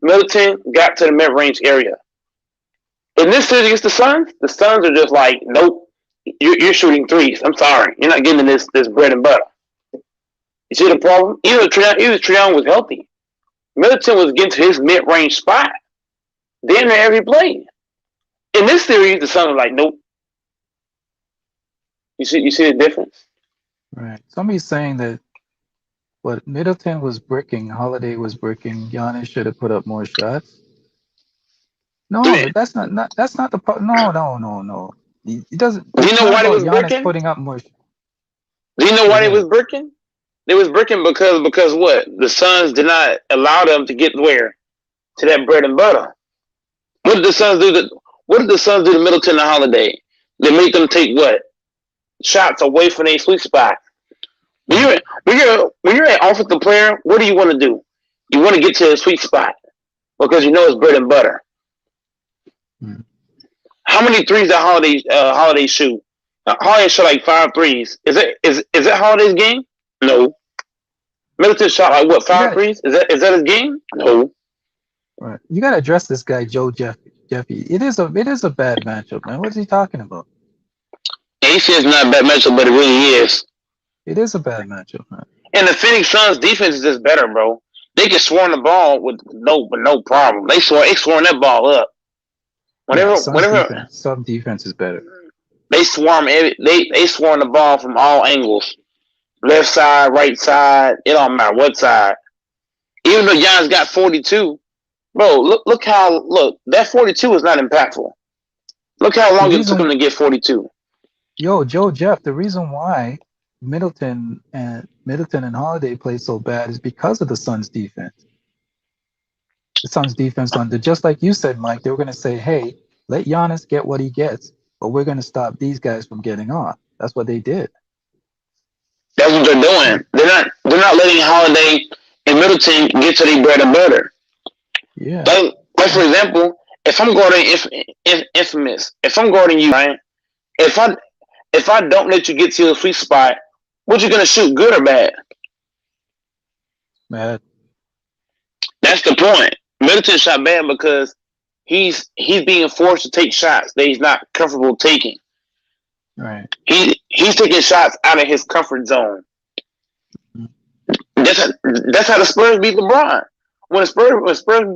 Middleton got to the mid-range area. In this series against the Suns are just like, nope, you're shooting threes. I'm sorry, you're not getting this bread and butter. You see the problem? Even Trae Young was healthy, Middleton was getting to his mid-range spot. Damn near every play. In this series, the Suns are like, nope. You see the difference? Right. Somebody's saying that what Middleton was bricking, Holiday was bricking, Giannis should have put up more shots. No, that's not the part. No. It doesn't. Do you know why they was bricking? Putting up more. Do you know why they was bricking? They was bricking because what? The Suns did not allow them to get where? To that bread and butter. What did the Suns do? What did the Suns do to Middleton and Holiday? They make them take what? Shots away from their sweet spot. When you're an offensive player, what do you want to do? You want to get to a sweet spot because you know it's bread and butter. How many threes did Holiday shoot? Holiday shot like 5 threes. Is that Holiday's game? No. Middleton shot like what, 5 threes? Is that his game? No. Right. You gotta address this guy, Joe Jeffy. It is a bad matchup, man. What is he talking about? He says it's not a bad matchup, but it really is. It is a bad matchup, man. And the Phoenix Suns defense is just better, bro. They can swarm the ball with no problem. They swarm that ball up. Whenever some defense is better. They swarm they swarm the ball from all angles. Left side, right side, it don't matter what side. Even though Giannis got 42, bro, look that 42 is not impactful. Look how long it took him to get 42. Yo, Joe Jeff, the reason why Middleton and Holiday play so bad is because of the Suns defense. The Suns defense just like you said, Mike, they were gonna say, hey, let Giannis get what he gets, but we're gonna stop these guys from getting on. That's what they did. That's what they're doing. They're not letting Holiday and Middleton get to their bread and butter. Yeah. Like for example, if I'm guarding Infamous, if I'm guarding you, right? If I don't let you get to your sweet spot, what you gonna shoot, good or bad? Bad. That's the point. Middleton shot bad because he's being forced to take shots that he's not comfortable taking. Right. He's taking shots out of his comfort zone. That's how the Spurs beat LeBron. When the Spurs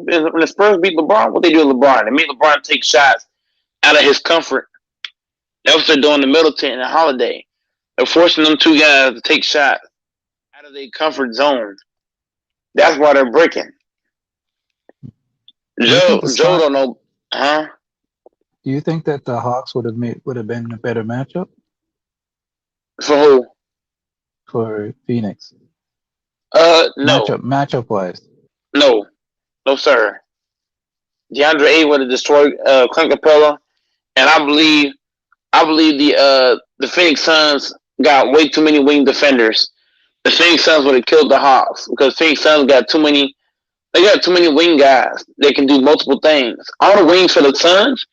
beat LeBron, what they do with LeBron? They made LeBron take shots out of his comfort. That's what they're doing to Middleton and Holiday. They're forcing them two guys to take shots out of their comfort zone. That's why they're breaking. Joe don't know, huh? Do you think that the Hawks would have been a better matchup? For who? For Phoenix. No. Matchup wise. No, sir. DeAndre Ayton would have destroyed Clint Capella, and I believe the Phoenix Suns got way too many wing defenders. The Phoenix Suns would have killed the Hawks because Phoenix Suns got too many. They got too many wing guys. They can do multiple things. All the wings for the Suns,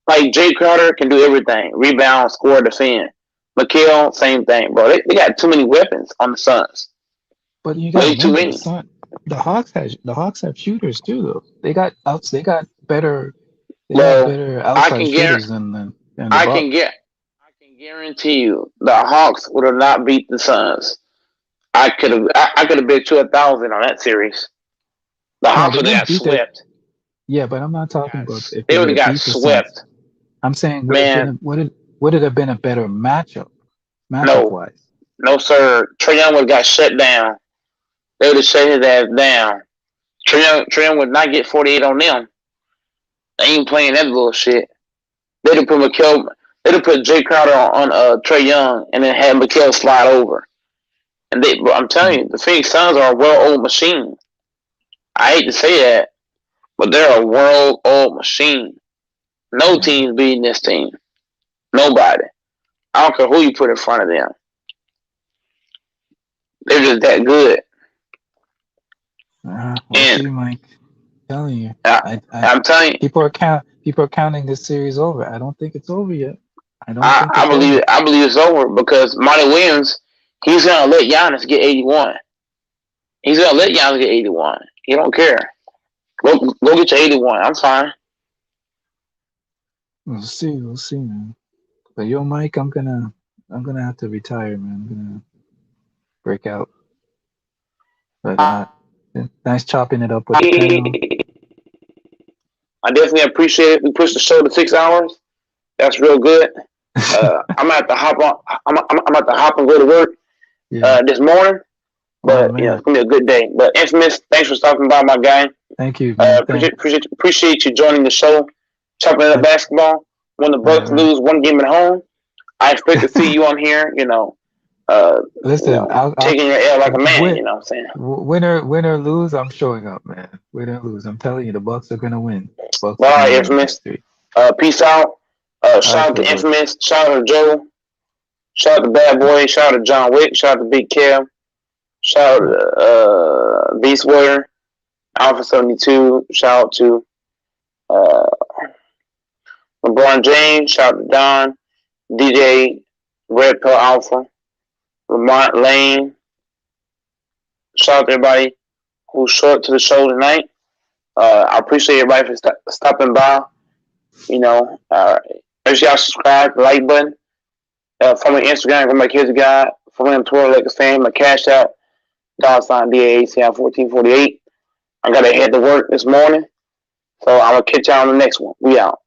like Jay Crowder, can do everything: rebound, score, defend. McHale, same thing, bro. They got too many weapons on the Suns. But you got way too many. The Hawks have shooters too, though. They got better. Outside shooters than the I can guarantee you the Hawks would have not beat the Suns. I could have bet you 1,000 on that series. The Hawks would have got swept. Yeah, but I'm not talking about if they would have got swept. I'm saying would it have been a better matchup wise? No, sir. Trae Young would have got shut down. They would have shut his ass down. Trae Young would not get 48 on them. They ain't playing that bullshit. They'd have put Jay Crowder on Trae Young and then had McHale slide over. And I'm telling you, the Phoenix Suns are a world-old machine. I hate to say that, but they're a world-old machine. No team's beating this team. Nobody. I don't care who you put in front of them. They're just that good. We'll see, Mike. I'm telling you. I'm telling you. People are counting this series over. I don't think it's over yet. I believe it's over because Monty Williams, he's gonna let Giannis get 81. He's gonna let Giannis get 81. He don't care. Go get your 81. I'm fine. We'll see, man. But yo, Mike, I'm gonna have to retire, man. I'm gonna break out. But nice chopping it up with the panel. I definitely appreciate it. We pushed the show to 6 hours. That's real good. I'm gonna have to hop on. I'm gonna have to hop and go to work this morning. But it's gonna be a good day. But Infamous, thanks for stopping by, my guy. Thank you. Appreciate you joining the show. Chopping it up basketball. When the Bucks lose one game at home, I expect to see you on here. Listen, taking your L like a man. You know what I'm saying? Win or lose, I'm showing up, man. Win or lose, I'm telling you, the Bucks are gonna win. All right, Infamous. Peace out. Shout out to Infamous. Shout out to Joe. Shout out to Bad Boy. Shout out to John Wick. Shout out to Big Kev. Shout out to Beast Warrior. Alpha 72. Shout out to LeBron James. Shout out to Don. DJ Red Pill Alpha. Lamont Lane. shout out to everybody who's short to the show tonight. I appreciate everybody for stopping by. You know, make sure y'all subscribe, the like button. Follow me on Instagram, go my kids guy. Follow me on Twitter, like the same. My cash out, $DAACM1448. I gotta head to work this morning, so I'm gonna catch y'all on the next one. We out.